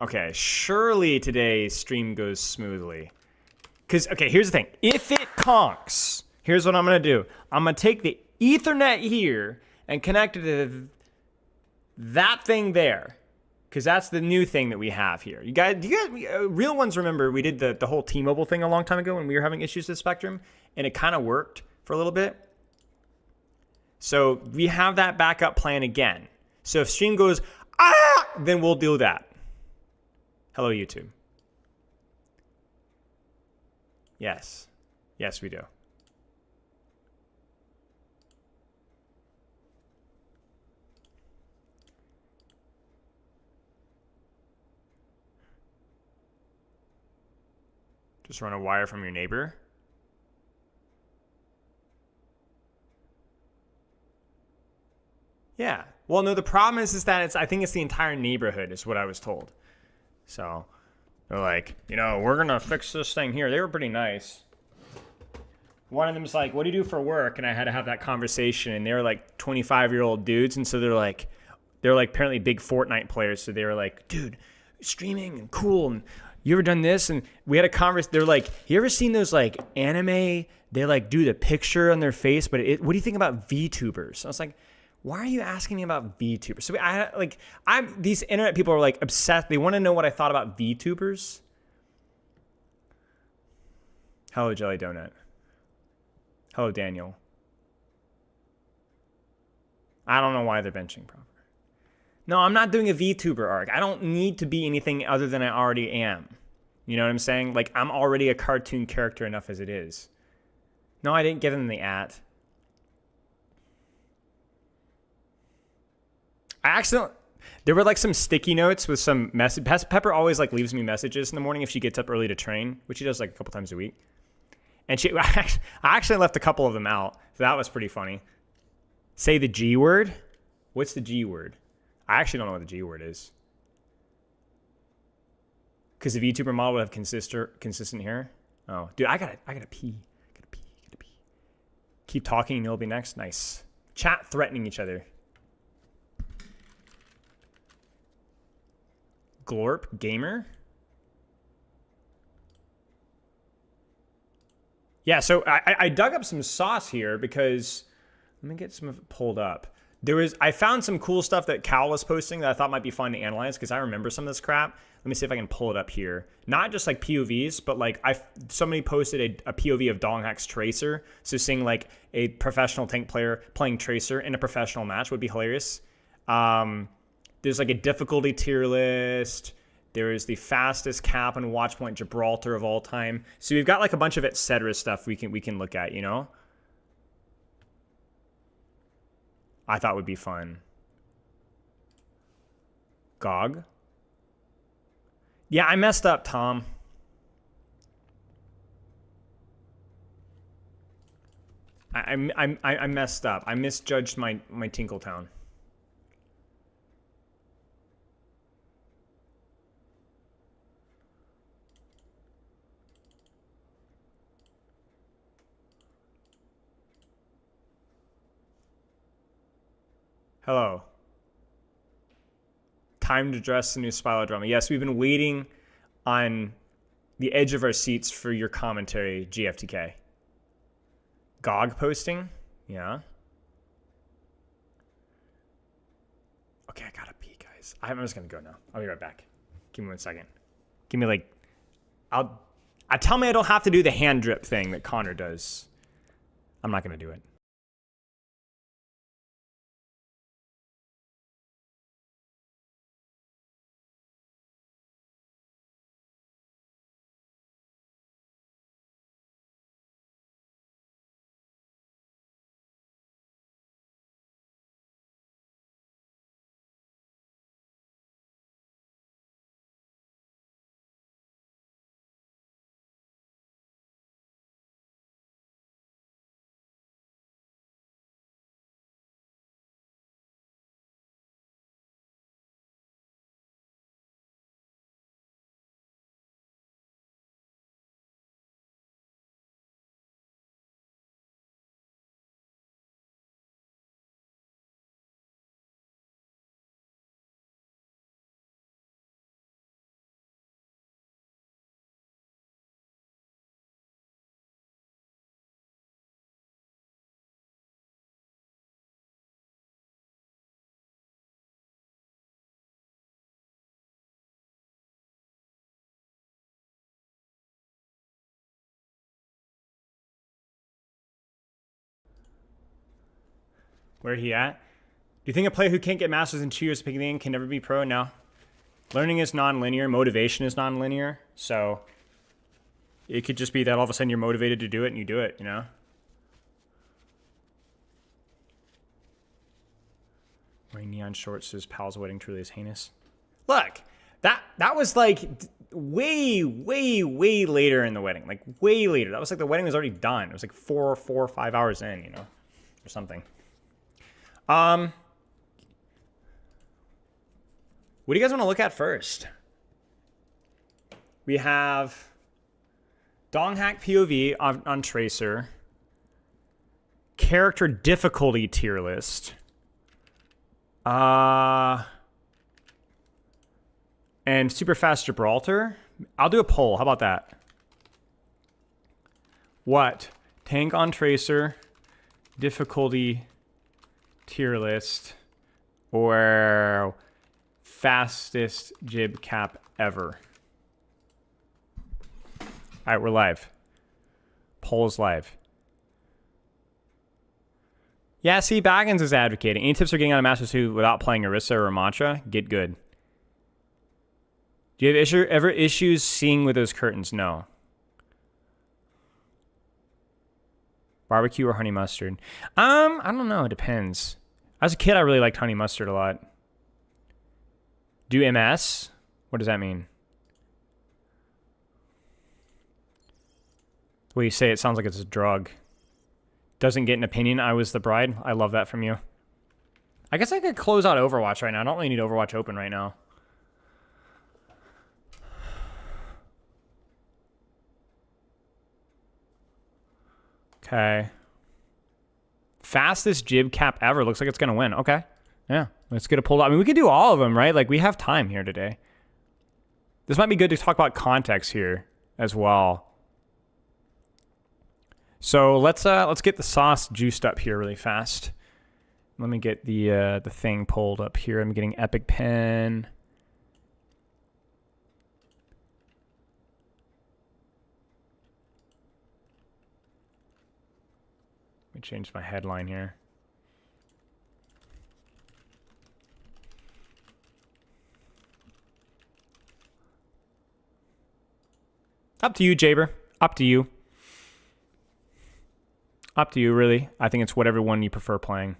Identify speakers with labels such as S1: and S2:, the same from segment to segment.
S1: Okay, surely today's stream goes smoothly. Because, okay, here's the thing. If it conks, here's what I'm going to do. I'm going to take the Ethernet here and connect it to that thing there. Because that's the new thing that we have here. Do you guys, real ones remember we did the whole T-Mobile thing a long time ago when we were having issues with Spectrum, and it kind of worked for a little bit. So we have that backup plan again. So if stream goes, then we'll do that. Hello, YouTube. Yes. Yes, we do. Just run a wire from your neighbor. Yeah. Well, no, the problem is that I think it's the entire neighborhood is what I was told. So they're like, we're going to fix this thing here. They were pretty nice. One of them was like, what do you do for work? And I had to have that conversation. And they were like 25-year-old dudes. And so they're like apparently big Fortnite players. So they were like, dude, streaming and cool. And you ever done this? And we had a conversation. They're like, you ever seen those like anime? They like do the picture on their face. But what do you think about VTubers? I was like, why are you asking me about VTubers? So these internet people are like obsessed. They want to know what I thought about VTubers. Hello, Jelly Donut. Hello, Daniel. I don't know why they're benching proper. No, I'm not doing a VTuber arc. I don't need to be anything other than I already am. You know what I'm saying? Like, I'm already a cartoon character enough as it is. No, I didn't give them the @ there were like some sticky notes with some message. Pepper always like leaves me messages in the morning if she gets up early to train, which she does like a couple times a week. And I actually left a couple of them out. So that was pretty funny. Say the G word. What's the G word? I actually don't know what the G word is. Because the VTuber model would have consistent hair. Oh, dude, I gotta pee. Gotta pee. Keep talking and you'll be next. Nice. Chat threatening each other. Glorp Gamer. Yeah, so I dug up some sauce here because let me get some of it pulled up. I found some cool stuff that Cal was posting that I thought might be fun to analyze because I remember some of this crap. Let me see if I can pull it up here. Not just like POVs, but like somebody posted a POV of Donghack's Tracer. So seeing like a professional tank player playing Tracer in a professional match would be hilarious. There's like a difficulty tier list. There is the fastest cap and watch point Gibraltar of all time. So we've got like a bunch of etc. stuff we can look at, I thought would be fun. GOG. Yeah, I messed up, Tom. I messed up. I misjudged my Tinkletown. Hello. Time to dress the new Spilo drama. Yes, we've been waiting on the edge of our seats for your commentary, GFTK. GOG posting? Yeah. Okay, I gotta pee, guys. I'm just gonna go now. I'll be right back. Give me 1 second. Give me like, tell me I don't have to do the hand drip thing that Connor does. I'm not gonna do it. Where he at? Do you think a player who can't get masters in 2 years of picking the game can never be pro? No. Learning is non-linear. Motivation is non-linear. So it could just be that all of a sudden you're motivated to do it and you do it, you know? Wearing neon shorts says pal's wedding truly is heinous. Look, that was like way later in the wedding. Like way later. That was like the wedding was already done. It was like 4 or 5 hours in, you know, or something. What do you guys want to look at first? We have Donghack POV on Tracer. Character difficulty tier list. And super fast Gibraltar. I'll do a poll. How about that? What? Tank on Tracer, difficulty tier list, or fastest jib cap ever? All right, we're live. Poll is live. Yeah, see, Baggins is advocating. Any tips for getting out of Masters 2 without playing Orisa or Ramattra? Get good. Do you have ever issues seeing with those curtains? No. Barbecue or honey mustard? I don't know. It depends. As a kid, I really liked honey mustard a lot. Do MS? What does that mean? The way you say it sounds like it's a drug. Doesn't get an opinion. I was the bride. I love that from you. I guess I could close out Overwatch right now. I don't really need Overwatch open right now. Okay. Fastest jib cap ever. Looks like it's going to win. Okay. Yeah. Let's get it pulled out. I mean, we could do all of them, right? Like, we have time here today. This might be good to talk about context here as well. So let's get the sauce juiced up here really fast. Let me get the thing pulled up here. I'm getting Epic Pen. Let me change my headline here. Up to you, Jaber. Up to you. Up to you, really. I think it's whatever one you prefer playing.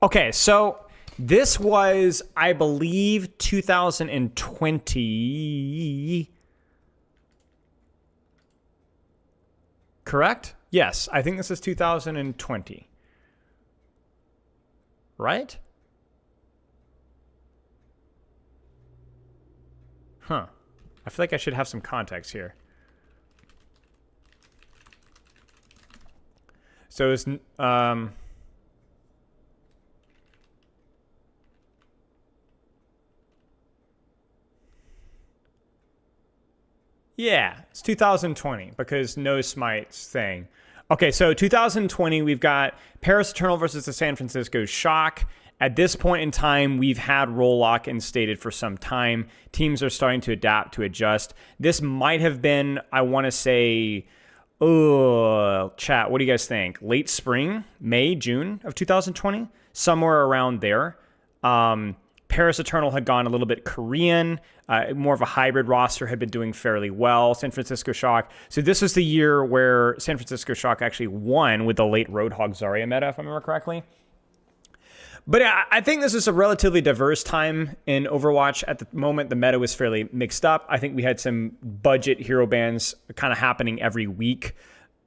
S1: Okay, so this was, I believe, 2020. Correct? Yes, I think this is 2020. Right? Huh. I feel like I should have some context here. So it's yeah, it's 2020 because no smites thing. Okay, so 2020 we've got Paris Eternal versus the San Francisco Shock. At this point in time, we've had roll lock instated for some time. Teams are starting to adapt, to adjust. This might have been, I want to say, chat, what do you guys think? Late spring, May, June of 2020? Somewhere around there. Paris Eternal had gone a little bit Korean. More of a hybrid roster had been doing fairly well. San Francisco Shock. So this was the year where San Francisco Shock actually won with the late Roadhog Zarya meta, if I remember correctly. But I think this is a relatively diverse time in Overwatch. At the moment, the meta was fairly mixed up. I think we had some budget hero bans kind of happening every week.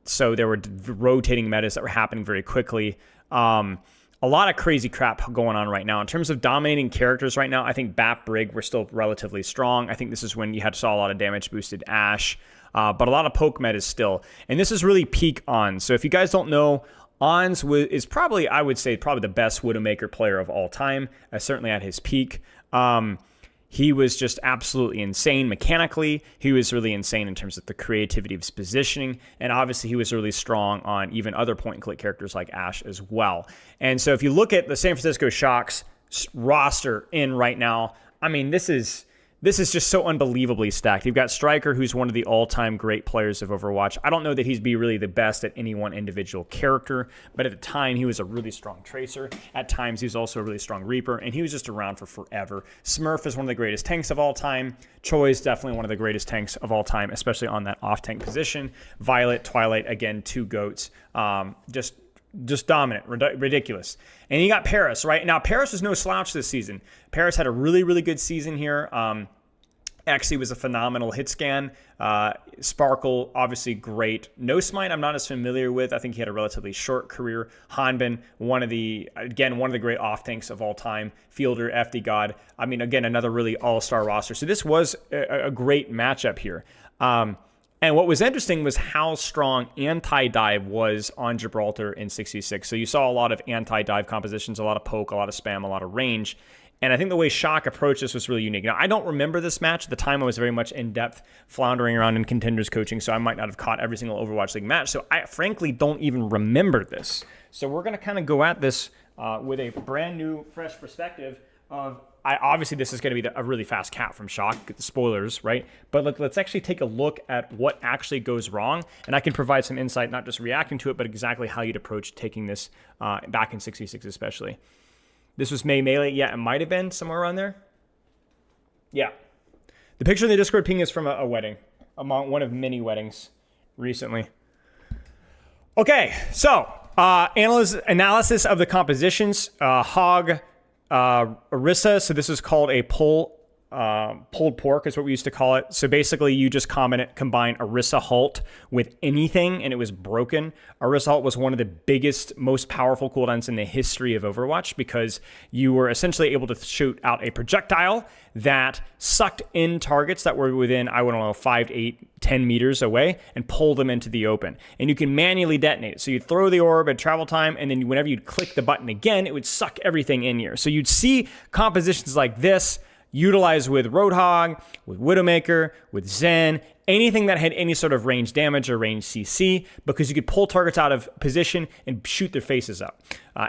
S1: So there were rotating metas that were happening very quickly. A lot of crazy crap going on right now. In terms of dominating characters right now, I think Bap Brig were still relatively strong. I think this is when you saw a lot of damage boosted Ashe. But a lot of poke metas still. And this is really peak on. So if you guys don't know, Ons is probably, I would say, probably the best Widowmaker player of all time, certainly at his peak. He was just absolutely insane mechanically. He was really insane in terms of the creativity of his positioning. And obviously, he was really strong on even other point-and-click characters like Ashe as well. And so if you look at the San Francisco Shock's roster in right now, I mean, this is This is just so unbelievably stacked. You've got Striker, who's one of the all-time great players of Overwatch. I don't know that he'd be really the best at any one individual character, but at the time, he was a really strong Tracer. At times, he was also a really strong Reaper, and he was just around for forever. Smurf is one of the greatest tanks of all time. Choi is definitely one of the greatest tanks of all time, especially on that off-tank position. Violet, Twilight, again, 2 GOATs. Just dominant, ridiculous. And you got Paris, right? Now, Paris was no slouch this season. Paris had a really, really good season here. Actually was a phenomenal hit scan. Sparkle, obviously great. No Smite, I'm not as familiar with. I think he had a relatively short career. Hanbin, one of the great off tanks of all time. Fielder, FD God. I mean, again, another really all-star roster. So this was a great matchup here. And what was interesting was how strong anti-dive was on Gibraltar in 66. So you saw a lot of anti-dive compositions, a lot of poke, a lot of spam, a lot of range. And I think the way Shock approached this was really unique. Now, I don't remember this match. At the time, I was very much in-depth, floundering around in contenders coaching, so I might not have caught every single Overwatch League match. So I frankly don't even remember this. So we're going to kind of go at this with a brand new, fresh perspective of... obviously, this is going to be a really fast cap from Shock. Spoilers, right? But let's actually take a look at what actually goes wrong, and I can provide some insight, not just reacting to it, but exactly how you'd approach taking this back in 66 especially. This was May Melee. Yeah, it might have been somewhere around there. Yeah. The picture in the Discord ping is from a wedding, among one of many weddings recently. Okay, so analysis of the compositions. Hog... Orisa, so this is called a pulled pork is what we used to call it. So basically you just combine Orisa Halt with anything and it was broken. Orisa Halt was one of the biggest, most powerful cooldowns in the history of Overwatch because you were essentially able to shoot out a projectile that sucked in targets that were within, I don't know, 5 to 8, 10 meters away and pull them into the open. And you can manually detonate it. So you'd throw the orb at travel time, and then whenever you'd click the button again, it would suck everything in here. So you'd see compositions like this utilized with Roadhog, with Widowmaker, with Zen, anything that had any sort of range damage or range CC, because you could pull targets out of position and shoot their faces up.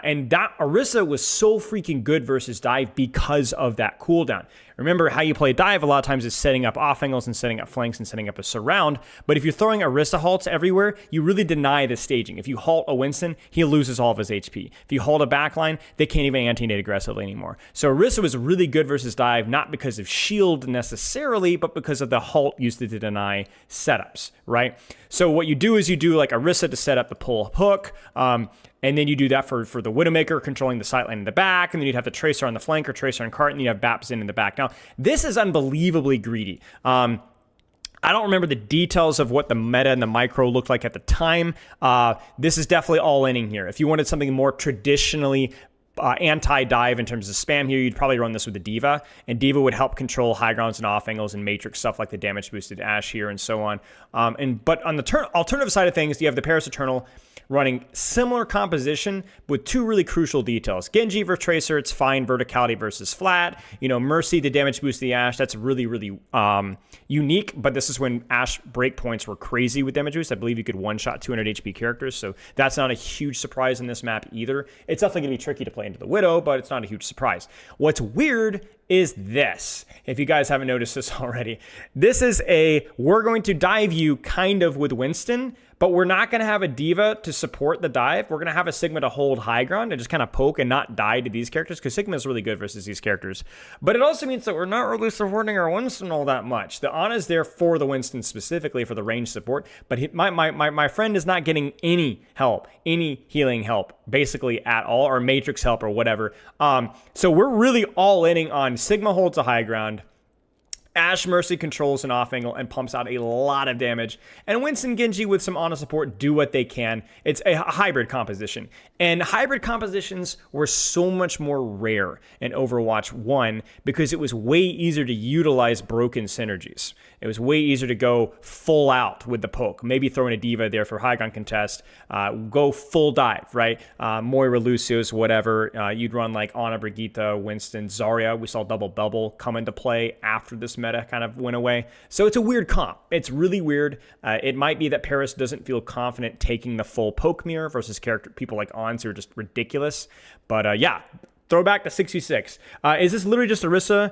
S1: And that Orisa was so freaking good versus dive because of that cooldown. Remember, how you play dive a lot of times is setting up off angles and setting up flanks and setting up a surround. But if you're throwing Orisa halts everywhere, you really deny the staging. If you halt a Winston, he loses all of his HP. If you halt a backline, they can't even anti-nade aggressively anymore. So Orisa was really good versus dive, not because of shield necessarily, but because of the halt used to deny setups, right? So what you do is you do like Orisa to set up the pull hook, and then you do that for the Widowmaker, controlling the sight line in the back, and then you'd have the Tracer on the flank or Tracer on cart, and you have Baps in the back. Now, this is unbelievably greedy. I don't remember the details of what the meta and the micro looked like at the time. This is definitely all-inning here. If you wanted something more traditionally anti-dive in terms of spam here, you'd probably run this with the D.Va, and D.Va would help control high grounds and off angles and matrix stuff like the damage boosted Ashe here and so on. But on the alternative side of things, you have the Paris Eternal running similar composition with 2 really crucial details. Genji versus Tracer, it's fine verticality versus flat. Mercy, the damage boost the Ashe, that's really, really unique, but this is when Ashe breakpoints were crazy with damage boost. I believe you could one-shot 200 HP characters, so that's not a huge surprise in this map either. It's definitely going to be tricky to play into the Widow, but it's not a huge surprise. What's weird is this, if you guys haven't noticed this already. This is we're going to dive you kind of with Winston, but we're not going to have a D.Va to support the dive. We're going to have a Sigma to hold high ground and just kind of poke and not die to these characters, because Sigma is really good versus these characters. But it also means that we're not really supporting our Winston all that much. The Ana is there for the Winston specifically for the range support, but my friend is not getting any help, any healing help, basically at all, or matrix help or whatever. So we're really all-inning on Sigma holds a high ground, Ashe Mercy controls an off angle and pumps out a lot of damage. And Winston Genji with some Ana support do what they can. It's a hybrid composition. And hybrid compositions were so much more rare in Overwatch 1 because it was way easier to utilize broken synergies. It was way easier to go full out with the poke. Maybe throw in a D.Va there for high ground contest. Go full dive, right? Moira, Lucius, whatever. You'd run like Ana, Brigitte, Winston, Zarya. We saw double bubble come into play after this meta kind of went away. So it's a weird comp. It's really weird. It might be that Paris doesn't feel confident taking the full poke mirror versus people like Ons who are just ridiculous. But yeah, throwback to 66. Is this literally just Orisa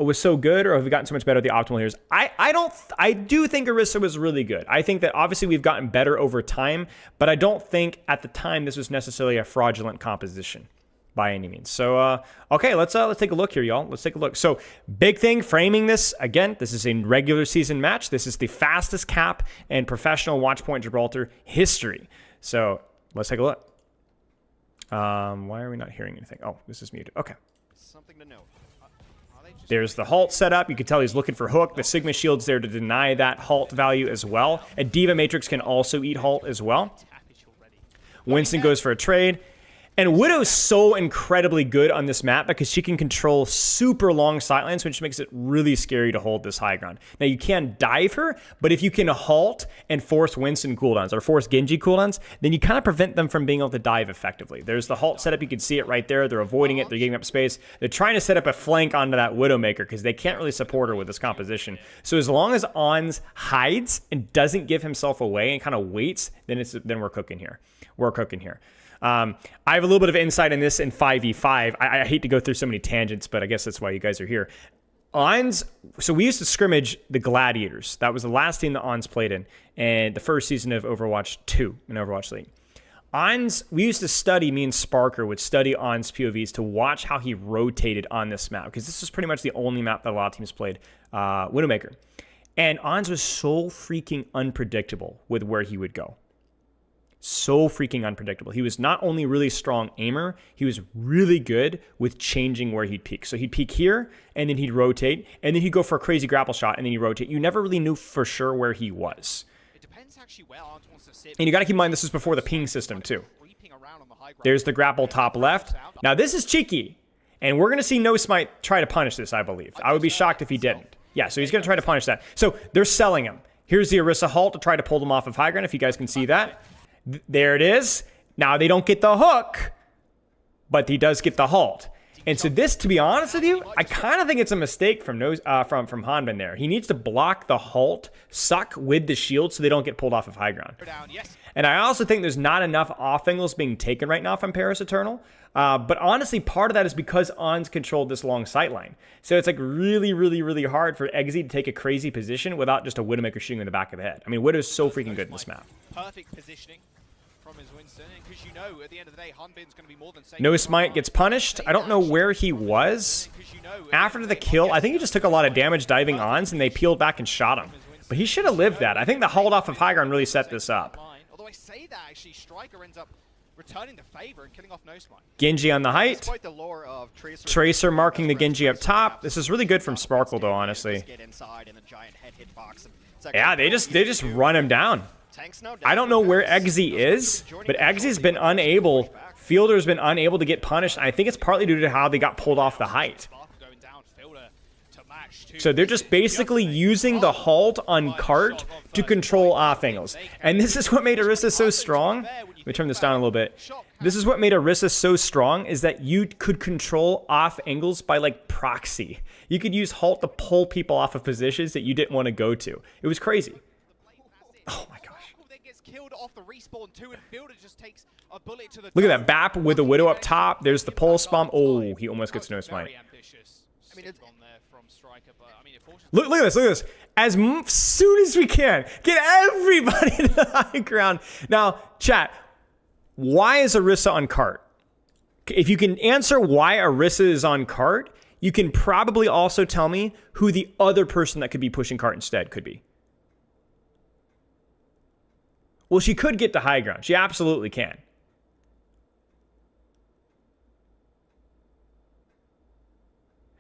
S1: was so good, or have we gotten so much better at the optimal heroes? I do think Orisa was really good. I think that obviously we've gotten better over time, but I don't think at the time this was necessarily a fraudulent composition by any means. So, okay, let's take a look here, y'all. Let's take a look. So, big thing, framing this, again, this is a regular season match. This is the fastest cap in professional Watchpoint Gibraltar history. So, let's take a look. Why are we not hearing anything? Oh, this is muted. Okay.
S2: Something to note.
S1: There's the halt setup. You can tell he's looking for hook. The Sigma Shield's there to deny that halt value as well. A Diva Matrix can also eat halt as well. Winston goes for a trade. And Widow's so incredibly good on this map because she can control super long sightlines, which makes it really scary to hold this high ground. Now, you can dive her, but if you can halt and force Winston cooldowns or force Genji cooldowns, then you kind of prevent them from being able to dive effectively. There's the halt setup. You can see it right there. They're avoiding it. They're giving up space. They're trying to set up a flank onto that Widowmaker because they can't really support her with this composition. So as long as Ons hides and doesn't give himself away and kind of waits, then we're cooking here. We're cooking here. I have a little bit of insight in this in 5v5. I hate to go through so many tangents, but I guess that's why you guys are here. Ons, so we used to scrimmage the Gladiators. That was the last team that Ons played in, and the first season of Overwatch 2 in Overwatch League. Ons, we used to study, me and Sparker would study Ons POVs to watch how he rotated on this map, because this was pretty much the only map that a lot of teams played, Widowmaker. And Ons was so freaking unpredictable with where he would go. So freaking unpredictable. He was not only really strong aimer, he was really good with changing where he'd peak. So he'd peak here, and then he'd rotate, and then he'd go for a crazy grapple shot, and then he'd rotate. You never really knew for sure where he was.
S2: It depends actually where Arns wants to sit.
S1: And you got to keep in mind, this is before the ping system, too. There's the grapple top left. Now, this is cheeky, and we're going to see No Smite try to punish this, I believe. I would be shocked if he didn't. Yeah, so he's going to try to punish that. So they're selling him. Here's the Orisa halt to try to pull them off of high ground, if you guys can see that. There it is. Now they don't get the hook, but he does get the halt. And so this, to be honest with you, I kind of think it's a mistake from Hanbin there. He needs to block the halt, suck with the shield so they don't get pulled off of high ground. And I also think there's not enough off angles being taken right now from Paris Eternal. But honestly, part of that is because Ons controlled this long sight line. So it's like really, really, really hard for Eggsy to take a crazy position without just a Widowmaker shooting in the back of the head. I mean, Widow's so freaking good in this map.
S2: Perfect positioning from his Winston, because you know at the end of the day, Hanbin's going to be more than safe.
S1: No Smite gets punished. I don't know where he was. After the kill, I think he just took a lot of damage diving Ons, and they peeled back and shot him. But he should have lived that. I think the hold off of high ground really set this up.
S2: Although I say that, actually, Striker ends up returning the favor and killing off No Smite.
S1: Genji on the height. Tracer marking the Genji up top. This is really good from Sparkle, though, honestly. Yeah, they just run him down. I don't know where Eggsy is, but Eggsy's been unable, Fielder's been unable to get punished. I think it's partly due to how they got pulled off the height. So they're just basically using the halt on cart to control off angles. And this is what made Orisa so strong. Let me turn this down a little bit. This is what made Orisa so strong, is that you could control off angles by like proxy. You could use halt to pull people off of positions that you didn't want to go to. It was crazy. Oh my gosh. Look at that Bap with a Widow up top. There's the pulse bomb. Oh, he almost gets No Smite. Look at this, look at this. As soon as we can, get everybody to the high ground. Now, chat, why is Orisa on cart? If you can answer why Orisa is on cart, you can probably also tell me who the other person that could be pushing cart instead could be. Well, she could get to high ground. She absolutely can.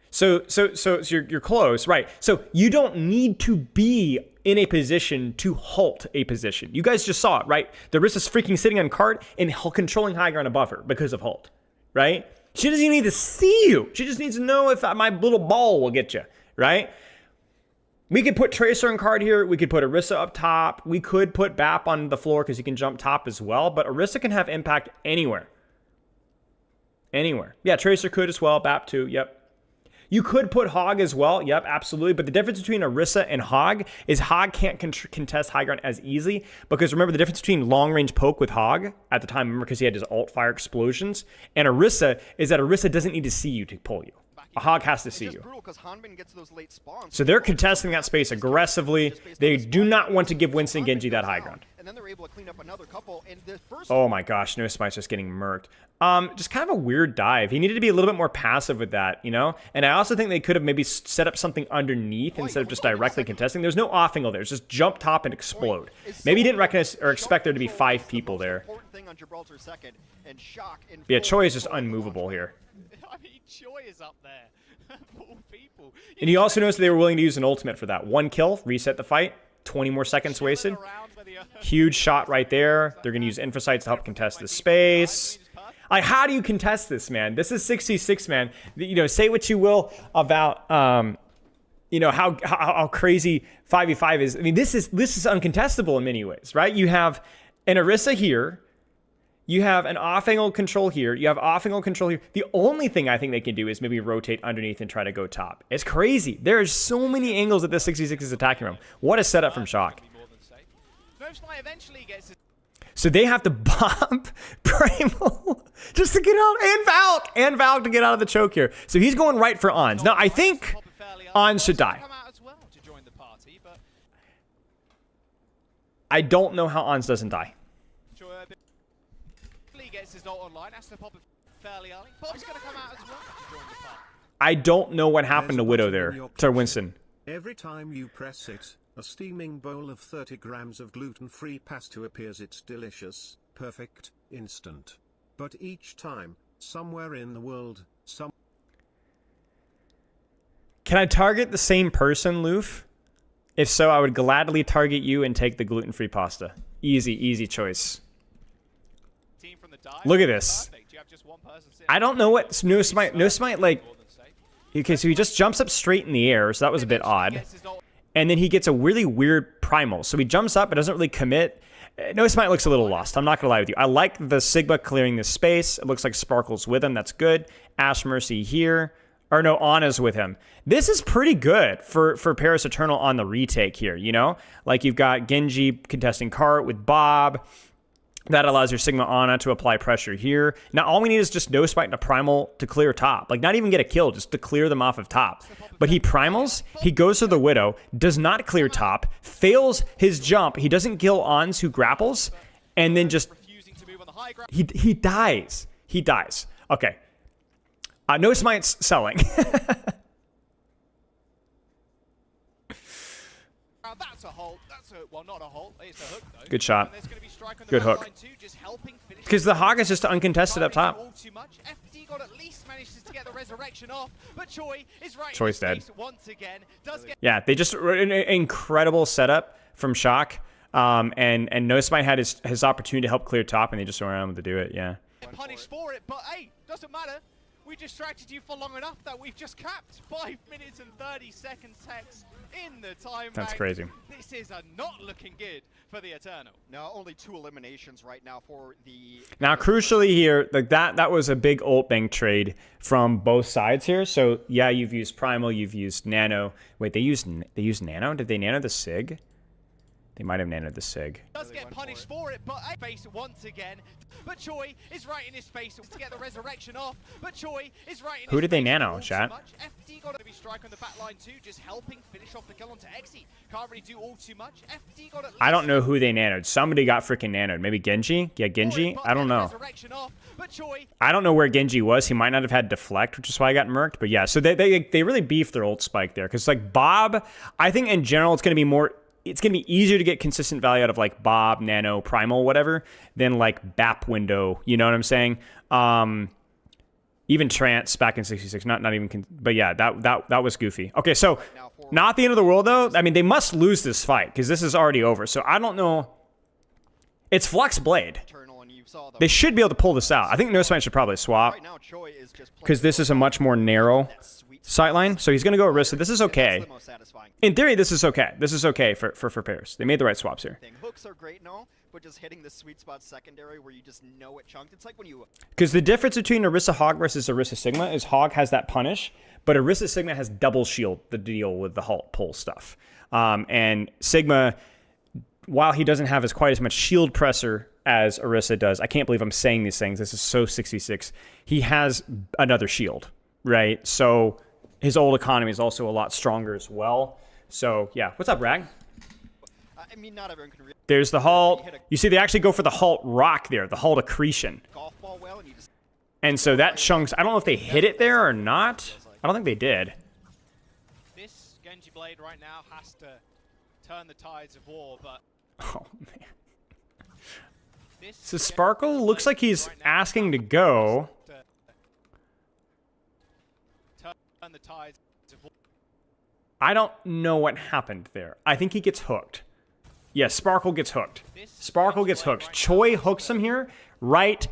S1: So you're close, right? So you don't need to be in a position to halt a position. You guys just saw it, right? The Orisa's freaking sitting on cart and controlling high ground above her because of halt, right? She doesn't even need to see you. She just needs to know if my little ball will get you, right? We could put Tracer on card here. We could put Orisa up top. We could put Bap on the floor because he can jump top as well. But Orisa can have impact anywhere. Anywhere. Yeah, Tracer could as well. Bap too. Yep. You could put Hog as well. Yep, absolutely. But the difference between Orisa and Hog is Hog can't contest high ground as easy. Because remember, the difference between long-range poke with Hog at the time, remember, because he had his alt fire explosions, and Orisa is that Orisa doesn't need to see you to pull you. Hog has to
S3: It's
S1: see
S3: just
S1: you.
S3: brutal 'cause Hanbin gets those late spawns.
S1: So they're contesting that space aggressively. They do not want to give Winston Genji that high ground.
S3: And then they're able to clean up another couple. And the first
S1: Oh my gosh, No Smite's just getting murked. Just kind of a weird dive. He needed to be a little bit more passive with that, you know? And I also think they could have maybe set up something underneath instead of just directly contesting. There's no off angle there. It's just jump top and explode. Maybe he didn't recognize or expect there to be 5 people there. Yeah, Choi is just unmovable here.
S2: I mean, Choi is up there. Of all people.
S1: And you also noticed they were willing to use an ultimate for that. 1 kill, reset the fight, 20 more seconds wasted. Huge shot right there. They're going to use Infosights to help contest the space. Like, how do you contest this, man? This is 66, man. You know, say what you will about, you know, how crazy 5v5 is. I mean, this is uncontestable in many ways, right? You have an Orisa here. You have an off-angle control here. You have off-angle control here. The only thing I think they can do is maybe rotate underneath and try to go top. It's crazy. There are so many angles that this 66 is attacking from. What a setup from Shock. So they have to bomb Primal just to get out, and Valk to get out of the choke here. So he's going right for Ons. Now, I think Ons should die. I don't know how Ons doesn't die. I don't know what happened to Widow there, to Winston.
S4: Every time you press it, a steaming bowl of 30 grams of gluten-free pasta appears. It's delicious, perfect, instant. But each time, somewhere in the world,
S1: Can I target the same person, Loof? If so, I would gladly target you and take the gluten-free pasta. Easy choice. Look at this. I don't know what No Smite like. Okay, so he just jumps up straight in the air, so that was a bit odd. And then he gets a really weird primal. So he jumps up, but doesn't really commit. No Smite looks a little lost. I'm not going to lie with you. I like the Sigma clearing this space. It looks like Sparkle's with him. That's good. Ash Mercy here. Or no, Anna's with him. This is pretty good for Paris Eternal on the retake here, you know? Like you've got Genji contesting Cart with Bob. That allows your Sigma Ana to apply pressure here. Now, all we need is just No Smite and a Primal to clear top. Like, not even get a kill, just to clear them off of top. But he Primals, he goes to the Widow, does not clear top, fails his jump. He doesn't kill Ons who grapples, and then just... He dies. He dies. Okay. No Smite's selling.
S2: That's a hole. Well, not a hole. It's a hook, though.
S1: Good shot. Good hook. Because the Hog is just uncontested up top. Choi's dead. Yeah, they just an incredible setup from Shock. And No Smite had his opportunity to help clear top, and they just went around to do it. Yeah.
S2: Punished for it, but hey, doesn't matter. We distracted you for long enough that we've just capped 5 minutes and 30 seconds text in the time.
S1: That's crazy.
S2: This is not looking good for the Eternal.
S3: No, only 2 eliminations right now for the...
S1: Now, crucially here, like that was a big ult bank trade from both sides here. So yeah, you've used Primal, you've used Nano. Wait, they used Nano? Did they Nano the Sig? They might have nanoed the Sig.
S2: Does get punished for it, but face once again. But Choi is right in his face to get the resurrection off. But Choi is right in
S1: Who
S2: his
S1: did they
S2: face
S1: nano, chat?
S2: FD got to be strike on the back line too, just helping finish off the kill onto Exy. Can't really do all too much. FD got
S1: I don't know who they nanoed. Somebody got freaking nanoed. Maybe Genji? Yeah, Genji? I don't know. I don't know where Genji was. He might not have had deflect, which is why I got murked. But yeah, so they really beefed their ult spike there. Because like Bob, I think in general it's going to be more... It's going to be easier to get consistent value out of like Bob, Nano, Primal, whatever, than like BAP window. You know what I'm saying? Even Trance back in 66, not even, but yeah, that was goofy. Okay, so not the end of the world though. I mean, they must lose this fight because this is already over. So I don't know. It's Flux Blade. They should be able to pull this out. I think No Smite should probably swap because this is a much more narrow sightline. So he's going to go Orisa. This is okay. In theory, this is okay. This is okay for Paris. They made the right swaps here.
S3: Hooks are great and all, but just hitting the sweet spot secondary where you just know it chunked. It's like when you...
S1: Because the difference between Orisa Hog versus Orisa Sigma is Hog has that punish, but Orisa Sigma has double shield to deal with the halt pull stuff. And Sigma, while he doesn't have quite as much shield pressure as Orisa does, I can't believe I'm saying these things. This is so 66. He has another shield, right? So his old economy is also a lot stronger as well. So, yeah. What's up, Rag?
S3: I mean, not everyone can.
S1: There's the halt. You see, they actually go for the halt rock there, the halt accretion.
S3: Golf ball well, and you just.
S1: And so that chunks. I don't know if they hit it there or not. I don't think they did.
S2: This Genji Blade right now has to turn the tides of war, but.
S1: Oh, man. So Sparkle looks like he's asking to go.
S2: Turn the tides of war.
S1: I don't know what happened there. I think he gets hooked. Yes, Sparkle gets hooked. Sparkle gets hooked. Choi hooks him here, right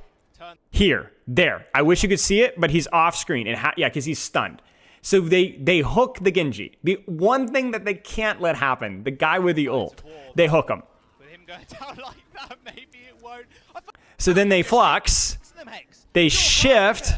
S1: here. There. I wish you could see it, but he's off screen. And yeah, because he's stunned. So they hook the Genji. The one thing that they can't let happen, the guy with the ult, they hook him.
S2: With him going down like that, maybe it won't.
S1: So then they flux, they shift,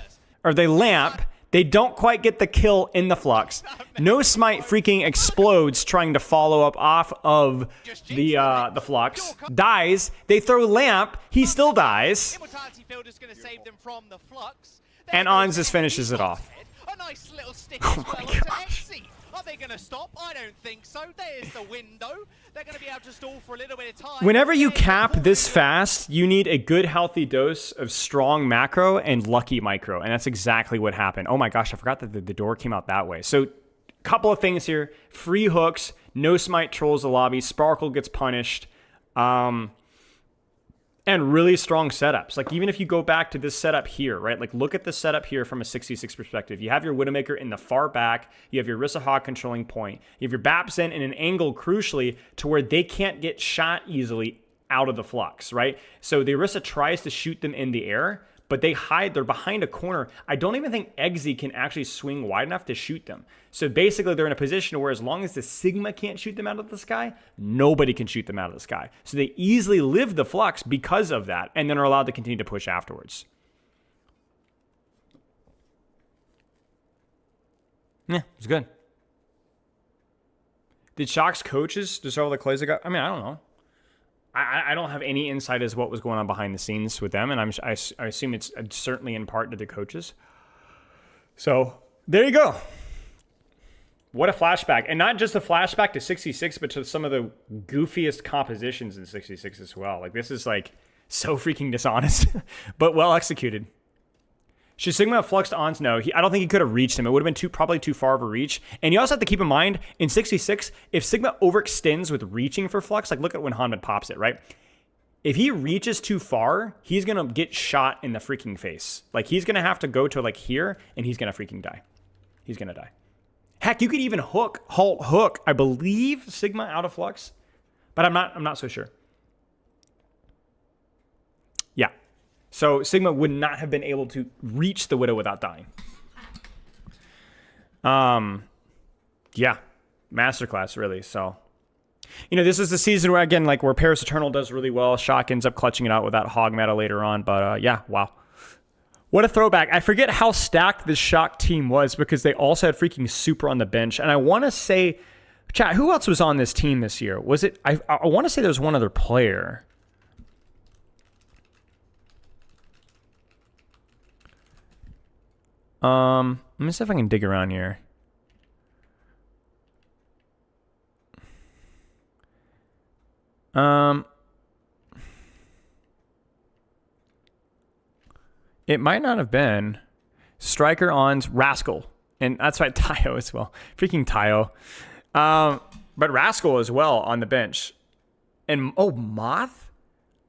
S1: or they lamp. They don't quite get the kill in the flux. No Smite freaking explodes trying to follow up off of the flux. Dies. They throw lamp. He still dies.
S2: Immortality Field is going to save them from the flux.
S1: And Ons just finishes it off.
S2: A nice little stick
S1: Oh
S2: as
S1: my
S2: well onto
S1: gosh.
S2: Exy. Are they going to stop? I don't think so. There's the window. They're going to be able to stall for a little bit of time.
S1: Whenever you cap this fast, you need a good healthy dose of strong macro and lucky micro. And that's exactly what happened. Oh my gosh, I forgot that the door came out that way. So couple of things here. Free hooks. No Smite trolls the lobby. Sparkle gets punished. And really strong setups. Like, even if you go back to this setup here, right? Like, look at the setup here from a 66 perspective. You have your Widowmaker in the far back. You have your Rissa Hawk controlling point. You have your Bapson in an angle, crucially, to where they can't get shot easily out of the flux, right? So the Orisa tries to shoot them in the air, but they hide. They're behind a corner. I don't even think Eggsy can actually swing wide enough to shoot them. So basically, they're in a position where as long as the Sigma can't shoot them out of the sky, nobody can shoot them out of the sky. So they easily live the flux because of that, and then are allowed to continue to push afterwards. Yeah, it's good. Did Shock's coaches deserve the clays they got? I mean, I don't know. I don't have any insight as what was going on behind the scenes with them, and I assume it's certainly in part to the coaches. So there you go. What a flashback. And not just a flashback to 66, but to some of the goofiest compositions in 66 as well. Like, this is like so freaking dishonest, but well executed. Should Sigma have fluxed Ons? No, I don't think he could have reached him. It would have been probably too far of a reach. And you also have to keep in mind, in 66, if Sigma overextends with reaching for flux, like look at when Hanmed pops it, right? If he reaches too far, he's going to get shot in the freaking face. Like, he's going to have to go to like here, and he's going to freaking die. He's going to die. Heck, you could even halt hook, I believe, Sigma out of flux, but I'm not so sure. Yeah. So Sigma would not have been able to reach the Widow without dying. Yeah. Masterclass, really. So, you know, this is the season where, again, like where Paris Eternal does really well. Shock ends up clutching it out with that hog meta later on. But yeah, wow. What a throwback. I forget how stacked this Shock team was because they also had freaking Super on the bench. And I want to say, chat, who else was on this team this year? Was it, I want to say there was one other player. Let me see if I can dig around here. It might not have been Striker Ons Rascal, and that's right, Tayo as well. Freaking Tayo. But Rascal as well on the bench. And oh, Moth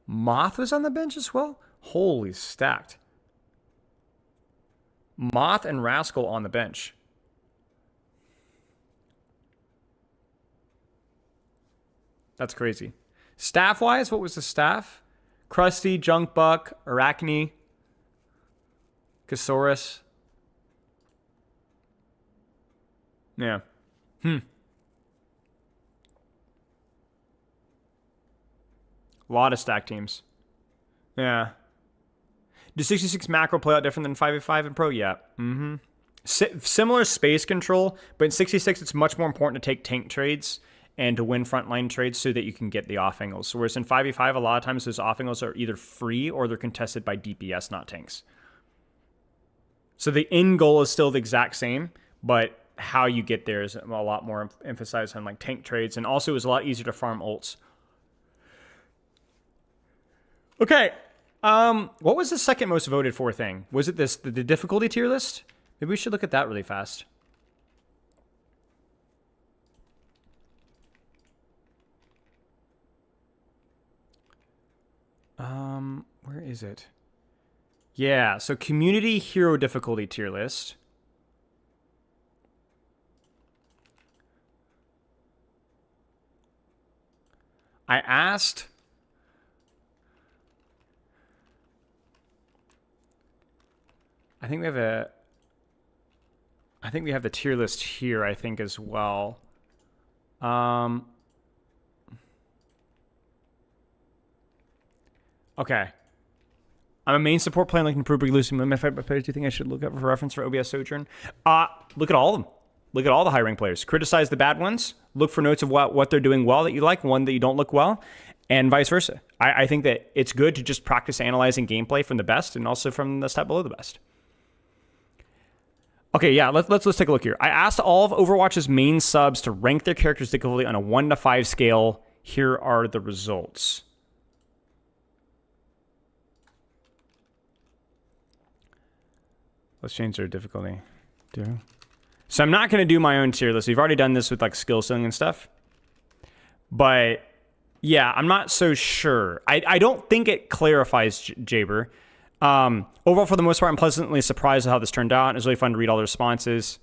S1: was on the bench as well. Holy stacked. Moth and Rascal on the bench. That's crazy. Staff-wise, what was the staff? Krusty, Junkbuck, Arachne, Casaurus. Yeah. A lot of stack teams. Yeah. Does 66 macro play out different than 5v5 in Pro? Yeah. Similar space control, but in 66 it's much more important to take tank trades and to win frontline trades so that you can get the off angles. So whereas in 5v5, a lot of times those off angles are either free or they're contested by DPS, not tanks. So the end goal is still the exact same, but how you get there is a lot more emphasized on like tank trades, and also it was a lot easier to farm ults. Okay, what was the second most voted for thing? Was it the difficulty tier list? Maybe we should look at that really fast. Where is it? Yeah, so community hero difficulty tier list. I asked I think we have the tier list here, I think, as well. Okay. I'm a main support plan looking to improve losing limit fight players. Do you think I should look up for reference for OBS Sojourn? Look at all of them. Look at all the high rank players. Criticize the bad ones. Look for notes of what they're doing well that you like, one that you don't look well, and vice versa. I think that it's good to just practice analyzing gameplay from the best and also from the step below the best. Okay, yeah, let's take a look here. I asked all of Overwatch's main subs to rank their characters difficulty on a 1 to 5 scale. Here are the results. Let's change their difficulty. So I'm not going to do my own tier list. We've already done this with like skill ceiling and stuff. But yeah, I'm not so sure. I don't think it clarifies Jaber. Overall, for the most part, I'm pleasantly surprised at how this turned out. It was really fun to read all the responses.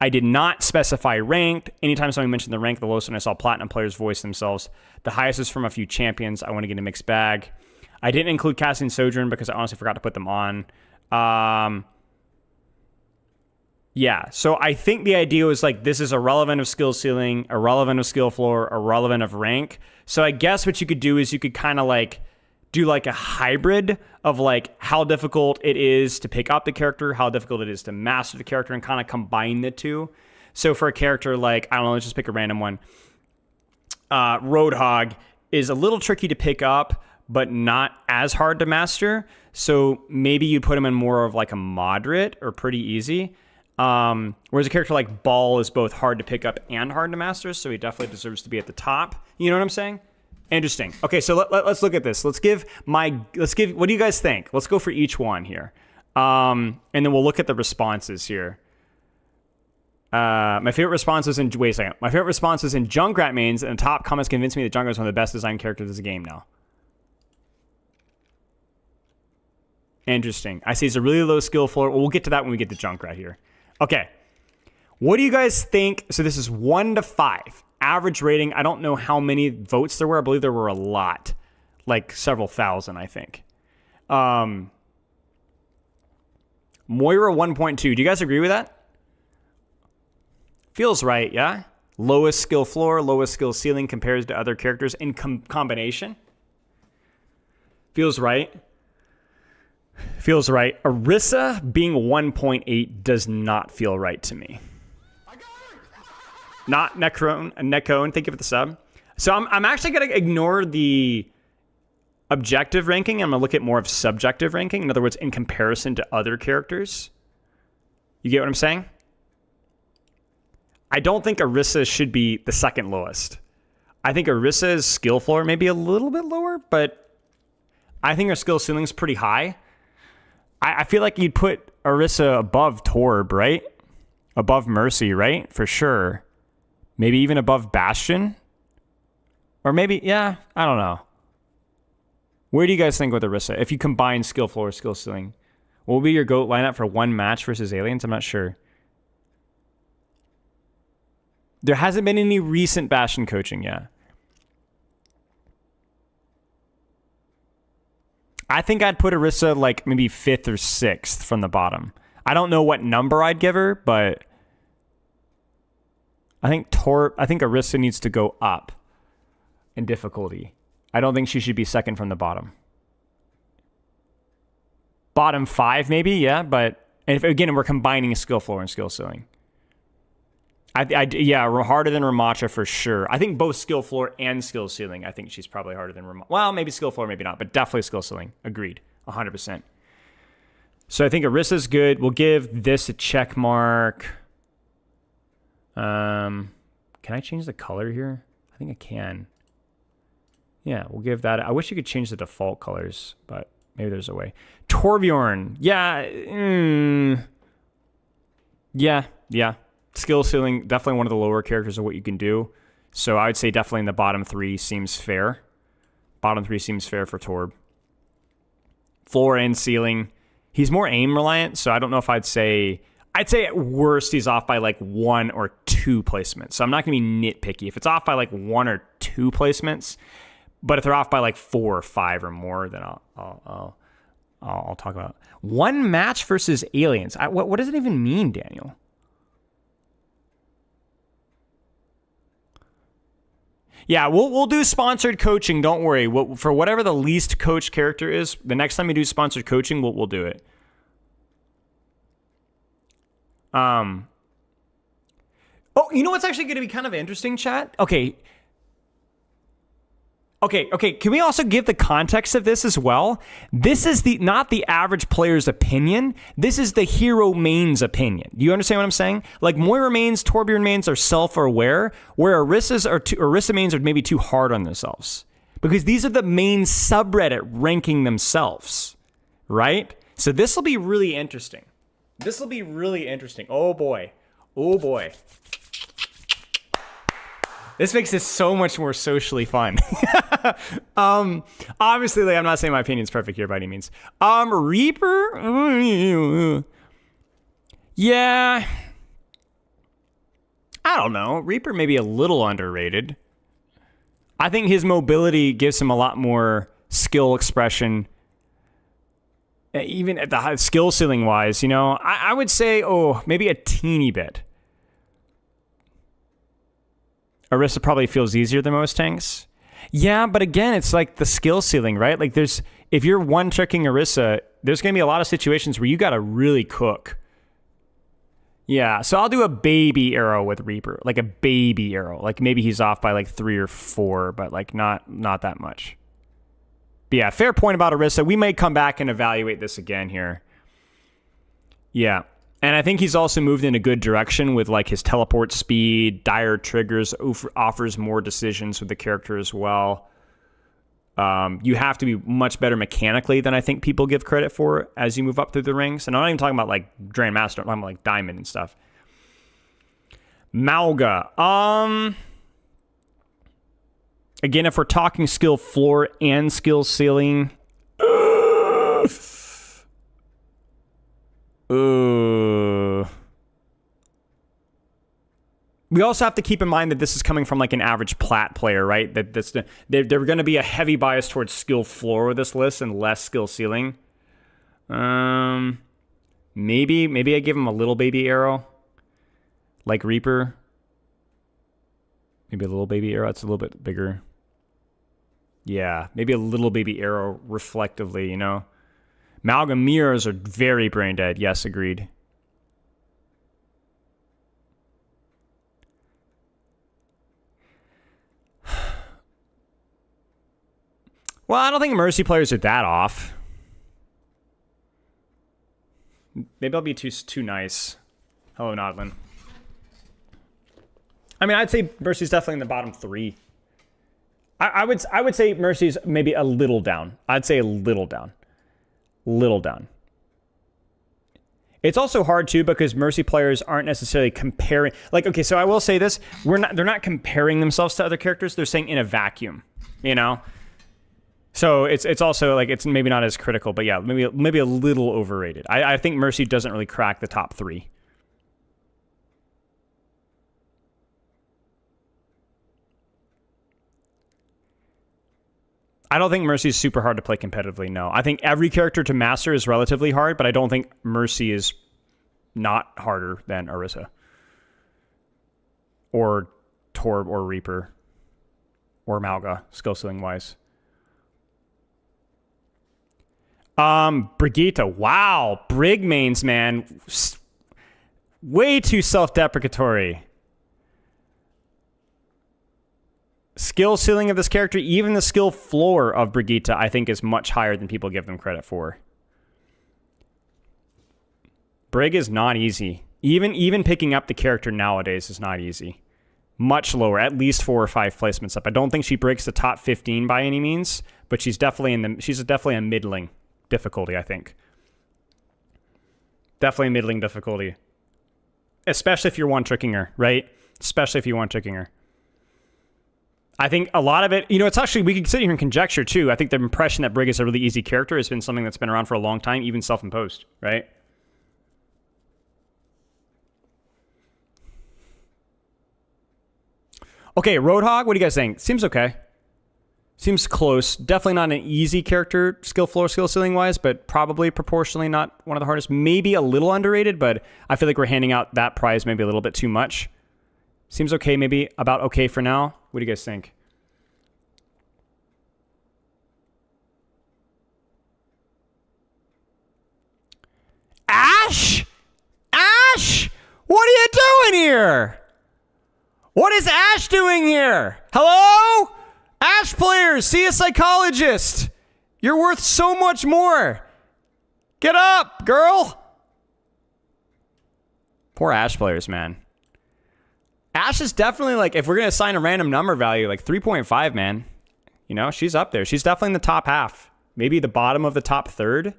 S1: I did not specify ranked. Anytime somebody mentioned the rank, the lowest one I saw platinum players voice themselves. The highest is from a few champions. I want to get a mixed bag. I didn't include Cassidy and Sojourn because I honestly forgot to put them on. Yeah, so I think the idea was like this is irrelevant of skill ceiling, irrelevant of skill floor, irrelevant of rank. So I guess what you could do is you could kind of like do like a hybrid of like how difficult it is to pick up the character, how difficult it is to master the character, and kind of combine the two. So for a character like, I don't know, let's just pick a random one. Roadhog is a little tricky to pick up, but not as hard to master. So maybe you put him in more of like a moderate or pretty easy. Whereas a character like Ball is both hard to pick up and hard to master, so he definitely deserves to be at the top. You know what I'm saying? Interesting. Okay, so let's look at this. Let's give, what do you guys think? Let's go for each one here. And then we'll look at the responses here. My favorite response was in, wait a second. My favorite response was in Junkrat mains, and the top comments convinced me that Junkrat is one of the best designed characters in the game now. Interesting. I see it's a really low skill floor. Well, we'll get to that when we get to Junkrat here. Okay. What do you guys think? So this is 1 to 5. Average rating. I don't know how many votes there were. I believe there were a lot. Like several thousand, I think. Moira 1.2. Do you guys agree with that? Feels right, yeah? Lowest skill floor, lowest skill ceiling compared to other characters in combination. Feels right. Feels right. Orisa being 1.8 does not feel right to me. Not Necron, thank you for the sub. So I'm actually going to ignore the objective ranking. I'm going to look at more of subjective ranking. In other words, in comparison to other characters. You get what I'm saying? I don't think Orisa should be the second lowest. I think Orisa's skill floor may be a little bit lower, but I think her skill ceiling is pretty high. I feel like you'd put Orisa above Torb, right? Above Mercy, right? For sure. Maybe even above Bastion? Or maybe, yeah, I don't know. Where do you guys think with Orisa? If you combine skill floor, skill ceiling, what will be your GOAT lineup for one match versus aliens? I'm not sure. There hasn't been any recent Bastion coaching yet. I think I'd put Orisa like maybe 5th or 6th from the bottom. I don't know what number I'd give her, but I think Orisa needs to go up in difficulty. I don't think she should be second from the bottom. Bottom 5 maybe, yeah, but if again we're combining skill floor and skill ceiling. Yeah, we're harder than Ramacha for sure. I think both skill floor and skill ceiling. I think she's probably harder than Ramacha. Well, maybe skill floor, maybe not, but definitely skill ceiling. Agreed, 100%. So I think Orisa's good. We'll give this a check mark. Can I change the color here? I think I can. Yeah, we'll give that. I wish you could change the default colors, but maybe there's a way. Torbjorn. Yeah. Yeah. Skill ceiling, definitely one of the lower characters of what you can do. So I would say definitely in the bottom 3 seems fair. Bottom 3 seems fair for Torb. Floor and ceiling. He's more aim reliant, so I don't know if I'd say at worst he's off by like 1 or 2 placements. So I'm not going to be nitpicky. If it's off by like 1 or 2 placements, but if they're off by like 4 or 5 or more, then I'll talk about it. One match versus aliens. What does it even mean, Daniel? Yeah, we'll do sponsored coaching. Don't worry. For whatever the least coached character is, the next time we do sponsored coaching, we'll do it. Oh, you know what's actually going to be kind of interesting, chat? Okay. Can we also give the context of this as well? This is not the average player's opinion. This is the hero main's opinion. Do you understand what I'm saying? Like Moira mains, Torbjorn mains are self-aware, where Orisa mains are maybe too hard on themselves. Because these are the main subreddit ranking themselves, right? So this will be really interesting. Oh boy. This makes this so much more socially fun. Obviously, like, I'm not saying my opinion's perfect here by any means. Reaper? Yeah. I don't know. Reaper may be a little underrated. I think his mobility gives him a lot more skill expression, even at the high skill ceiling wise, you know. I would say, maybe a teeny bit. Orisa probably feels easier than most tanks. Yeah, but again, it's like the skill ceiling, right? Like if you're one-tricking Orisa, there's going to be a lot of situations where you got to really cook. Yeah, so I'll do a baby arrow with Reaper, like a baby arrow. Like maybe he's off by like 3 or 4, but like not that much. But yeah, fair point about Orisa. We may come back and evaluate this again here. Yeah. And I think he's also moved in a good direction with like his teleport speed, dire triggers, offers more decisions with the character as well. You have to be much better mechanically than I think people give credit for as you move up through the ranks. And I'm not even talking about like Grandmaster, I'm talking about like Diamond and stuff. Malga. Again, if we're talking skill floor and skill ceiling, we also have to keep in mind that this is coming from like an average plat player, right? That they're going to be a heavy bias towards skill floor with this list and less skill ceiling. Maybe I give him a little baby arrow, like Reaper. Maybe a little baby arrow. It's a little bit bigger. Yeah, maybe a little baby arrow reflectively, you know. Malga mirrors are very brain dead. Yes, agreed. Well, I don't think Mercy players are that off. Maybe I'll be too nice. Hello, Nodlin. I mean, I'd say Mercy's definitely in the bottom 3. I would say Mercy's maybe a little down. I'd say a little down. Little down. It's also hard too because Mercy players aren't necessarily comparing. Like, okay, so I will say this: they're not comparing themselves to other characters. They're saying in a vacuum, you know. So it's also like it's maybe not as critical, but yeah, maybe a little overrated. I think Mercy doesn't really crack the top 3. I don't think Mercy is super hard to play competitively, no. I think every character to master is relatively hard, but I don't think Mercy is not harder than Orisa. Or Torb or Reaper. Or Malga, skill ceiling wise. Brigitte, wow. Brig mains, man. Way too self-deprecatory. Skill ceiling of this character, even the skill floor of Brigitte, I think is much higher than people give them credit for. Brig is not easy. Even picking up the character nowadays is not easy. Much lower, at least 4 or 5 placements up. I don't think she breaks the top 15 by any means, but she's definitely a middling difficulty, I think. Definitely a middling difficulty. Especially if you're one-tricking her, right? Especially if you one-tricking her. I think a lot of it, it's actually, we can sit here and conjecture too. I think the impression that Brig is a really easy character has been something that's been around for a long time, even self-imposed, right? Okay, Roadhog, what do you guys think? Seems okay. Seems close. Definitely not an easy character, skill floor, skill ceiling wise, but probably proportionally not one of the hardest. Maybe a little underrated, but I feel like we're handing out that prize maybe a little bit too much. Seems okay, maybe about okay for now. What do you guys think? Ash? Ash? What are you doing here? What is Ash doing here? Hello? Ash players, see a psychologist. You're worth so much more. Get up, girl. Poor Ash players, man. Ash is definitely like, if we're going to assign a random number value, like 3.5, man. She's up there. She's definitely in the top half. Maybe the bottom of the top third.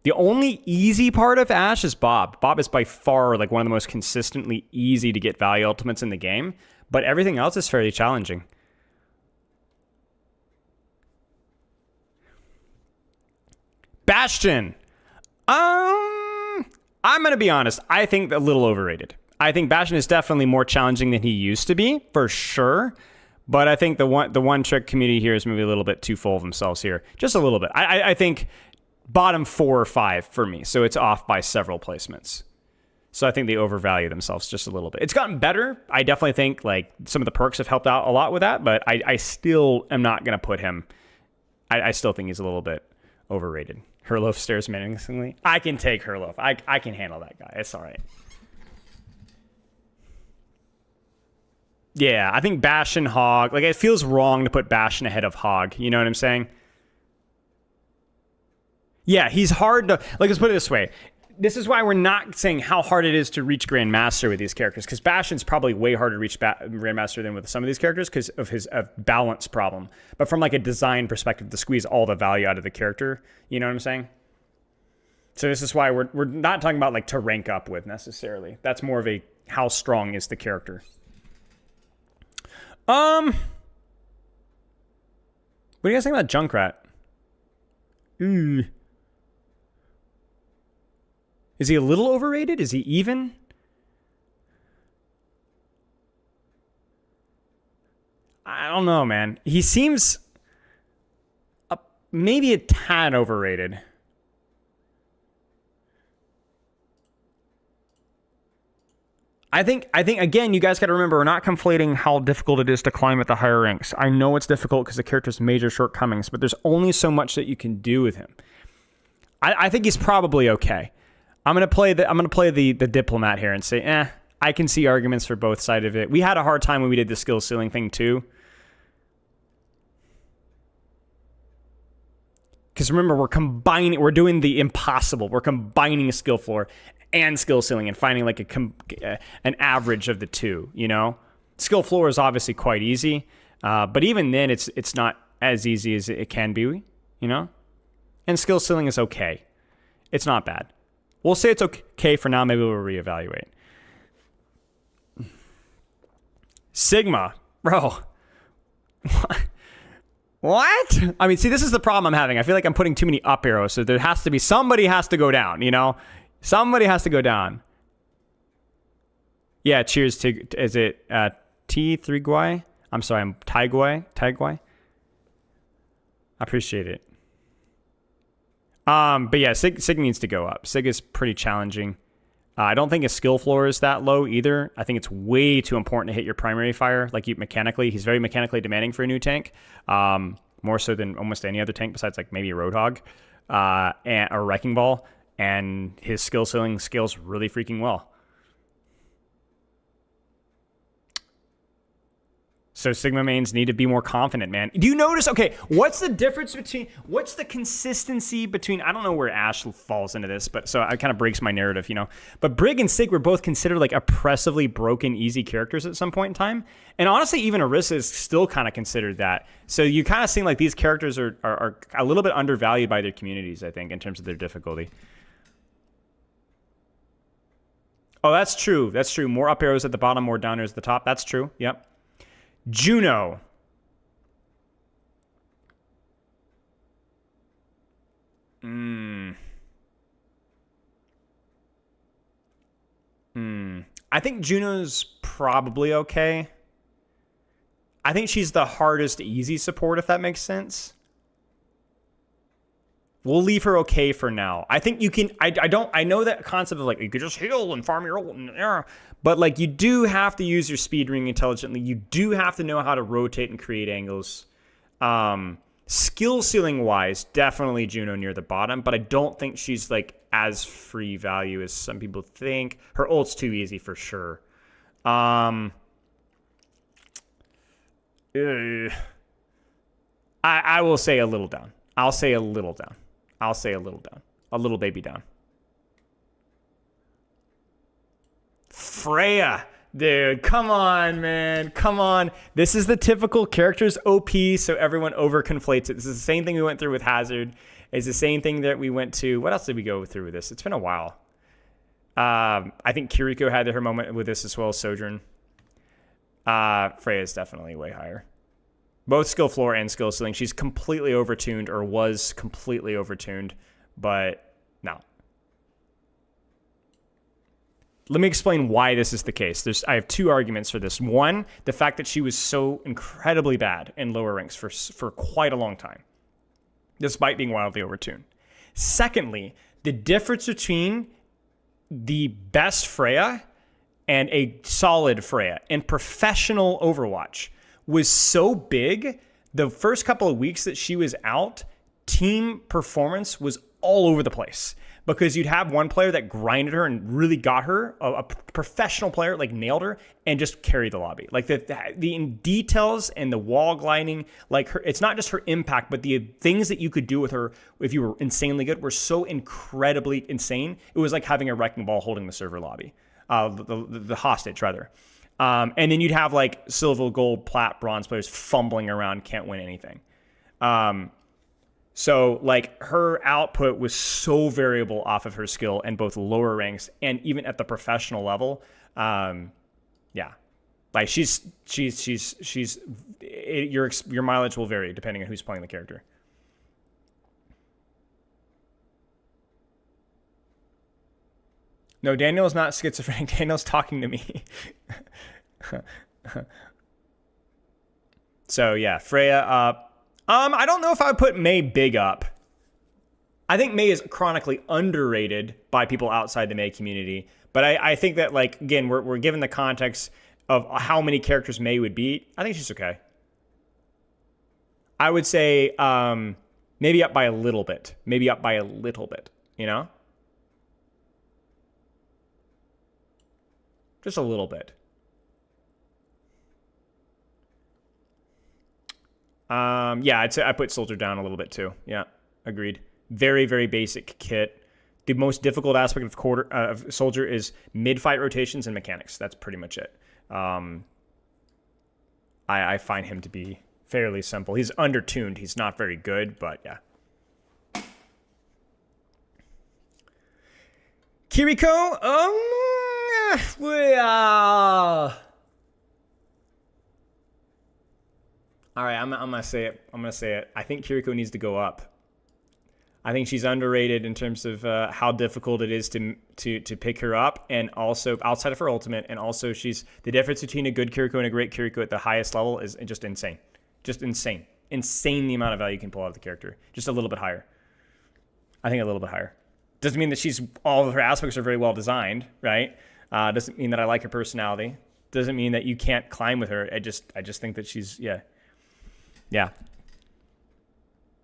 S1: The only easy part of Ash is Bob. Bob is by far like one of the most consistently easy to get value ultimates in the game, but everything else is fairly challenging. Bastion. I'm going to be honest. I think a little overrated. I think Bastion is definitely more challenging than he used to be, for sure. But I think the one trick community here is maybe a little bit too full of themselves here. Just a little bit. I think bottom 4 or 5 for me. So it's off by several placements. So I think they overvalue themselves just a little bit. It's gotten better. I definitely think like some of the perks have helped out a lot with that, but I still am not going to put him. I still think he's a little bit overrated. Herloaf stares menacingly. I can take Herloaf. I can handle that guy. It's all right. Yeah, I think Bastion, Hog. Like, it feels wrong to put Bastion ahead of Hog. You know what I'm saying? Yeah, he's hard to... Like, let's put it this way. This is why we're not saying how hard it is to reach Grandmaster with these characters, because Bastion's probably way harder to reach Grandmaster than with some of these characters because of his balance problem. But from, like, a design perspective, to squeeze all the value out of the character, you know what I'm saying? So this is why we're not talking about, like, to rank up with, necessarily. That's more of a how strong is the character. What do you guys think about Junkrat? Ooh. Is he a little overrated? Is he even? I don't know, man. He seems maybe a tad overrated. I think again, you guys got to remember, we're not conflating how difficult it is to climb at the higher ranks. I know it's difficult because the character's major shortcomings, but there's only so much that you can do with him. I think he's probably okay. I'm gonna play the diplomat here and say, I can see arguments for both sides of it. We had a hard time when we did the skill ceiling thing too. Because remember, we're doing the impossible. We're combining a skill floor and skill ceiling and finding like an average of the two, you know? Skill floor is obviously quite easy, but even then it's not as easy as it can be, you know? And skill ceiling is okay. It's not bad. We'll say it's okay for now. Maybe we'll reevaluate. Sigma. Bro. What? I mean, see, this is the problem I'm having. I feel like I'm putting too many up arrows, so there has to be... Somebody has to go down, you know? Somebody has to go down. Yeah, cheers to... Is it T3 Guai? I'm sorry, I'm Tai Guai? I appreciate it. But yeah, Sig needs to go up. Sig is pretty challenging. I don't think his skill floor is that low either. I think it's way too important to hit your primary fire. Like, mechanically, he's very mechanically demanding for a new tank. More so than almost any other tank besides like maybe a Roadhog and a Wrecking Ball. And his skill ceiling scales really freaking well. So Sigma mains need to be more confident, man. Do you notice? Okay, what's the difference between, what's the consistency between, I don't know where Ashe falls into this, but so it kind of breaks my narrative, you know. But Brig and Sig were both considered like oppressively broken, easy characters at some point in time. And honestly, even Orisa is still kind of considered that. So you kind of seem like these characters are a little bit undervalued by their communities, I think, in terms of their difficulty. Oh, that's true. That's true. More up arrows at the bottom, more down arrows at the top. That's true. Yep. Juno. I think Juno's probably okay. I think she's the hardest easy support, if that makes sense. We'll leave her okay for now. I think you can, I know that concept of like, you could just heal and farm your ult, but like you do have to use your speed ring intelligently. You do have to know how to rotate and create angles. Skill ceiling wise, definitely Juno near the bottom, but I don't think she's like as free value as some people think. Her ult's too easy for sure. I will say a little down. I'll say a little down. I'll say a little down. A little baby down. Freya. Dude, come on, man. Come on. This is the typical character's OP, so everyone overconflates it. This is the same thing we went through with Hazard. It's the same thing that we went to. What else did we go through with this? It's been a while. I think Kiriko had her moment with this as well as Sojourn. Freya is definitely way higher. Both skill floor and skill ceiling. She's completely overtuned, or was completely overtuned, but no. Let me explain why this is the case. I have two arguments for this. One, the fact that she was so incredibly bad in lower ranks for quite a long time, despite being wildly overtuned. Secondly, the difference between the best Freya and a solid Freya in professional Overwatch was so big. The first couple of weeks that she was out, team performance was all over the place. Because you'd have one player that grinded her and really got her, a professional player, like nailed her, and just carried the lobby. Like the in details and the wall gliding, like her, it's not just her impact, but the things that you could do with her if you were insanely good were so incredibly insane. It was like having a wrecking ball holding the server lobby, the hostage rather. And then you'd have like silver, gold, plat, bronze players fumbling around, can't win anything. So, like, her output was so variable off of her skill in both lower ranks and even at the professional level. Yeah, like your mileage will vary depending on who's playing the character. No, Daniel is not schizophrenic. Daniel's talking to me. So yeah, Freya up. I don't know if I would put Mei big up. I think Mei is chronically underrated by people outside the Mei community. But I think that, like, again, we're given the context of how many characters Mei would beat. I think she's okay. I would say maybe up by a little bit. Maybe up by a little bit, you know? Just a little bit. Yeah, I'd say I put Soldier down a little bit too. Yeah, agreed. Very, very basic kit. The most difficult aspect of Soldier is mid-fight rotations and mechanics. That's pretty much it. I find him to be fairly simple. He's undertuned. He's not very good, but yeah. Kiriko? All right, I'm gonna say it. I think Kiriko needs to go up. I think she's underrated in terms of how difficult it is to pick her up, and also outside of her ultimate, and also the difference between a good Kiriko and a great Kiriko at the highest level is just insane. Just insane. Insane the amount of value you can pull out of the character. Just a little bit higher. I think a little bit higher. Doesn't mean that all of her aspects are very well designed, right? Doesn't mean that I like her personality. Doesn't mean that you can't climb with her. I just think that she's, yeah. Yeah.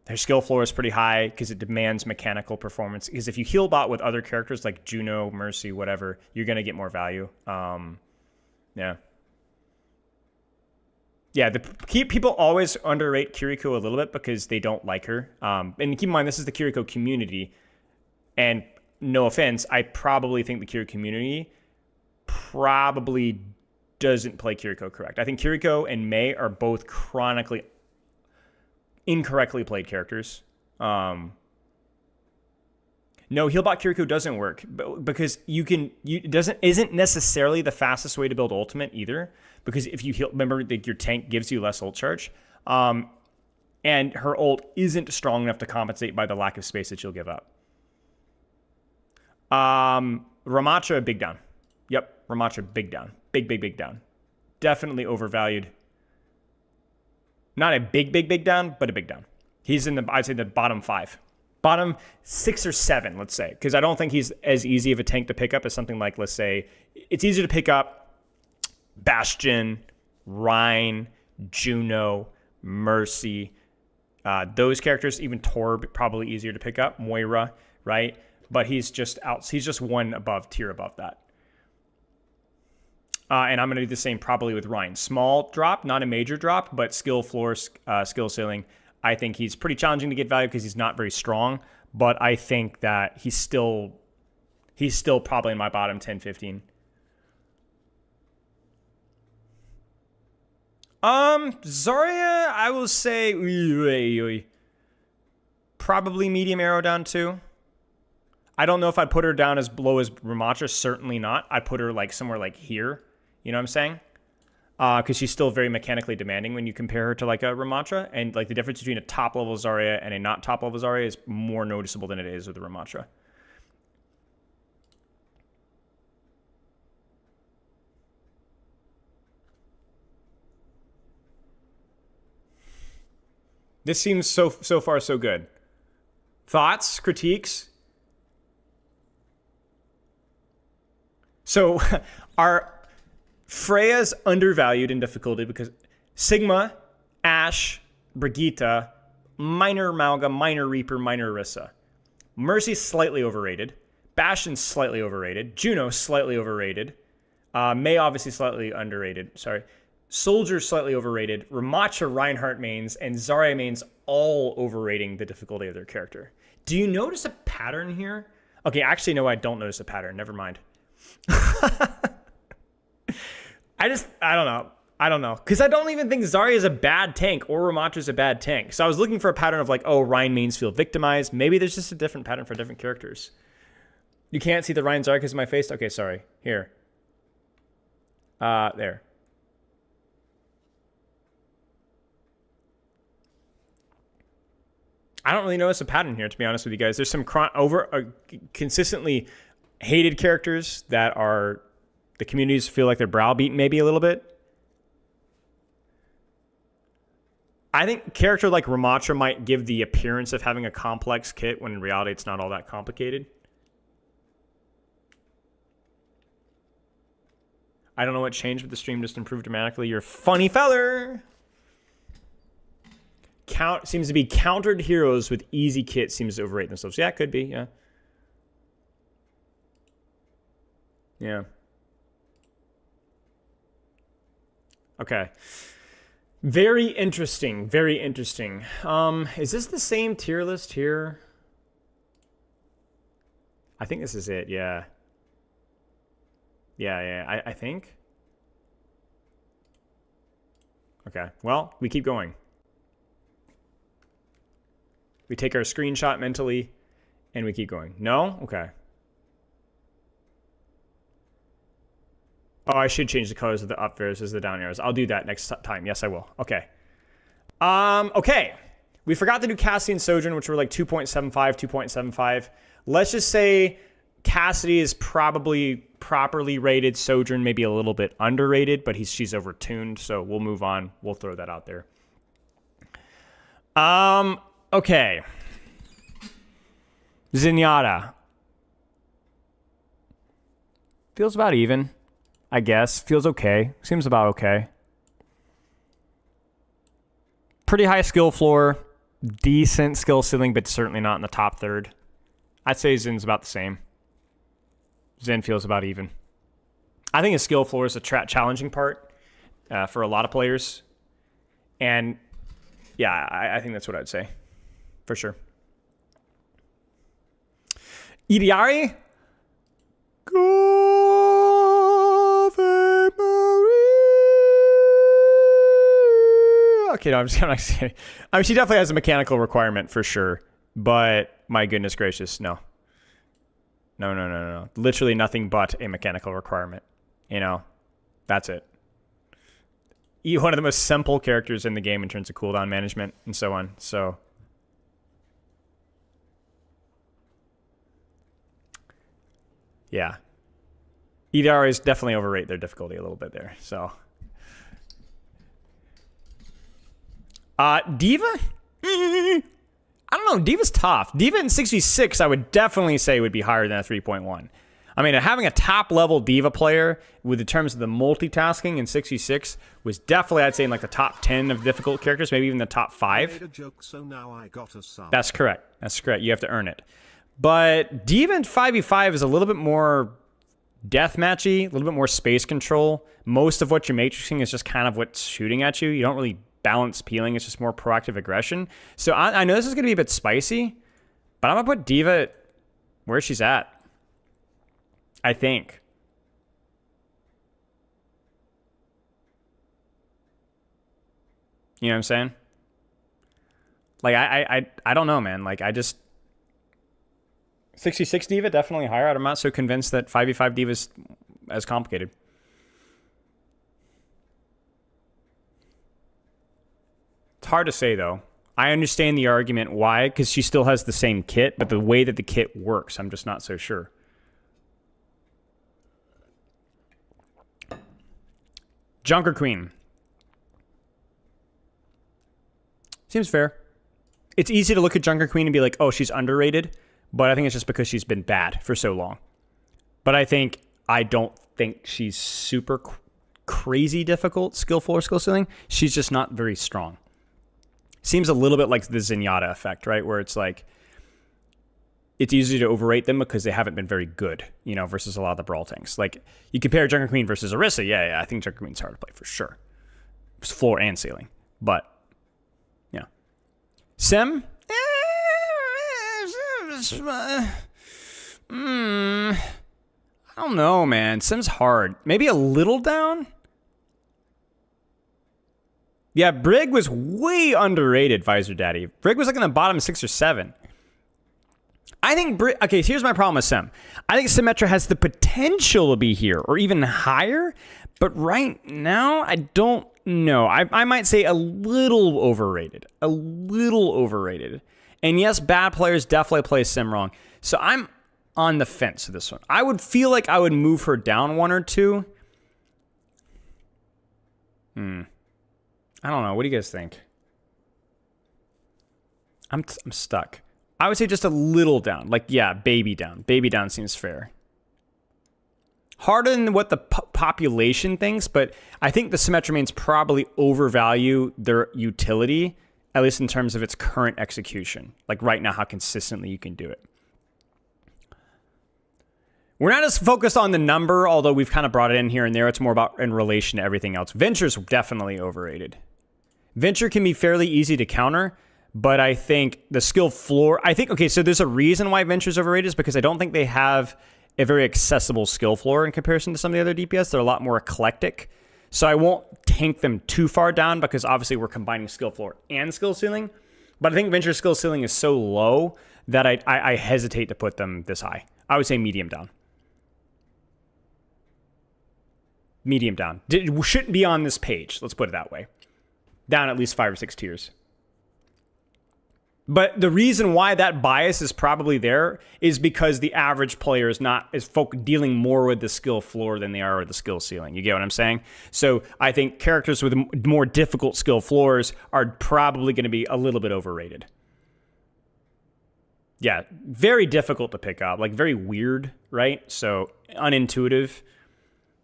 S1: Her skill floor is pretty high because it demands mechanical performance. Because if you heal bot with other characters like Juno, Mercy, whatever, you're going to get more value. Yeah. Yeah, people always underrate Kiriko a little bit because they don't like her. And keep in mind, this is the Kiriko community. And no offense, I probably think the Kiriko community probably doesn't play Kiriko correct. I think Kiriko and Mei are both chronically incorrectly played characters. No, Healbot Kiriko doesn't work because isn't necessarily the fastest way to build ultimate either. Because if you heal, remember that your tank gives you less ult charge, and her ult isn't strong enough to compensate by the lack of space that you'll give up. Ramattra big down. Yep, Ramattra big down. Big down. Definitely overvalued. Not a big down, but a big down. He's in I'd say the bottom 5. Bottom 6 or 7, let's say. Because I don't think he's as easy of a tank to pick up as something like, let's say, it's easier to pick up Bastion, Rhine, Juno, Mercy. Those characters, even Torb, probably easier to pick up. Moira, right? But he's just one tier above that. And I'm going to do the same probably with Rhine. Small drop, not a major drop, but skill floor, skill ceiling. I think he's pretty challenging to get value because he's not very strong. But I think that he's still probably in my bottom 10, 15. Zarya, I will say probably medium arrow down too. I don't know if I'd put her down as low as Ramattra. Certainly not. I'd put her like somewhere like here. You know what I'm saying? Because she's still very mechanically demanding when you compare her to like a Ramattra, and like the difference between a top level Zarya and a not top level Zarya is more noticeable than it is with the Ramattra. This seems so far so good. Thoughts, critiques? So are Freya's undervalued in difficulty because Sigma, Ashe, Brigitte, minor Malga, minor Reaper, minor Orisa. Mercy's slightly overrated. Bastion's slightly overrated. Juno slightly overrated. Mei obviously slightly underrated. Sorry. Soldier's slightly overrated. Ramattra, Reinhardt mains, and Zarya mains all overrating the difficulty of their character. Do you notice a pattern here? Okay, actually, no, I don't notice a pattern. Never mind. I don't know. Because I don't even think Zarya is a bad tank or Ramattra is a bad tank. So I was looking for a pattern of like, oh, Rhine mains feel victimized. Maybe there's just a different pattern for different characters. You can't see the Rhine Zarya because of my face? Okay, sorry. Here. There. I don't really notice a pattern here, to be honest with you guys. There's some consistently hated characters that are the communities feel like they're browbeaten maybe a little bit. I think a character like Ramattra might give the appearance of having a complex kit when in reality it's not all that complicated. I don't know what changed, but the stream just improved dramatically. You're a funny feller. Seems to be countered heroes with easy kit seems to overrate themselves. Yeah, it could be. Yeah. Yeah. Okay. Very interesting. Very interesting. Is this the same tier list here? I think this is it. Yeah. Yeah. I think. Okay. Well, we keep going. We take our screenshot mentally, and we keep going. No? Okay. Oh, I should change the colors of the up versus the down arrows. I'll do that next time. Yes, I will. Okay. Okay. We forgot to do Cassidy and Sojourn, which were like 2.75, 2.75. Let's just say Cassidy is probably properly rated. Sojourn maybe a little bit underrated, but she's overtuned, so we'll move on. We'll throw that out there. Okay. Zenyatta. Feels about even, I guess. Feels okay. Seems about okay. Pretty high skill floor. Decent skill ceiling, but certainly not in the top third. I'd say Zen's about the same. Zen feels about even. I think his skill floor is the challenging part for a lot of players. And yeah, I think that's what I'd say. For sure. Idiari? Okay, no, I'm just not kidding. I mean, she definitely has a mechanical requirement for sure. But my goodness gracious, no. No. Literally nothing but a mechanical requirement. You know, that's it. One of the most simple characters in the game in terms of cooldown management and so on. So, yeah. EDR is definitely overrate their difficulty a little bit there. So, Diva? I don't know. Diva's tough. Diva in 66, I would definitely say would be higher than a 3.1. I mean, having a top-level Diva player with the terms of the multitasking in 66 was definitely, I'd say, in like the top 10 of difficult characters, maybe even the top 5.
S4: Made a joke, so now I got a sub.
S1: That's correct. That's correct. You have to earn it. But Diva in 5v5 is a little bit more deathmatchy, a little bit more space control. Most of what you're matrixing is just kind of what's shooting at you. You don't really balance peeling. It's just more proactive aggression. So I know this is going to be a bit spicy, but I'm going to put Diva where she's at. I think. You know what I'm saying? Like, I don't know, man. Like, I just... 66 Diva, definitely higher. I'm not so convinced that 5v5 Diva is as complicated. It's hard to say, though. I understand the argument why, because she still has the same kit, but the way that the kit works, I'm just not so sure. Junker Queen. Seems fair. It's easy to look at Junker Queen and be like, oh, she's underrated. But I think it's just because she's been bad for so long. But I don't think she's super crazy difficult, skill floor, skill ceiling. She's just not very strong. Seems a little bit like the Zenyatta effect, right? Where it's like, it's easy to overrate them because they haven't been very good, you know, versus a lot of the Brawl tanks. Like, you compare Junker Queen versus Orisa, yeah, I think Junker Queen's hard to play for sure. It's floor and ceiling. But, yeah. Sim? I don't know, man. Sim's hard. Maybe a little down? Yeah, Brig was way underrated, Visor Daddy. Brig was like in the bottom 6 or 7. I think okay, here's my problem with Sim. I think Symmetra has the potential to be here or even higher, but right now I don't know. I might say a little overrated. A little overrated. And yes, bad players definitely play Sim wrong. So I'm on the fence with this one. I would feel like I would move her down 1 or 2. I don't know. What do you guys think? I'm stuck. I would say just a little down. Like, yeah, baby down. Baby down seems fair. Harder than what the population thinks, but I think the Symmetra mains probably overvalue their utility, at least in terms of its current execution. Like right now, how consistently you can do it. We're not as focused on the number, although we've kind of brought it in here and there. It's more about in relation to everything else. Venture's definitely overrated. Venture can be fairly easy to counter, but I think the skill floor... okay, so there's a reason why Venture's overrated is because I don't think they have a very accessible skill floor in comparison to some of the other DPS. They're a lot more eclectic. So I won't tank them too far down because obviously we're combining skill floor and skill ceiling. But I think Venture's skill ceiling is so low that I hesitate to put them this high. I would say medium down. Medium down. It shouldn't be on this page. Let's put it that way. Down at least 5 or 6 tiers. But the reason why that bias is probably there is because the average player is dealing more with the skill floor than they are with the skill ceiling. You get what I'm saying? So I think characters with more difficult skill floors are probably going to be a little bit overrated. Yeah, very difficult to pick up. Like very weird, right? So unintuitive.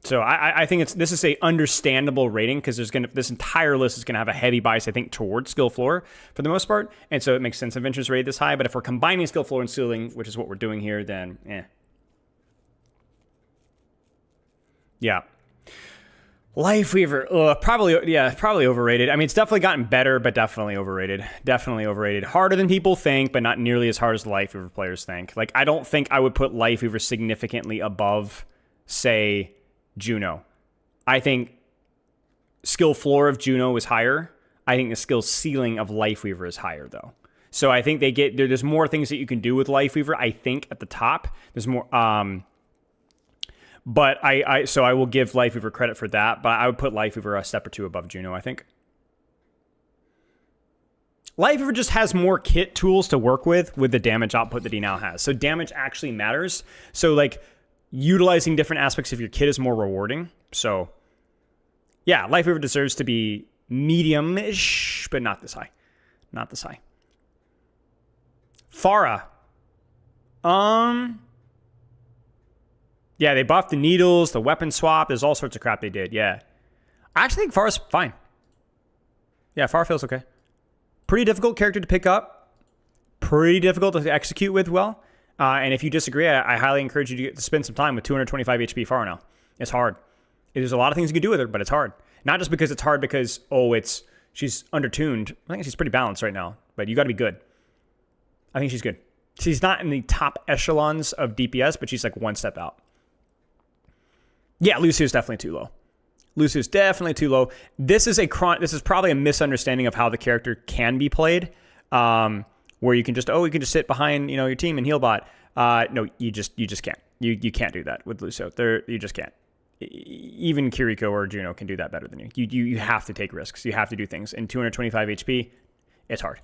S1: So I think this is a understandable rating because this entire list is gonna have a heavy bias, I think, towards skill floor for the most part, and so it makes sense Adventure's rated this high. But if we're combining skill floor and ceiling, which is what we're doing here, then yeah. Lifeweaver, probably overrated. I mean, it's definitely gotten better, but definitely overrated. Definitely overrated. Harder than people think, but not nearly as hard as the Lifeweaver players think. Like, I don't think I would put Lifeweaver significantly above, say, Juno. I think skill floor of Juno is higher. I think the skill ceiling of Lifeweaver is higher, though. So I think there's more things that you can do with Lifeweaver, I think, at the top. There's more... But I will give Lifeweaver credit for that, but I would put Lifeweaver a step or two above Juno, I think. Lifeweaver just has more kit tools to work with the damage output that he now has. So damage actually matters. So, like, utilizing different aspects of your kit is more rewarding. So, yeah, Lifeweaver deserves to be medium-ish, but not this high. Not this high. Pharah. Yeah, they buffed the needles, the weapon swap. There's all sorts of crap they did, yeah. I actually think Pharah's fine. Yeah, Pharah feels okay. Pretty difficult character to pick up. Pretty difficult to execute with well. And if you disagree, I highly encourage you to spend some time with 225 HP Pharah now. It's hard. There's a lot of things you can do with her, but it's hard. Not just because it's hard because, she's undertuned. I think she's pretty balanced right now, but you got to be good. I think she's good. She's not in the top echelons of DPS, but she's like one step out. Yeah, Lucio's definitely too low. Lucio's definitely too low. This is probably a misunderstanding of how the character can be played, where you can just sit behind your team and heal bot. No, you just can't. You can't do that with Lucio. You just can't. Even Kiriko or Juno can do that better than you. You have to take risks. You have to do things. And 225 HP, it's hard.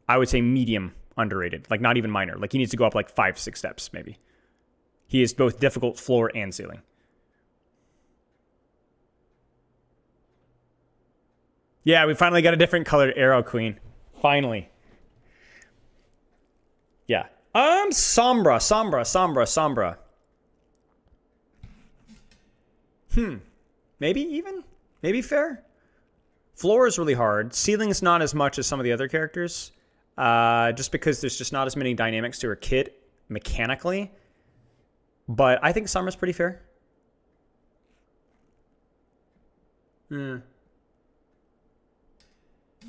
S1: I would say medium underrated, like not even minor. Like he needs to go up like 5-6 steps maybe. He is both difficult floor and ceiling. Yeah, we finally got a different colored arrow queen. Finally. Yeah. Sombra. Maybe even? Maybe fair? Floor is really hard. Ceiling's not as much as some of the other characters. Just because there's just not as many dynamics to her kit mechanically. But I think Sombra's pretty fair.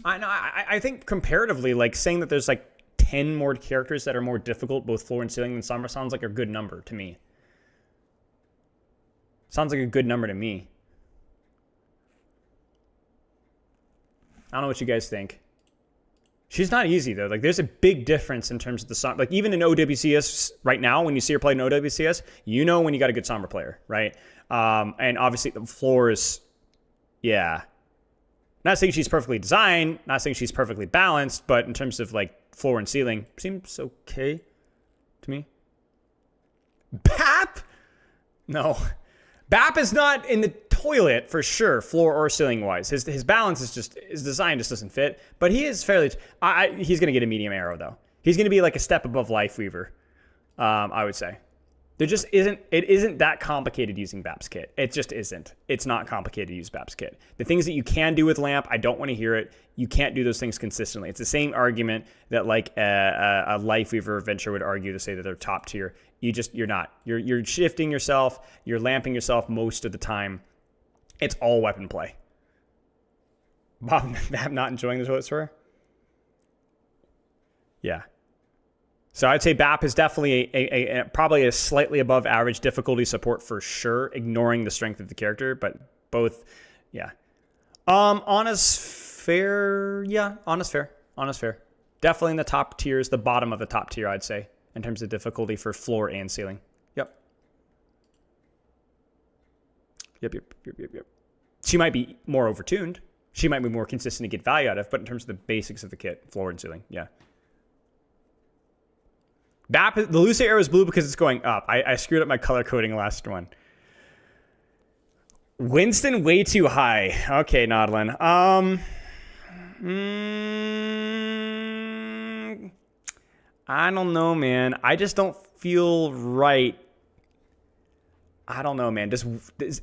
S1: I think comparatively, like saying that there's like 10 more characters that are more difficult, both floor and ceiling, than Sombra sounds like a good number to me. Sounds like a good number to me. I don't know what you guys think. She's not easy though. Like there's a big difference in terms of the Sombra. Like even in OWCS right now, when you see her play in OWCS, you know when you got a good Sombra player, right? And obviously the floor is, yeah. Not saying she's perfectly designed, not saying she's perfectly balanced, but in terms of like floor and ceiling, seems okay to me. BAP? No. BAP is not in the toilet for sure, floor or ceiling wise. His balance is just, his design just doesn't fit, but he is fairly, he's going to get a medium arrow though. He's going to be like a step above Lifeweaver, I would say. There just isn't that complicated using BAP's kit. It just isn't. It's not complicated to use BAP's kit. The things that you can do with Lamp, I don't want to hear it. You can't do those things consistently. It's the same argument that like a Lifeweaver Venture would argue to say that they're top tier. You're not. You're shifting yourself. You're lamping yourself most of the time. It's all weapon play. Bob, I'm not enjoying the toilet story. Yeah. So I'd say BAP is definitely probably a slightly above average difficulty support for sure, ignoring the strength of the character, but both, yeah. Honest fair. Definitely in the top tiers, the bottom of the top tier, I'd say, in terms of difficulty for floor and ceiling. Yep. She might be more overtuned. She might be more consistent to get value out of, but in terms of the basics of the kit, floor and ceiling, yeah. BAP, the Lucio arrow is blue because it's going up. I screwed up my color coding last one. Winston way too high. Okay, Nodlin. I don't know, man. I just don't feel right. I don't know, man.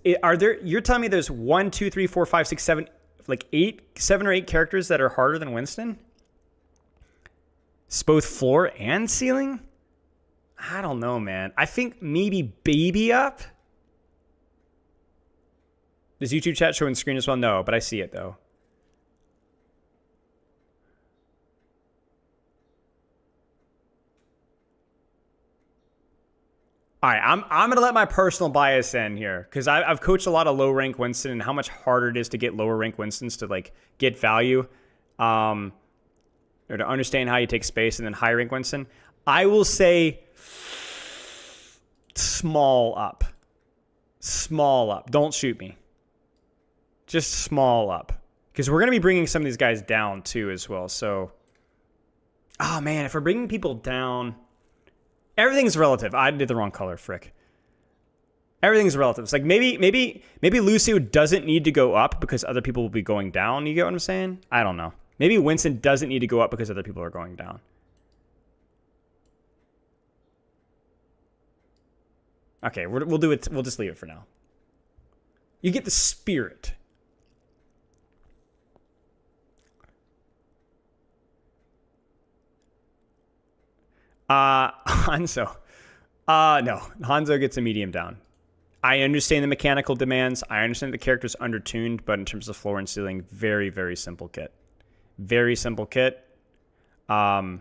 S1: You're telling me there's 1, 2, 3, 4, 5, 6, 7, like 7 or 8 characters that are harder than Winston? It's both floor and ceiling? I don't know, man. I think maybe Baby Up. Does YouTube chat show on screen as well? No, but I see it though. All right, I'm gonna let my personal bias in here because I've coached a lot of low rank Winston and how much harder it is to get lower rank Winstons to like get value, or to understand how you take space, and then high rank Winston. I will say small up. Don't shoot me. Just small up, because we're gonna be bringing some of these guys down too as well. So, oh man, if we're bringing people down. Everything's relative. I did the wrong color, frick. Everything's relative. It's like maybe Lucio doesn't need to go up because other people will be going down. You get what I'm saying? I don't know. Maybe Winston doesn't need to go up because other people are going down. Okay, we'll do it. We'll just leave it for now. You get the spirit. Hanzo. No. Hanzo gets a medium down. I understand the mechanical demands. I understand the character's undertuned, but in terms of floor and ceiling, very, very simple kit. Very simple kit. Yeah.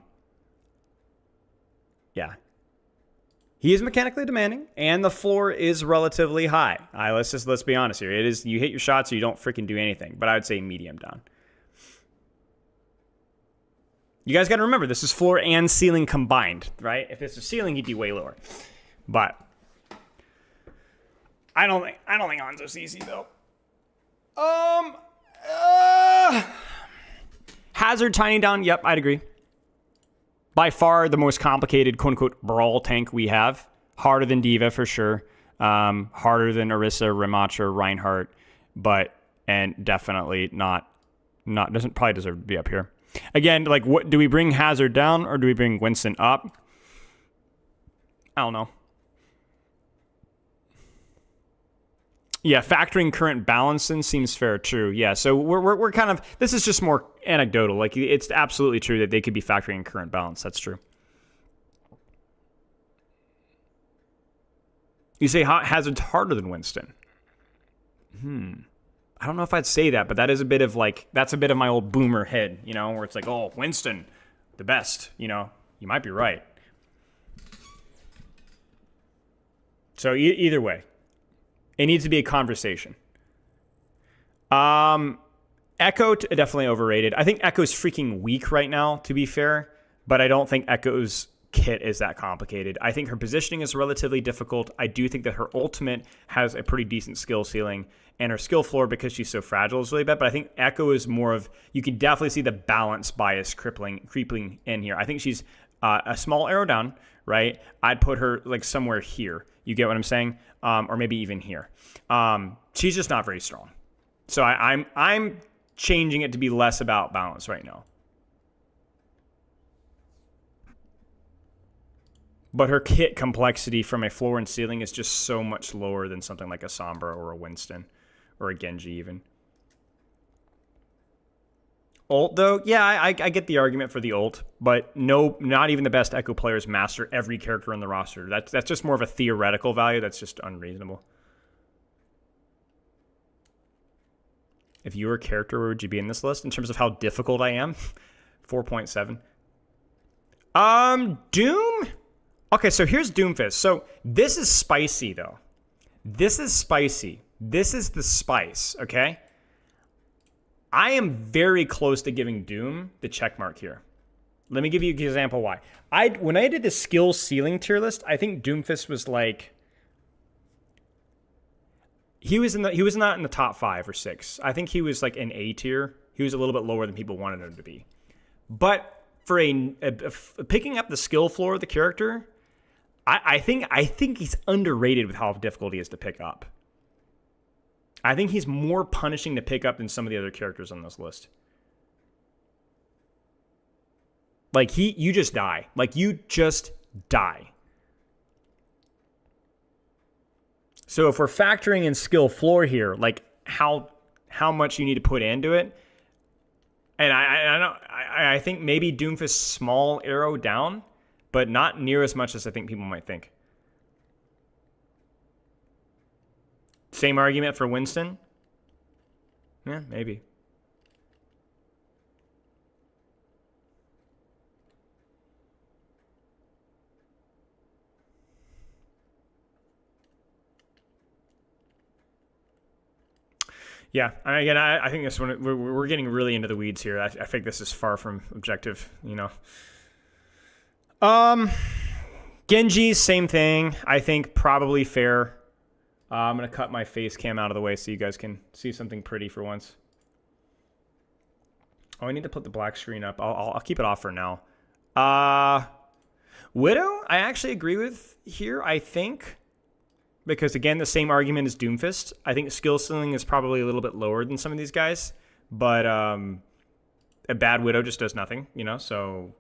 S1: He is mechanically demanding, and the floor is relatively high. Let's be honest here. It is, you hit your shots or you don't freaking do anything, but I would say medium down. You guys got to remember, this is floor and ceiling combined, right? If this is ceiling, he'd be way lower. But I don't think Hanzo's easy though. Hazard tiny down. Yep, I'd agree. By far the most complicated quote unquote brawl tank we have. Harder than Diva for sure. Harder than Orisa, Remacha, Reinhardt, and definitely not doesn't probably deserve to be up here. Again, like, what do we bring Hazard down or do we bring Winston up? I don't know. Yeah, factoring current balance in seems fair. True. Yeah, so we're kind of, this is just more anecdotal. Like, it's absolutely true that they could be factoring current balance. That's true. You say Hazard's harder than Winston. I don't know if I'd say that, but that is a bit of like, that's a bit of my old boomer head, you know, where it's like, oh, Winston, the best, you know, you might be right. So either way, it needs to be a conversation. Echo, definitely overrated. I think Echo's freaking weak right now, to be fair, but I don't think Echo's kit is that complicated. I think her positioning is relatively difficult. I do think that her ultimate has a pretty decent skill ceiling, and her skill floor, because she's so fragile, is really bad. But I think Echo is more of, you can definitely see the balance bias creeping in here. I think she's a small arrow down, right? I'd put her like somewhere here. You get what I'm saying? Or maybe even here. She's just not very strong. So I'm changing it to be less about balance right now. But her kit complexity from a floor and ceiling is just so much lower than something like a Sombra or a Winston or a Genji even. Ult though, yeah, I get the argument for the ult, but no, not even the best Echo players master every character on the roster. That's just more of a theoretical value. That's just unreasonable. If you were a character, where would you be in this list in terms of how difficult I am? 4.7. Doom? Okay, so here's Doomfist. So this is spicy, though. This is spicy. This is the spice, okay? I am very close to giving Doom the check mark here. Let me give you an example why. When I did the skill ceiling tier list, I think Doomfist was like, he was not in the top 5 or 6. I think he was like an A tier. He was a little bit lower than people wanted him to be. But for picking up the skill floor of the character, I think he's underrated with how difficult he is to pick up. I think he's more punishing to pick up than some of the other characters on this list. Like, you just die. Like, you just die. So if we're factoring in skill floor here, like how much you need to put into it, and I think maybe Doomfist small arrow down, but not near as much as I think people might think. Same argument for Winston. Yeah, maybe. Yeah, again, I think this one we're getting really into the weeds here. I think this is far from objective. Genji, same thing. I think probably fair. I'm gonna cut my face cam out of the way so you guys can see something pretty for once. Oh, I need to put the black screen up. I'll keep it off for now. Widow, I actually agree with here. I think. Because, again, the same argument as Doomfist. I think skill ceiling is probably a little bit lower than some of these guys. But a bad Widow just does nothing, so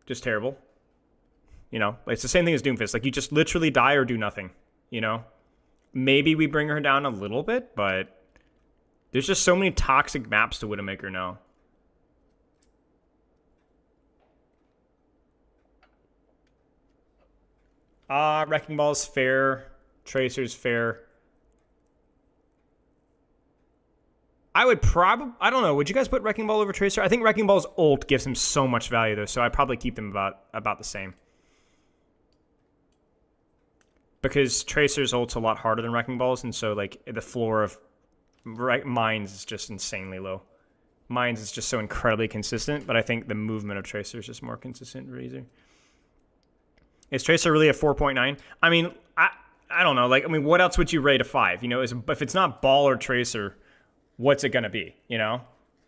S1: just terrible. It's the same thing as Doomfist. Like, you just literally die or do nothing, Maybe we bring her down a little bit, but there's just so many toxic maps to Widowmaker now. Wrecking Ball's fair. Tracer's fair. I don't know. Would you guys put Wrecking Ball over Tracer? I think Wrecking Ball's ult gives him so much value, though, so I'd probably keep them about the same. Because Tracer's ult's a lot harder than Wrecking Ball's, and so, like, the floor of Mines is just insanely low. Mines is just so incredibly consistent, but I think the movement of Tracer is just more consistent or easier. Is Tracer really a 4.9? I mean, I don't know. Like, I mean, what else would you rate a 5? If it's not Ball or Tracer, what's it going to be,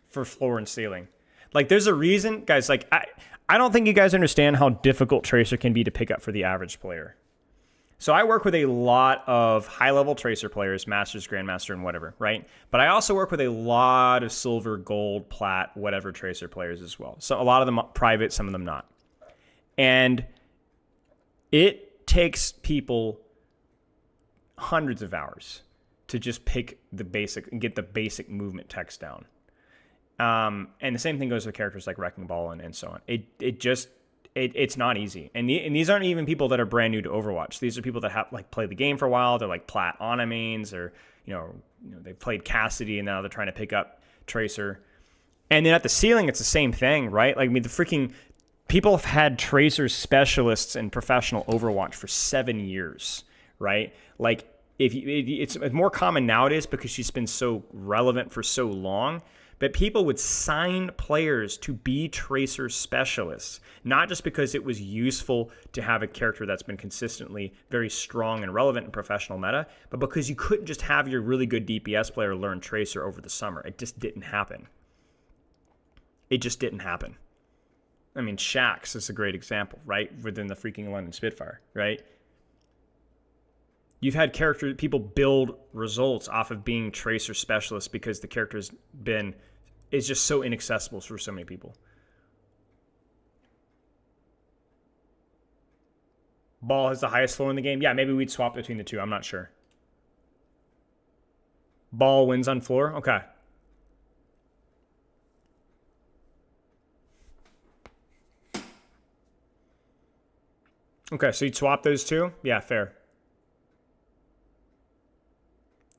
S1: for floor and ceiling? Like, there's a reason, guys, like, I don't think you guys understand how difficult Tracer can be to pick up for the average player. So I work with a lot of high-level Tracer players, Masters, Grandmaster, and whatever, right? But I also work with a lot of Silver, Gold, Plat, whatever Tracer players as well. So a lot of them private, some of them not. And it takes people hundreds of hours to just pick the basic and get the basic movement text down. And the same thing goes with characters like Wrecking Ball and so on. It's not easy. And these aren't even people that are brand new to Overwatch. These are people that have played the game for a while. They're like Plat Ana mains, or they've played Cassidy and now they're trying to pick up Tracer. And then at the ceiling, it's the same thing, right? Like, I mean, the freaking people have had Tracer specialists in professional Overwatch for 7 years, right? Like, it's more common nowadays because she's been so relevant for so long. But people would sign players to be Tracer specialists, not just because it was useful to have a character that's been consistently very strong and relevant in professional meta, but because you couldn't just have your really good DPS player learn Tracer over the summer. It just didn't happen. It just didn't happen. I mean, Shax is a great example, right? Within the freaking London Spitfire, right? You've had people build results off of being Tracer specialists because the character is just so inaccessible for so many people. Ball has the highest floor in the game. Yeah, maybe we'd swap between the two. I'm not sure. Ball wins on floor. Okay. Okay, so you'd swap those two? Yeah, fair.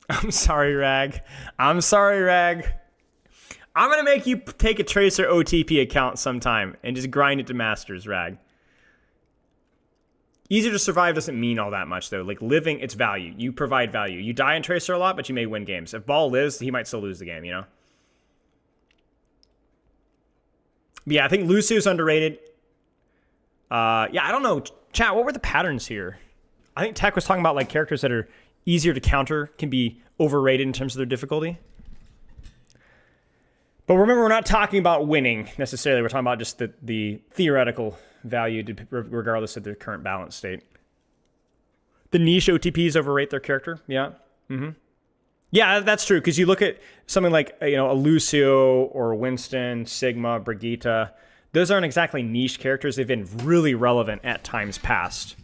S1: I'm sorry, Rag. I'm sorry, Rag. I'm going to make you take a Tracer OTP account sometime and just grind it to Masters, Rag. Easier to survive doesn't mean all that much, though. Like, living, it's value. You provide value. You die in Tracer a lot, but you may win games. If Ball lives, he might still lose the game, Yeah, I think Lucio's underrated. Yeah, I don't know. Chat, what were the patterns here? I think Tech was talking about, like, characters that are easier to counter can be overrated in terms of their difficulty. But remember, we're not talking about winning necessarily. We're talking about just the theoretical value regardless of their current balance state. The niche OTPs overrate their character. Yeah. Mm-hmm. Yeah, that's true. Because you look at something like a Lucio or Winston, Sigma, Brigitte. Those aren't exactly niche characters. They've been really relevant at times past.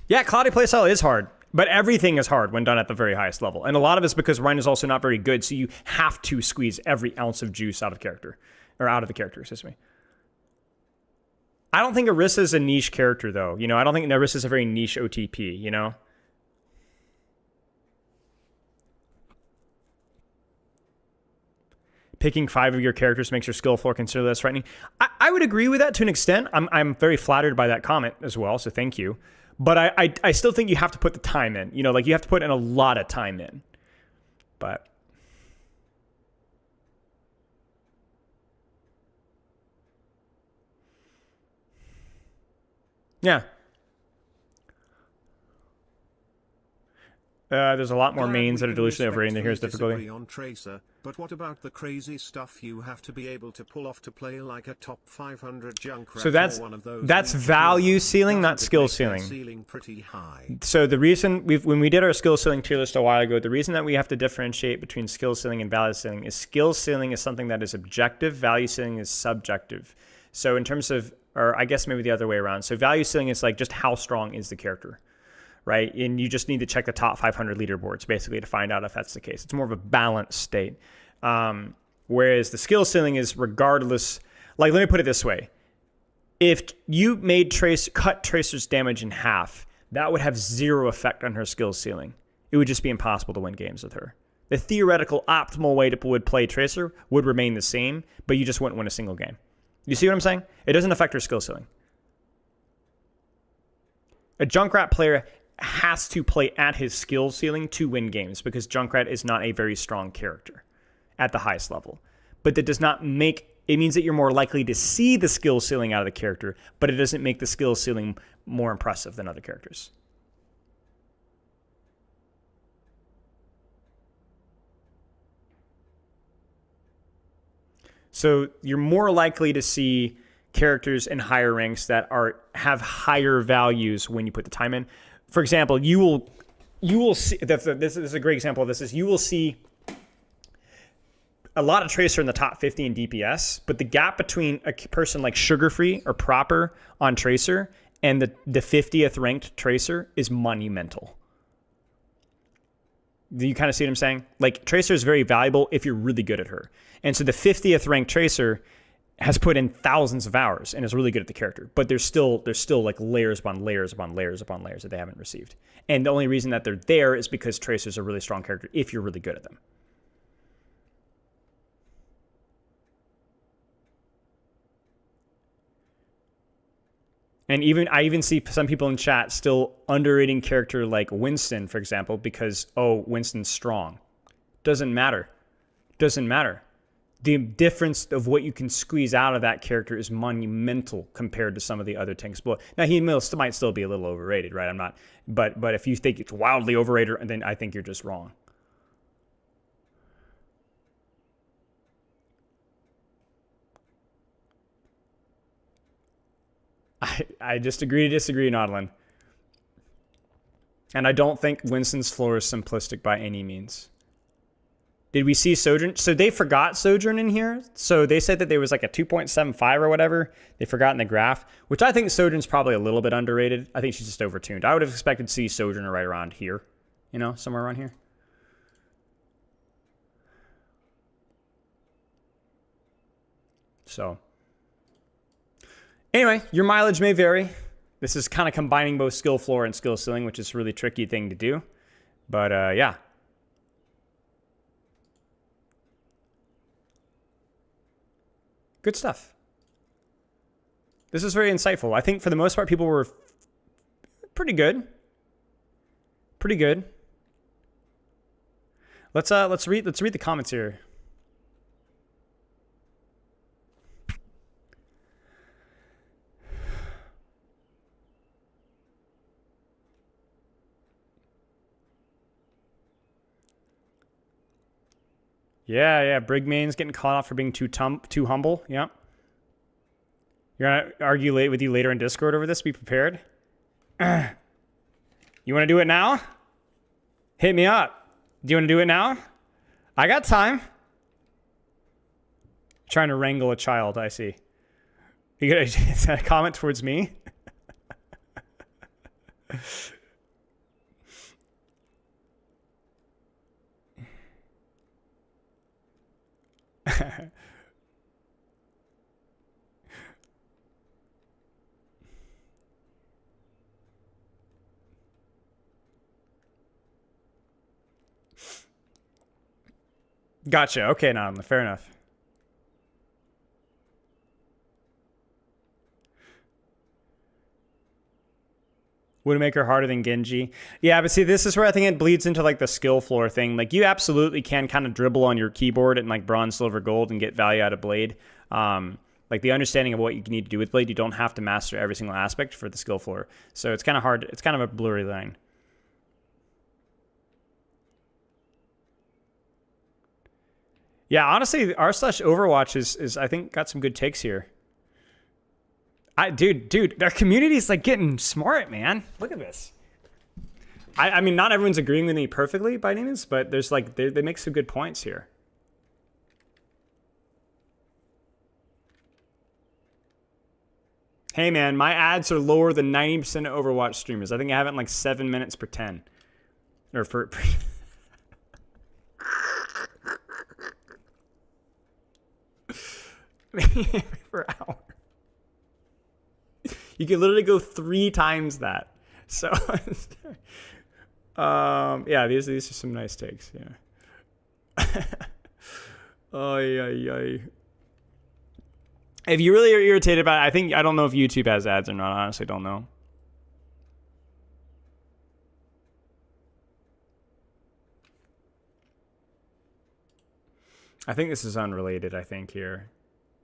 S1: Yeah, cloudy playstyle is hard, but everything is hard when done at the very highest level. And a lot of it's because Rhine is also not very good, so you have to squeeze every ounce of juice out of the character. Excuse me. I don't think Orisa is a niche character, though. I don't think Orisa is a very niche OTP, picking 5 of your characters makes your skill floor considerably less threatening. I would agree with that to an extent. I'm very flattered by that comment as well, so thank you. But I still think you have to put the time in. You know, like you have to put in a lot of time in. But yeah. There's a lot more mains that are delusionally overrating the hero's difficulty.
S4: On Tracer, but what about the crazy stuff you have to be able to pull off to play like a top 500 Junkrat?
S1: So that's value ceiling, not skill ceiling.
S4: Pretty high.
S1: So the reason when we did our skill ceiling tier list a while ago, the reason that we have to differentiate between skill ceiling and value ceiling is skill ceiling is something that is objective, value ceiling is subjective. So in terms of, or I guess maybe the other way around. So value ceiling is like just how strong is the character, right? And you just need to check the top 500 leaderboards basically to find out if that's the case. It's more of a balanced state. Whereas the skill ceiling is regardless, like let me put it this way. If you made cut Tracer's damage in half, that would have zero effect on her skill ceiling. It would just be impossible to win games with her. The theoretical optimal way to play Tracer would remain the same, but you just wouldn't win a single game. You see what I'm saying? It doesn't affect her skill ceiling. A Junkrat player has to play at his skill ceiling to win games because Junkrat is not a very strong character at the highest level. But that does not make, it means that you're more likely to see the skill ceiling out of the character, but it doesn't make the skill ceiling more impressive than other characters. So you're more likely to see characters in higher ranks that have higher values when you put the time in. For example, you will see, this is a great example of this, is you will see a lot of Tracer in the top 50 in DPS, but the gap between a person like Sugarfree or Proper on Tracer and the 50th ranked Tracer is monumental. Do you kind of see what I'm saying? Like, Tracer is very valuable if you're really good at her. And so the 50th ranked Tracer has put in thousands of hours and is really good at the character. But there's still like layers upon layers upon layers upon layers that they haven't received. And the only reason that they're there is because Tracer's a really strong character if you're really good at them. And I even see some people in chat still underrating character like Winston, for example, because, oh, Winston's strong. Doesn't matter. Doesn't matter. The difference of what you can squeeze out of that character is monumental compared to some of the other tanks below. Now, he might still be a little overrated, right? I'm not, but if you think it's wildly overrated, then I think you're just wrong. I just agree to disagree, Nautilin. And I don't think Winston's floor is simplistic by any means. Did we see Sojourn? So they forgot Sojourn in here. So they said that there was like a 2.75 or whatever. They forgot in the graph, which I think Sojourn's probably a little bit underrated. I think she's just overtuned. I would have expected to see Sojourn right around here, you know, somewhere around here. So anyway, your mileage may vary. This is kind of combining both skill floor and skill ceiling, which is a really tricky thing to do. But yeah. Good stuff. This is very insightful. I think for the most part, people were pretty good. Pretty good. Let's read the comments here. Yeah. Brigmain's getting caught off for being too humble. Yeah. You're going to argue with you later in Discord over this? Be prepared. You want to do it now? Hit me up. Do you want to do it now? I got time. Trying to wrangle a child, I see. Is that a comment towards me? Gotcha. Okay, now fair enough. Widowmaker harder than Genji. Yeah, but see, this is where I think it bleeds into like the skill floor thing. Like you absolutely can kind of dribble on your keyboard and like bronze, silver, gold and get value out of Blade. Like the understanding of what you need to do with Blade, you don't have to master every single aspect for the skill floor. So it's kind of hard. It's kind of a blurry line. Yeah, honestly, r/Overwatch is I think got some good takes here. Dude, our community is like getting smart, man. Look at this. I mean, not everyone's agreeing with me perfectly by any means, but there's like they make some good points here. Hey man, my ads are lower than 90% of Overwatch streamers. I think I have it in like 7 minutes per 10. Or per per hour. You can literally go 3 times that. So, yeah, these are some nice takes. Yeah. Ay. If you really are irritated by it, I don't know if YouTube has ads or not. I honestly don't know. I think this is unrelated, I think, here.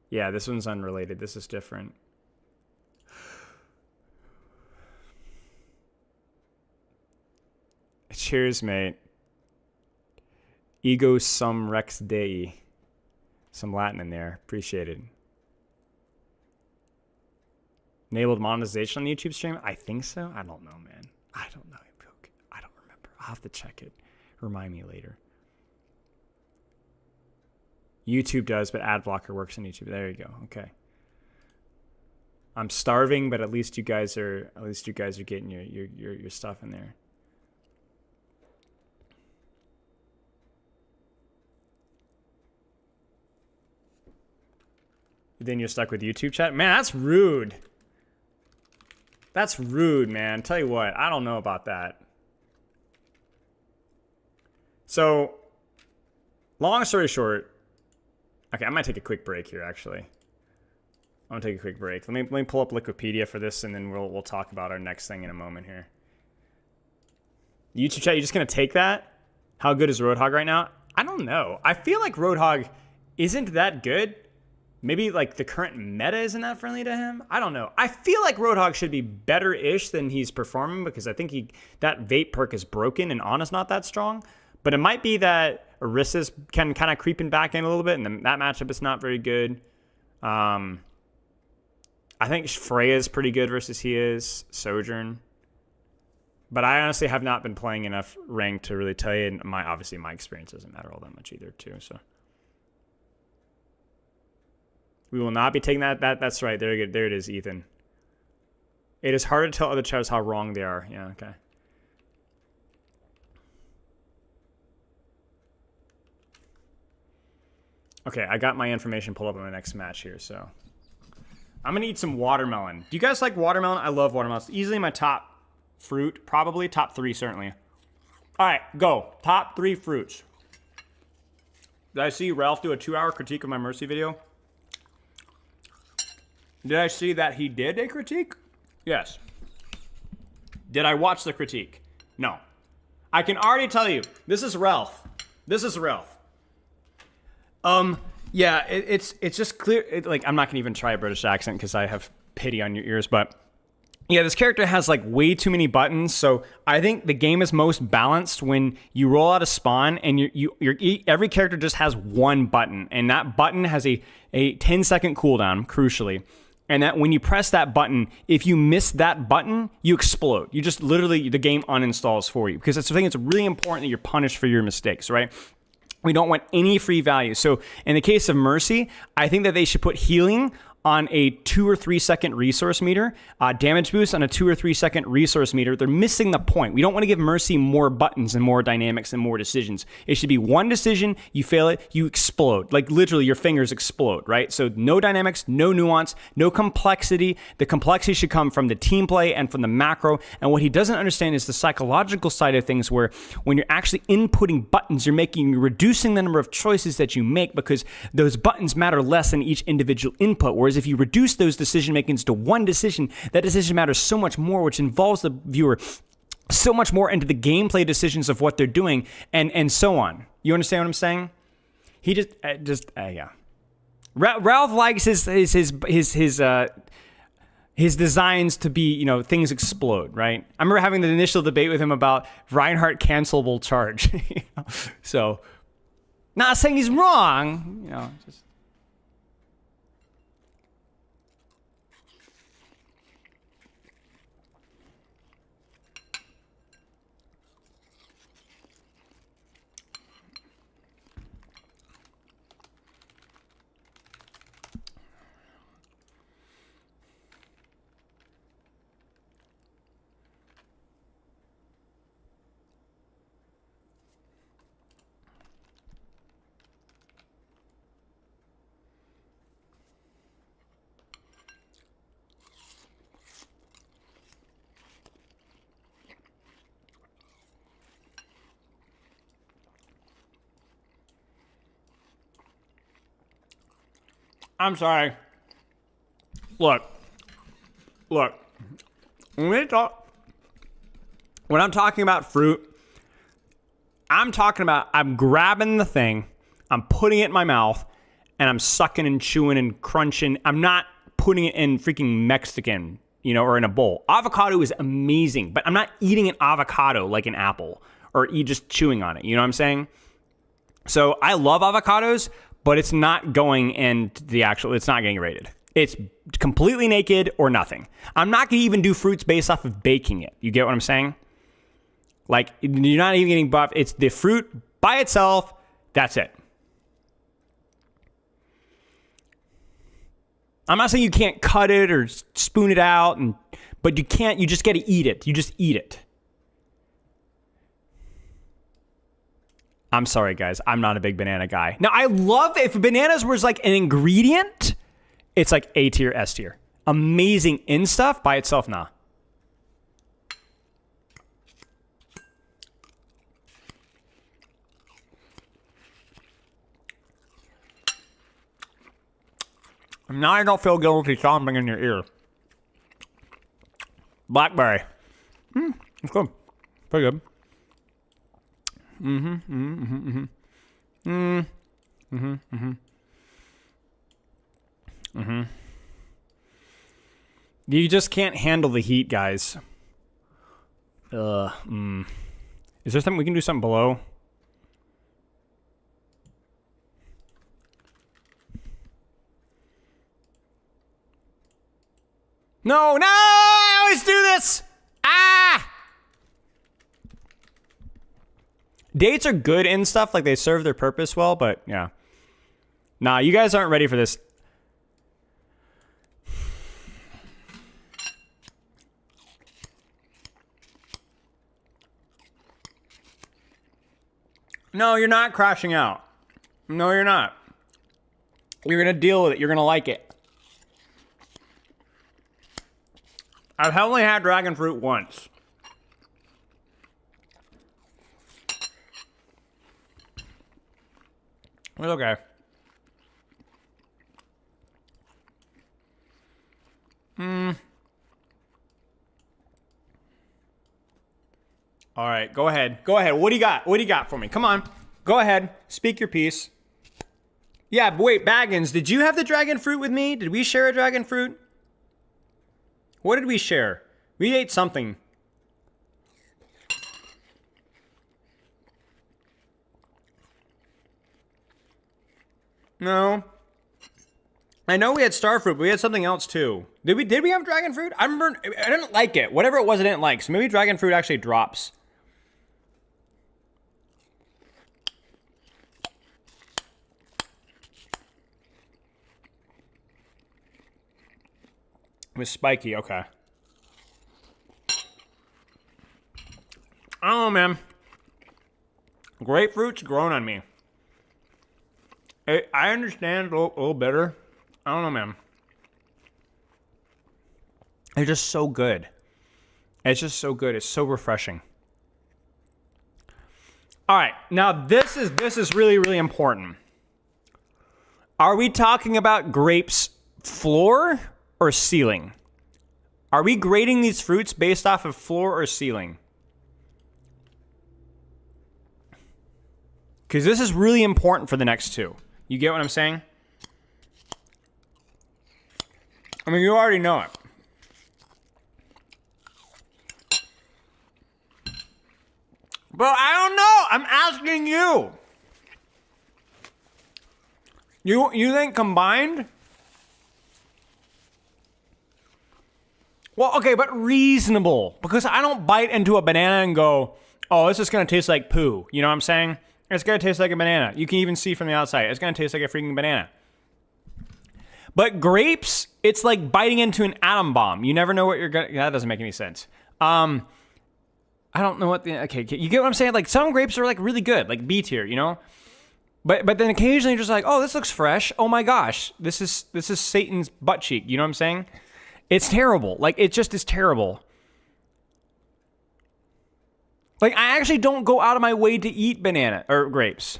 S1: Yeah, this one's unrelated. This is different. Cheers, mate. Ego sum rex dei. Some Latin in there. Appreciate it. Enabled monetization on the YouTube stream? I think so. I don't know, man. I don't know. I don't remember. I'll have to check it. Remind me later. YouTube does, but ad blocker works on YouTube. There you go. Okay. I'm starving, but at least you guys are getting your stuff in there. Then you're stuck with YouTube chat? Man, that's rude. That's rude, man. Tell you what, I don't know about that. So, long story short, okay, I might take a quick break here, actually. I'm gonna take a quick break. Let me pull up Wikipedia for this, and then we'll talk about our next thing in a moment here. YouTube chat, you just gonna take that? How good is Roadhog right now? I don't know. I feel like Roadhog isn't that good. Maybe like the current meta isn't that friendly to him. I don't know. I feel like Roadhog should be better-ish than he's performing because I think that vape perk is broken and Ana's not that strong. But it might be that Orisa's kind of creeping back in a little bit, and that matchup is not very good. I think Freya's pretty good versus he is. Sojourn. But I honestly have not been playing enough ranked to really tell you. And obviously my experience doesn't matter all that much either, too. So we will not be taking that. That's right. There it is, Ethan. It is hard to tell other chatters how wrong they are. Yeah, okay. Okay, I got my information pulled up in the next match here, so. I'm going to eat some watermelon. Do you guys like watermelon? I love watermelon. It's easily my top fruit, probably. Top 3, certainly. All right, go. Top 3 fruits. Did I see Ralph do a 2-hour critique of my Mercy video? Did I see that he did a critique? Yes. Did I watch the critique? No. I can already tell you, this is Ralph. This is Ralph. Yeah, it's just clear. Like, I'm not gonna even try a British accent because I have pity on your ears, but yeah, this character has like way too many buttons. So I think the game is most balanced when you roll out a spawn and every character just has one button, and that button has a 10-second cooldown, crucially. And that when you press that button, if you miss that button, you explode. You just literally, the game uninstalls for you. Because that's the thing, it's really important that you're punished for your mistakes, right? We don't want any free value. So in the case of Mercy, I think that they should put healing on a 2 or 3 second resource meter, damage boost on a 2 or 3 second resource meter. They're missing the point. We don't want to give Mercy more buttons and more dynamics and more decisions. It should be one decision, you fail it, you explode. Like literally your fingers explode, right? So no dynamics, no nuance, no complexity. The complexity should come from the team play and from the macro. And what he doesn't understand is the psychological side of things, where when you're actually inputting buttons, you're reducing the number of choices that you make because those buttons matter less than each individual input. Whereas Whereas if you reduce those decision makings to one decision, that decision matters so much more, which involves the viewer so much more into the gameplay decisions of what they're doing, and so on. You understand what I'm saying? He yeah. Ralph likes his designs to be, things explode, right? I remember having the initial debate with him about Reinhardt cancelable charge. So, not saying he's wrong, just. I'm sorry. Look. When I'm talking about fruit, I'm grabbing the thing, I'm putting it in my mouth, and I'm sucking and chewing and crunching. I'm not putting it in freaking Mexican, or in a bowl. Avocado is amazing, but I'm not eating an avocado like an apple or just chewing on it. You know what I'm saying? So I love avocados, but it's not going into it's not getting rated. It's completely naked or nothing. I'm not going to even do fruits based off of baking it. You get what I'm saying? Like, you're not even getting buffed. It's the fruit by itself. That's it. I'm not saying you can't cut it or spoon it out, but you can't. You just got to eat it. You just eat it. I'm sorry, guys. I'm not a big banana guy. Now, I love if bananas was like an ingredient, it's like A tier, S tier. Amazing in stuff. By itself, nah. Now I don't feel guilty stomping in your ear. Blackberry. It's good. Pretty good. You just can't handle the heat, guys. Is there something we can do something below? No, I always do this. Dates are good and stuff, like they serve their purpose well, but yeah. Nah, you guys aren't ready for this. No, you're not crashing out. No, you're not. You're going to deal with it. You're going to like it. I've only had dragon fruit once. It's okay. All right, go ahead. What do you got for me? Come on. Go ahead. Speak your piece. Yeah, but wait, Baggins, did you have the dragon fruit with me? Did we share a dragon fruit? What did we share? We ate something. No. I know we had starfruit, but we had something else too. Did we have dragon fruit? I remember I didn't like it. Whatever it was, I didn't like. So maybe dragon fruit actually drops. It was spiky, okay. I don't know, man. Grapefruit's grown on me. I understand a little better. I don't know, man. It's just so good. It's just so good. It's so refreshing. All right, now this is really, really important. Are we talking about grapes floor or ceiling? Are we grading these fruits based off of floor or ceiling? Because this is really important for the next two. You get what I'm saying? I mean, you already know it. But I don't know. I'm asking you. You think combined? Well, okay, but reasonable. Because I don't bite into a banana and go, oh, this is going to taste like poo. You know what I'm saying? It's going to taste like a banana. You can even see from the outside. It's going to taste like a freaking banana. But grapes, it's like biting into an atom bomb. You never know what you're going to... That doesn't make any sense. I don't know what the... Okay, you get what I'm saying? Like, some grapes are, like, really good. Like, B tier, you know? But then occasionally you're just like, oh, this looks fresh. Oh, my gosh. This is Satan's butt cheek. You know what I'm saying? It's terrible. Like, it just is terrible. Like, I actually don't go out of my way to eat banana or grapes.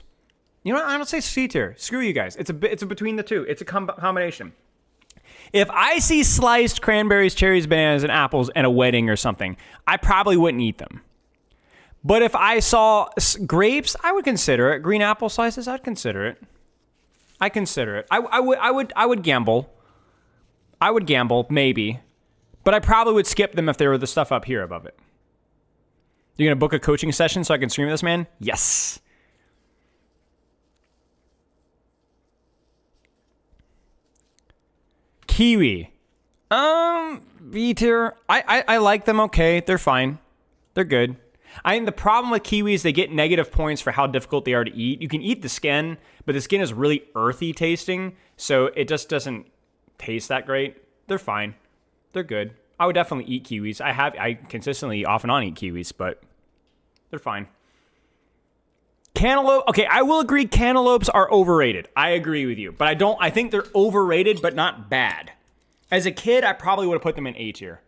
S1: You know what? I don't say C tier. Screw you guys. It's a between the two. It's a combination. If I see sliced cranberries, cherries, bananas, and apples at a wedding or something, I probably wouldn't eat them. But if I saw grapes, I would consider it. Green apple slices, I'd consider it. I consider it. I would gamble. I would gamble, maybe. But I probably would skip them if there were the stuff up here above it. You're going to book a coaching session so I can stream this, man? Yes. Kiwi. B tier. I like them okay. They're fine. They're good. I think the problem with kiwis, they get negative points for how difficult they are to eat. You can eat the skin, but the skin is really earthy tasting, so it just doesn't taste that great. They're fine. They're good. I would definitely eat kiwis. I consistently off and on eat kiwis, but they're fine. Cantaloupe. Okay, I will agree cantaloupes are overrated. I agree with you, but I think they're overrated, but not bad. As a kid, I probably would have put them in A tier.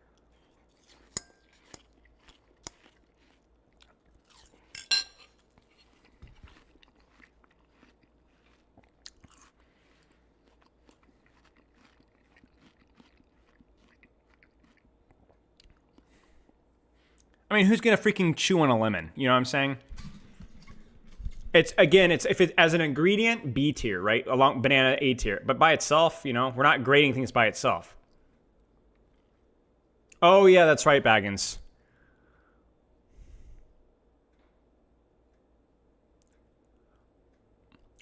S1: I mean, who's gonna freaking chew on a lemon? You know what I'm saying? It's if it as an ingredient, B tier, right? Along banana, A tier. But by itself, you know, we're not grading things by itself. Oh yeah, that's right, Baggins.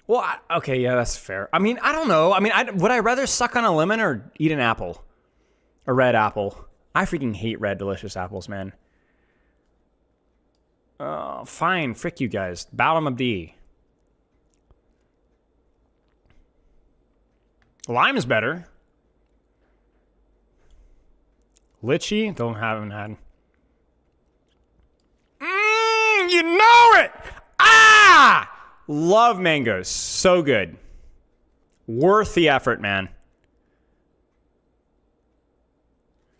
S1: Well, okay, yeah, that's fair. I mean, I don't know. I mean, would I rather suck on a lemon or eat an apple? A red apple. I freaking hate red delicious apples, man. Fine. Frick you guys. Bottom of D. Lime is better. Lychee? Haven't had. You know it! Ah! Love mangoes. So good. Worth the effort, man.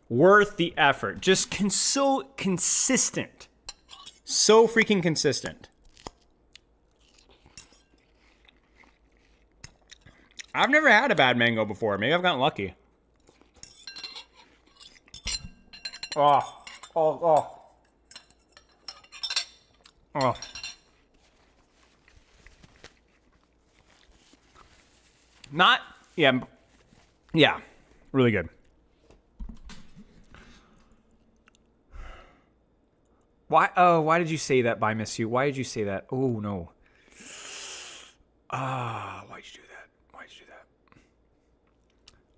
S1: Worth the effort. Just so consistent. So freaking consistent. I've never had a bad mango before. Maybe I've gotten lucky. Oh. Yeah, really good. Why did you say that by Miss You? Why did you say that? Oh, no. Why'd you do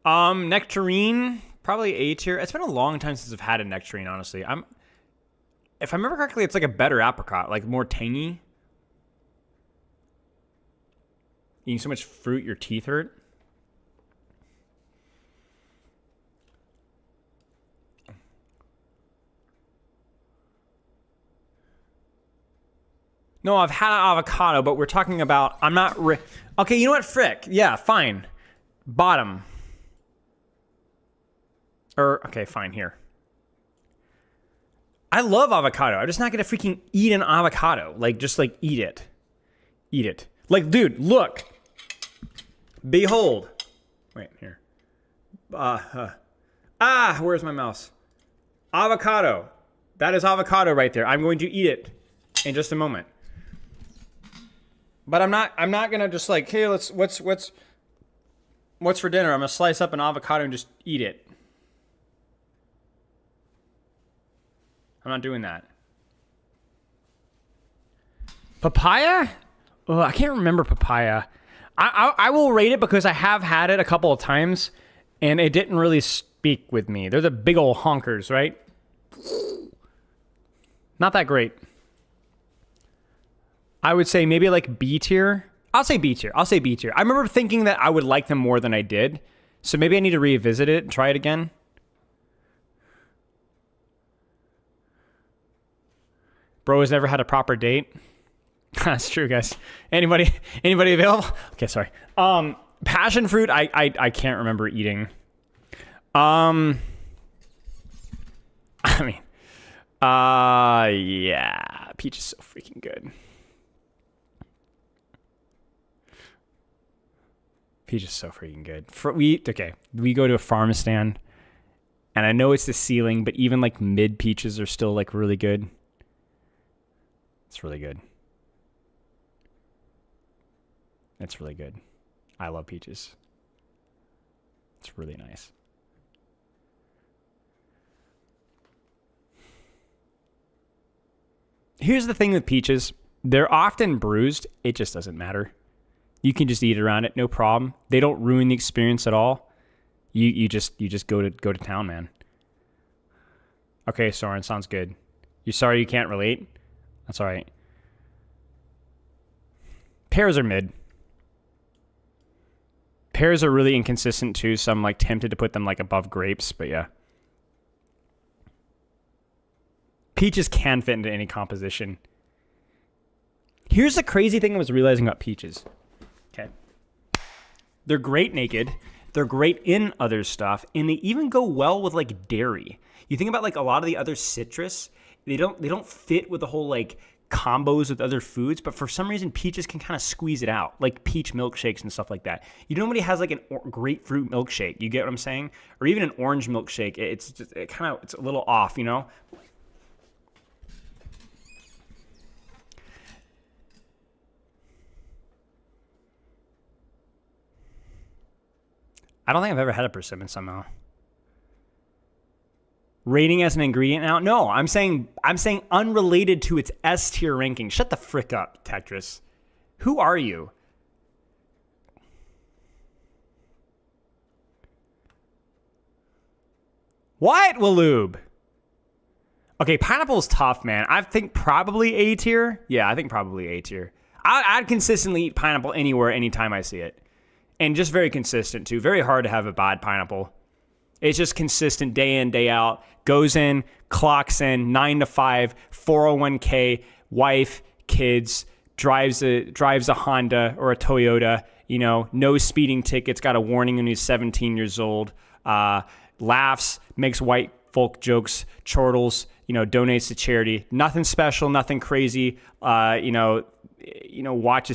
S1: that? Nectarine, probably A tier. It's been a long time since I've had a nectarine, honestly. If I remember correctly, it's like a better apricot, like more tangy. Eating so much fruit, your teeth hurt. No, I've had an avocado, but we're talking about, I'm not, okay, you know what, frick, yeah, fine, bottom, okay, fine, here. I love avocado, I'm just not gonna freaking eat an avocado, like, just like, eat it, like, dude, look, behold, wait, here, Where's my mouse? Avocado. That is avocado right there. I'm going to eat it in just a moment. But I'm not gonna just like, hey, what's for dinner? I'm gonna slice up an avocado and just eat it. I'm not doing that. Papaya? Oh, I can't remember papaya. I will rate it because I have had it a couple of times and it didn't really speak with me. They're the big old honkers, right? Not that great. I would say maybe like B tier. I'll say B tier. I remember thinking that I would like them more than I did. So maybe I need to revisit it and try it again. Bro has never had a proper date. That's true, guys. Anybody available? Okay, sorry. Passion fruit, I can't remember eating. Yeah. Peach is so freaking good. Peach is so freaking good. We go to a farm stand, and I know it's the ceiling, but even like mid peaches are still like really good. It's really good. It's really good. I love peaches. It's really nice. Here's the thing with peaches. They're often bruised. It just doesn't matter. You can just eat around it, no problem. They don't ruin the experience at all. You just go to town, man. Okay, Soren, sounds good. You sorry you can't relate? That's all right. Pears are mid. Pears are really inconsistent too, so I'm like tempted to put them like above grapes, but yeah. Peaches can fit into any composition. Here's the crazy thing I was realizing about peaches. Okay. They're great naked. They're great in other stuff, and they even go well with like dairy. You think about like a lot of the other citrus, they don't fit with the whole like combos with other foods, but for some reason peaches can kind of squeeze it out, like peach milkshakes and stuff like that. You know, nobody has like a grapefruit milkshake. You get what I'm saying? Or even an orange milkshake. It's a little off, you know? I don't think I've ever had a persimmon somehow. Rating as an ingredient now? No, I'm saying unrelated to its S tier ranking. Shut the frick up, Tetris. Who are you? What, Waloob? Okay, pineapple's tough, man. I think probably A tier. Yeah, I think probably A tier. I'd consistently eat pineapple anywhere, anytime I see it. And just very consistent, too. Very hard to have a bad pineapple. It's just consistent day in, day out. Goes in, clocks in, 9 to 5, 401k, wife, kids, drives a Honda or a Toyota, you know, no speeding tickets, got a warning when he's 17 years old, laughs, makes white folk jokes, chortles, you know, donates to charity. Nothing special, nothing crazy, watches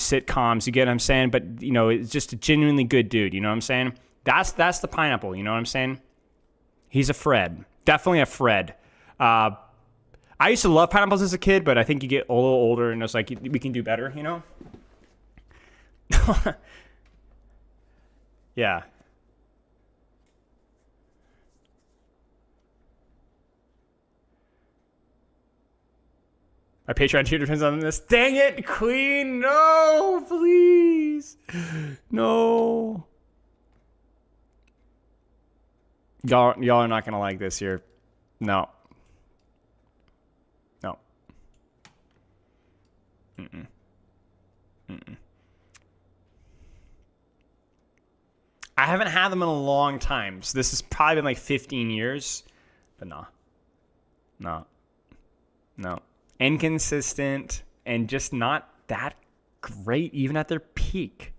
S1: sitcoms, you get what I'm saying? But, you know, it's just a genuinely good dude, you know what I'm saying? That's the pineapple, you know what I'm saying? He's a Fred. Definitely a Fred. I used to love pineapples as a kid, but I think you get a little older and it's like, we can do better, you know? Yeah. My Patreon tier depends on this. Dang it, Queen! No, please! No. Y'all are not gonna like this here. No. No. Mm-mm. Mm-mm. I haven't had them in a long time, so this has probably been like 15 years. But no. No. No. Inconsistent and just not that great even at their peak.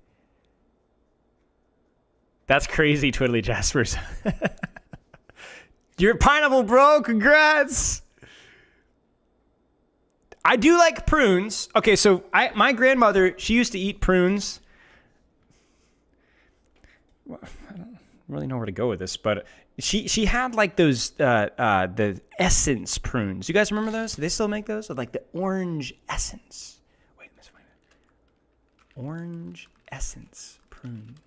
S1: That's crazy, Twiddly Jaspers. You're a pineapple, bro. Congrats. I do like prunes. Okay, so my grandmother, she used to eat prunes. really know where to go with this, but she had like those the essence prunes. You guys remember those? Do they still make those? With like the orange essence. Wait, let's find it. Orange essence prunes.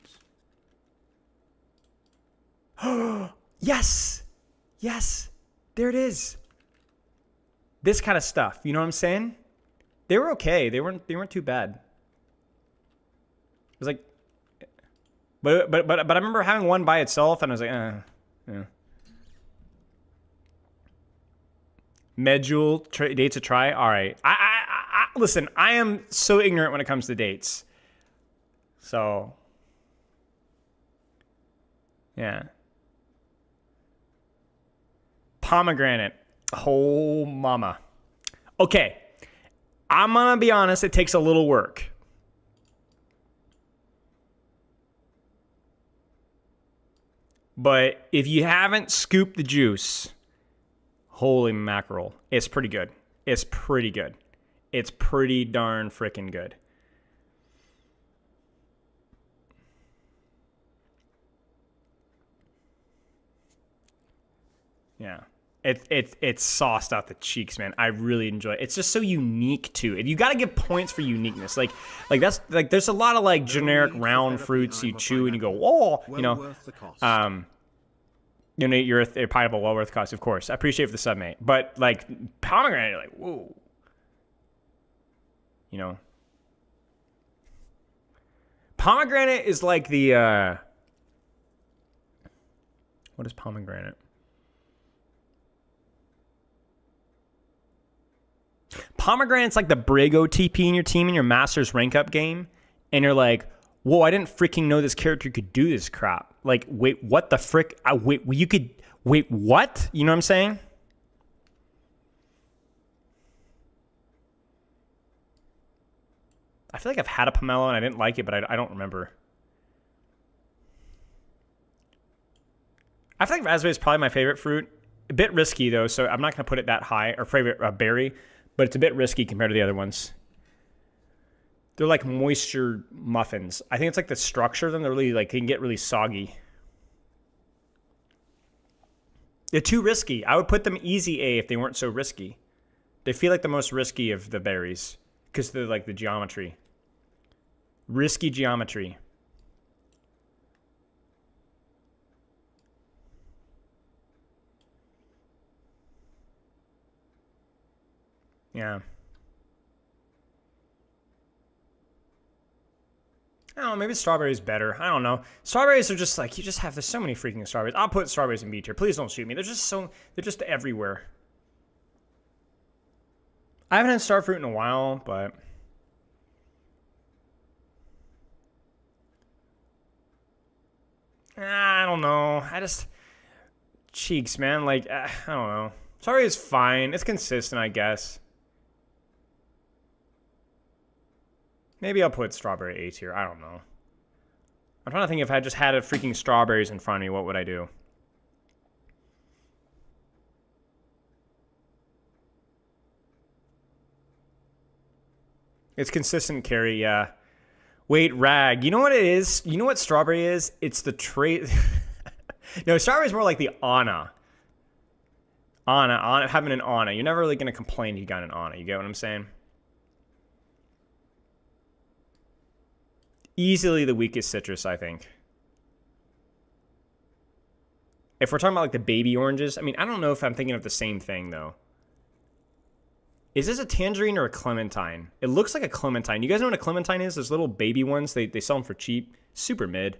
S1: Oh, yes, yes, there it is. This kind of stuff. You know what I'm saying? They were okay. They weren't too bad. It was like, but I remember having one by itself, and I was like, yeah. Medjool dates a try. All right. I listen. I am so ignorant when it comes to dates. So, yeah. Pomegranate. Oh, mama. Okay. I'm gonna be honest. It takes a little work. But if you haven't scooped the juice, holy mackerel, it's pretty good. It's pretty good. It's pretty darn freaking good. Yeah. It's sauced out the cheeks, man. I really enjoy it. It's just so unique too. You got to give points for uniqueness. Like that's like there's a lot of like generic round fruits you chew and you go, oh, you know, you're a pineapple well worth the cost, of course. I appreciate it for the sub, mate. But like pomegranate, you're like, whoa, you know. Pomegranate is like the what is pomegranate? Pomegranate's like the Brig OTP in your team in your Masters rank up game, and you're like, whoa, I didn't freaking know this character could do this crap. Like, wait, what the frick? Wait, what? You know what I'm saying? I feel like I've had a pomelo and I didn't like it, but I don't remember. I feel like raspberry is probably my favorite fruit. A bit risky, though, so I'm not going to put it that high, or favorite berry, but it's a bit risky compared to the other ones. They're like moisture muffins. I think it's like the structure of them. They're really like, they can get really soggy. They're too risky. I would put them easy A if they weren't so risky. They feel like the most risky of the berries because they're like the geometry. Risky geometry. Yeah. I don't know, maybe strawberries better. I don't know. Strawberries are just like, there's so many freaking strawberries. I'll put strawberries in B tier. Please don't shoot me. They're just everywhere. I haven't had star fruit in a while, but I don't know. Cheeks, man. Like, I don't know. Strawberry is fine. It's consistent, I guess. Maybe I'll put strawberry A tier. I don't know. I'm trying to think if I just had a freaking strawberries in front of me, what would I do? It's consistent carry, yeah. Wait, rag. You know what it is? You know what strawberry is? It's the trait. No, strawberry is more like the Anna. Anna, having an Anna. You're never really going to complain you got an Anna. You get what I'm saying? Easily the weakest citrus, I think. If we're talking about like the baby oranges, I mean, I don't know if I'm thinking of the same thing though. Is this a tangerine or a clementine? It looks like a clementine. You guys know what a clementine is? Those little baby ones. They sell them for cheap. Super mid.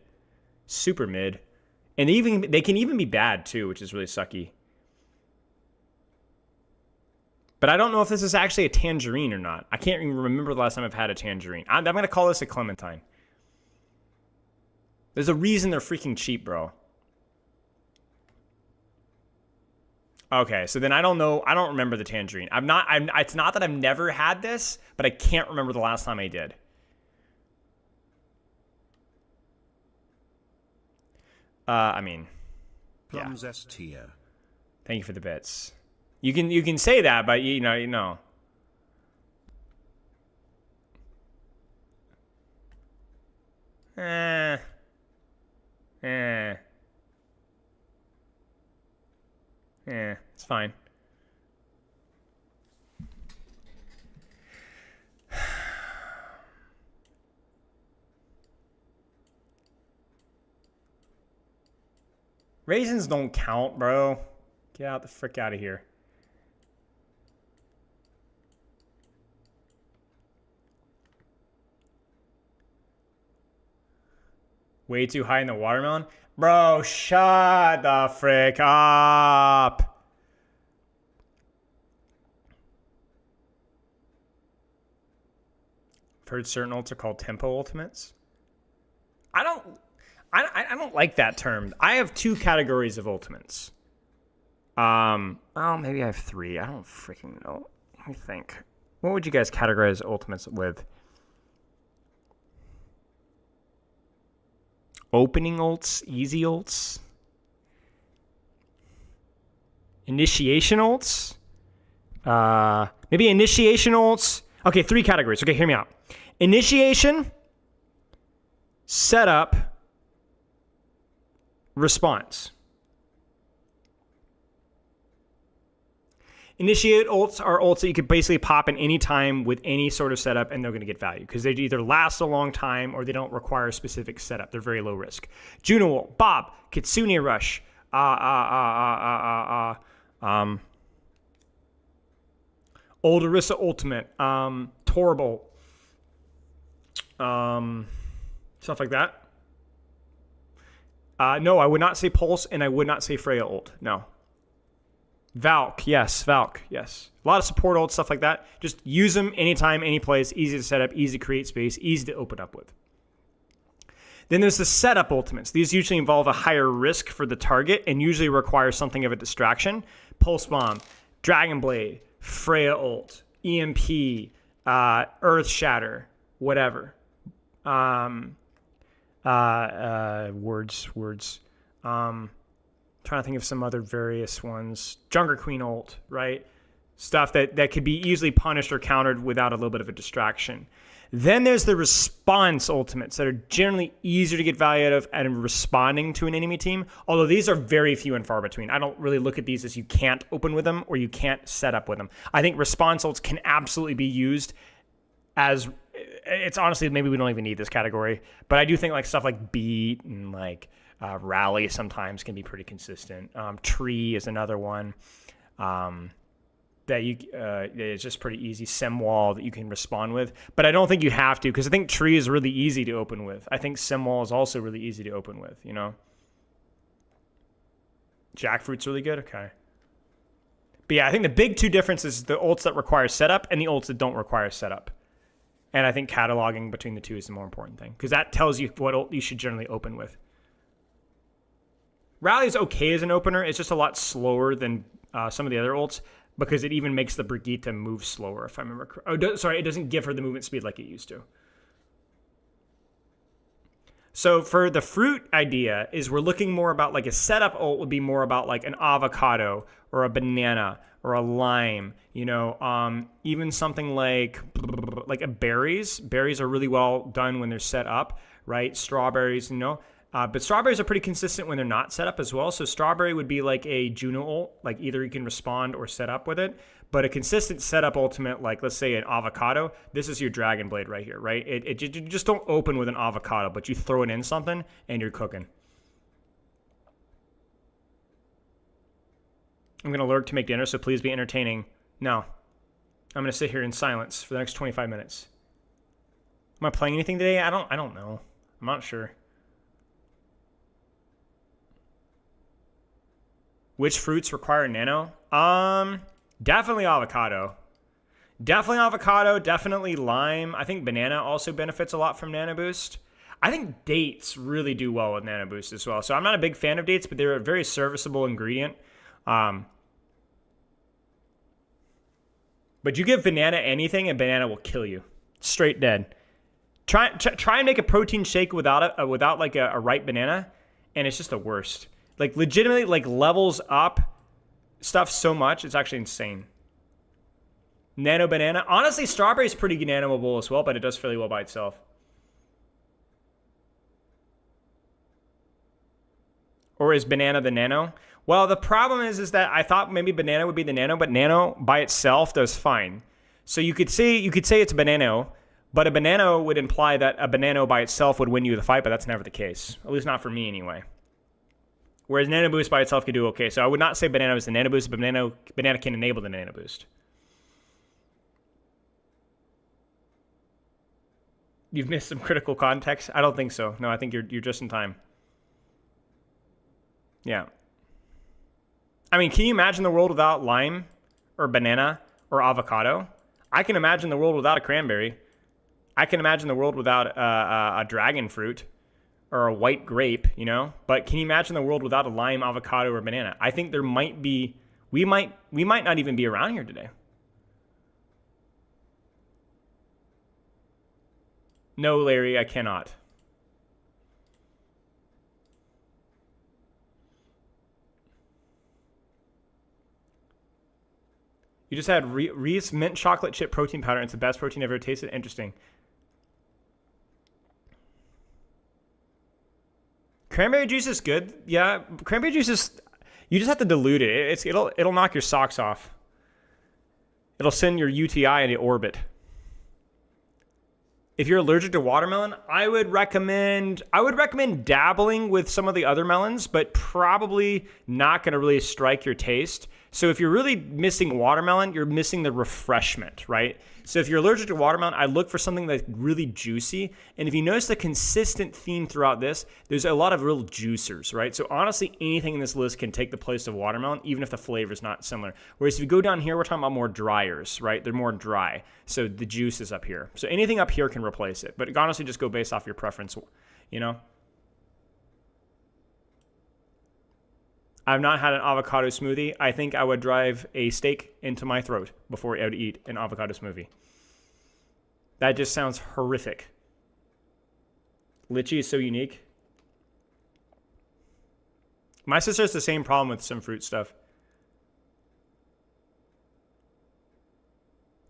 S1: Super mid. And they can even be bad too, which is really sucky. But I don't know if this is actually a tangerine or not. I can't even remember the last time I've had a tangerine. I'm going to call this a clementine. There's a reason they're freaking cheap, bro. Okay, so then I don't know. I don't remember the tangerine. It's not that I've never had this, but I can't remember the last time I did. I mean,
S4: Plums
S1: yeah.
S4: S tier.
S1: Thank you for the bits. You can say that, but you know. It's fine. Raisins don't count, bro. Get out the frick out of here. Way too high in the watermelon? Bro, shut the frick up. I've heard certain ults are called tempo ultimates. I don't like that term. I have 2 categories of ultimates. Well, maybe I have 3. I don't freaking know. Let me think. What would you guys categorize ultimates with? Opening ults, easy ults, initiation ults, maybe initiation ults. Okay, 3 categories. Okay, hear me out. Initiation, setup, response. Initiate ults are ults that you could basically pop in any time with any sort of setup and they're going to get value because they either last a long time or they don't require a specific setup. They're very low risk. Juno ult, Bob, Kitsune Rush, Old Orisa Ultimate, Torble, stuff like that. No, I would not say Pulse and I would not say Freya ult. No. Valk, yes. Valk, yes. A lot of support ults, stuff like that. Just use them anytime, any place. Easy to set up, easy to create space, easy to open up with. Then there's the setup ultimates. These usually involve a higher risk for the target and usually require something of a distraction. Pulse Bomb, Dragon Blade, Freya ult, EMP, Earth Shatter, whatever. Words. Trying to think of some other various ones. Junker Queen ult, right? Stuff that could be easily punished or countered without a little bit of a distraction. Then there's the response ultimates that are generally easier to get value out of and responding to an enemy team, although these are very few and far between. I don't really look at these as you can't open with them or you can't set up with them. I think response ults can absolutely be used as, it's honestly, maybe we don't even need this category, but I do think like stuff like beat and like rally sometimes can be pretty consistent. Tree is another one that you it's just pretty easy. Sim wall that you can respond with, but I don't think you have to because I think tree is really easy to open with. I think sim wall is also really easy to open with. You know, jackfruit's really good. Okay, but yeah, I think the big 2 differences is the ults that require setup and the ults that don't require setup. And I think cataloging between the 2 is the more important thing because that tells you what ult you should generally open with. Rally is okay as an opener. It's just a lot slower than some of the other ults because it even makes the Brigitte move slower, if I remember correctly. Oh, sorry, it doesn't give her the movement speed like it used to. So for the fruit idea is we're looking more about like a setup ult would be more about like an avocado or a banana or a lime, you know, even something like a berries. Berries are really well done when they're set up, right? Strawberries, you know. But strawberries are pretty consistent when they're not set up as well. So strawberry would be like a Juno ult, like either you can respond or set up with it. But a consistent setup ultimate, like let's say an avocado, this is your Dragon Blade right here, right? You just don't open with an avocado, but you throw it in something and you're cooking. I'm going to lurk to make dinner, so please be entertaining. No. I'm going to sit here in silence for the next 25 minutes. Am I playing anything today? I don't know. I'm not sure. Which fruits require nano? Definitely avocado. Definitely lime. I think banana also benefits a lot from nano boost. I think dates really do well with nano boost as well. So I'm not a big fan of dates, but they're a very serviceable ingredient. But you give banana anything and banana will kill you. Straight dead. Try and make a protein shake without like a ripe banana, and it's just the worst. Like legitimately like levels up stuff so much, it's actually insane. Nano banana. Honestly, strawberry is pretty nanoable as well, but it does fairly well by itself. Or is banana the nano? Well, the problem is that I thought maybe banana would be the nano, but nano by itself does fine. So you could say it's a banana, but a banana would imply that a banana by itself would win you the fight, but that's never the case. At least not for me anyway. Whereas nano boost by itself could do okay. So I would not say banana is the nano boost, but banana can enable the nano boost. You've missed some critical context? I don't think so. No, I think you're just in time. Yeah. I mean, can you imagine the world without lime or banana or avocado? I can imagine the world without a cranberry. I can imagine the world without a dragon fruit or a white grape, you know? But can you imagine the world without a lime, avocado, or banana? I think there might be, we might not even be around here today. No, Larry, I cannot. You just had Reese mint chocolate chip protein powder. It's the best protein I've ever tasted. Interesting. Cranberry juice is good. Yeah, cranberry juice is. You just have to dilute it. It'll knock your socks off. It'll send your UTI into orbit. If you're allergic to watermelon, I would recommend dabbling with some of the other melons, but probably not going to really strike your taste. So if you're really missing watermelon, you're missing the refreshment, right? So if you're allergic to watermelon, I look for something that's really juicy. And if you notice the consistent theme throughout this, there's a lot of real juicers, right? So honestly, anything in this list can take the place of watermelon, even if the flavor is not similar. Whereas if you go down here, we're talking about more dryers, right? They're more dry. So the juice is up here. So anything up here can replace it. But honestly, just go based off your preference, you know? I've not had an avocado smoothie. I think I would drive a steak into my throat before I would eat an avocado smoothie. That just sounds horrific. Lychee is so unique. My sister has the same problem with some fruit stuff.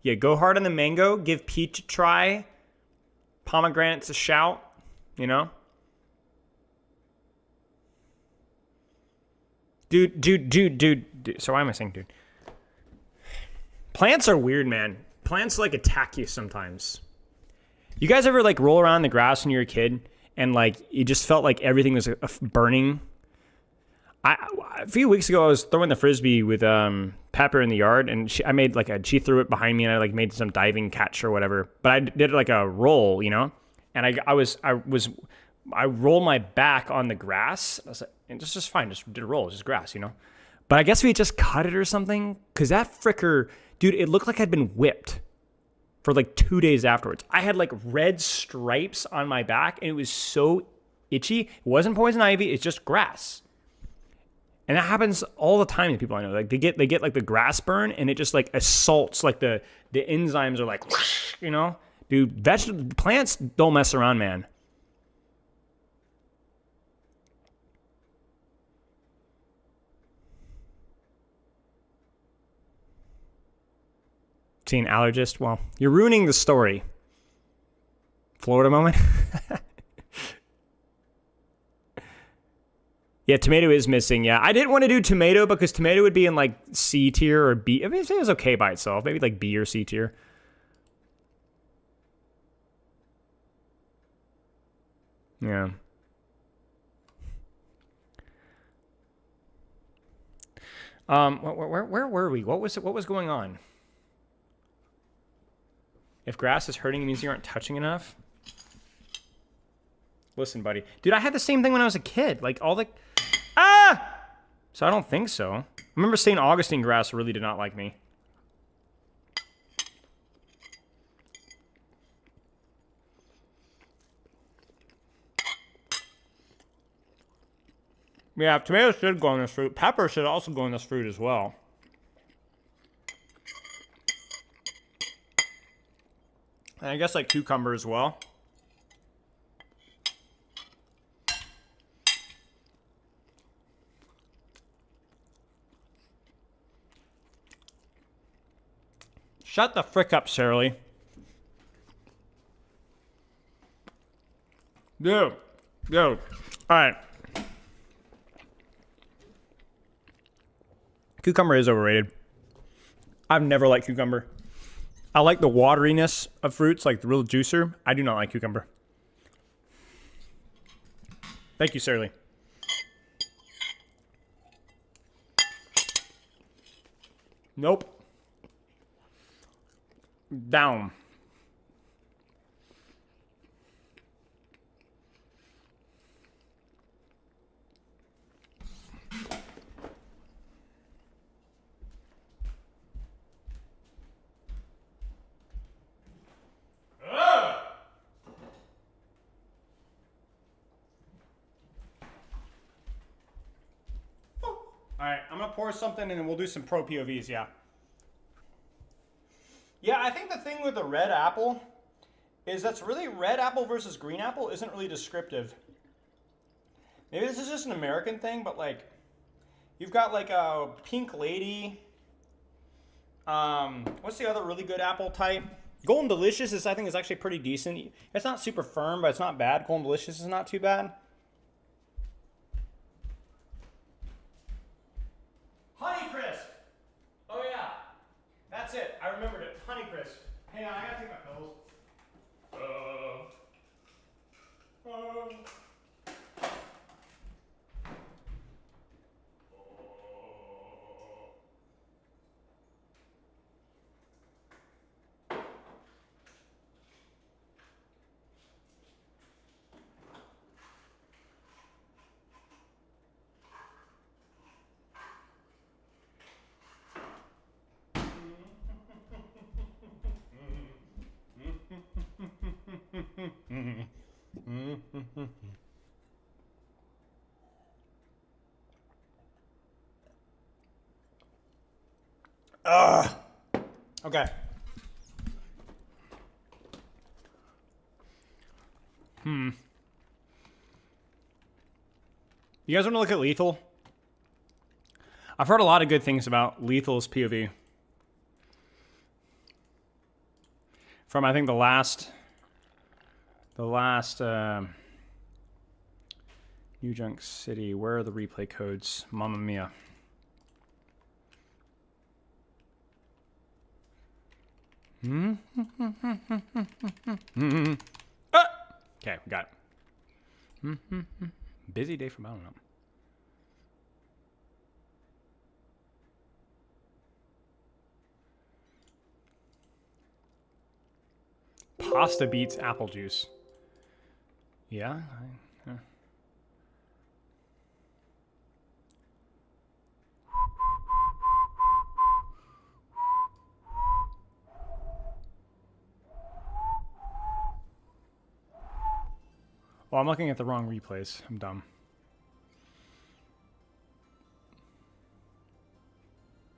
S1: Yeah, go hard on the mango. Give peach a try. Pomegranate's a shout, you know? Dude. So why am I saying dude? Plants are weird, man. Plants like attack you sometimes. You guys ever like roll around in the grass when you were a kid and like you just felt like everything was burning? A few weeks ago I was throwing the frisbee with Pepper in the yard, and she threw it behind me, and I like made some diving catch or whatever. But I did like a roll, you know, and I rolled my back on the grass. I was like, and just fine, just did a roll, just grass, you know. But I guess we just cut it or something, because that fricker, dude, it looked like I'd been whipped for like 2 days afterwards. I had like red stripes on my back, and it was so itchy. It wasn't poison ivy, it's just grass. And that happens all the time to people I know. Like they get like the grass burn, and it just like assaults, like the enzymes are like, you know, dude. Plants don't mess around, man. See an allergist? Well, you're ruining the story. Florida moment. Yeah, tomato is missing. Yeah, I didn't want to do tomato because tomato would be in like C tier or B. I mean, it was okay by itself. Maybe like B or C tier. Yeah. Where were we? What was going on? If grass is hurting, it means you aren't touching enough. Listen, buddy. Dude, I had the same thing when I was a kid. Like, all the... Ah! So I don't think so. I remember St. Augustine grass really did not like me. Yeah, tomatoes should go on this fruit. Pepper should also go on this fruit as well. And I guess like cucumber as well. Shut the frick up, Shirley. Dude. All right. Cucumber is overrated. I've never liked cucumber. I like the wateriness of fruits, like the real juicer. I do not like cucumber. Thank you, Sarah Lee. Nope. Down. All right, I'm gonna pour something and then we'll do some pro POVs, yeah. Yeah, I think the thing with the red apple is that's really red apple versus green apple isn't really descriptive. Maybe this is just an American thing, but like, you've got like a pink lady. What's the other really good apple type? Golden Delicious is, I think, is actually pretty decent. It's not super firm, but it's not bad. Golden Delicious is not too bad. Honey Crisp. Oh yeah, that's it. I remembered it. Honey Crisp. Hang on, I gotta take my pills. Okay. You guys want to look at Lethal? I've heard a lot of good things about Lethal's POV. From, I think, the last New Junk City. Where are the replay codes? Mamma mia. Okay, we got it. Busy day for Battle Up. Pasta beats apple juice. Yeah. Oh, I'm looking at the wrong replays. I'm dumb.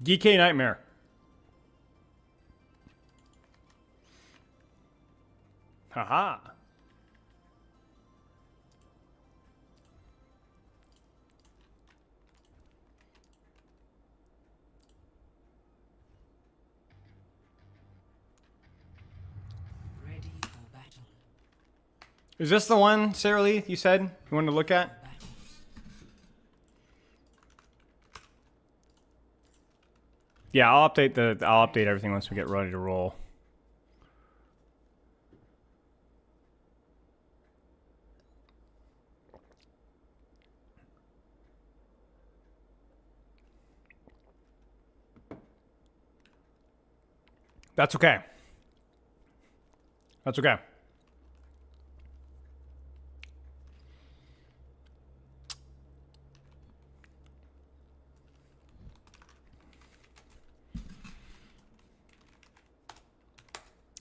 S1: DK Nightmare. Haha.
S5: Ready for battle.
S1: Is this the one, Sarah Lee, you said you wanted to look at? Yeah, I'll update everything once we get ready to roll. That's okay. That's okay.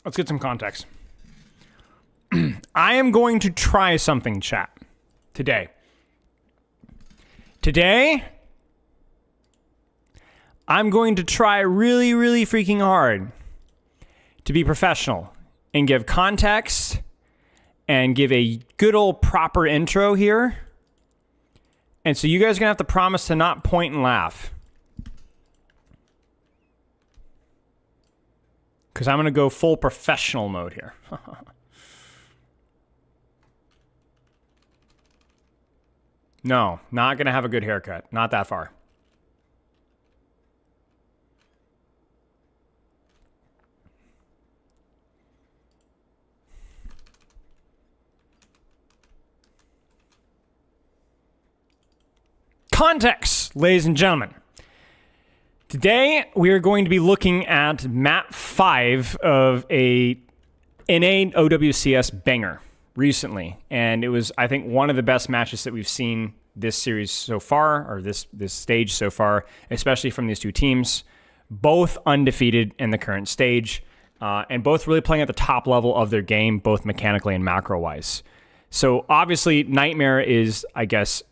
S1: Let's get some context. I am going to try something, chat, today. Today, I'm going to try really, really freaking hard to be professional and give context and give a good old proper intro here. And so you guys are going to have to promise to not point and laugh. Because I'm going to go full professional mode here. No, not going to have a good haircut. Not that far. context, ladies and gentlemen. Today, we are going to be looking at map 5 of a NA OWCS banger recently. And it was, I think, one of the best matches that we've seen this series so far, or this stage so far, especially from these two teams. Both undefeated in the current stage, and both really playing at the top level of their game, both mechanically and macro-wise. So obviously, Nightmare is, I guess,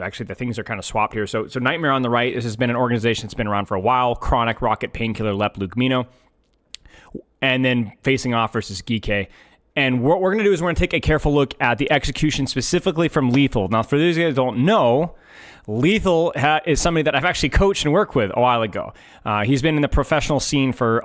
S1: actually the things are kind of swapped here. So Nightmare on the right, this has been an organization that's been around for a while. Chronic, Rocket, Painkiller, Lep, Luke, Mino. And then facing off versus Geeke. And what we're going to do is we're going to take a careful look at the execution specifically from Lethal. Now, for those of you that don't know, Lethal is somebody that I've actually coached and worked with a while ago. He's been in the professional scene for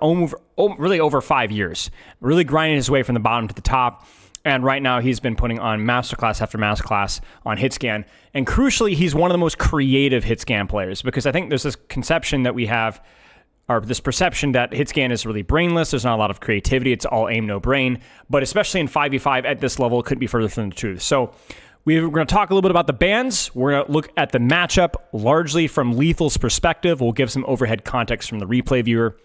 S1: really over 5 years, really grinding his way from the bottom to the top. And right now he's been putting on masterclass after masterclass on Hitscan. And crucially, he's one of the most creative Hitscan players, because I think there's this conception that we have, or this perception that Hitscan is really brainless. There's not a lot of creativity. It's all aim, no brain. But especially in 5v5 at this level, it couldn't be further from the truth. So we're going to talk a little bit about the bans. We're going to look at the matchup largely from Lethal's perspective. We'll give some overhead context from the replay viewer.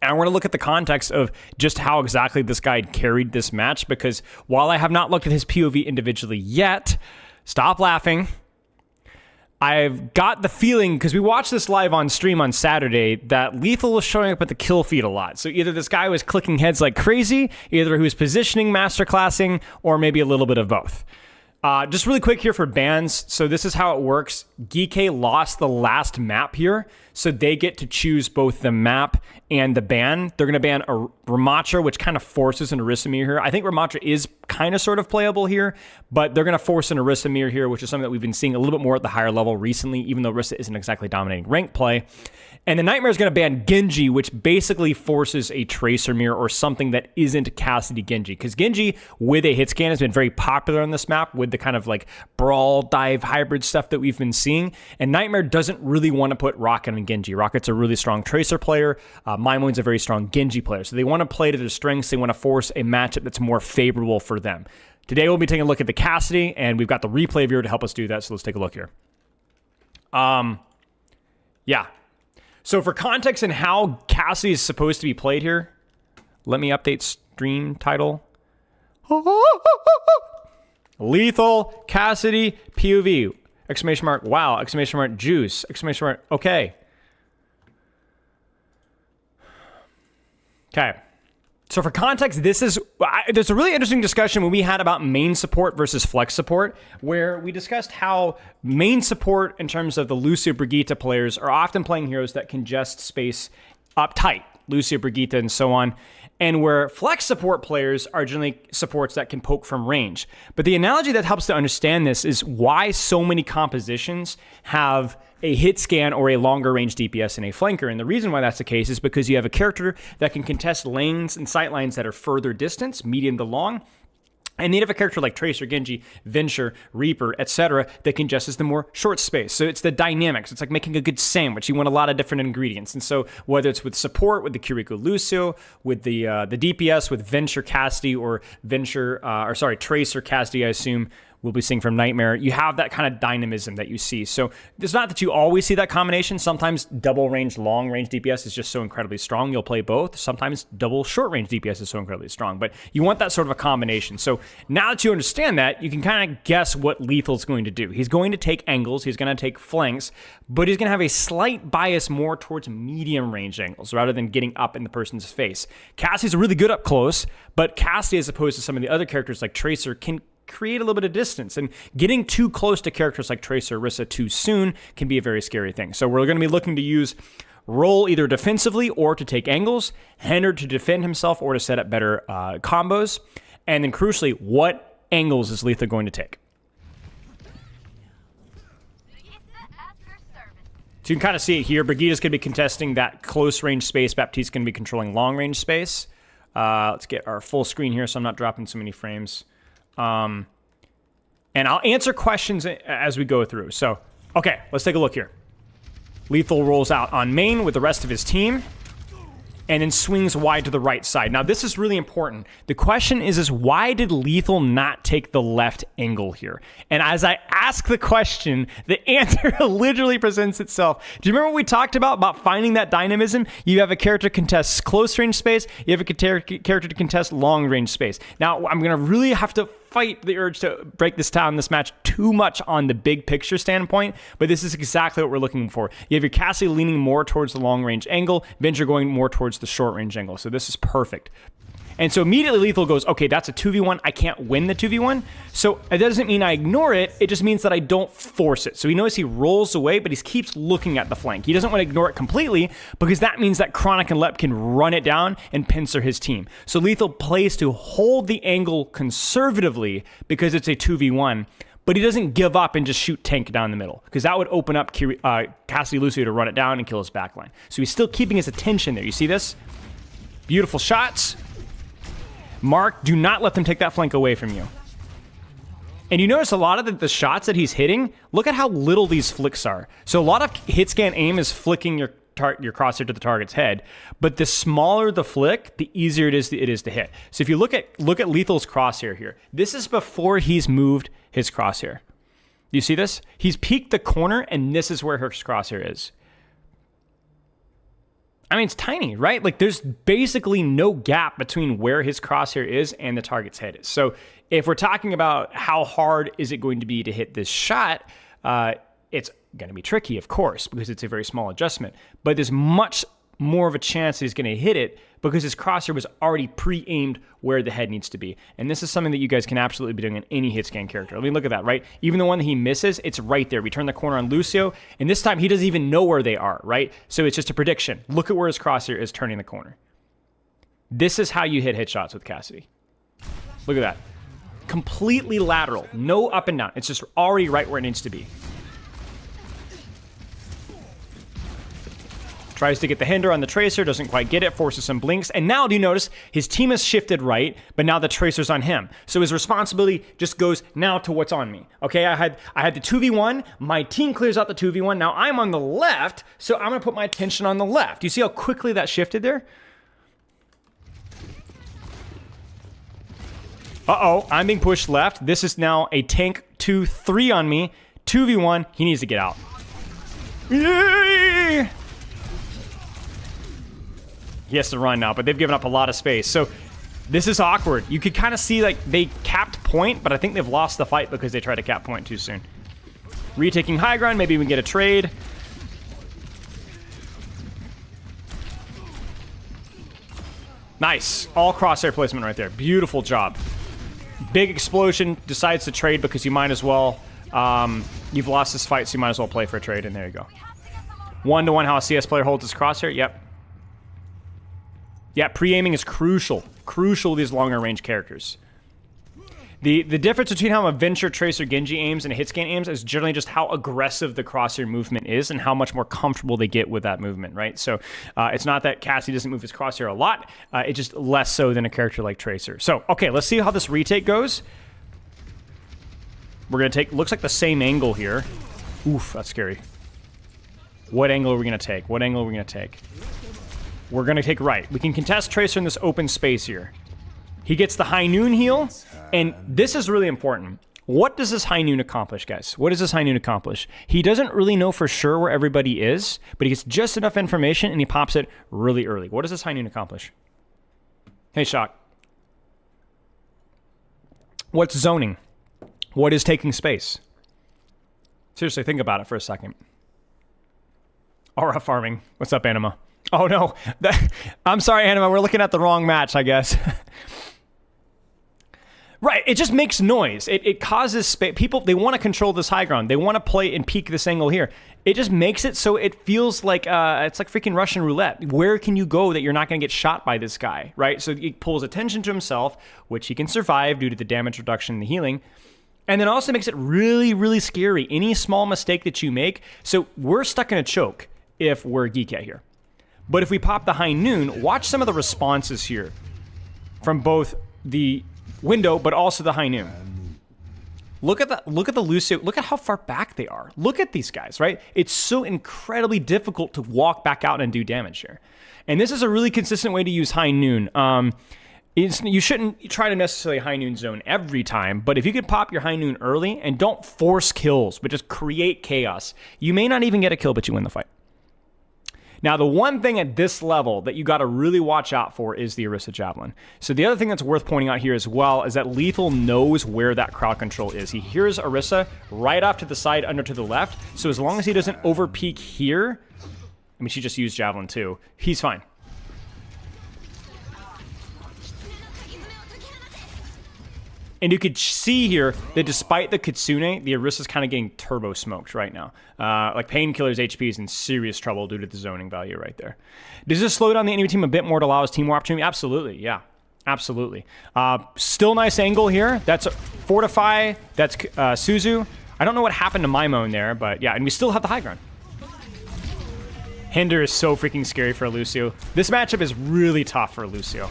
S1: And we're going to look at the context of just how exactly this guy carried this match, because while I have not looked at his POV individually yet, stop laughing. I've got the feeling, because we watched this live on stream on Saturday, that Lethal was showing up at the kill feed a lot. So either this guy was clicking heads like crazy, either he was positioning, masterclassing, or maybe a little bit of both. Just really quick here for bans. So this is how it works. Geeke lost the last map here, so they get to choose both the map and the ban. They're going to ban a Ramatra, which kind of forces an Arisamir here. I think Ramatra is kind of sort of playable here, but they're going to force an Arisamir here, which is something that we've been seeing a little bit more at the higher level recently, even though Rissa isn't exactly dominating rank play. And the Nightmare is going to ban Genji, which basically forces a Tracer Mirror or something that isn't Cassidy Genji. Because Genji, with a hit scan, has been very popular on this map with the kind of like brawl, dive, hybrid stuff that we've been seeing. And Nightmare doesn't really want to put Rocket on Genji. Rocket's a really strong Tracer player. Maimoin's a very strong Genji player. So they want to play to their strengths. They want to force a matchup that's more favorable for them. Today we'll be taking a look at the Cassidy, and we've got the replay viewer to help us do that. So let's take a look here. Yeah. So for context and how Cassidy is supposed to be played here, let me update stream title. Lethal, Cassidy, POV, exclamation mark, wow, exclamation mark, juice, exclamation mark, okay. Okay. So for context, there's a really interesting discussion when we had about main support versus flex support, where we discussed how main support in terms of the Lucio Brigitte players are often playing heroes that congest space up tight, Lucio Brigitte and so on, and where flex support players are generally supports that can poke from range. But the analogy that helps to understand this is why so many compositions have a hit scan or a longer range DPS and a flanker. And the reason why that's the case is because you have a character that can contest lanes and sight lines that are further distance, medium to long. And you have a character like Tracer, Genji, Venture, Reaper, etc. that can just the more short space. So it's the dynamics. It's like making a good sandwich. You want a lot of different ingredients. And so whether it's with support, with the Kiriko Lucio, with the DPS, with Venture Cassidy, or Tracer Cassidy, I assume, we'll be seeing from Nightmare, you have that kind of dynamism that you see. So it's not that you always see that combination. Sometimes double range, long range DPS is just so incredibly strong, you'll play both. Sometimes double short range DPS is so incredibly strong, but you want that sort of a combination. So now that you understand that, you can kind of guess what Lethal's going to do. He's going to take angles, he's going to take flanks, but he's going to have a slight bias more towards medium range angles rather than getting up in the person's face. Cassie's really good up close, but Cassie, as opposed to some of the other characters like Tracer, can create a little bit of distance, and getting too close to characters like Tracer or Rissa too soon can be a very scary thing. So we're going to be looking to use roll either defensively or to take angles, Henner to defend himself or to set up better combos, and then crucially, what angles is Lethal going to take? So you can kind of see it here. Brigitte's going to be contesting that close range space. Baptiste's going to be controlling long range space. Let's get our full screen here so I'm not dropping so many frames. And I'll answer questions as we go through. So, okay, let's take a look here. Lethal rolls out on main with the rest of his team. and then swings wide to the right side. Now, this is really important. The question is why did Lethal not take the left angle here? And as I ask the question, the answer literally presents itself. Do you remember what we talked about finding that dynamism? You have a character contest close range space. You have a character to contest long range space. Now, I'm going to really have to fight the urge to break this down, this match too much on the big picture standpoint, but this is exactly what we're looking for. You have your Cassidy leaning more towards the long range angle, Venture going more towards the short range angle. So this is perfect. And so immediately Lethal goes, okay, that's a 2v1. I can't win the 2v1. So it doesn't mean I ignore it. It just means that I don't force it. So he knows he rolls away, but he keeps looking at the flank. He doesn't want to ignore it completely because that means that Chronic and Lep can run it down and pincer his team. So Lethal plays to hold the angle conservatively because it's a 2v1, but he doesn't give up and just shoot tank down the middle because that would open up Cassidy Lucio to run it down and kill his backline. So he's still keeping his attention there. You see this? Beautiful shots. Mark, do not let them take that flank away from you. And you notice a lot of the shots that he's hitting, look at how little these flicks are. So a lot of hit scan aim is flicking your crosshair to the target's head, but the smaller the flick, the easier it is to hit. So if you look at Lethal's crosshair here, this is before he's moved his crosshair. You see this? He's peeked the corner, and this is where her crosshair is. I mean, it's tiny, right? Like, there's basically no gap between where his crosshair is and the target's head is. So if we're talking about how hard is it going to be to hit this shot, it's going to be tricky, of course, because it's a very small adjustment. But there's much more of a chance that he's going to hit it because his crosshair was already pre-aimed where the head needs to be. And this is something that you guys can absolutely be doing in any hit scan character. I mean, look at that, right? Even the one that he misses, it's right there. We turn the corner on Lucio, and this time he doesn't even know where they are, right? So it's just a prediction. Look at where his crosshair is turning the corner. This is how you hit shots with Cassidy. Look at that. Completely lateral. No up and down. It's just already right where it needs to be. Tries to get the hinder on the Tracer, doesn't quite get it, forces some blinks, and now do you notice his team has shifted right, but now the Tracer's on him. So his responsibility just goes now to what's on me. Okay, I had the 2v1, my team clears out the 2v1, now I'm on the left, so I'm gonna put my attention on the left. You see how quickly that shifted there? Uh-oh, I'm being pushed left. This is now a tank 2-3 on me. 2v1, he needs to get out. Yay! He has to run now, but they've given up a lot of space. So this is awkward. You could kind of see like they capped point, but I think they've lost the fight because they tried to cap point too soon. Retaking high ground, maybe we can get a trade. Nice. All crosshair placement right there. Beautiful job. Big explosion, decides to trade because you might as well. You've lost this fight, so you might as well play for a trade, and there you go. 1-to-1 how a CS player holds his crosshair. Yep. Yeah, pre-aiming is crucial. Crucial to these longer range characters. The difference between how a Venture, Tracer, Genji aims and a hit scan aims is generally just how aggressive the crosshair movement is and how much more comfortable they get with that movement, right? So it's not that Cassidy doesn't move his crosshair a lot. It's just less so than a character like Tracer. So, okay, let's see how this retake goes. We're going to take, looks like the same angle here. Oof, that's scary. What angle are we going to take? What angle are we going to take? We're going to take right. We can contest Tracer in this open space here. He gets the high noon heal, and this is really important. What does this high noon accomplish, guys? What does this high noon accomplish? He doesn't really know for sure where everybody is, but he gets just enough information, and he pops it really early. What does this high noon accomplish? Hey, Shock. What's zoning? What is taking space? Seriously, think about it for a second. Aura farming. What's up, Anima? Oh, no. I'm sorry, Anima. We're looking at the wrong match, I guess. Right. It just makes noise. It causes space. People, they want to control this high ground. They want to play and peek this angle here. It just makes it so it feels like it's like freaking Russian roulette. Where can you go that you're not going to get shot by this guy, right? So he pulls attention to himself, which he can survive due to the damage reduction and the healing. And then also makes it really, really scary. Any small mistake that you make. So we're stuck in a choke if we're Geekat here. But if we pop the high noon, watch some of the responses here from both the window, but also the high noon. Look at the Lucio. Look at how far back they are. Look at these guys, right? It's so incredibly difficult to walk back out and do damage here. And this is a really consistent way to use High Noon. You shouldn't try to necessarily High Noon zone every time, but if you could pop your High Noon early and don't force kills, but just create chaos, you may not even get a kill, but you win the fight. Now, the one thing at this level that you got to really watch out for is the Orisa Javelin. So the other thing that's worth pointing out here as well is that Lethal knows where that crowd control is. He hears Orisa right off to the side, under to the left. So as long as he doesn't overpeak here, I mean, she just used Javelin too, he's fine. And you could see here that despite the Kitsune, the Orisa's kind of getting turbo smoked right now. Like Painkiller's HP is in serious trouble due to the zoning value right there. Does this slow down the enemy team a bit more to allow his team more opportunity? Absolutely, yeah. Absolutely. Still nice angle here. That's Fortify. That's Suzu. I don't know what happened to Maimon there, but yeah, and we still have the high ground. Hinder is so freaking scary for Lucio. This matchup is really tough for Lucio.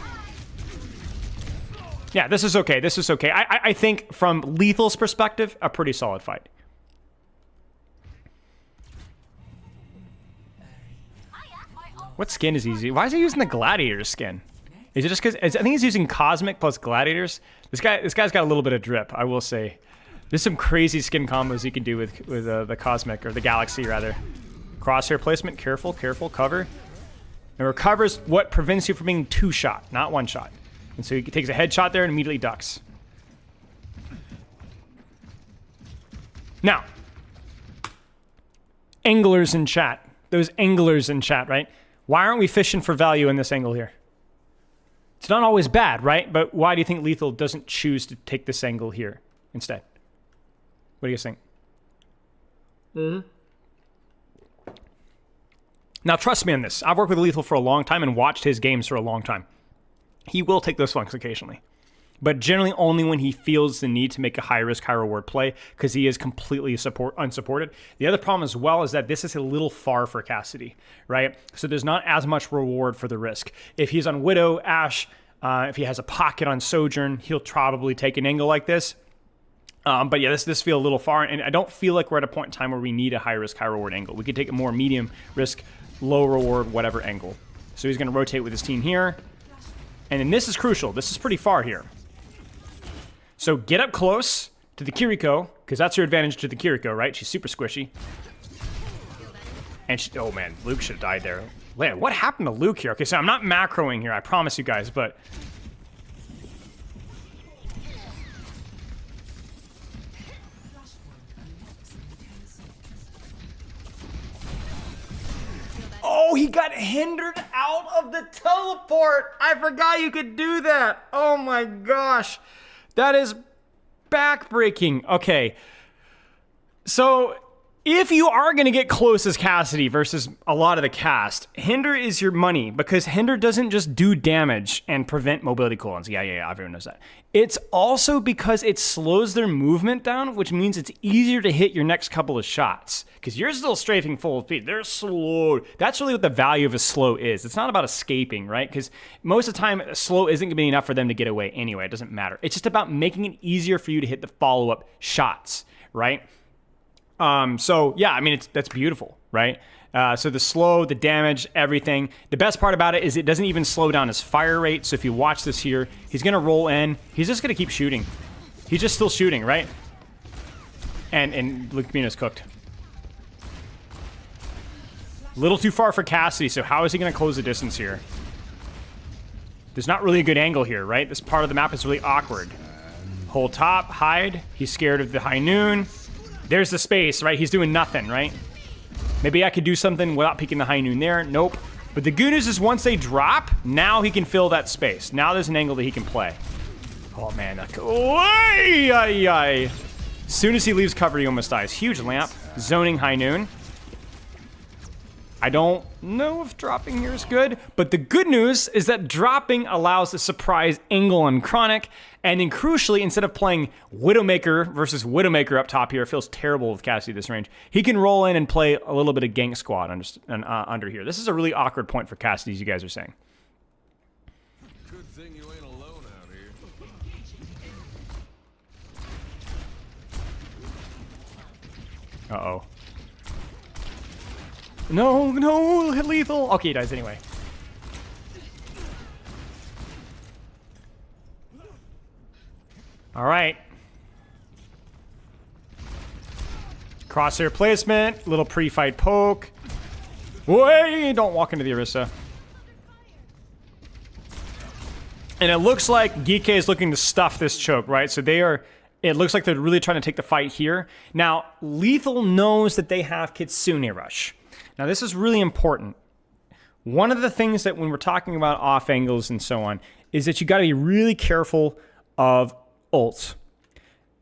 S1: Yeah, this is okay. This is okay. I think from Lethal's perspective, a pretty solid fight. What skin is he using? Why is he using the Gladiator skin? Is it just because I think he's using Cosmic plus Gladiators? This guy's got a little bit of drip, I will say. There's some crazy skin combos you can do with the Cosmic, or the Galaxy rather. Crosshair placement, careful, cover. And recovers what prevents you from being two shot, not one shot. And so he takes a headshot there and immediately ducks. Now, anglers in chat. Those anglers in chat, right? Why aren't we fishing for value in this angle here? It's not always bad, right? But why do you think Lethal doesn't choose to take this angle here instead? What do you guys think? Now, trust me on this. I've worked with Lethal for a long time and watched his games for a long time. He will take those flanks occasionally, but generally only when he feels the need to make a high-risk, high-reward play, because he is completely unsupported. The other problem as well is that this is a little far for Cassidy, right? So there's not as much reward for the risk. If he's on Widow, Ashe, if he has a pocket on Sojourn, he'll probably take an angle like this. But yeah, this feels a little far, and I don't feel like we're at a point in time where we need a high-risk, high-reward angle. We could take a more medium-risk, low-reward, whatever angle. So he's going to rotate with his team here. And then this is crucial. This is pretty far here. So get up close to the Kiriko, because that's your advantage to the Kiriko, right? She's super squishy. And oh man, Luke should have died there. Man, what happened to Luke here? Okay, so I'm not macroing here, I promise you guys, but... Oh, he got hindered out of the teleport. I forgot you could do that. Oh my gosh. That is backbreaking. Okay. So if you are going to get close as Cassidy versus a lot of the cast, Hinder is your money, because Hinder doesn't just do damage and prevent mobility cooldowns. Yeah, everyone knows that. It's also because it slows their movement down, which means it's easier to hit your next couple of shots, because you're still strafing full speed. They're slow. That's really what the value of a slow is. It's not about escaping, right? Because most of the time, slow isn't going to be enough for them to get away anyway. It doesn't matter. It's just about making it easier for you to hit the follow-up shots, right? So yeah, I mean, that's beautiful, right? So the slow, the damage, everything. The best part about it is it doesn't even slow down his fire rate. So if you watch this here, he's going to roll in. He's just going to keep shooting. He's just still shooting, right? And Luke Camino's cooked. A little too far for Cassidy, so how is he going to close the distance here? There's not really a good angle here, right? This part of the map is really awkward. Hold top, hide. He's scared of the High Noon. There's the space, right? He's doing nothing, right? Maybe I could do something without peeking the High Noon there. Nope. But the good news is once they drop, now he can fill that space. Now there's an angle that he can play. Oh, man. As soon as he leaves cover, he almost dies. Huge lamp. Zoning High Noon. I don't know if dropping here is good, but the good news is that dropping allows a surprise angle on Chronic, and then crucially, instead of playing Widowmaker versus Widowmaker up top here, it feels terrible with Cassidy this range, he can roll in and play a little bit of Gank Squad under here. This is a really awkward point for Cassidy, as you guys are saying.
S6: Good thing you ain't alone out here.
S1: Uh-oh. No, no, hit lethal. Okay, he dies anyway. All right. Crosshair placement, little pre-fight poke. Wait, don't walk into the Orisa. And it looks like Geeke is looking to stuff this choke, right? So it looks like they're really trying to take the fight here. Now, Lethal knows that they have Kitsune Rush. Now, this is really important. One of the things that when we're talking about off angles and so on is that you got to be really careful of ults.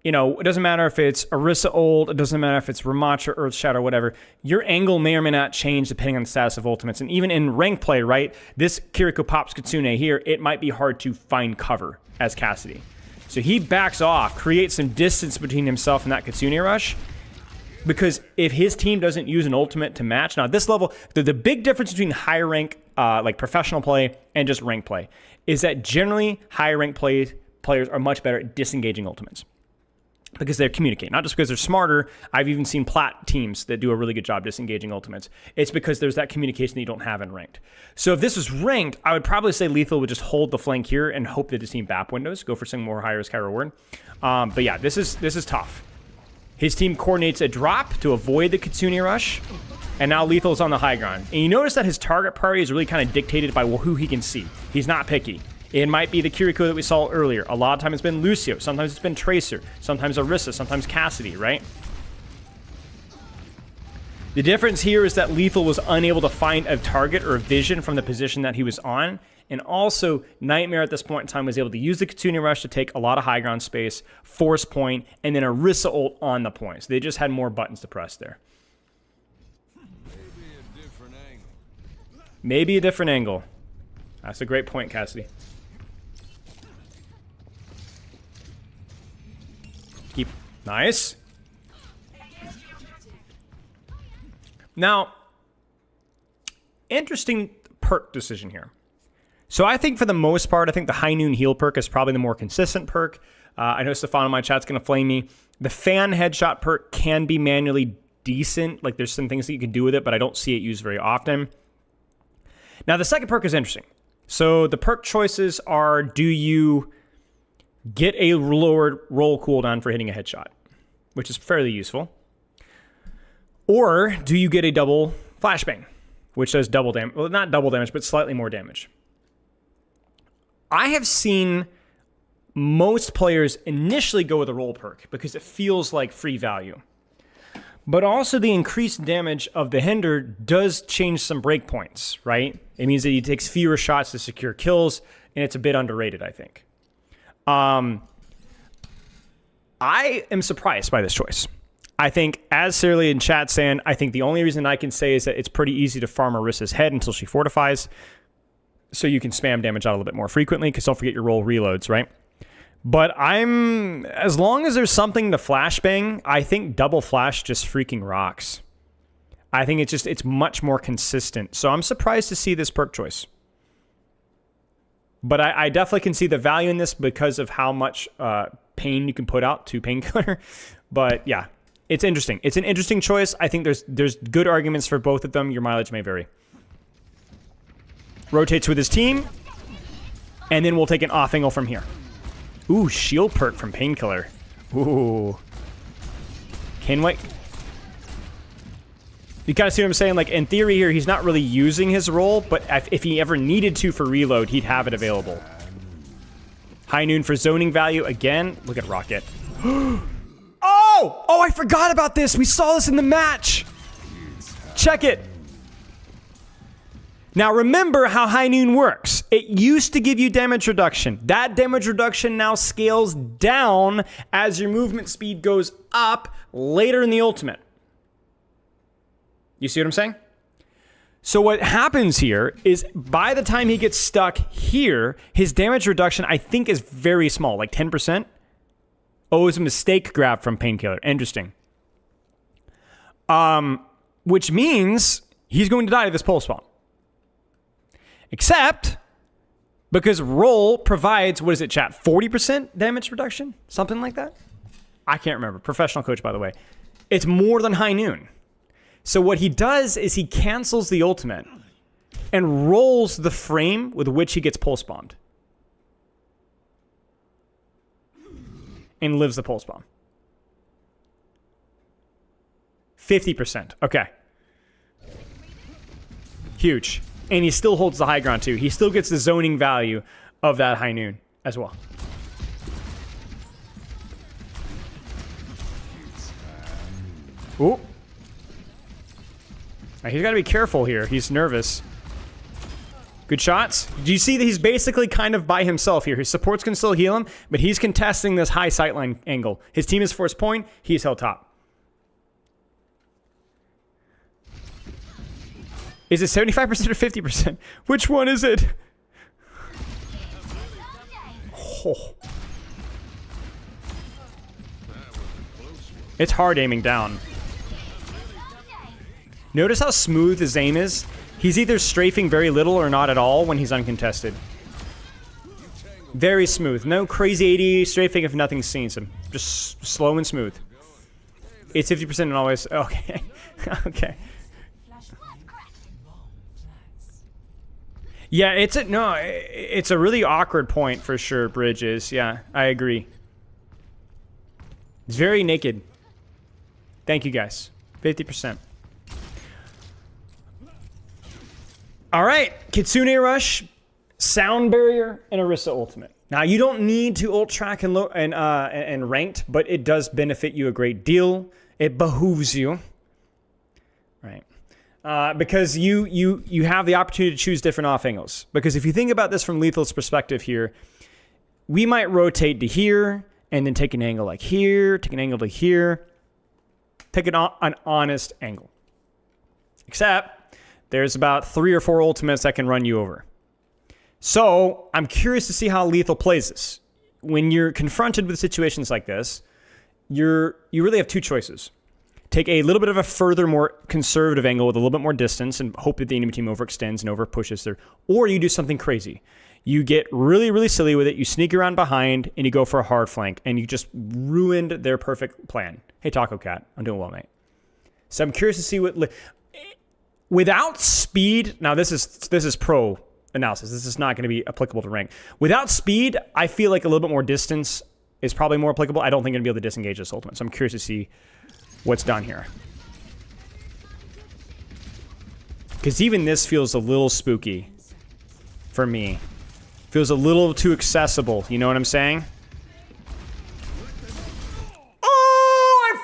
S1: You know, it doesn't matter if it's Orisa ult, it doesn't matter if it's Ramattra, Earth Shadow, whatever. Your angle may or may not change depending on the status of ultimates. And even in rank play, right, this Kiriko pops Kitsune here, it might be hard to find cover as Cassidy. So he backs off, creates some distance between himself and that Kitsune Rush. Because if his team doesn't use an ultimate to match, now at this level, the big difference between high rank, like professional play, and just rank play, is that generally high rank players are much better at disengaging ultimates. Because they communicate, not just because they're smarter. I've even seen plat teams that do a really good job disengaging ultimates. It's because there's that communication that you don't have in ranked. So if this was ranked, I would probably say Lethal would just hold the flank here and hope that his team BAP windows, go for some more high risk, high reward. But yeah, this is tough. His team coordinates a drop to avoid the Kitsune Rush, and now Lethal's on the high ground. And you notice that his target priority is really kind of dictated by who he can see. He's not picky. It might be the Kiriko that we saw earlier. A lot of times it's been Lucio. Sometimes it's been Tracer. Sometimes Orisa. Sometimes Cassidy, right? The difference here is that Lethal was unable to find a target or a vision from the position that he was on. And also, Nightmare at this point in time was able to use the Kitsune Rush to take a lot of high ground space, force point, and then Orisa ult on the point. So they just had more buttons to press there.
S6: Maybe a different angle.
S1: Maybe a different angle. That's a great point, Cassidy. Keep. Nice. Now, interesting perk decision here. So I think for the most part, I think the High Noon Heal perk is probably the more consistent perk. I know Stefan in my chat's going to flame me. The Fan Headshot perk can be manually decent. Like there's some things that you can do with it, but I don't see it used very often. Now the second perk is interesting. So the perk choices are, do you get a lowered roll cooldown for hitting a headshot, which is fairly useful. Or do you get a double flashbang, which does double damage. Well, not double damage, but slightly more damage. I have seen most players initially go with a roll perk because it feels like free value. But also the increased damage of the Hinder does change some breakpoints, right? It means that he takes fewer shots to secure kills, and it's a bit underrated, I think. I am surprised by this choice. I think, as Sirly in chat saying, I think the only reason I can say is that it's pretty easy to farm Orisa's head until she fortifies, so you can spam damage out a little bit more frequently, because don't forget your roll reloads, right? But as long as there's something to flashbang, I think double flash just freaking rocks. I think it's much more consistent. So I'm surprised to see this perk choice. But I definitely can see the value in this because of how much pain you can put out to Painkiller. But yeah, it's interesting. It's an interesting choice. I think there's good arguments for both of them. Your mileage may vary. Rotates with his team. And then we'll take an off angle from here. Ooh, shield perk from Painkiller. Ooh. Kenway. You kind of see what I'm saying? Like, in theory here, he's not really using his roll, but if he ever needed to for reload, he'd have it available. High Noon for zoning value. Again, look at Rocket. Oh, I forgot about this. We saw this in the match. Check it. Now, remember how High Noon works. It used to give you damage reduction. That damage reduction now scales down as your movement speed goes up later in the ultimate. You see what I'm saying? So what happens here is by the time he gets stuck here, his damage reduction, I think, is very small, like 10%. Oh, it's a mistake grab from Painkiller. Interesting. Which means he's going to die to this pole spawn. Except because roll provides, what is it, chat? 40% damage reduction? Something like that? I can't remember. Professional coach, by the way. It's more than high noon. So what he does is he cancels the ultimate and rolls the frame with which he gets pulse bombed. And lives the pulse bomb. 50%. Okay. Huge. And he still holds the high ground too. He still gets the zoning value of that high noon as well. Ooh. Now, he's got to be careful here. He's nervous. Good shots. Do you see that he's basically kind of by himself here? His supports can still heal him, but he's contesting this high sightline angle. His team is forced point. He's held top. Is it 75% or 50%? Which one is it? Oh. It's hard aiming down. Notice how smooth his aim is? He's either strafing very little or not at all when he's uncontested. Very smooth. No crazy 80 strafing if nothing sees him. Just slow and smooth. It's 50% and always... Okay. Okay. Yeah, it's a really awkward point for sure, Bridges. Yeah, I agree. It's very naked. Thank you, guys. 50%. All right, Kitsune Rush, Sound Barrier, and Orisa Ultimate. Now, you don't need to ult track and ranked, but it does benefit you a great deal. It behooves you, right? Because you have the opportunity to choose different off angles. Because if you think about this from Lethal's perspective here, we might rotate to here, and then take an angle like here, take an angle to here, take an honest angle. Except... there's about 3 or 4 ultimates that can run you over. So I'm curious to see how Lethal plays this. When you're confronted with situations like this, you really have 2 choices. Take a little bit of a further, more conservative angle with a little bit more distance and hope that the enemy team overextends and over pushes there. Or you do something crazy. You get really, really silly with it. You sneak around behind and you go for a hard flank and you just ruined their perfect plan. Hey, Taco Cat, I'm doing well, mate. So I'm curious to see what... Without speed, now this is pro analysis. This is not going to be applicable to rank. Without speed, I feel like a little bit more distance is probably more applicable. I don't think I'm going to be able to disengage this ultimate. So I'm curious to see what's done here. Because even this feels a little spooky for me. Feels a little too accessible. You know what I'm saying? Oh,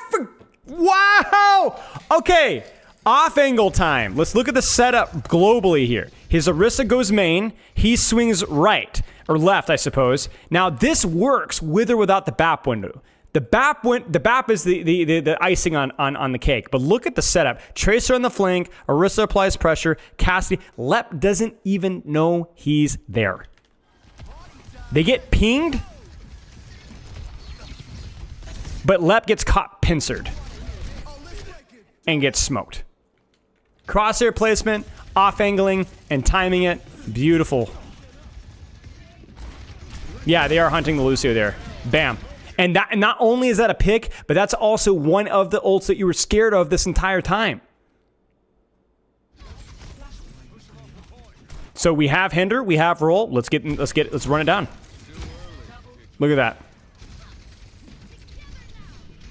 S1: wow! Okay. Off angle time. Let's look at the setup globally here. His Orisa goes main. He swings right. Or left, I suppose. Now, this works with or without the BAP window. The BAP is the icing on the cake. But look at the setup. Tracer on the flank. Orisa applies pressure. Cassidy. Lep doesn't even know he's there. They get pinged. But Lep gets caught pincered. And gets smoked. Crosshair placement, off-angling, and timing it. Beautiful. Yeah, they are hunting the Lucio there. Bam. And not only is that a pick, but that's also one of the ults that you were scared of this entire time. So we have hinder, we have roll. Let's run it down. Look at that.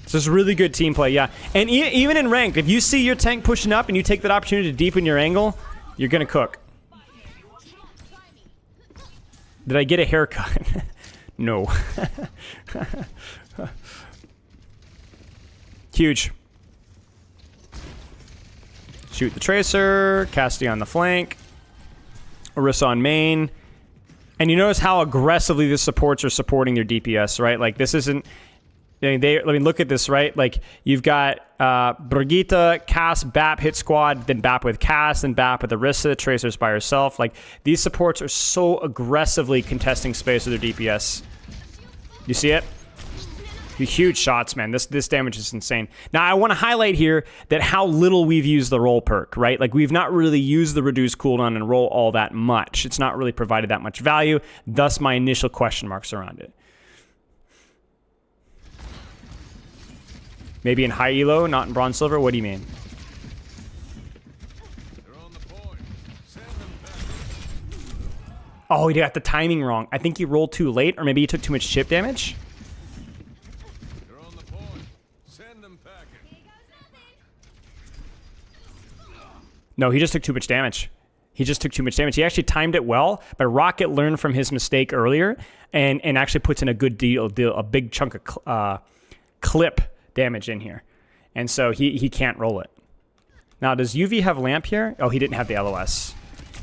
S1: This is really good team play, yeah. And even in ranked, if you see your tank pushing up and you take that opportunity to deepen your angle, you're going to cook. Did I get a haircut? No. Huge. Shoot the Tracer. Cassidy on the flank. Orisa on main. And you notice how aggressively the supports are supporting their DPS, right? Like, this isn't... I mean, look at this, right? Like, you've got Brigitte, Cass, BAP, hit squad, then BAP with Cass, then BAP with Orisa, Tracers by herself. Like, these supports are so aggressively contesting space with their DPS. You see it? Huge shots, man. This damage is insane. Now, I want to highlight here that how little we've used the roll perk, right? Like, we've not really used the reduced cooldown and roll all that much. It's not really provided that much value. Thus, my initial question marks around it. Maybe in high elo, not in bronze silver? What do you mean?
S6: They're on the point. Send them back.
S1: Oh, he got the timing wrong. I think he rolled too late, or maybe he took too much chip damage.
S6: They're on the point. Send them packing.
S1: No, he just took too much damage. He just took too much damage. He actually timed it well, but Rocket learned from his mistake earlier and actually puts in a good deal, a big chunk of clip damage in here. And so he can't roll it. Now, does UV have lamp here? Oh, he didn't have the LOS.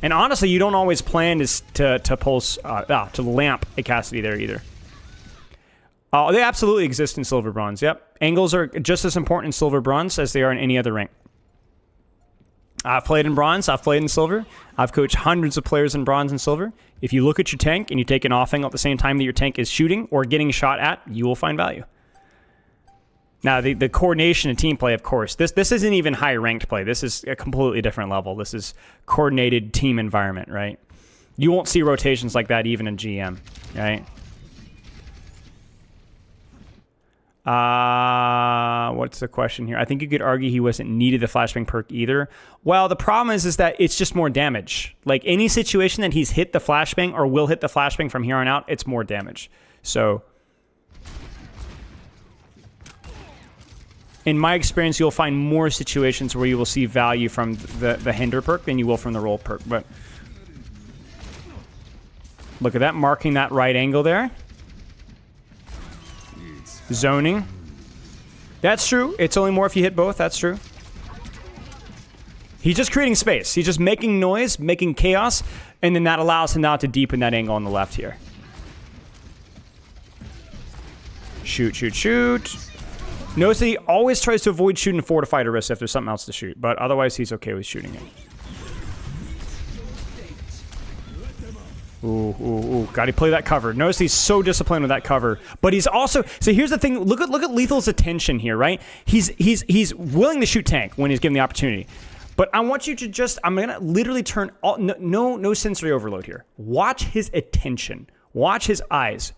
S1: And honestly, you don't always plan to pulse, to lamp a Cassidy there either. Oh, they absolutely exist in silver bronze. Yep. Angles are just as important in silver bronze as they are in any other rank. I've played in bronze, I've played in silver. I've coached hundreds of players in bronze and silver. If you look at your tank and you take an off angle at the same time that your tank is shooting or getting shot at, you will find value. Now, the coordination and team play, of course, this isn't even high ranked play. This is a completely different level. This is coordinated team environment, right? You won't see rotations like that even in GM, right? What's the question here? I think you could argue he wasn't needed the flashbang perk either. Well, the problem is that it's just more damage. Like any situation that he's hit the flashbang or will hit the flashbang from here on out, it's more damage. So in my experience, you'll find more situations where you will see value from the hinder perk than you will from the roll perk. But look at that, marking that right angle there. Zoning. That's true. It's only more if you hit both. That's true. He's just creating space. He's just making noise, making chaos, and then that allows him now to deepen that angle on the left here. Shoot, shoot, shoot. Notice that he always tries to avoid shooting fortified Orisa if there's something else to shoot, but otherwise he's okay with shooting it. Ooh, ooh, ooh. Gotta play that cover. Notice he's so disciplined with that cover. But he's also... So here's the thing. Look at Lethal's attention here, right? He's willing to shoot tank when he's given the opportunity. But I want you to just... I'm going to literally turn... No sensory overload here. Watch his attention. Watch his eyes.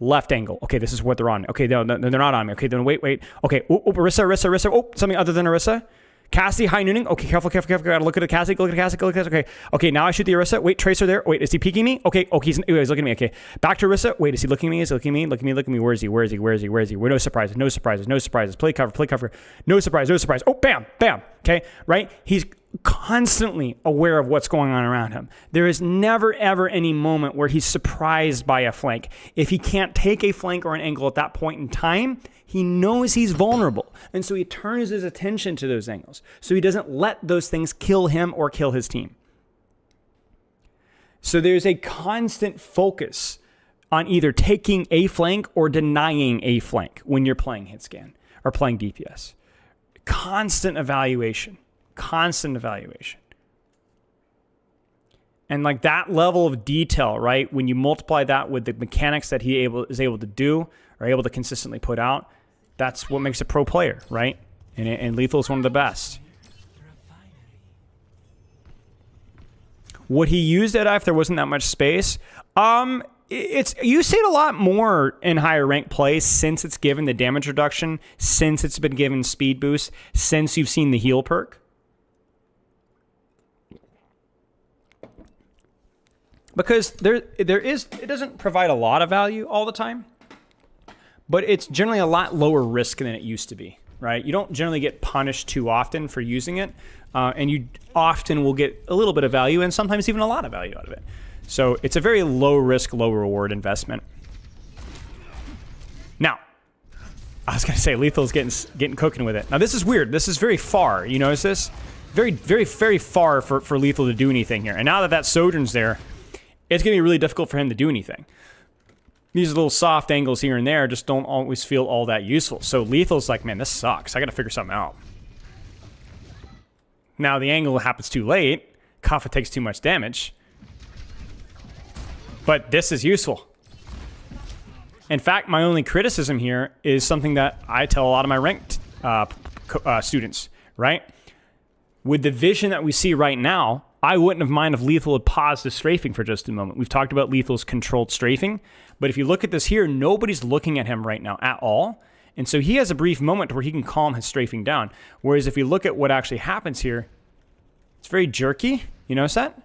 S1: Left angle. Okay, this is what they're on. Okay, no, they're not on me. Okay, then wait. Okay, Orisa. Oh, something other than Orisa. Cassidy, high nooning. Okay, careful. Gotta look at the Cassidy. Okay, now I shoot the Orisa. Wait, Tracer there. Wait, is he peeking me? Okay, he's looking at me. Okay, back to Orisa. Wait, is he looking at me? Is he looking at me? Look at me. Where is he? No surprises. Play cover. No surprise. Oh, bam. Okay, right? He's constantly aware of what's going on around him. There is never, ever any moment where he's surprised by a flank. If he can't take a flank or an angle at that point in time, he knows he's vulnerable. And so he turns his attention to those angles. So he doesn't let those things kill him or kill his team. So there's a constant focus on either taking a flank or denying a flank when you're playing hit scan or playing DPS. Constant evaluation. And like that level of detail, right? When you multiply that with the mechanics that he is able to do or able to consistently put out, that's what makes a pro player, right? And Lethal is one of the best. Would he use Deadeye if there wasn't that much space? You see it a lot more in higher rank play since it's given the damage reduction, since it's been given speed boost, since you've seen the heal perk. Because it doesn't provide a lot of value all the time, but it's generally a lot lower risk than it used to be, right? You don't generally get punished too often for using it, and you often will get a little bit of value and sometimes even a lot of value out of it. So it's a very low risk, low reward investment. Now, I was gonna say Lethal's getting cooking with it. Now this is weird. This is very far. You notice this? Very, very, very far for Lethal to do anything here. And now that Sojourn's there, it's gonna be really difficult for him to do anything. These little soft angles here and there just don't always feel all that useful. So Lethal's like, man, this sucks. I gotta figure something out. Now the angle happens too late. Kafka takes too much damage. But this is useful. In fact, my only criticism here is something that I tell a lot of my ranked students, right? With the vision that we see right now, I wouldn't have minded if Lethal had paused the strafing for just a moment. We've talked about Lethal's controlled strafing, but if you look at this here, nobody's looking at him right now at all. And so he has a brief moment where he can calm his strafing down. Whereas if you look at what actually happens here, it's very jerky. You notice that?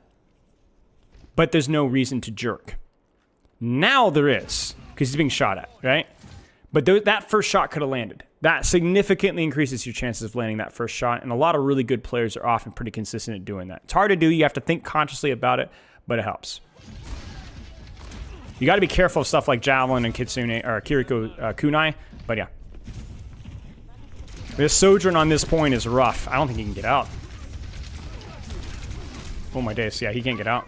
S1: But there's no reason to jerk. Now there is, because he's being shot at, right? But that first shot could have landed. That significantly increases your chances of landing that first shot, and a lot of really good players are often pretty consistent at doing that. It's hard to do. You have to think consciously about it, but it helps. You got to be careful of stuff like Javelin and Kitsune or Kiriko Kunai, but yeah. This Sojourn on this point is rough. I don't think he can get out. Oh my days, yeah, he can't get out.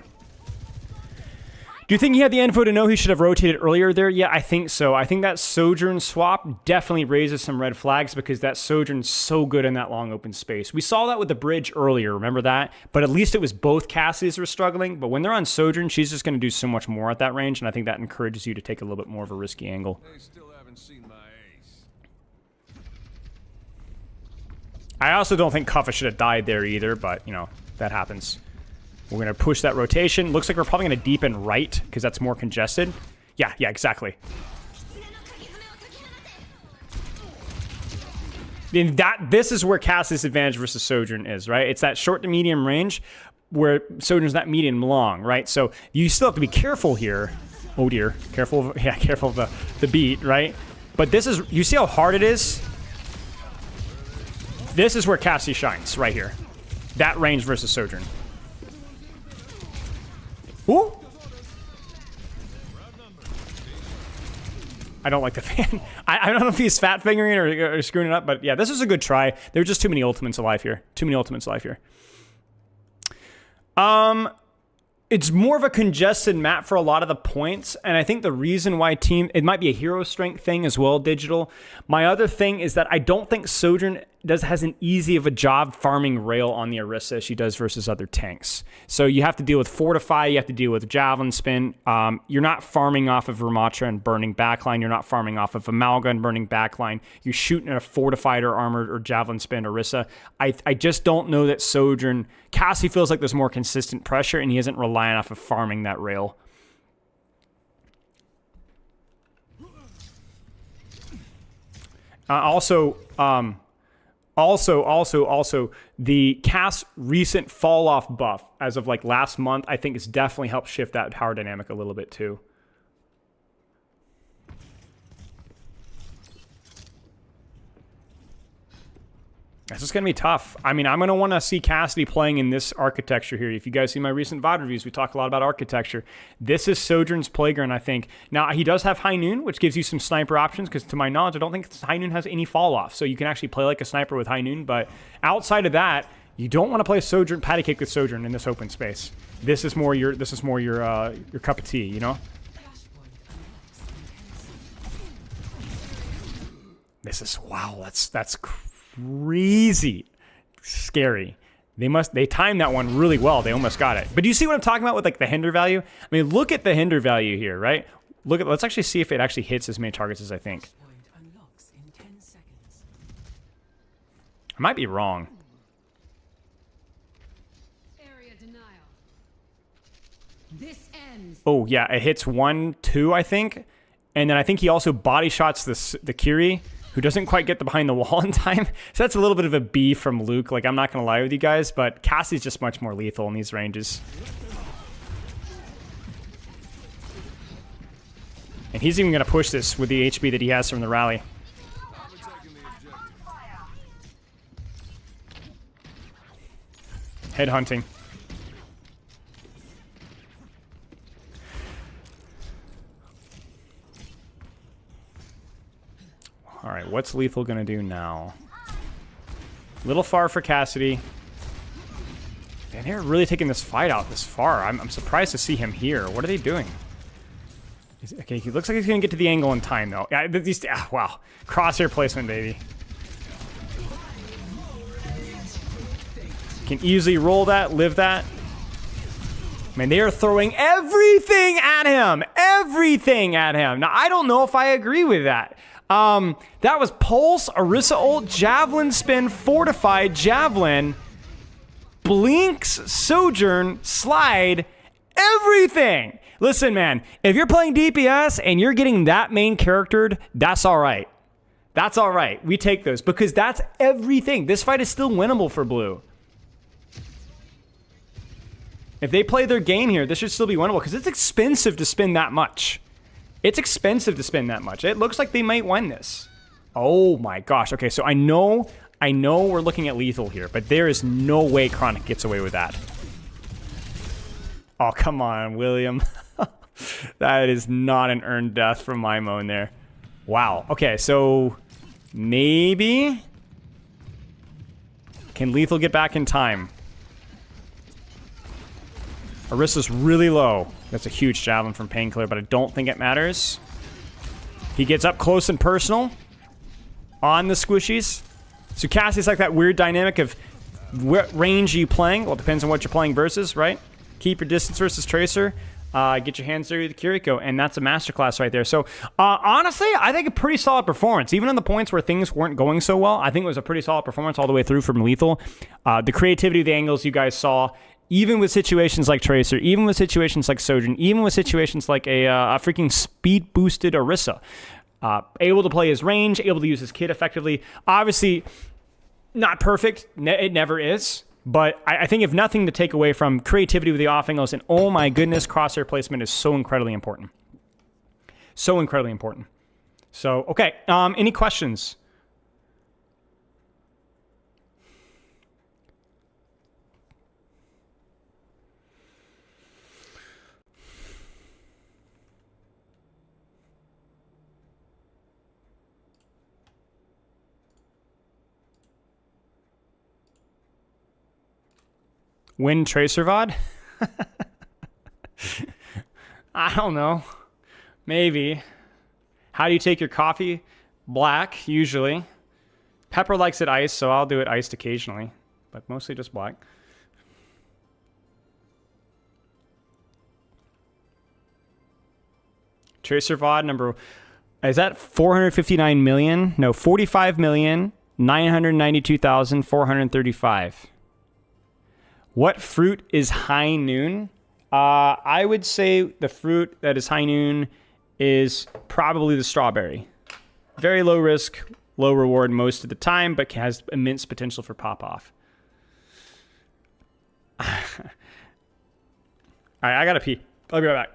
S1: Do you think he had the info to know he should have rotated earlier there? Yeah, I think so. I think that Sojourn swap definitely raises some red flags because that Sojourn's so good in that long open space. We saw that with the bridge earlier, remember that? But at least it was both Cassidy's were struggling. But when they're on Sojourn, she's just going to do so much more at that range, and I think that encourages you to take a little bit more of a risky angle.
S6: They still haven't seen my ace.
S1: I also don't think Kuffa should have died there either, but, you know, that happens. We're going to push that rotation. Looks like we're probably going to deepen right because that's more congested. Yeah, exactly. And this is where Cassidy's advantage versus Sojourn is, right? It's that short to medium range where Sojourn's that medium long, right? So you still have to be careful here. Oh dear. Careful of the beat, right? But this is, you see how hard it is? This is where Cassidy shines, right here. That range versus Sojourn. Ooh. I don't like the fan. I don't know if he's fat fingering or screwing it up, but yeah, this is a good try. There are just too many ultimates alive here. It's more of a congested map for a lot of the points, and I think the reason why it might be a hero strength thing as well, Digital. My other thing is that I don't think Sojourn has an easy of a job farming rail on the Orisa as she does versus other tanks. So you have to deal with Fortify, you have to deal with Javelin Spin. You're not farming off of Ramatra and burning backline. You're not farming off of Amalga and burning backline. You're shooting at a Fortified or Armored or Javelin Spin Orisa. I just don't know that Sojourn... Cassie feels like there's more consistent pressure and he isn't relying off of farming that rail. Also, the Cass recent fall off buff as of like last month, I think it's definitely helped shift that power dynamic a little bit too. This is going to be tough. I mean, I'm going to want to see Cassidy playing in this architecture here. If you guys see my recent VOD reviews, we talk a lot about architecture. This is Sojourn's playground, I think. Now, he does have High Noon, which gives you some sniper options, because to my knowledge, I don't think High Noon has any fall off. So you can actually play like a sniper with High Noon, but outside of that, you don't want to play Sojourn, patty cake with Sojourn in this open space. This is more your cup of tea, you know? This is, wow, that's crazy scary. They timed that one really well. They almost got it. But do you see what I'm talking about with like the hinder value? I mean, look at the hinder value here, right? Let's actually see if it actually hits as many targets as I think. I might be wrong. Oh yeah, it hits 1, 2, I think. And then I think he also body shots the Kiri, who doesn't quite get the behind the wall in time. So that's a little bit of a B from Luke. Like, I'm not going to lie with you guys, but Cassie's just much more lethal in these ranges. And he's even going to push this with the HP that he has from the rally. Headhunting. All right, what's Lethal going to do now? A little far for Cassidy. Man, they're really taking this fight out this far. I'm surprised to see him here. What are they doing? Okay, he looks like he's going to get to the angle in time, though. Wow. Crosshair placement, baby. Can easily roll that, live that. Man, they are throwing everything at him. Everything at him. Now, I don't know if I agree with that. That was Pulse, Orisa ult, Javelin Spin, Fortified, Javelin, Blinks, Sojourn, Slide, everything. Listen, man, if you're playing DPS and you're getting that main charactered, that's all right. That's all right. We take those because that's everything. This fight is still winnable for blue. If they play their game here, this should still be winnable because it's expensive to spend that much. It's expensive to spend that much. It looks like they might win this. Oh my gosh. Okay, so I know we're looking at lethal here, but there is no way Chronic gets away with that. Oh, come on, William. That is not an earned death from my moan there. Wow. Okay, so maybe... Can lethal get back in time? Arissa's really low. That's a huge javelin from Painkiller, but I don't think it matters. He gets up close and personal on the squishies. So Cassie's like that weird dynamic of what range are you playing? Well, it depends on what you're playing versus, right? Keep your distance versus Tracer. Get your hands dirty with Kiriko, and that's a masterclass right there. So, honestly, I think a pretty solid performance. Even on the points where things weren't going so well, I think it was a pretty solid performance all the way through from Lethal. The creativity of the angles you guys saw, even with situations like Tracer, even with situations like Sojourn, even with situations like a freaking speed-boosted Orisa. Able to play his range, able to use his kit effectively. Obviously, not perfect. It never is. But I think if nothing to take away from creativity with the off angles, and oh my goodness, crosshair placement is so incredibly important. So incredibly important. So, okay, any questions? Win Tracer VOD? I don't know. Maybe. How do you take your coffee? Black, usually. Pepper likes it iced, so I'll do it iced occasionally. But mostly just black. Tracer VOD number... Is that 459 million? No, 45,992,435. What fruit is high noon? I would say the fruit that is high noon is probably the strawberry. Very low risk, low reward most of the time, but has immense potential for pop-off. All right, I gotta pee. I'll be right back.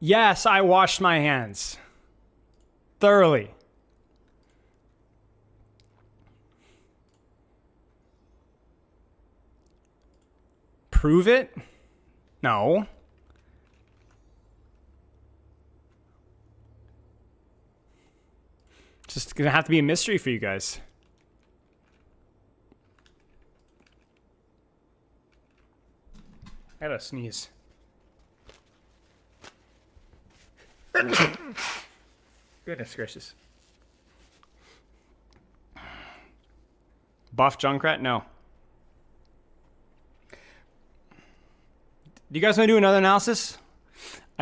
S1: Yes, I washed my hands. Thoroughly. Prove it? No. It's just gonna have to be a mystery for you guys. I gotta sneeze. Goodness gracious. Buff Junkrat? No. Do you guys want to do another analysis?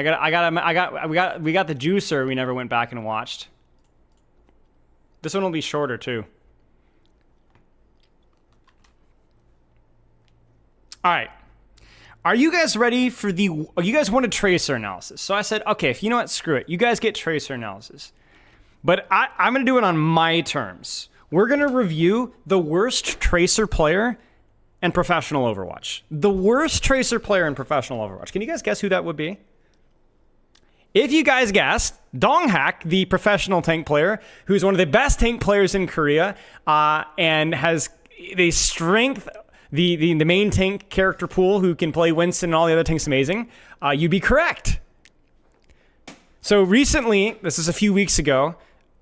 S1: We got the juicer we never went back and watched. This one will be shorter too. All right. Are you guys ready for you guys wanted tracer analysis. So I said, okay, if you know what, screw it. You guys get tracer analysis. But I'm going to do it on my terms. We're going to review the worst tracer player in professional Overwatch. The worst tracer player in professional Overwatch. Can you guys guess who that would be? If you guys guessed, Donghak, the professional tank player, who's one of the best tank players in Korea, and has the strength, the main tank character pool who can play Winston and all the other tanks amazing, you'd be correct. So recently, this is a few weeks ago,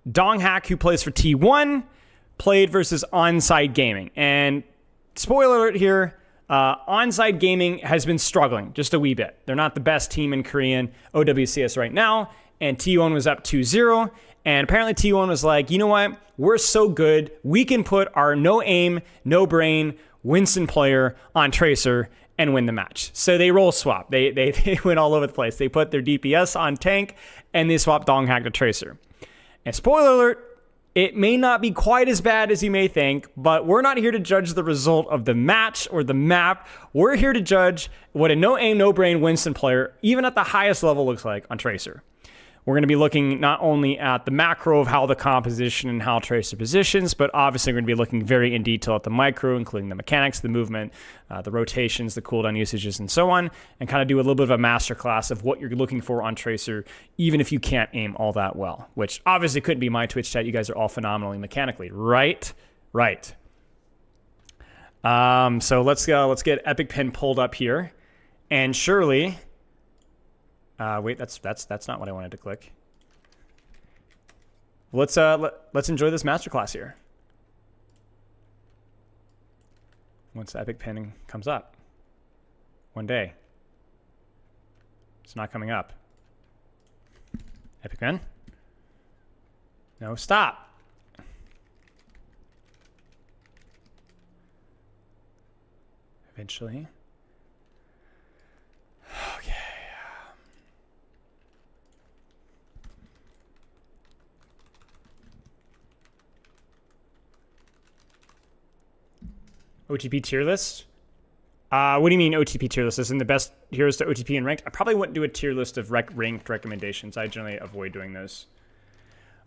S1: Donghak, who plays for T1, played versus Onside Gaming. And spoiler alert here, Onside Gaming has been struggling just a wee bit. They're not the best team in Korean OWCS right now, and T1 was up 2-0. And apparently T1 was like, you know what? We're so good, we can put our no aim, no brain Winston player on Tracer and win the match. So they role swap. They went all over the place. They put their DPS on tank, and they swapped Donghak to Tracer. And spoiler alert, it may not be quite as bad as you may think, but we're not here to judge the result of the match or the map. We're here to judge what a no-aim, no-brain Winston player, even at the highest level, looks like on Tracer. We're going to be looking not only at the macro of how the composition and how Tracer positions, but obviously we're going to be looking very in detail at the micro, including the mechanics, the movement, the rotations, the cooldown usages, and so on, and kind of do a little bit of a masterclass of what you're looking for on Tracer, even if you can't aim all that well, which obviously couldn't be my Twitch chat. You guys are all phenomenally mechanically, right? Right. So let's get Epic Pen pulled up here, and surely... wait, that's not what I wanted to click. Let's enjoy this masterclass here. Once the Epic Pen comes up, one day. It's not coming up. Epic Pen? No, stop. Eventually. Okay. OTP tier list? What do you mean OTP tier list? Isn't the best heroes to OTP and ranked? I probably wouldn't do a tier list of ranked recommendations. I generally avoid doing those.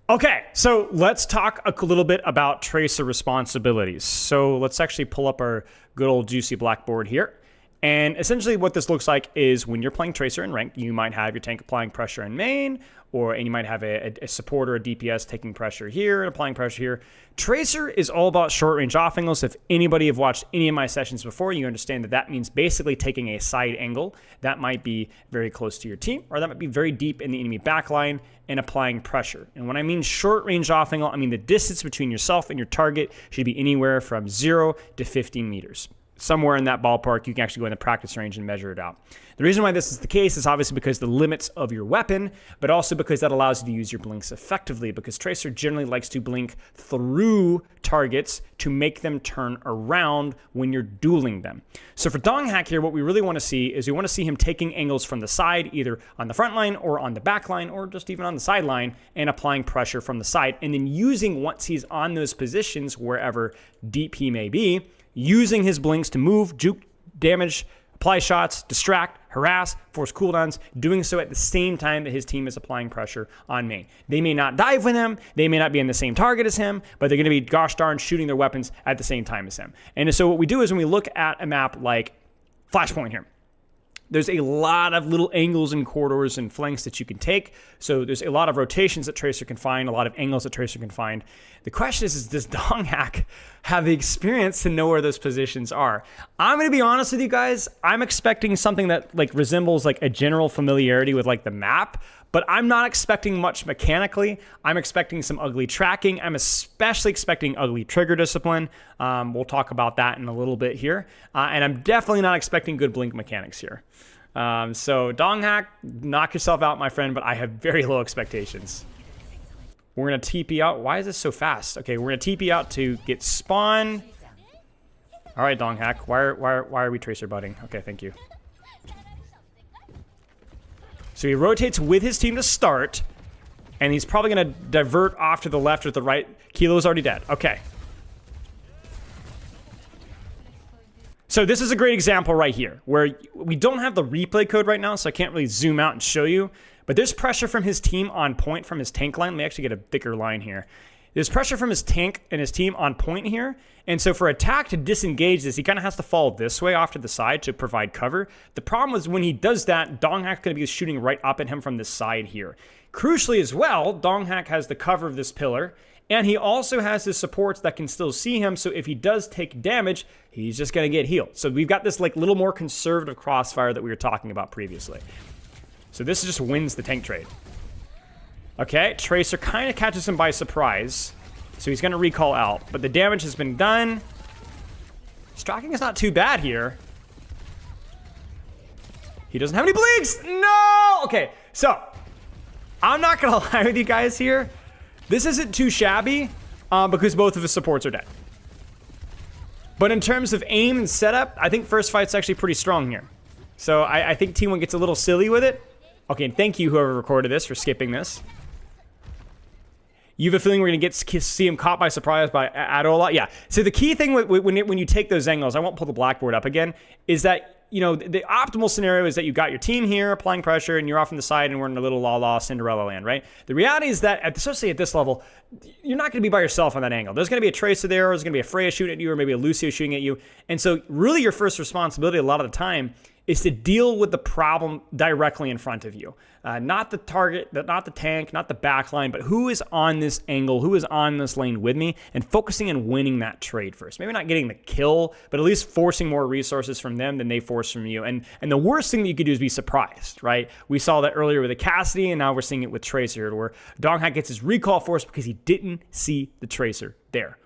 S1: Okay, so let's talk a little bit about Tracer responsibilities. So let's actually pull up our good old juicy blackboard here. And essentially what this looks like is when you're playing Tracer in ranked, you might have your tank applying pressure in main, and you might have a support or a DPS taking pressure here and applying pressure here. Tracer is all about short-range off angles. If anybody have watched any of my sessions before, you understand that means basically taking a side angle that might be very close to your team, or that might be very deep in the enemy backline and applying pressure. And when I mean short-range off angle, I mean the distance between yourself and your target should be anywhere from 0 to 15 meters. Somewhere in that ballpark, you can actually go in the practice range and measure it out. The reason why this is the case is obviously because the limits of your weapon, but also because that allows you to use your blinks effectively, because Tracer generally likes to blink through targets to make them turn around when you're dueling them. So for Donghak here, what we really want to see is we want to see him taking angles from the side, either on the front line or on the back line, or just even on the sideline, and applying pressure from the side, and then using, once he's on those positions, wherever deep he may be, using his blinks to move, juke, damage, apply shots, distract, harass, force cooldowns, doing so at the same time that his team is applying pressure on main. They may not dive with him, they may not be in the same target as him, but they're going to be, gosh darn, shooting their weapons at the same time as him. And so what we do is when we look at a map like Flashpoint here, there's a lot of little angles and corridors and flanks that you can take. So there's a lot of rotations that Tracer can find, a lot of angles that Tracer can find. The question is does Donghak have the experience to know where those positions are? I'm going to be honest with you guys. I'm expecting something that like resembles like a general familiarity with like the map, but I'm not expecting much mechanically. I'm expecting some ugly tracking. I'm especially expecting ugly trigger discipline. We'll talk about that in a little bit here. And I'm definitely not expecting good blink mechanics here. So Donghak, knock yourself out, my friend, but I have very low expectations. We're going to TP out. Why is this so fast? Okay, we're going to TP out to get spawn. All right, Donghak, why are we Tracer butting? Okay, thank you. So he rotates with his team to start, and he's probably going to divert off to the left or the right. Kilo's already dead. Okay. So this is a great example right here, where we don't have the replay code right now, so I can't really zoom out and show you. But there's pressure from his team on point from his tank line. Let me actually get a thicker line here. There's pressure from his tank and his team on point here. And so for attack to disengage this, he kind of has to fall this way off to the side to provide cover. The problem is when he does that, Donghack's going to be shooting right up at him from the side here. Crucially as well, Donghack has the cover of this pillar. And he also has his supports that can still see him. So if he does take damage, he's just going to get healed. So we've got this like little more conservative crossfire that we were talking about previously. So this just wins the tank trade. Okay, Tracer kind of catches him by surprise. So he's going to recall out. But the damage has been done. Striking is not too bad here. He doesn't have any blinks. No! Okay, so I'm not going to lie with you guys here. This isn't too shabby because both of his supports are dead. But in terms of aim and setup, I think first fight's actually pretty strong here. So I think T1 gets a little silly with it. Okay, and thank you whoever recorded this for skipping this. You have a feeling we're going to see him caught by surprise by Adola? Yeah. So the key thing when you take those angles, I won't pull the blackboard up again, is that, you know, the optimal scenario is that you've got your team here applying pressure and you're off on the side and we're in a little la-la Cinderella land, right? The reality is that, especially at this level, you're not going to be by yourself on that angle. There's going to be a Tracer there, or there's going to be a Freya shooting at you, or maybe a Lucio shooting at you. And so really your first responsibility a lot of the time is to deal with the problem directly in front of you. Not the target, not the tank, not the backline, but who is on this angle, who is on this lane with me, and focusing on winning that trade first. Maybe not getting the kill, but at least forcing more resources from them than they force from you. And the worst thing that you could do is be surprised, right? We saw that earlier with a Cassidy, and now we're seeing it with Tracer, where Donghack gets his recall force because he didn't see the Tracer there.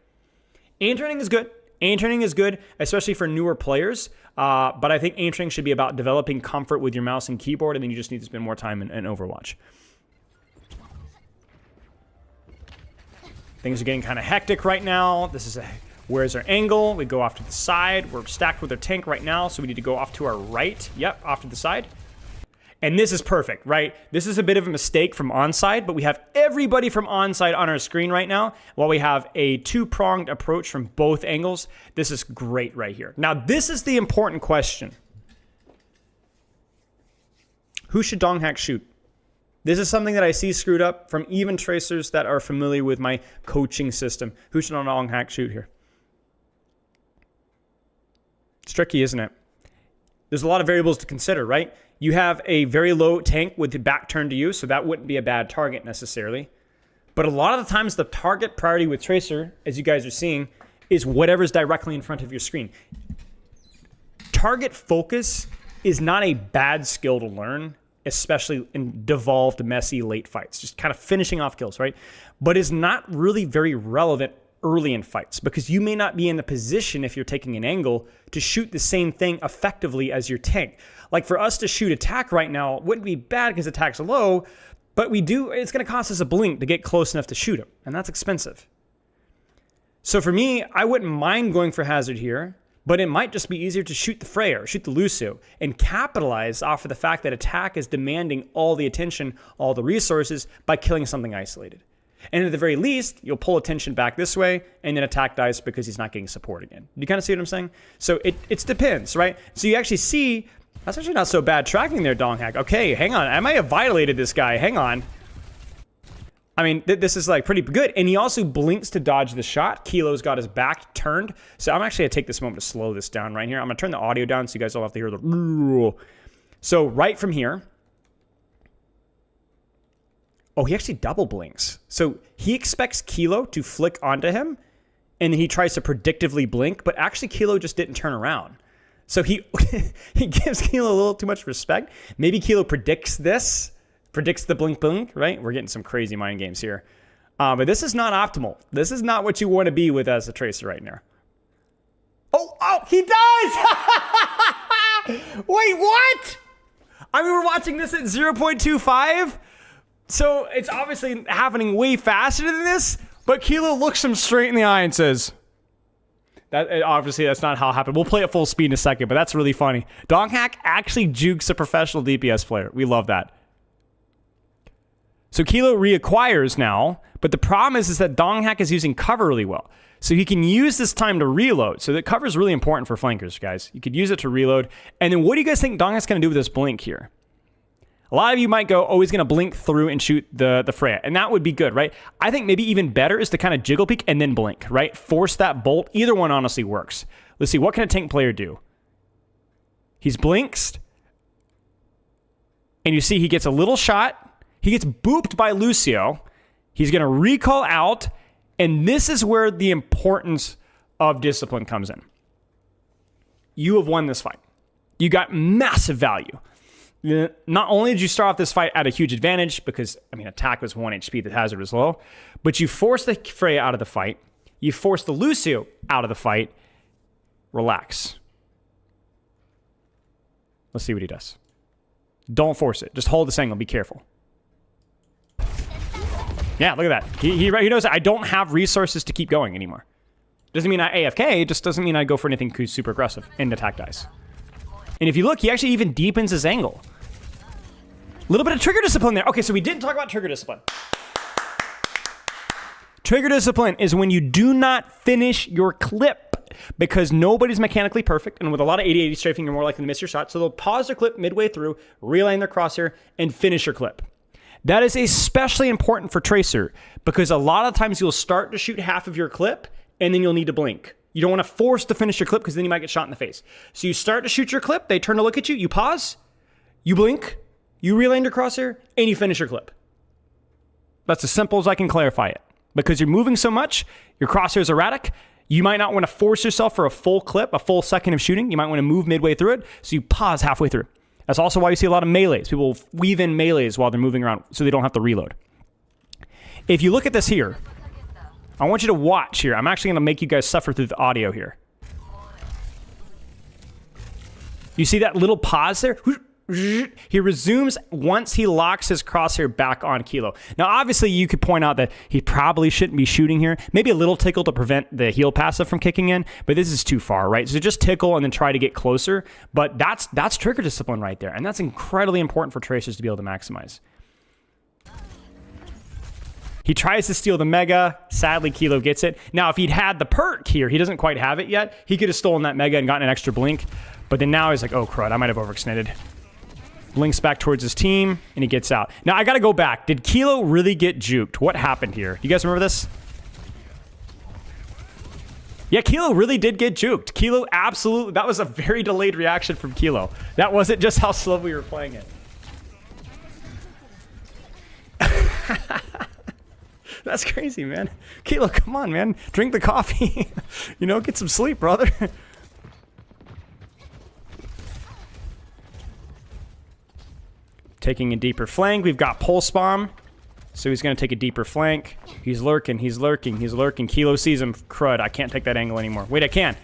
S1: Aim training is good. Aim training is good, especially for newer players. But I think aim training should be about developing comfort with your mouse and keyboard, and then you just need to spend more time in Overwatch. Things are getting kind of hectic right now. This is where's our angle? We go off to the side. We're stacked with our tank right now, so we need to go off to our right. Yep, off to the side. And this is perfect, right? This is a bit of a mistake from onside, but we have everybody from onside on our screen right now, while we have a two-pronged approach from both angles. This is great right here. Now, this is the important question. Who should Donghack shoot? This is something that I see screwed up from even Tracers that are familiar with my coaching system. Who should Donghack shoot here? It's tricky, isn't it? There's a lot of variables to consider, right? You have a very low tank with the back turned to you, so that wouldn't be a bad target necessarily. But a lot of the times the target priority with Tracer, as you guys are seeing, is whatever's directly in front of your screen. Target focus is not a bad skill to learn, especially in devolved, messy late fights. Just kind of finishing off kills, right? But is not really very relevant early in fights, because you may not be in the position, if you're taking an angle, to shoot the same thing effectively as your tank. Like for us to shoot attack right now, it wouldn't be bad because attack's low, but it's going to cost us a blink to get close enough to shoot him, and that's expensive. So for me, I wouldn't mind going for hazard here, but it might just be easier to shoot the Freya or shoot the Lucio and capitalize off of the fact that attack is demanding all the attention, all the resources by killing something isolated. And at the very least, you'll pull attention back this way, and then attack dies because he's not getting support again. Do you kind of see what I'm saying? So it depends, right? So you actually see, that's actually not so bad tracking there, Donghack. Okay, hang on. I might have violated this guy. Hang on. I mean, this is like pretty good. And he also blinks to dodge the shot. Kilo's got his back turned. So I'm actually going to take this moment to slow this down right here. I'm going to turn the audio down so you guys don't have to hear the... So right from here... Oh, he actually double blinks. So he expects Kilo to flick onto him, and then he tries to predictively blink, but actually Kilo just didn't turn around. So he gives Kilo a little too much respect. Maybe Kilo predicts the blink, right? We're getting some crazy mind games here. But this is not optimal. This is not what you want to be with as a Tracer right now. Oh, he does! Wait, what? I mean, we're watching this at 0.25? So it's obviously happening way faster than this, but Kilo looks him straight in the eye and says, obviously that's not how it happened. We'll play at full speed in a second, but that's really funny. Donghack actually jukes a professional DPS player. We love that. So Kilo reacquires now, but the problem is that Donghak is using cover really well. So he can use this time to reload. So the cover is really important for flankers, guys. You could use it to reload. And then what do you guys think Donghak's going to do with this blink here? A lot of you might go, oh, he's going to blink through and shoot the Freya. And that would be good, right? I think maybe even better is to kind of jiggle peek and then blink, right? Force that bolt. Either one honestly works. Let's see, what can a tank player do? He's blinks. And you see he gets a little shot. He gets booped by Lucio. He's going to recall out. And this is where the importance of discipline comes in. You have won this fight. You got massive value. Not only did you start off this fight at a huge advantage because, I mean, attack was 1 HP, the hazard was low, but you forced the Freya out of the fight. You forced the Lucio out of the fight. Relax. Let's see what he does. Don't force it. Just hold this angle. Be careful. Yeah, look at that. He knows that I don't have resources to keep going anymore. Doesn't mean I AFK, it just doesn't mean I go for anything super aggressive and attack dice. And if you look, he actually even deepens his angle. A little bit of trigger discipline there. Okay, so we didn't talk about trigger discipline. Trigger discipline is when you do not finish your clip because nobody's mechanically perfect, and with a lot of 80-80 strafing, you're more likely to miss your shot, so they'll pause their clip midway through, realign their crosshair, and finish your clip. That is especially important for Tracer because a lot of times you'll start to shoot half of your clip, and then you'll need to blink. You don't want to force to finish your clip because then you might get shot in the face. So you start to shoot your clip, they turn to look at you, you pause, you blink, you realign your crosshair, and you finish your clip. That's as simple as I can clarify it. Because you're moving so much, your crosshair is erratic, you might not want to force yourself for a full clip, a full second of shooting. You might want to move midway through it, so you pause halfway through. That's also why you see a lot of melees. People weave in melees while they're moving around so they don't have to reload. If you look at this here, I want you to watch here. I'm actually going to make you guys suffer through the audio here. You see that little pause there? He resumes once he locks his crosshair back on Kilo. Now, obviously, you could point out that he probably shouldn't be shooting here. Maybe a little tickle to prevent the heal passive from kicking in, but this is too far, right? So just tickle and then try to get closer. But that's trigger discipline right there, and that's incredibly important for Tracers to be able to maximize. He tries to steal the Mega. Sadly, Kilo gets it. Now, if he'd had the perk here, he doesn't quite have it yet. He could have stolen that Mega and gotten an extra blink. But then now he's like, oh, crud, I might have overextended. Blinks back towards his team, and he gets out. Now, I got to go back. Did Kilo really get juked? What happened here? You guys remember this? Yeah, Kilo really did get juked. Kilo absolutely... That was a very delayed reaction from Kilo. That wasn't just how slow we were playing it. That's crazy, man. Kilo, come on, man. Drink the coffee. You know, get some sleep, brother. Taking a deeper flank. We've got Pulse Bomb. So he's going to take a deeper flank. He's lurking. He's lurking. He's lurking. Kilo sees him. Crud. I can't take that angle anymore. Wait, I can.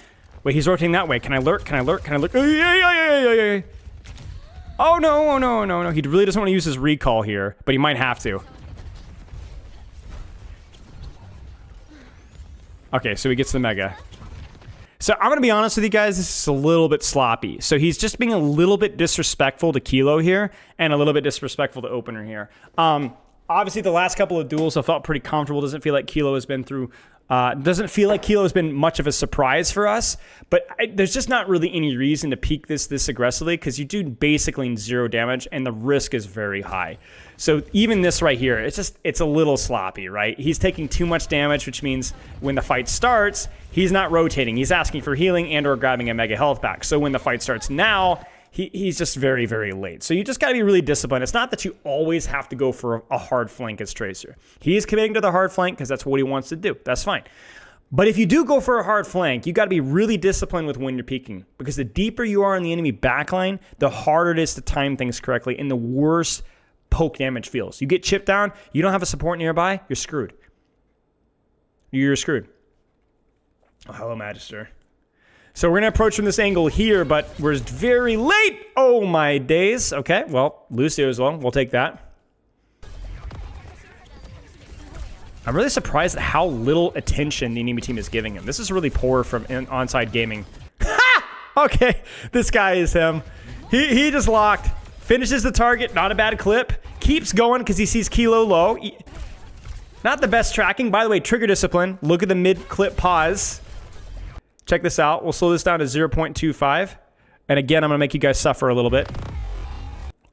S1: Wait, he's rotating that way. Can I lurk? Can I lurk? Can I lurk? Yeah. Oh, no. Oh, no. No, no. He really doesn't want to use his recall here, but he might have to. Okay, so he gets the Mega. So I'm going to be honest with you guys, this is a little bit sloppy. So he's just being a little bit disrespectful to Kilo here and a little bit disrespectful to Opener here. Obviously, the last couple of duels I felt pretty comfortable. Doesn't feel like Kilo has been through... doesn't feel like Kilo has been much of a surprise for us, but there's just not really any reason to peak this aggressively because you do basically 0 damage and the risk is very high. So even this right here, it's a little sloppy, right? He's taking too much damage, which means when the fight starts, he's not rotating. He's asking for healing and or grabbing a Mega health back. So when the fight starts now, he's just very, very late. So you just got to be really disciplined. It's not that you always have to go for a hard flank as Tracer. He is committing to the hard flank because that's what he wants to do. That's fine. But if you do go for a hard flank, you got to be really disciplined with when you're peeking because the deeper you are in the enemy backline, the harder it is to time things correctly and the worse poke damage feels. You get chipped down, you don't have a support nearby, you're screwed. You're screwed. Oh, hello, Magister. So we're going to approach from this angle here, but we're very late. Oh, my days. Okay, well, Lucio as well. We'll take that. I'm really surprised at how little attention the enemy team is giving him. This is really poor from Onside Gaming. Ha! Okay, this guy is him. He just locked. Finishes the target. Not a bad clip. keeps going because he sees Kilo low. Not the best tracking. By the way, trigger discipline. Look at the mid-clip pause. Check this out. We'll slow this down to 0.25. And again, I'm going to make you guys suffer a little bit.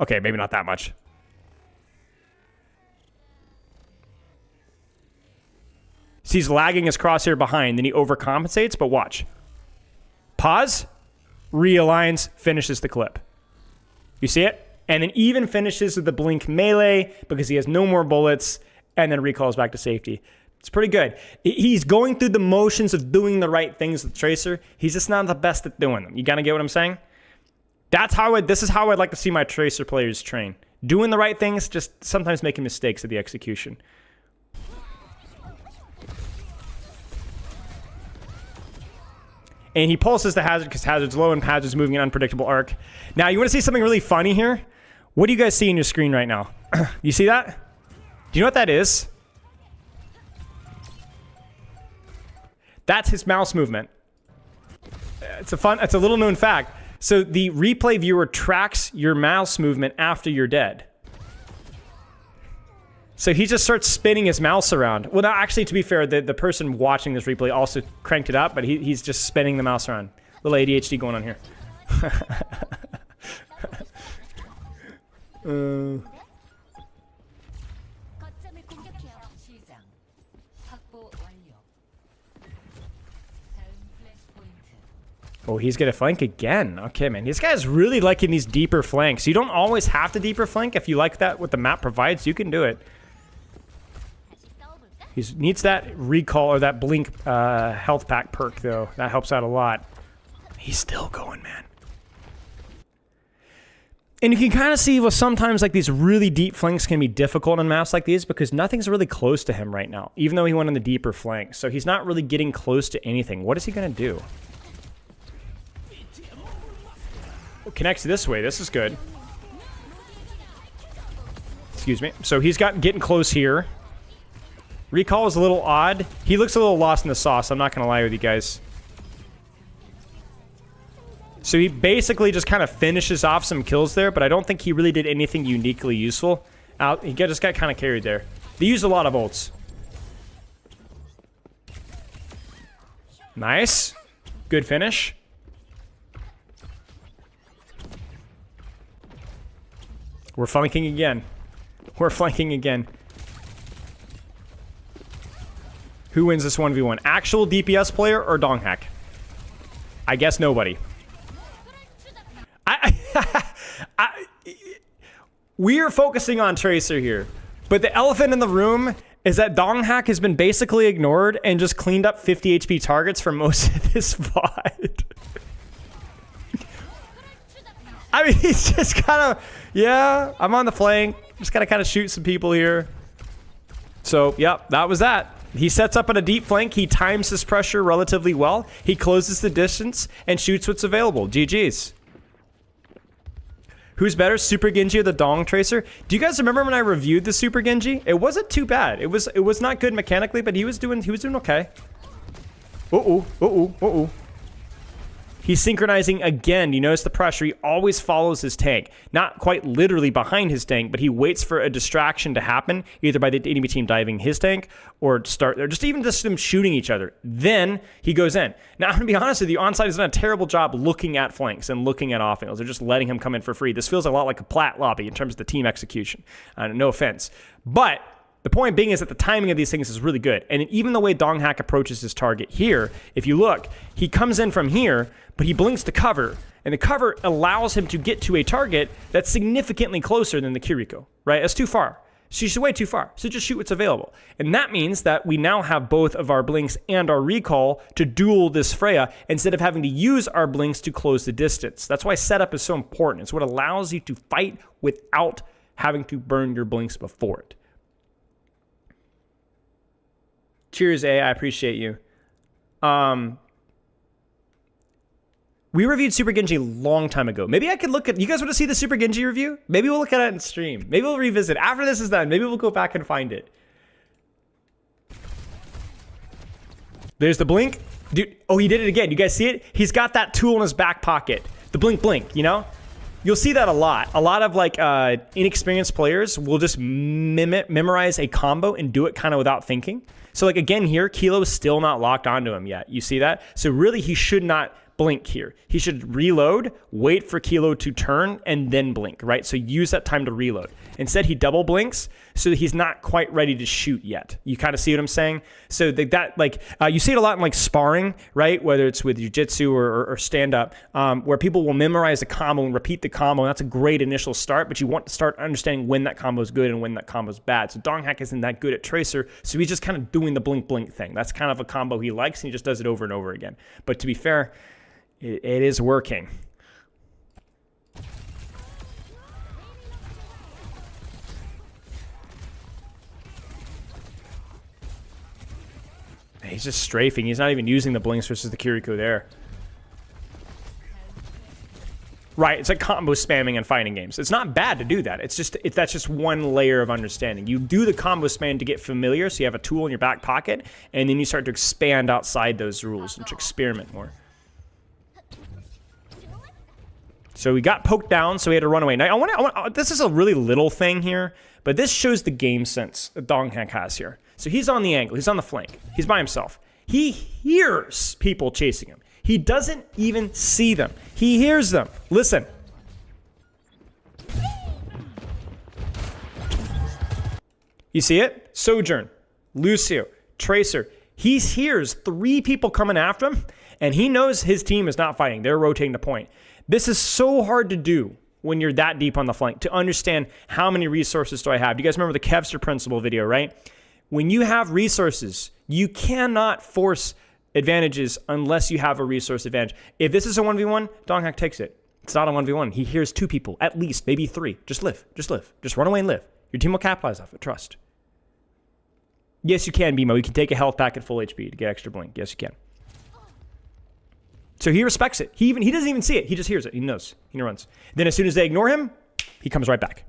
S1: Okay, maybe not that much. So he's lagging his crosshair behind, then he overcompensates, but watch. Pause, realigns, finishes the clip. You see it? And then even finishes with the blink melee because he has no more bullets, and then recalls back to safety. It's pretty good. He's going through the motions of doing the right things with Tracer. He's just not the best at doing them. You gotta get what I'm saying? This is how I'd like to see my Tracer players train. Doing the right things, just sometimes making mistakes at the execution. And he pulses the Hazard because Hazard's low and Hazard's moving an unpredictable arc. Now, you want to see something really funny here? What do you guys see in your screen right now? You see that? Do you know what that is? That's his mouse movement. It's a little known fact. So the replay viewer tracks your mouse movement after you're dead. So he just starts spinning his mouse around. Well, now, actually, to be fair, the person watching this replay also cranked it up, but he's just spinning the mouse around. Little ADHD going on here. Oh, he's gonna flank again. Okay, man. This guy's really liking these deeper flanks. You don't always have to deeper flank. If you like that, what the map provides, you can do it. He needs that recall or that blink health pack perk, though. That helps out a lot. He's still going, man. And you can kind of see, well, sometimes like these really deep flanks can be difficult on maps like these because nothing's really close to him right now, even though he went on the deeper flank. So he's not really getting close to anything. What is he gonna do? Connects this way. This is good. Excuse me. So he's getting close here. Recall is a little odd. He looks a little lost in the sauce. I'm not going to lie with you guys. So he basically just kind of finishes off some kills there, but I don't think he really did anything uniquely useful. He just got kind of carried there. They used a lot of ults. Nice. Good finish. We're flanking again. We're flanking again. Who wins this 1v1? Actual DPS player or Donghack? I guess nobody. We are focusing on Tracer here, but the elephant in the room is that Donghack has been basically ignored and just cleaned up 50 HP targets for most of this VOD. I mean, he's just kind of, yeah, I'm on the flank. Just gotta kind of shoot some people here. So, yep, that was that. He sets up in a deep flank. He times his pressure relatively well. He closes the distance and shoots what's available. GG's. Who's better, Super Genji or the Dong Tracer? Do you guys remember when I reviewed the Super Genji? It wasn't too bad. It was not good mechanically, but he was doing okay. Uh-oh. He's synchronizing again. You notice the pressure. He always follows his tank. Not quite literally behind his tank, but he waits for a distraction to happen, either by the enemy team diving his tank or just even just them shooting each other. Then he goes in. Now, I'm going to be honest with you, Onside has done a terrible job looking at flanks and looking at off angles. They're just letting him come in for free. This feels a lot like a plat lobby in terms of the team execution. No offense. But the point being is that the timing of these things is really good. And even the way Donghack approaches his target here, if you look, he comes in from here, but he blinks to cover. And the cover allows him to get to a target that's significantly closer than the Kiriko, right? That's too far. She's way too far. So just shoot what's available. And that means that we now have both of our blinks and our recall to duel this Freya instead of having to use our blinks to close the distance. That's why setup is so important. It's what allows you to fight without having to burn your blinks before it. Cheers, A. I appreciate you. We reviewed Super Genji a long time ago. Maybe I could look at... You guys want to see the Super Genji review? Maybe we'll look at it in stream. Maybe we'll revisit. After this is done, maybe we'll go back and find it. There's the blink. Dude, oh, he did it again. You guys see it? He's got that tool in his back pocket. The blink, you know? You'll see that a lot. A lot of like inexperienced players will just memorize a combo and do it kind of without thinking. So like again here, Kilo is still not locked onto him yet. You see that? So really he should not blink here. He should reload, wait for Kilo to turn, and then blink, right? So use that time to reload. Instead, he double blinks, so he's not quite ready to shoot yet. You kind of see what I'm saying? So you see it a lot in like sparring, right? Whether it's with jiu-jitsu or stand-up, where people will memorize the combo and repeat the combo, and that's a great initial start, but you want to start understanding when that combo is good and when that combo is bad. So Donghak isn't that good at Tracer, so he's just kind of doing the blink-blink thing. That's kind of a combo he likes, and he just does it over and over again. But to be fair, it is working. He's just strafing. He's not even using the blinks versus the Kiriko there. Right, it's like combo spamming in fighting games. It's not bad to do that. That's just one layer of understanding. You do the combo spam to get familiar, so you have a tool in your back pocket, and then you start to expand outside those rules and to experiment more. So we got poked down, so we had to run away. Now, this is a really little thing here, but this shows the game sense that Donghak has here. So he's on the angle. He's on the flank. He's by himself. He hears people chasing him. He doesn't even see them. He hears them. Listen. You see it? Sojourn, Lucio, Tracer. He hears 3 people coming after him, and he knows his team is not fighting. They're rotating the point. This is so hard to do when you're that deep on the flank, to understand how many resources do I have. You guys remember the Kevster principle video, right? When you have resources, you cannot force advantages unless you have a resource advantage. If this is a 1v1, Donghak takes it. It's not a 1v1. He hears 2 people, at least, maybe 3. Just live. Just live. Just run away and live. Your team will capitalize off it. Trust. Yes, you can, BMO. You can take a health pack at full HP to get extra blink. Yes, you can. So he respects it. He doesn't even see it. He just hears it. He knows. He runs. Then as soon as they ignore him, he comes right back.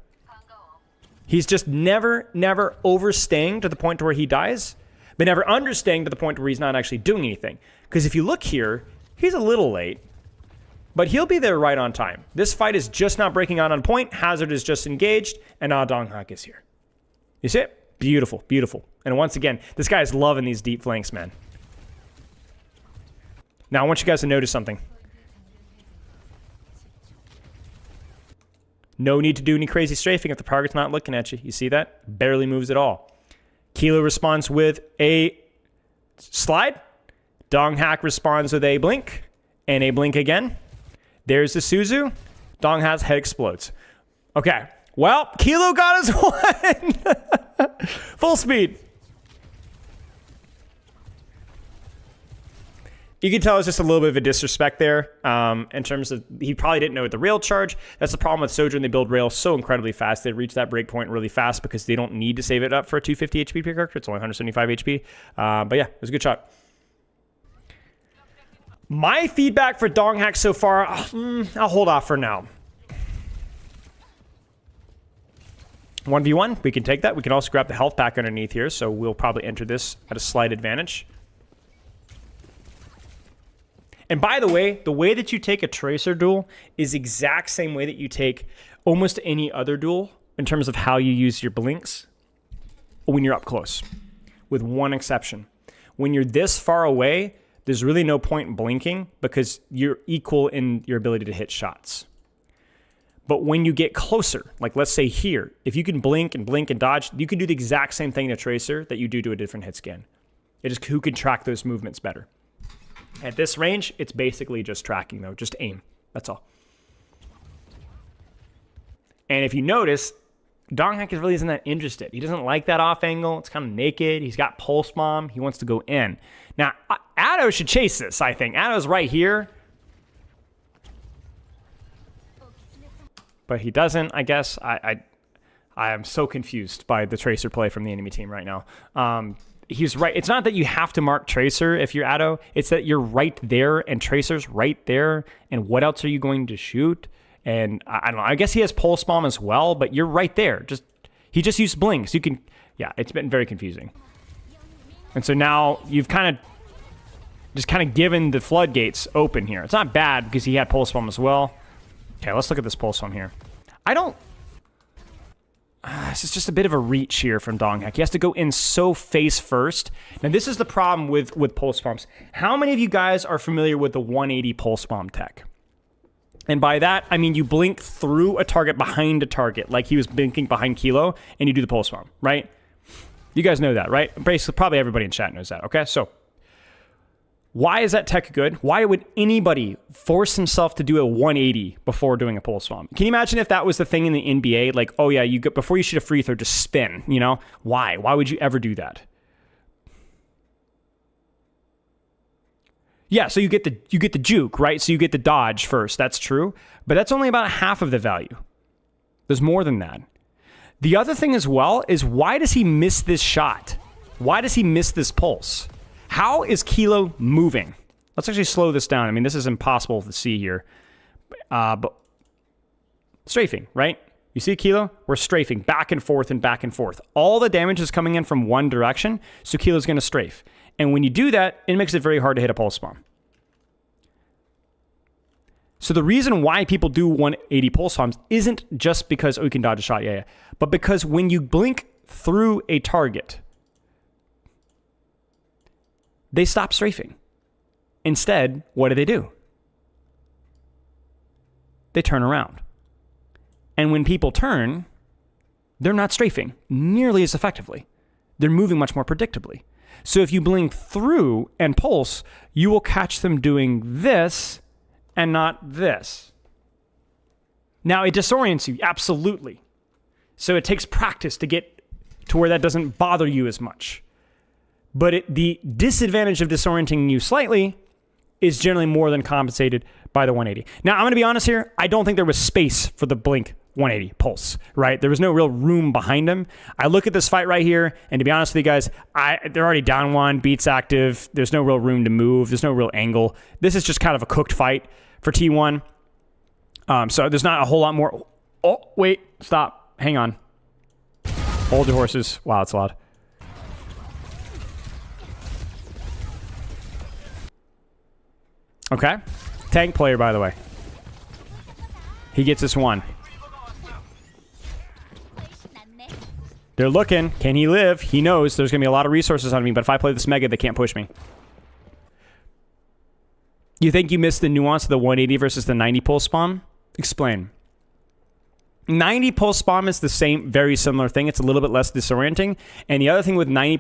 S1: He's just never overstaying to the point to where he dies, but never understaying to the point where he's not actually doing anything. Because if you look here, he's a little late, but he'll be there right on time. This fight is just not breaking out on point. Hazard is just engaged, and now Donghak is here. You see it? Beautiful, beautiful. And once again, this guy is loving these deep flanks, man. Now I want you guys to notice something. No need to do any crazy strafing if the target's not looking at you. You see that? Barely moves at all. Kilo responds with a slide. Donghak responds with a blink. And a blink again. There's the Suzu. Donghak's head explodes. Okay. Well, Kilo got his one. Full speed. You can tell it's just a little bit of a disrespect there in terms of he probably didn't know the rail charge. That's the problem with Sojourn. They build rail so incredibly fast. They reach that break point really fast because they don't need to save it up for a 250 HP per character. It's only 175 HP. But yeah, it was a good shot. My feedback for Donghak so far, I'll hold off for now. 1v1, we can take that. We can also grab the health pack underneath here, so we'll probably enter this at a slight advantage. And by the way that you take a Tracer duel is the exact same way that you take almost any other duel in terms of how you use your blinks when you're up close, with one exception. When you're this far away, there's really no point in blinking because you're equal in your ability to hit shots. But when you get closer, like let's say here, if you can blink and dodge, you can do the exact same thing to Tracer that you do to a different hit scan. It is who can track those movements better. At this range, it's basically just tracking, though. Just aim. That's all. And if you notice, Donghak really isn't that interested. He doesn't like that off angle. It's kind of naked. He's got pulse bomb. He wants to go in. Now, Addo should chase this, I think. Addo's right here. But he doesn't, I guess. I am so confused by the Tracer play from the enemy team right now. He's right. It's not that you have to mark Tracer if you're Addo. It's that you're right there and Tracer's right there. And what else are you going to shoot? And I don't know. I guess he has pulse bomb as well, but you're right there. He just used blinks. You can, yeah, it's been very confusing. And so now you've kind of given the floodgates open here. It's not bad because he had pulse bomb as well. Okay, let's look at this pulse from here. I don't... this is just a bit of a reach here from Donghak. He has to go in so face first. Now, this is the problem with pulse bombs. How many of you guys are familiar with the 180 pulse bomb tech? And by that, I mean you blink through a target behind a target, like he was blinking behind Kilo, and you do the pulse bomb, right? You guys know that, right? Basically, probably everybody in chat knows that, okay? So, why is that tech good? Why would anybody force himself to do a 180 before doing a pulse bomb? Can you imagine if that was the thing in the NBA? Like, oh yeah, before you shoot a free throw, just spin, you know? Why? Why would you ever do that? Yeah, so you get the juke, right? So you get the dodge first. That's true. But that's only about half of the value. There's more than that. The other thing as well is, why does he miss this shot? Why does he miss this pulse? How is Kilo moving? Let's actually slow this down. I mean, this is impossible to see here. But strafing, right? You see Kilo? We're strafing back and forth and back and forth. All the damage is coming in from one direction, so Kilo's going to strafe. And when you do that, it makes it very hard to hit a pulse bomb. So the reason why people do 180 pulse bombs isn't just because, oh, you can dodge a shot, yeah. But because when you blink through a target, they stop strafing. Instead, what do? They turn around. And when people turn, they're not strafing nearly as effectively. They're moving much more predictably. So if you blink through and pulse, you will catch them doing this and not this. Now, it disorients you, absolutely. So it takes practice to get to where that doesn't bother you as much. But the disadvantage of disorienting you slightly is generally more than compensated by the 180. Now, I'm going to be honest here. I don't think there was space for the blink 180 pulse, right? There was no real room behind him. I look at this fight right here, and to be honest with you guys, they're already down one, Beat's active. There's no real room to move. There's no real angle. This is just kind of a cooked fight for T1. So there's not a whole lot more. Oh, wait, stop. Hang on. Hold your horses. Wow, it's loud. Okay. Tank player, by the way. He gets this one. They're looking. Can he live? He knows there's going to be a lot of resources on me, but if I play this Mega, they can't push me. You think you missed the nuance of the 180 versus the 90 pulse bomb? Explain. 90 pulse bomb is the same, very similar thing. It's a little bit less disorienting. And the other thing with 90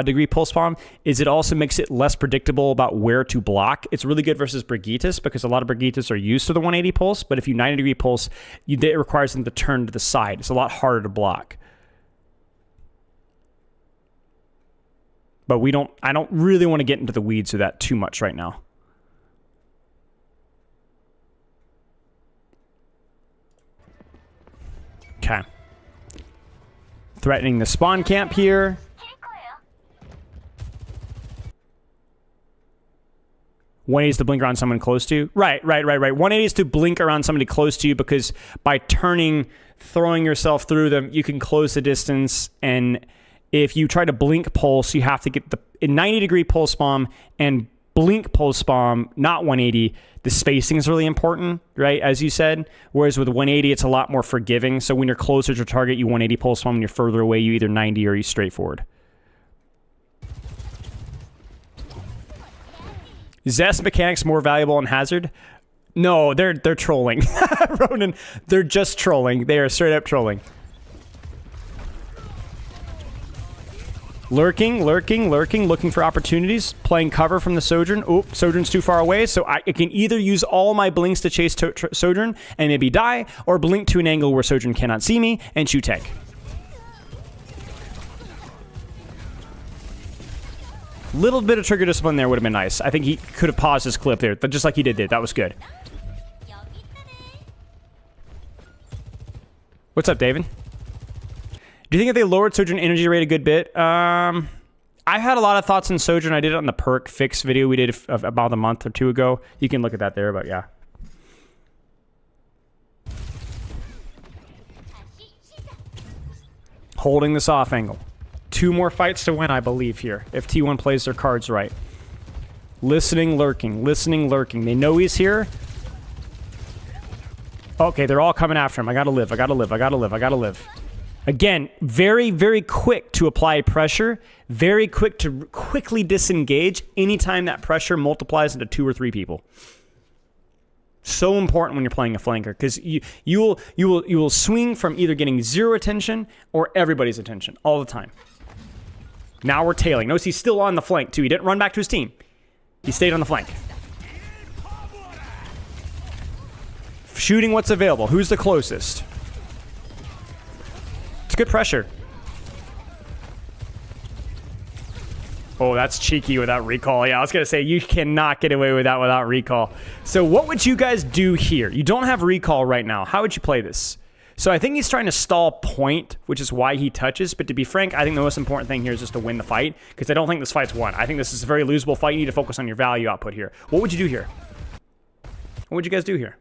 S1: degree pulse bomb is it also makes it less predictable about where to block. It's really good versus Brigittes because a lot of Brigittes are used to the 180 pulse, but if you 90 degree pulse, it requires them to turn to the side. It's a lot harder to block. But I don't really want to get into the weeds of that too much right now. Okay. Threatening the spawn camp here. One is to blink around someone close to you. Right. 180 is to blink around somebody close to you because by throwing yourself through them, you can close the distance. And if you try to blink pulse, you have to get the 90 degree pulse bomb and blink pulse bomb, not 180. The spacing is really important, right? As you said. Whereas with 180, it's a lot more forgiving. So when you're closer to target, you 180 pulse bomb. When you're further away, you either 90 or you straightforward. Zest mechanics more valuable on Hazard? No, they're trolling. Ronan, they're just trolling. They are straight up trolling. Lurking, looking for opportunities. Playing cover from the Sojourn. Oop, Sojourn's too far away, so I can either use all my blinks to chase Sojourn and maybe die, or blink to an angle where Sojourn cannot see me and shoot tank. Little bit of trigger discipline there would have been nice. I think he could have paused his clip there, but just like he did there. That was good. What's up, David? Do you think if they lowered Sojourn energy rate a good bit? I've had a lot of thoughts on Sojourn. I did it on the perk fix video we did about a month or two ago. You can look at that there, but yeah. Holding this off angle. 2 more fights to win, I believe, here, if T1 plays their cards right. Listening, lurking. They know he's here. Okay, they're all coming after him. I gotta live, I gotta live, I gotta live, I gotta live. Again, very, very quick to apply pressure, very quick to quickly disengage anytime that pressure multiplies into 2 or 3 people. So important when you're playing a flanker, because you will swing from either getting 0 attention or everybody's attention all the time. Now we're tailing. Notice he's still on the flank too. He didn't run back to his team. He stayed on the flank. Shooting what's available. Who's the closest? It's good pressure. Oh, that's cheeky without recall. Yeah, I was going to say, you cannot get away with that without recall. So what would you guys do here? You don't have recall right now. How would you play this? So I think he's trying to stall point, which is why he touches. But to be frank, I think the most important thing here is just to win the fight, because I don't think this fight's won. I think this is a very losable fight. You need to focus on your value output here. What would you do here? What would you guys do here?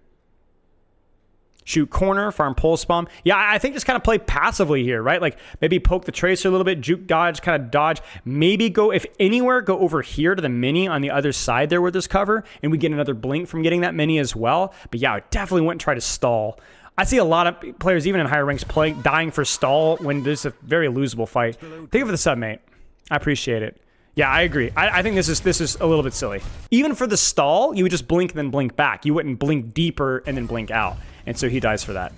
S1: Shoot corner, farm pulse bomb. Yeah, I think just kind of play passively here, right? Like maybe poke the tracer a little bit, juke dodge, kind of dodge. Maybe go, if anywhere, go over here to the mini on the other side there where there's cover, and we get another blink from getting that mini as well. But yeah, I definitely wouldn't try to stall. I see a lot of players, even in higher ranks, dying for stall when there's a very losable fight. Thank you for the sub, mate. I appreciate it. Yeah, I agree. I think this is a little bit silly. Even for the stall, you would just blink and then blink back. You wouldn't blink deeper and then blink out. And so he dies for that.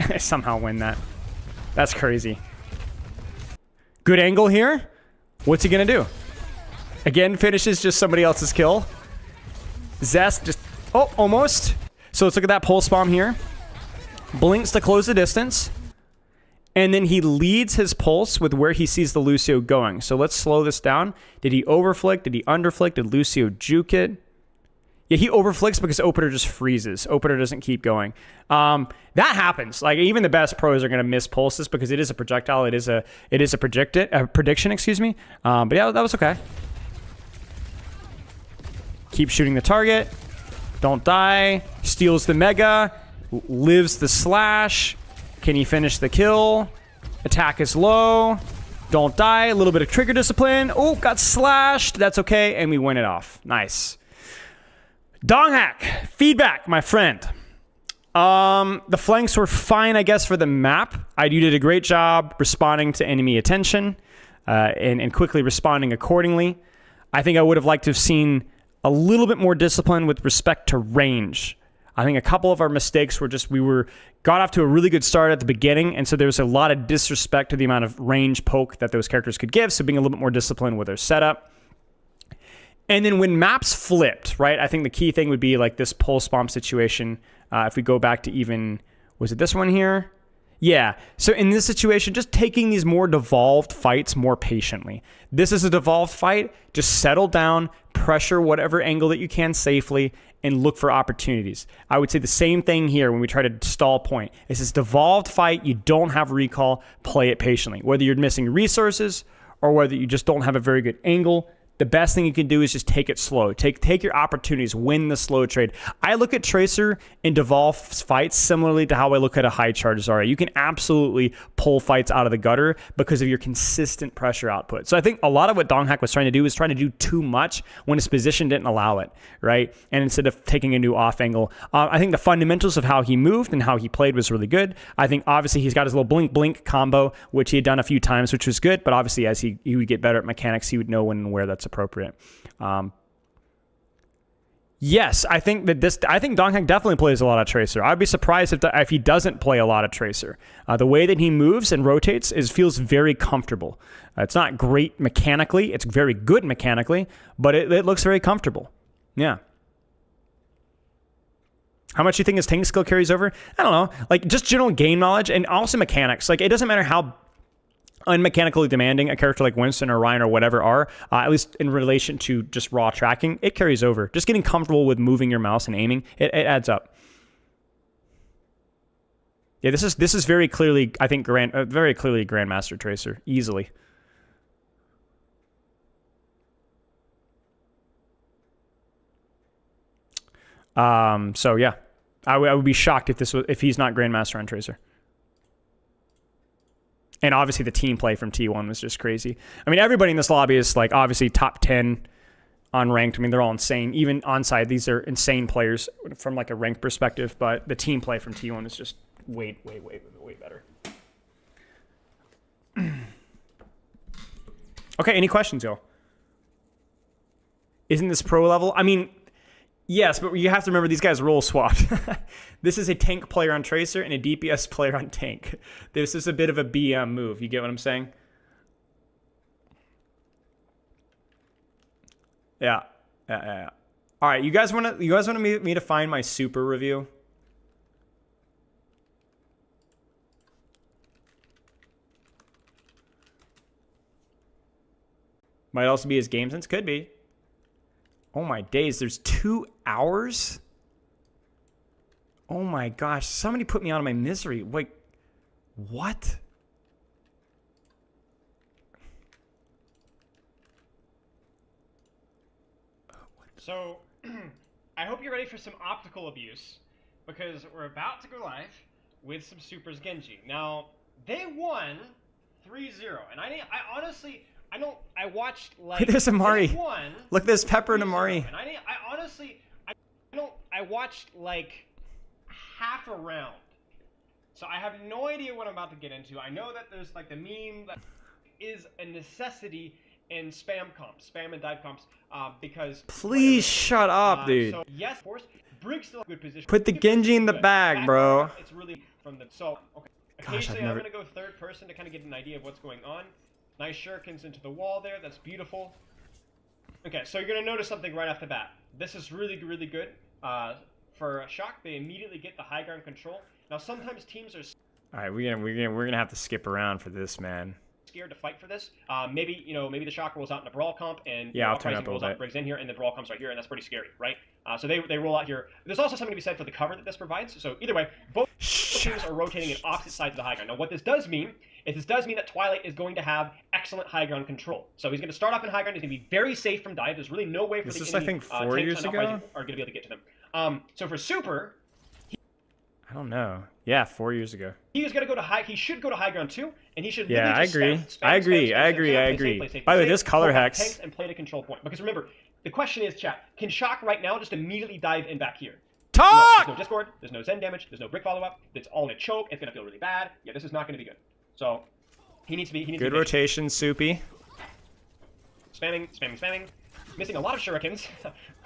S1: I somehow win that. That's crazy. Good angle here. What's he going to do? Again, finishes just somebody else's kill. Zest just... Oh, almost. So let's look at that pulse bomb here. Blinks to close the distance. And then he leads his pulse with where he sees the Lucio going. So let's slow this down. Did he overflick? Did he underflick? Did Lucio juke it? Yeah, he overflicks because Opener just freezes. Opener doesn't keep going. That happens. Like even the best pros are going to miss pulses because it is a projectile. It is a prediction. Excuse me. But yeah, that was okay. Keep shooting the target. Don't die. Steals the mega. Lives the slash. Can he finish the kill? Attack is low. Don't die. A little bit of trigger discipline. Oh, got slashed. That's okay. And we win it off. Nice. Donghack, feedback, my friend. The flanks were fine, I guess, for the map. You did a great job responding to enemy attention and quickly responding accordingly. I think I would have liked to have seen a little bit more discipline with respect to range. I think a couple of our mistakes were just got off to a really good start at the beginning, and so there was a lot of disrespect to the amount of range poke that those characters could give, so being a little bit more disciplined with their setup. And then when maps flipped, right, I think the key thing would be like this pulse bomb situation. If we go back to even, was it this one here? Yeah. So in this situation, just taking these more devolved fights more patiently. This is a devolved fight. Just settle down, pressure whatever angle that you can safely, and look for opportunities. I would say the same thing here when we try to stall point. It's this devolved fight. You don't have recall. Play it patiently. Whether you're missing resources or whether you just don't have a very good angle, the best thing you can do is just take it slow. Take your opportunities. Win the slow trade. I look at Tracer and devolve fights similarly to how I look at a high charge Zarya. You can absolutely pull fights out of the gutter because of your consistent pressure output. So I think a lot of what Donghack was trying to do is trying to do too much when his position didn't allow it, right? And instead of taking a new off angle, I think the fundamentals of how he moved and how he played was really good. I think obviously he's got his little blink combo, which he had done a few times, which was good. But obviously as he would get better at mechanics, he would know when and where that's appropriate. Yes, I think Donghack definitely plays a lot of Tracer. I'd be surprised if he doesn't play a lot of Tracer. The way that he moves and rotates feels very comfortable. It's not great mechanically. It's very good mechanically, but it looks very comfortable. Yeah. How much do you think his tank skill carries over? I don't know. Like just general game knowledge and also mechanics. Like it doesn't matter how unmechanically demanding a character like Winston or Ryan or whatever are, at least in relation to just raw tracking, it carries over. Just getting comfortable with moving your mouse and aiming, it adds up. Yeah, this is very clearly, I think, very clearly Grandmaster Tracer, easily. So yeah, I would be shocked if he's not Grandmaster on Tracer. And obviously the team play from T1 was just crazy. I mean, everybody in this lobby is like obviously top 10 on ranked. I mean, they're all insane. Even on side, these are insane players from like a ranked perspective. But the team play from T1 is just way better. Okay, any questions, y'all? Isn't this pro level? I mean, yes, but you have to remember these guys role swapped. This is a tank player on Tracer and a DPS player on tank. This is a bit of a BM move. You get what I'm saying? Yeah. All right, you guys want me to find my super review? Might also be his game sense. Could be. Oh my days, there's 2 hours? Oh my gosh, somebody put me out of my misery. Wait, what? So, I hope you're ready for some optical abuse, because we're about to go live with some Supers Genji. Now, they won 3-0, and I honestly... I watched like... There's Amari. Look, there's Pepper and Amari. And I watched like half a round. So I have no idea what I'm about to get into. I know that there's like the meme that is a necessity in spam and dive comps, because... Please shut up, dude. So yes, of course, Briggs still in a good position. Put the Genji in the bag, bro. It's really from the... So, okay. Occasionally I'm going to go third person to kind of get an idea of what's going on. Nice shurikens into the wall there. That's beautiful. Okay, so you're going to notice something right off the bat. This is really good. For a Shock, they immediately get the high ground control. Now, sometimes teams are... All right, we're gonna have to skip around for this, man. Scared to fight for this. Maybe the Shock rolls out in a brawl comp, and I'll turn up rolls out Briggs in here, and the brawl comes right here, and that's pretty scary, right? So they roll out here. There's also something to be said for the cover that this provides. So either way, both teams are rotating in opposite sides of the high ground. Now, what this does mean is that Twilight is going to have excellent high ground control. So he's going to start off in high ground. He's going to be very safe from dive. There's really no way for the enemy, I think 4 years ago, are going to be able to get to them. So for Super, I don't know. Yeah, 4 years ago. He is going to go to high. He should go to high ground too, and he should. Yeah, I agree. I agree. By the way, this color hex and play the control point. Because remember, the question is, chat, can Shock right now just immediately dive in back here? Talk. No, there's no Discord. There's no Zen damage. There's no brick follow up. It's all in a choke. It's going to feel really bad. Yeah, this is not going to be good. So he needs to be. Good rotation, Soupy. Spamming. Missing a lot of shurikens.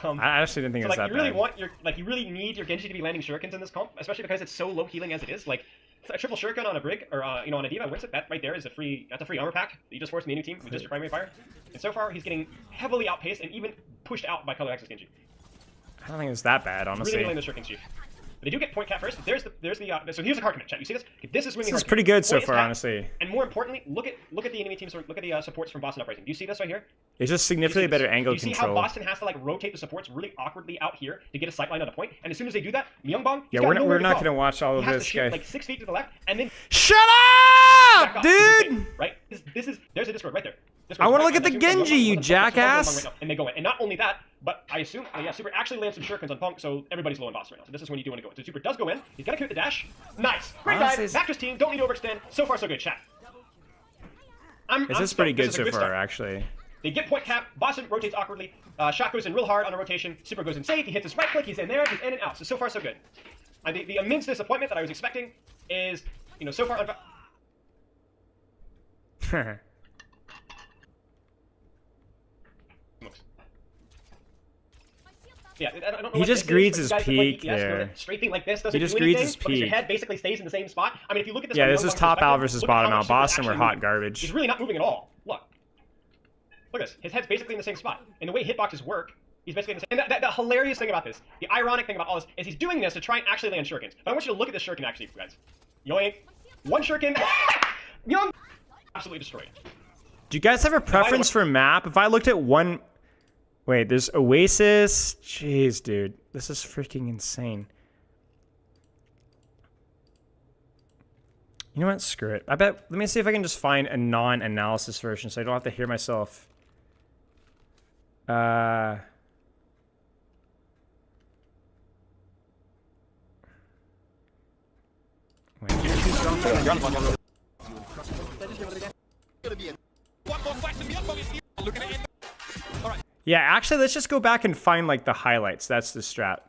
S1: I actually didn't think it was that bad. You really need your Genji to be landing shurikens in this comp, especially because it's so low healing as it is. Like a triple shuriken on a Brig or on a D.Va wins it. That right there is a free armor pack that you just force from the enemy team with just your primary fire. And so far he's getting heavily outpaced and even pushed out by Color X's Genji. I don't think it's that bad, honestly. Really landing the shurikens, Chief. But they do get point cap first. So here's the card commit, chat. You see this? This is winning. This is pretty good so far, honestly. And more importantly, look at the enemy teams. Look at the supports from Boston Uprising. Do you see this right here? It's just significantly better angle control. You see how Boston has to like rotate the supports really awkwardly out here to get a sightline on the point, and as soon as they do that, Myungbong. Yeah, we're not gonna watch all of this, guys. Like 6 feet to the left, and then shut up, dude. Right? There's a Discord right there. I want to look at the Genji, you jackass. And they go in, and not only that, but I assume Super actually lands some shurikens on Punk, so everybody's low in boss right now. So this is when you do want to go in. So Super does go in. He's gonna commit the dash. Nice, great dive. Back to his team. Don't need to overextend. So far, so good. Chat. This is pretty good so far, actually. They get point cap. Boston rotates awkwardly. Shock goes in real hard on a rotation. Super goes in safe. He hits his right click. He's in there. He's in and out. So far, so good. The immense disappointment that I was expecting is, so far. Yeah, I don't know. He just greets his peak there. Straight thing like this doesn't do anything, because your head basically stays in the same spot. I mean, if you look at this. Yeah, this is top out versus bottom out. Boston were hot garbage. He's really not moving at all. Look at this. His head's basically in the same spot. And the way hitboxes work, he's basically in the same. And the hilarious thing about this, the ironic thing about all this, is he's doing this to try and actually land shurikens. But I want you to look at this shuriken actually, guys. Yoink. One shuriken. Young. Absolutely destroyed. Do you guys have a preference for map? If I looked at one. Wait, there's Oasis. Jeez, dude. This is freaking insane. You know what? Screw it. Let me see if I can just find a non-analysis version so I don't have to hear myself. Yeah, actually, let's just go back and find like the highlights. That's the strat.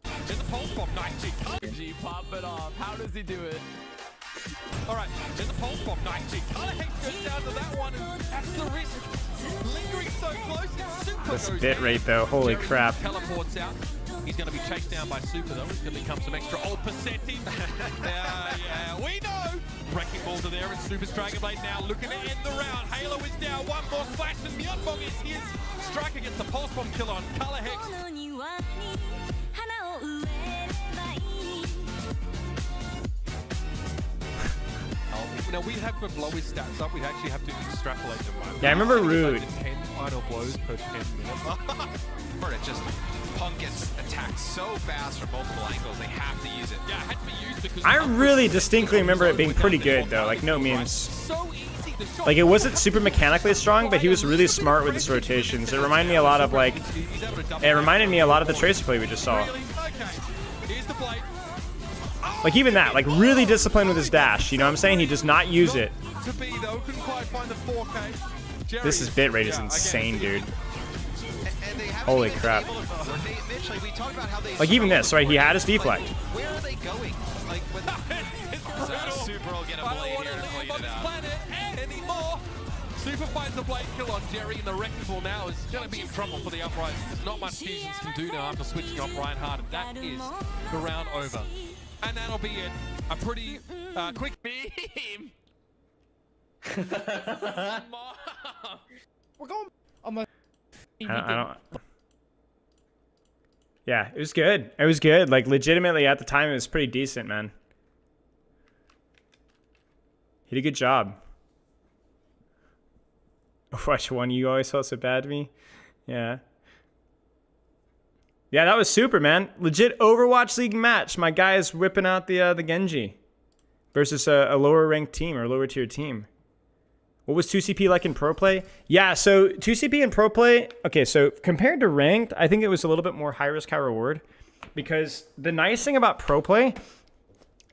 S7: In the pulse bomb, 90. G, pop it off. How does he do it? All right, in the pulse bomb, 90. Alex goes down to that one, and that's the risk. Lingering so close, it's super.
S1: This bit rate though, holy
S7: Jerry
S1: crap.
S7: Teleports out. He's going to be chased down by Super though. It's going to become some extra old percentage. Yeah, we know. Wrecking ball to there, and Super's Dragon Blade now looking to end the round. Halo is down, one more flash, and Beyond Bomb is his. Striker gets the pulse bomb kill on Color Hex. Now we'd have to blow his stats up. We'd actually have to extrapolate them. Right?
S1: Yeah, I remember Rude.
S7: 10 final blows per 10 minutes.
S8: It just Punk gets attacked so fast from multiple angles, they have to use it.
S7: Yeah, it had to be used because
S1: I really distinctly remember it being pretty good though, like no memes.
S7: so easy. The shot
S1: Like it wasn't super mechanically strong, but he was really smart with his rotations. It reminded me a lot of like, it reminded me a lot of the Tracer play we just saw.
S7: Okay, here's the blade.
S1: Like even that, like really disciplined with his dash. You know what I'm saying? He does not use it.
S7: To be though, couldn't quite find the 4K. Jerry
S1: This is bitrate is
S7: again,
S1: insane, dude.
S3: And they haven't
S1: Holy
S3: even been
S1: crap.
S3: able to coordinate. Mitch, like, we talked about how they
S1: Like even this, right? He had his
S3: like,
S1: deflect.
S3: where are they going? Like when
S8: Super will get a
S7: I
S8: blade
S7: don't
S8: here
S7: want
S8: to
S7: to
S8: clean
S7: live on
S8: it
S7: this
S8: out.
S7: planet anymore. Super finds the blade kill on Jerry, and the wrecking ball now is going to be in trouble for the Uprising. There's not much Fusions can do now after switching off Reinhardt, and that is the round over. And that'll be it. A pretty quick beam.
S2: We're going on the.
S1: I don't. Yeah, it was good. It was good. Like legitimately at the time, it was pretty decent, man. He did a good job. Which one you always felt so bad to me? Yeah. Yeah, that was super, man. Legit Overwatch League match. My guy is whipping out the Genji versus a lower ranked team or lower tier team. What was 2CP like in pro play? Yeah, so 2CP in pro play, okay, so compared to ranked, I think it was a little bit more high risk, high reward. Because the nice thing about pro play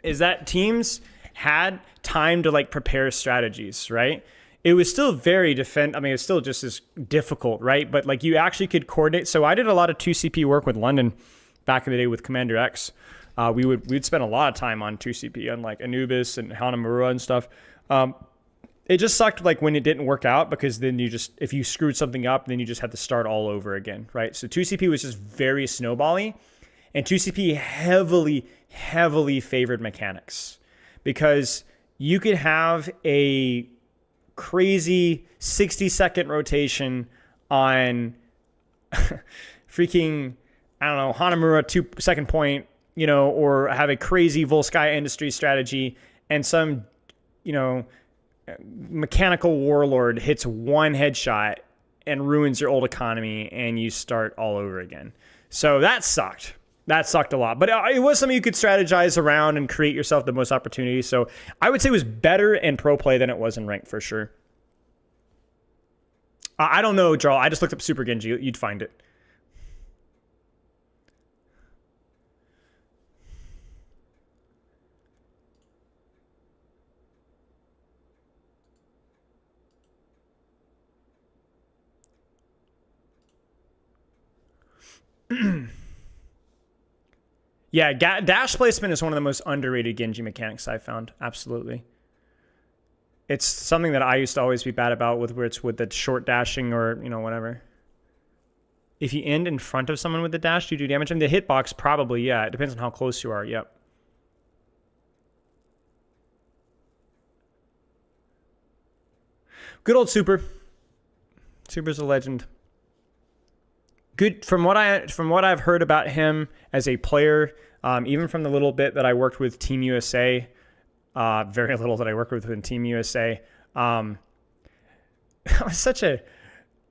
S1: is that teams had time to like prepare strategies, right? It was still very it's still just as difficult, right? But like you actually could coordinate. So I did a lot of 2CP work with London back in the day with Commander X. We'd spend a lot of time on 2CP on like Anubis and Hanamura and stuff. It just sucked like when it didn't work out because then if you screwed something up, then you just had to start all over again, right? So 2CP was just very snowbally, and 2CP heavily favored mechanics because you could have a crazy 60-second rotation on freaking, I don't know, Hanamura 2-second point, you know, or have a crazy Volsky industry strategy and some, you know, mechanical warlord hits one headshot and ruins your old economy and you start all over again. So that sucked. That sucked a lot. But it was something you could strategize around and create yourself the most opportunities. So I would say it was better in pro play than it was in ranked for sure. I don't know, Jarl. I just looked up Super Genji. You'd find it. Yeah, dash placement is one of the most underrated Genji mechanics I've found. Absolutely. It's something that I used to always be bad about with the short dashing or, you know, whatever. If you end in front of someone with the dash, do you do damage? I mean, the hitbox probably, yeah. It depends on how close you are. Yep. Good old Super. Super's a legend. Good from what I've heard about him as a player, even from the little bit that I worked with Team USA, very little that I worked with in Team USA. That was such a.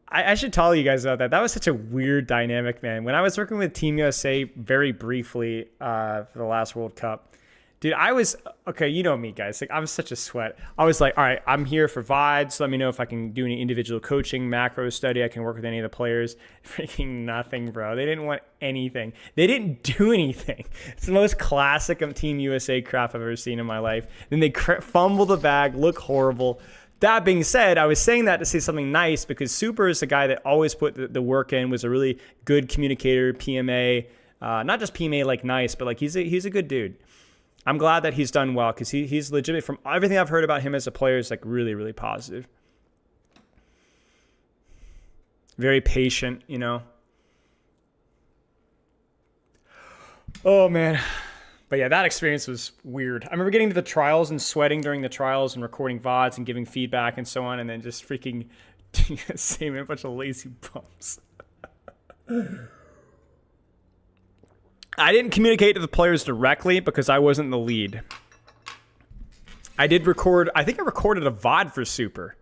S1: I should tell you guys about that. That was such a weird dynamic, man. When I was working with Team USA very briefly for the last World Cup, dude, I was, okay, you know me, guys. Like, I'm such a sweat. I was like, all right, I'm here for VODs. Let me know if I can do any individual coaching, macro study. I can work with any of the players. Freaking nothing, bro. They didn't want anything. They didn't do anything. It's the most classic of Team USA crap I've ever seen in my life. Then they fumble the bag, look horrible. That being said, I was saying that to say something nice because Super is a guy that always put the work in, was a really good communicator, PMA, not just PMA like nice, but like he's a good dude. I'm glad that he's done well because he's legitimate. From everything I've heard about him as a player is like really, really positive. Very patient, you know. Oh, man. But yeah, that experience was weird. I remember getting to the trials and sweating during the trials and recording VODs and giving feedback and so on, and then just freaking saying a bunch of lazy bumps. I didn't communicate to the players directly because I wasn't the lead. I did record, I think I recorded a VOD for Super.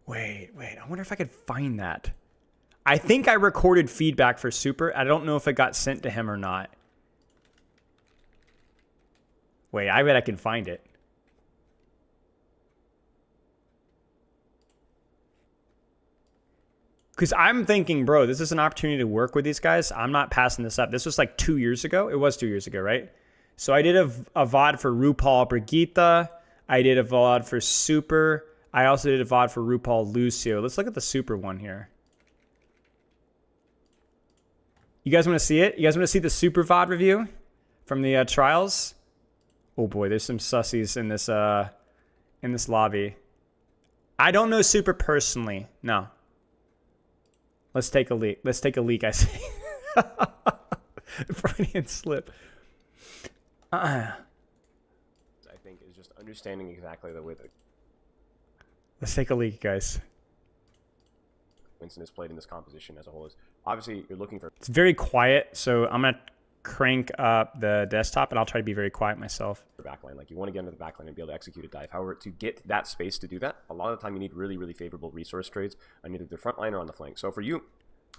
S1: Wait, I wonder if I could find that. I think I recorded feedback for Super. I don't know if it got sent to him or not. Wait, I bet I can find it. Because I'm thinking, bro, this is an opportunity to work with these guys. I'm not passing this up. This was like 2 years ago. It was 2 years ago, right? So I did a VOD for RuPaul Brigitte. I did a VOD for Super. I also did a VOD for RuPaul Lucio. Let's look at the Super one here. You guys want to see it? You guys want to see the Super VOD review from the trials? Oh boy, there's some sussies in this lobby. I don't know Super personally. No. Let's take a leak. Let's take a leak, I say. Freudian slip.
S9: I think is just understanding exactly the way that
S1: Let's take a leak, guys.
S9: Winston has played in this composition as a whole is obviously you're looking for.
S1: It's very quiet, so I'm gonna crank up the desktop and I'll try to be very quiet myself.
S9: Backline, like you want to get into the backline and be able to execute a dive. However, to get that space to do that, a lot of the time you need really, really favorable resource trades on either the front line or on the flank. So for you,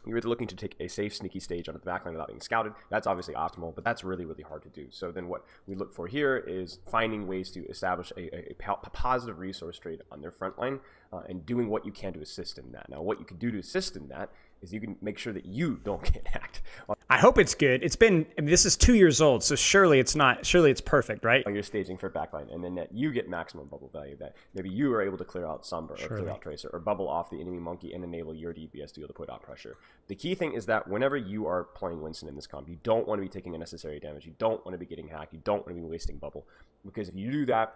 S9: you're either looking to take a safe, sneaky stage onto the backline without being scouted. That's obviously optimal, but that's really, really hard to do. So then what we look for here is finding ways to establish a positive resource trade on their front line and doing what you can to assist in that. Now, what you can do to assist in that is you can make sure that you don't get hacked.
S1: I hope it's good. It's been, I mean, this is 2 years old, so surely it's perfect, right?
S9: You're staging for backline, and then that you get maximum bubble value, that maybe you are able to clear out Sombra or clear out Tracer or bubble off the enemy monkey and enable your DPS to be able to put out pressure. The key thing is that whenever you are playing Winston in this comp, you don't want to be taking unnecessary damage. You don't want to be getting hacked. You don't want to be wasting bubble, because if you do that,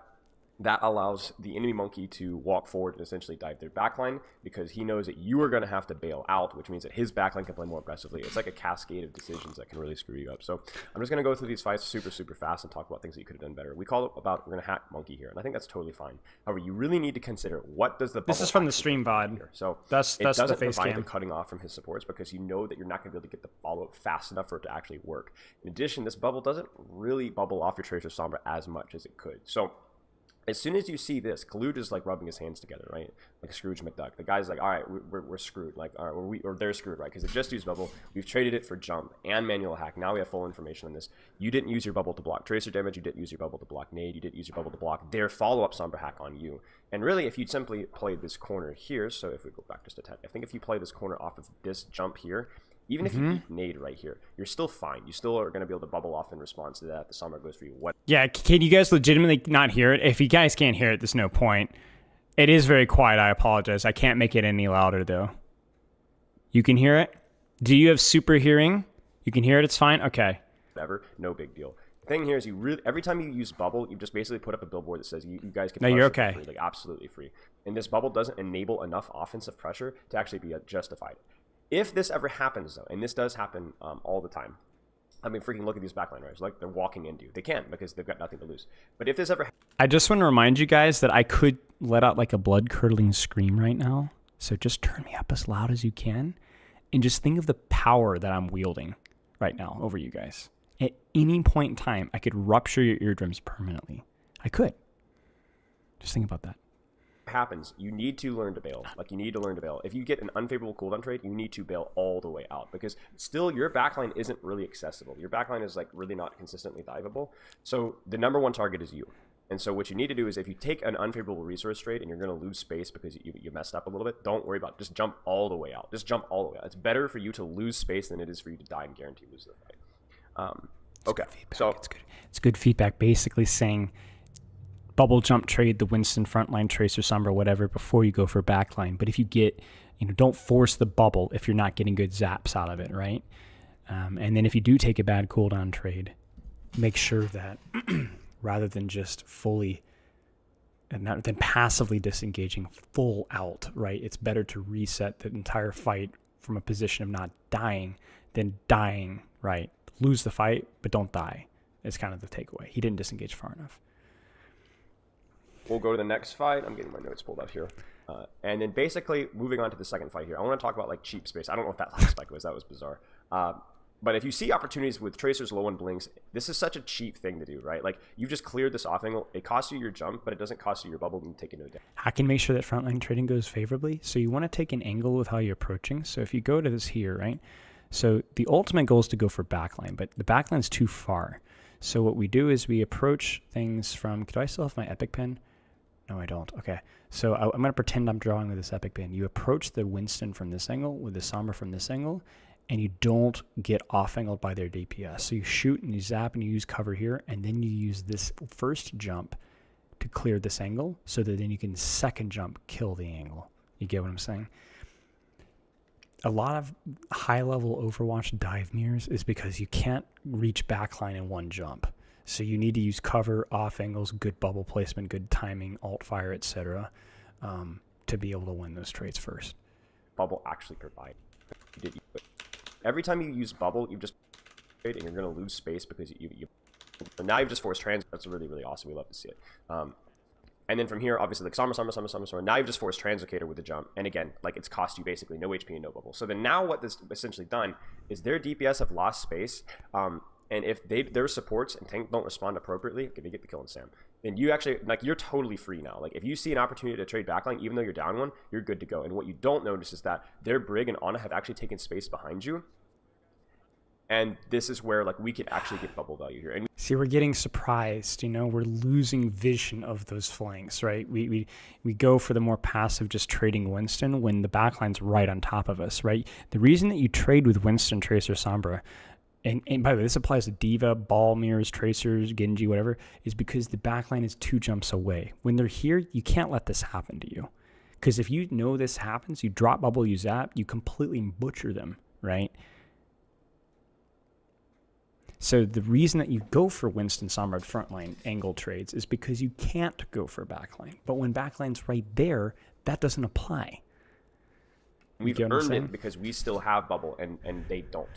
S9: that allows the enemy monkey to walk forward and essentially dive their backline, because he knows that you are going to have to bail out, which means that his backline can play more aggressively. It's like a cascade of decisions that can really screw you up. So I'm just going to go through these fights super, super fast and talk about things that you could have done better. We call it about, we're going to hack monkey here, and I think that's totally fine. However, you really need to consider, what does the
S1: This is from the stream VOD.
S9: Here? So
S1: that's
S9: it doesn't
S1: the face
S9: provide
S1: cam.
S9: the cutting off from his supports, because you know that you're not going to be able to get the follow-up fast enough for it to actually work. In addition, this bubble doesn't really bubble off your Tracer Sombra as much as it could. So as soon as you see this, Kalud is like rubbing his hands together, right? Like Scrooge McDuck. The guy's like, all right, we're screwed. Like, all right, or they're screwed, right? Because it just used bubble. We've traded it for jump and manual hack. Now we have full information on this. You didn't use your bubble to block Tracer damage. You didn't use your bubble to block nade. You didn't use your bubble to block their follow-up Sombra hack on you. And really, if you simply played this corner here, so if we go back just a tad, I think if you play this corner off of this jump here, even if you eat nade right here, you're still fine. You still are going to be able to bubble off in response to that. The Sombra goes for you. What?
S1: Yeah, can you guys legitimately not hear it? If you guys can't hear it, there's no point. It is very quiet. I apologize. I can't make it any louder, though. You can hear it? Do you have super hearing? You can hear it? It's fine? Okay.
S9: Whatever. No big deal. The thing here is you really, every time you use bubble, you just basically put up a billboard that says you guys can.
S1: No, you're
S9: pressure
S1: okay.
S9: for free, like absolutely free. And this bubble doesn't enable enough offensive pressure to actually be justified. If this ever happens, though, and this does happen all the time, I mean, freaking look at these backline riders. Like, they're walking into you. They can't, because they've got nothing to lose. But if this ever...
S1: I just want to remind you guys that I could let out like a blood-curdling scream right now. So just turn me up as loud as you can. And just think of the power that I'm wielding right now over you guys. At any point in time, I could rupture your eardrums permanently. I could. Just think about that.
S9: Happens, you need to learn to bail. Like, you need to learn to bail. If you get an unfavorable cooldown trade, you need to bail all the way out, because still your backline isn't really accessible. Your backline is like really not consistently diveable. So the number one target is you. And so what you need to do is, if you take an unfavorable resource trade and you're going to lose space because you messed up a little bit, don't worry about it. Just jump all the way out. Just jump all the way out. It's better for you to lose space than it is for you to die and guarantee lose the fight. Okay, so
S1: it's good feedback. Basically saying,
S10: bubble jump trade the Winston frontline Tracer Sombra, whatever, before you go for backline. But if you get, don't force the bubble if you're not getting good zaps out of it, right? And then if you do take a bad cooldown trade, make sure that rather than just fully, and not than passively disengaging full out, right? It's better to reset the entire fight from a position of not dying than dying, right? Lose the fight, but don't die. It's kind of the takeaway. He didn't disengage far enough.
S9: We'll go to the next fight. I'm getting my notes pulled up here. And then basically moving on to the second fight here, I want to talk about like cheap space. I don't know what that last spike was. That was bizarre. But if you see opportunities with Tracers low on blinks, this is such a cheap thing to do, right? Like, you've just cleared this off angle. It costs you your jump, but it doesn't cost you your bubble and take it no damage.
S10: I can make sure that frontline trading goes favorably. So you want to take an angle with how you're approaching. So if you go to this here, right? So the ultimate goal is to go for backline, but the backline's too far. So what we do is we approach things from, do I still have my epic pin? No, I don't. Okay. So I'm going to pretend I'm drawing with this epic pin. You approach the Winston from this angle with the Sombra from this angle, and you don't get off-angled by their DPS. So you shoot and you zap and you use cover here, and then you use this first jump to clear this angle so that then you can second jump kill the angle. You get what I'm saying? A lot of high-level Overwatch dive mirrors is because you can't reach backline in one jump. So you need to use cover, off angles, good bubble placement, good timing, alt fire, etc. To be able to win those trades first.
S9: Bubble actually provide. Every time you use bubble, you just and you're going to lose space because you now you've just forced trans. That's really, really awesome. We love to see it. And then from here, obviously, like Sombra. Now you've just forced Translocator with the jump. And again, like it's cost you basically no HP and no bubble. So then now what this essentially done is their DPS have lost space. And if their supports and tank don't respond appropriately, if you get the kill on Sam, then you actually, like, you're totally free now. Like, if you see an opportunity to trade backline, even though you're down one, you're good to go. And what you don't notice is that their Brig and Ana have actually taken space behind you. And this is where, like, we could actually get bubble value here. And
S10: see, we're getting surprised, we're losing vision of those flanks, right? We go for the more passive just trading Winston when the backline's right on top of us, right? The reason that you trade with Winston, Tracer, Sombra, and by the way, this applies to Diva, Ball, Mirrors, Tracers, Genji, whatever, is because the backline is 2 jumps away. When they're here, you can't let this happen to you. Because if you know this happens, you drop bubble, you zap, you completely butcher them, right? So the reason that you go for Winston Sombra frontline angle trades is because you can't go for backline. But when backline's right there, that doesn't apply.
S9: We've earned it because we still have bubble and they don't.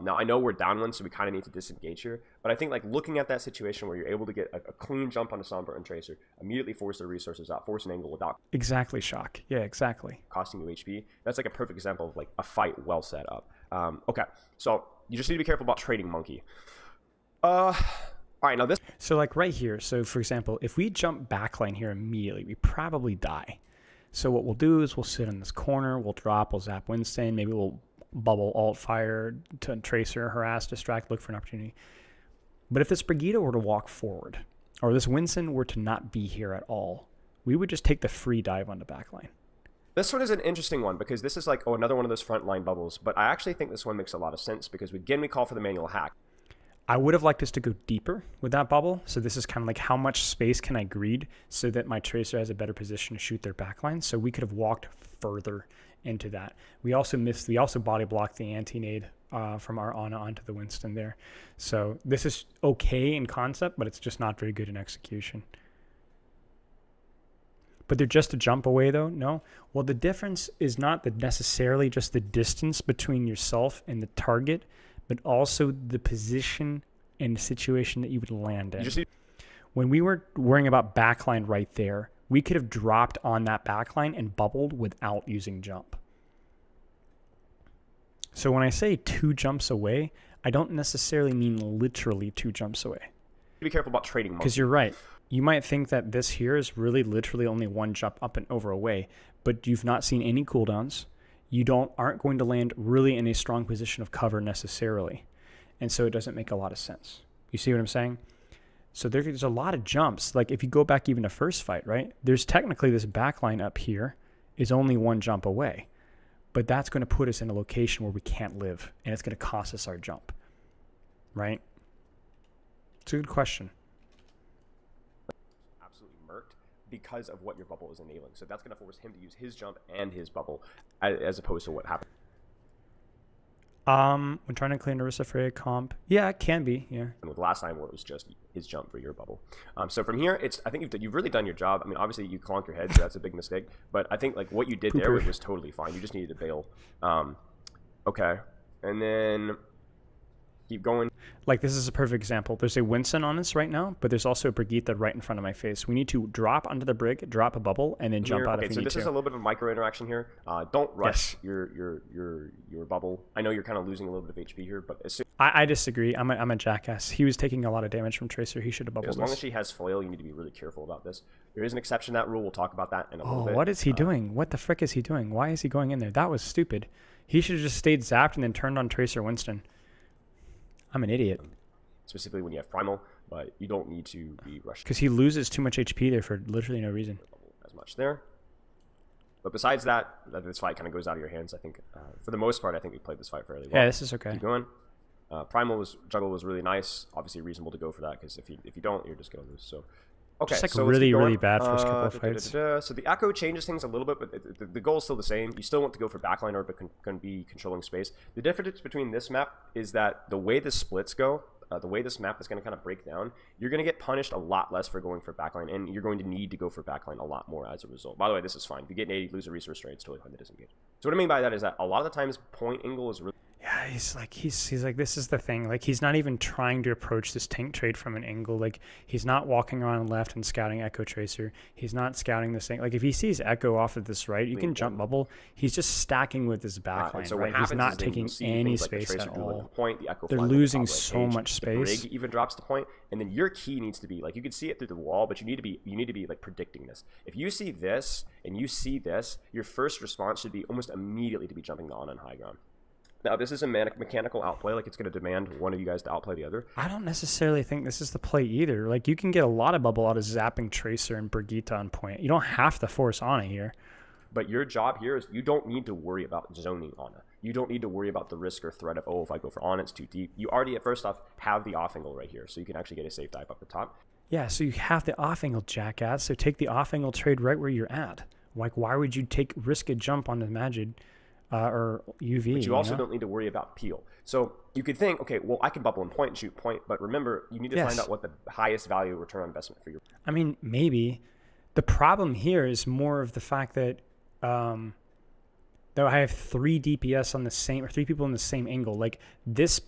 S9: Now, I know we're down one, so we kind of need to disengage here. But I think, like, looking at that situation where you're able to get a clean jump on a Sombra and Tracer, immediately force their resources out, force an angle without...
S10: Exactly, Shock. Yeah, exactly.
S9: ...costing you HP. That's, like, a perfect example of, like, a fight well set up. Okay, so you just need to be careful about trading Monkey. All right, now this...
S10: So, like, right here, so, for example, if we jump backline here immediately, we probably die. So what we'll do is we'll sit in this corner, we'll drop, we'll zap Winston, maybe we'll bubble, alt fire, to Tracer, harass, distract, look for an opportunity. But if this Brigitte were to walk forward, or this Winston were to not be here at all, we would just take the free dive on the backline.
S9: This one is an interesting one because this is like, another one of those frontline bubbles. But I actually think this one makes a lot of sense because, again, we call for the manual hack.
S10: I would have liked us to go deeper with that bubble. So this is kind of like how much space can I greed so that my Tracer has a better position to shoot their backline. So we could have walked further into that. We also body blocked the anti-nade from our Ana onto the Winston there. So this is okay in concept, but it's just not very good in execution. But they're just a jump away though? No? Well, the difference is not necessarily just the distance between yourself and the target, but also the position and the situation that you would land in. When we were worrying about backline right there, we could have dropped on that backline and bubbled without using jump. So when I say 2 jumps away, I don't necessarily mean literally 2 jumps away.
S9: Be careful about trading Monkey.
S10: Because you're right. You might think that this here is really literally only 1 jump up and over away, but you've not seen any cooldowns. You aren't going to land really in a strong position of cover necessarily. And so it doesn't make a lot of sense. You see what I'm saying? So there's a lot of jumps. Like if you go back even to first fight, right? There's technically this backline up here is only 1 jump away. But that's going to put us in a location where we can't live. And it's going to cost us our jump. Right? It's a good question.
S9: Absolutely because of what your bubble is enabling. So that's going to force him to use his jump and his bubble as opposed to what happened.
S10: When trying to clean Narissa Freya comp, yeah, it can be, yeah.
S9: And with last time where it was just his jump for your bubble. So from here, I think you've really done your job. I mean, obviously you clonk your head, so that's a big mistake. But I think like what you did there was totally fine. You just needed to bail. Okay, and then keep going.
S10: Like this is a perfect example. There's a Winston on us right now, but there's also a Brigitte right in front of my face. We need to drop onto the brig, drop a bubble, and then jump out if we need to.
S9: Okay, so this is a little bit of a micro interaction here. Don't rush your bubble. I know you're kind of losing a little bit of HP here, but as soon
S10: I disagree. I'm a jackass. He was taking a lot of damage from Tracer. He should have bubbled.
S9: As long as she has flail, you need to be really careful about this. There is an exception to that rule. We'll talk about that in a little bit.
S10: What is he doing? What the frick is he doing? Why is he going in there? That was stupid. He should have just stayed zapped and then turned on Tracer Winston. I'm an idiot.
S9: Specifically when you have primal, but you don't need to be rushed.
S10: Because he loses too much HP there for literally no reason.
S9: As much there. But besides that, this fight kind of goes out of your hands. I think for the most part, I think we played this fight fairly well.
S10: Yeah, this is okay.
S9: Keep going. Juggle was really nice. Obviously reasonable to go for that because if you don't, you're just gonna lose. So okay,
S10: just like
S9: so
S10: really bad first couple of fights.
S9: So the echo changes things a little bit, but the goal is still the same. You still want to go for backline or but can be controlling space. The difference between this map is that the way the splits go, the way this map is going to kind of break down, you're going to get punished a lot less for going for backline, and you're going to need to go for backline a lot more as a result. By the way, this is fine. If you get an 80, lose a resource trade, it's totally fine to disengage. So what I mean by that is that a lot of the times point angle is really...
S10: Yeah, he's like, this is the thing. Like, he's not even trying to approach this tank trade from an angle. Like, he's not walking around left and scouting Echo Tracer. He's not scouting this thing. Like, if he sees Echo off of this right, you can jump bubble. He's just stacking with his backline,
S9: so
S10: right? He's not taking any space at all. They're losing so much space.
S9: The brig even drops to point, and then your key needs to be, like, you can see it through the wall, but you need to be like predicting this. If you see this and you see this, your first response should be almost immediately to be jumping on high ground. Now, this is a mechanical outplay. Like, it's going to demand one of you guys to outplay the other.
S10: I don't necessarily think this is the play either. Like, you can get a lot of bubble out of zapping Tracer and Brigitte on point. You don't have to force Ana here.
S9: But your job here is you don't need to worry about zoning Ana. You don't need to worry about the risk or threat of, oh, if I go for Ana, it's too deep. You already, at first off, have the off angle right here, so you can actually get a safe dive up the top.
S10: Yeah, so you have the off angle, jackass. So take the off angle trade right where you're at. Like, why would you risk a jump on the Magid? Or UV.
S9: But you also don't need to worry about peel. So you could think, okay, well, I can bubble and point and shoot point, but remember, you need to find out what the highest value return on investment for your...
S10: I mean, maybe. The problem here is more of the fact that though I have 3 DPS on the same, or 3 people in the same angle. Like, this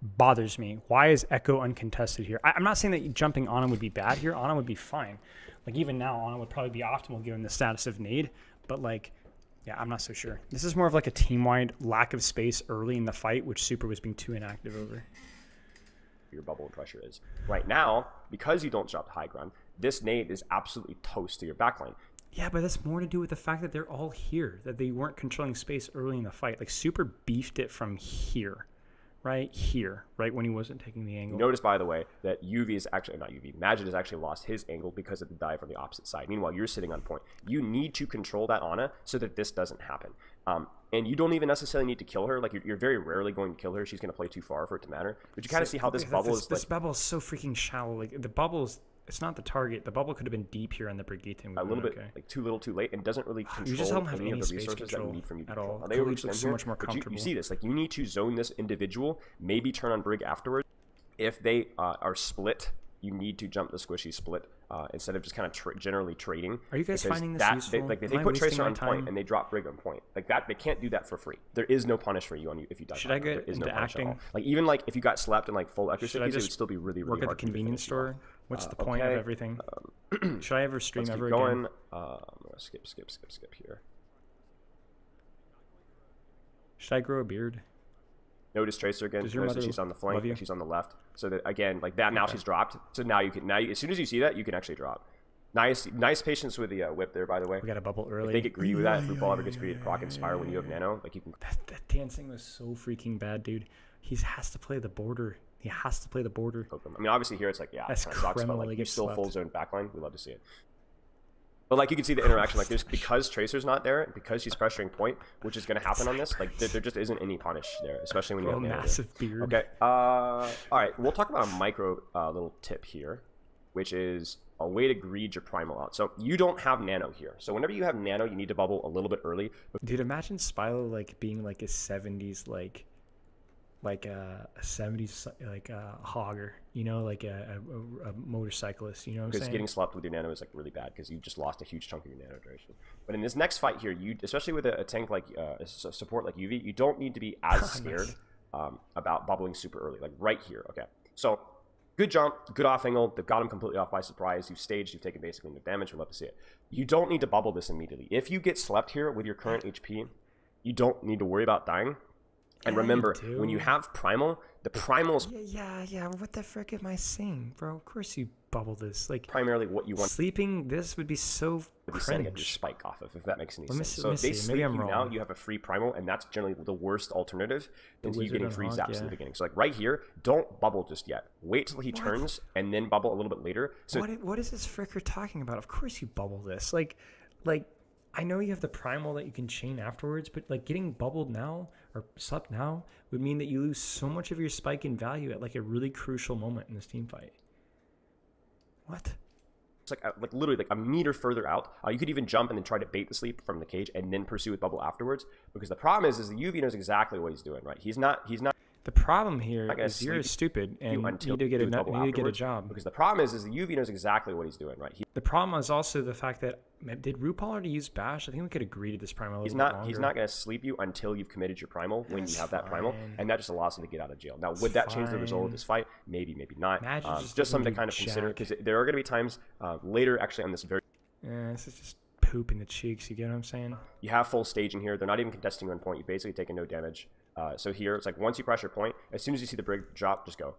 S10: bothers me. Why is Echo uncontested here? I'm not saying that jumping Ana would be bad here. Ana would be fine. Like, even now, Ana would probably be optimal given the status of Nade, but like... Yeah, I'm not so sure. This is more of like a team-wide lack of space early in the fight, which Super was being too inactive over.
S9: Your bubble pressure is. Right now, because you don't drop high ground, this nade is absolutely toast to your backline.
S10: Yeah, but that's more to do with the fact that they're all here, that they weren't controlling space early in the fight. Like, Super beefed it from here, right when he wasn't taking the angle.
S9: Notice, by the way, that UV is actually, not UV, Magid has actually lost his angle because of the dive from the opposite side. Meanwhile, you're sitting on point. You need to control that Ana so that this doesn't happen. And you don't even necessarily need to kill her. Like, you're very rarely going to kill her. She's going to play too far for it to matter. But you kind of see how this bubble is.
S10: This bubble is so freaking shallow. Like, the bubble's... It's not the target. The bubble could have been deep here on the Brigitte.
S9: A little bit, like, too little, too late, and doesn't really control
S10: you just don't have
S9: any of the resources that we need from you at all. They look so much more comfortable. You see this, like, you need to zone this individual, maybe turn on Brig afterwards. If they are split, you need to jump the squishy split instead of just kind of generally trading.
S10: Are you guys finding this useful?
S9: If they put Tracer on point and they drop Brig on point, like that, they can't do that for free. There is no punish for you on you if you die.
S10: Should I get into acting?
S9: Like, even like if you got slapped in like full accuracy, it would still be really
S10: work
S9: hard
S10: at the convenience store. What's the point of everything? Should I ever stream ever again?
S9: I'm gonna skip here.
S10: Should I grow a beard?
S9: Notice Tracer again. Notice that she's on the flank. She's on the left. So that again, like that. Now she's dropped. So now you can. As soon as you see that, you can actually drop. Nice patience with the whip there, by the way.
S10: We got a bubble early.
S9: If they get greedy with that, if Football ever gets greedy, proc inspire when you have nano, like you can.
S10: That dancing was so freaking bad, dude. He has to play the border. He has to play the border.
S9: I mean, obviously here it's like, yeah,
S10: that's
S9: it sucks, but like you still
S10: slept.
S9: full zone backline. We love to see it. But like you can see the interaction, like there's because Tracer's not there, and because she's pressuring point, which is going to happen on this. Like there just isn't any punish there, especially when you have
S10: massive beard.
S9: Okay. All right. We'll talk about a micro little tip here. which is a way to greed your primal out. So you don't have nano here. So whenever you have nano, you need to bubble a little bit early.
S10: Dude, imagine Spylo like being like a 70s like a 70s like a hogger, you know, like a motorcyclist, you know what I'm
S9: because
S10: saying?
S9: getting slept with your nano is like really bad because you just lost a huge chunk of your nano duration. But in this next fight here, you, especially with a tank like support like UV, you don't need to be as scared about bubbling super early, like right here. Okay, so good jump, good off angle. They've got him completely off by surprise. You've staged, you've taken basically no damage. We'd love to see it. You don't need to bubble this immediately. If you get slept here with your current HP, you don't need to worry about dying. And remember, when you have primal, the primal's
S10: yeah. What the frick am I saying, bro? Of course you bubble this. Like
S9: primarily what you want.
S10: Sleeping this would be so
S9: Setting up your
S10: cringe.
S9: spike off of, if that makes any
S10: Let me
S9: sense.
S10: see-
S9: So
S10: let me
S9: if they
S10: see.
S9: sleep
S10: Maybe I'm
S9: you now,
S10: wrong.
S9: you have a free primal, and that's generally the worst alternative into you
S10: wizard
S9: getting
S10: and
S9: free
S10: hog,
S9: zaps in
S10: yeah.
S9: the beginning. So like right here, don't bubble just yet. Wait till he turns and then bubble a little bit later. So
S10: What is this fricker talking about? Of course you bubble this. Like I know you have the primal that you can chain afterwards, but like getting bubbled now or slept now would mean that you lose so much of your spike in value at like a really crucial moment in this team fight. What?
S9: it's like literally like a meter further out. You could even jump and then try to bait the sleep from the cage and then pursue with bubble afterwards. Because the problem is the UV knows exactly what he's doing, right? He's not.
S10: The problem here
S9: Not gonna
S10: is you're
S9: sleep
S10: stupid and you
S9: until
S10: need to get
S9: you do bubble
S10: you need to get a
S9: afterwards.
S10: job.
S9: Because the problem is the UV knows exactly what he's doing, right?
S10: The problem is also the fact that did RuPaul already use Bash? I think we could agree to this primal.
S9: He's not going to sleep you until you've committed your primal when you have that primal, and that just allows him to get out of jail. Now, would that change the result of this fight? Maybe, maybe not. Just something to kind of consider, because there are going to be times later, actually, on this very.
S10: Yeah, this is just poop in the cheeks. You get what I'm saying?
S9: You have full staging here. They're not even contesting 1 point. You basically taken no damage. So here, it's like once you pressure point, as soon as you see the brig drop, just go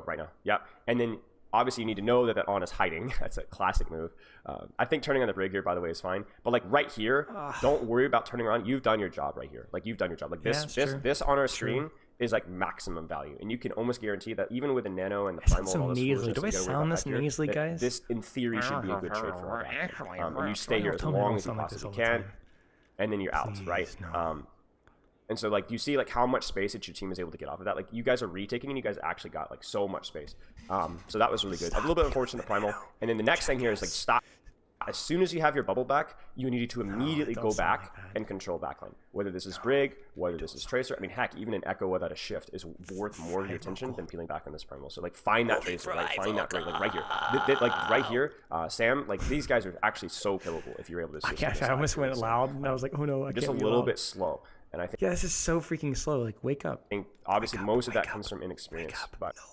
S9: right now. Yeah, and then. Obviously, you need to know that on is hiding. That's a classic move. I think turning on the brig here, by the way, is fine. But like right here, don't worry about turning around. You've done your job right here. Like you've done your job. Like this on our screen is like maximum value, and you can almost guarantee that even with a nano and the primal and all this foolishness,
S10: do I sound this nasally, guys?
S9: This in theory should be a good trade for all that. And you stay here as long as you possibly can, and then you're out, right? And so, like, you see, like, how much space that your team is able to get off of that. Like, you guys are retaking, and you guys actually got, like, so much space. So that was really good. A little bit unfortunate primal. And then the next thing here is, like, stop. As soon as you have your bubble back, you need to immediately go back and control backline. Whether this is Brig, whether this is Tracer. I mean, heck, even an Echo without a shift is worth more of your attention than peeling back on this primal. So, like, find that Tracer, right? Find that Brig, like, right here. Like, right here, Sam, like, these guys are actually so killable if you're able to.
S10: I almost went loud, and I was like, oh, no, I can't
S9: just a
S10: be
S9: little
S10: loud.
S9: bit slow. And I think
S10: this is so freaking slow. Like, wake up.
S9: Obviously, most of that comes from inexperience. But
S10: No,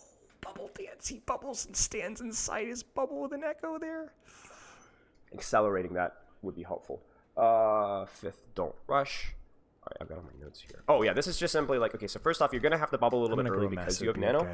S10: bubble dance. He bubbles and stands inside his bubble with an echo there.
S9: accelerating that would be helpful. Fifth, don't rush. All right, I've got all my notes here. Oh yeah, this is just simply like, okay, so first off, you're going to have to bubble a little bit early because you have nano,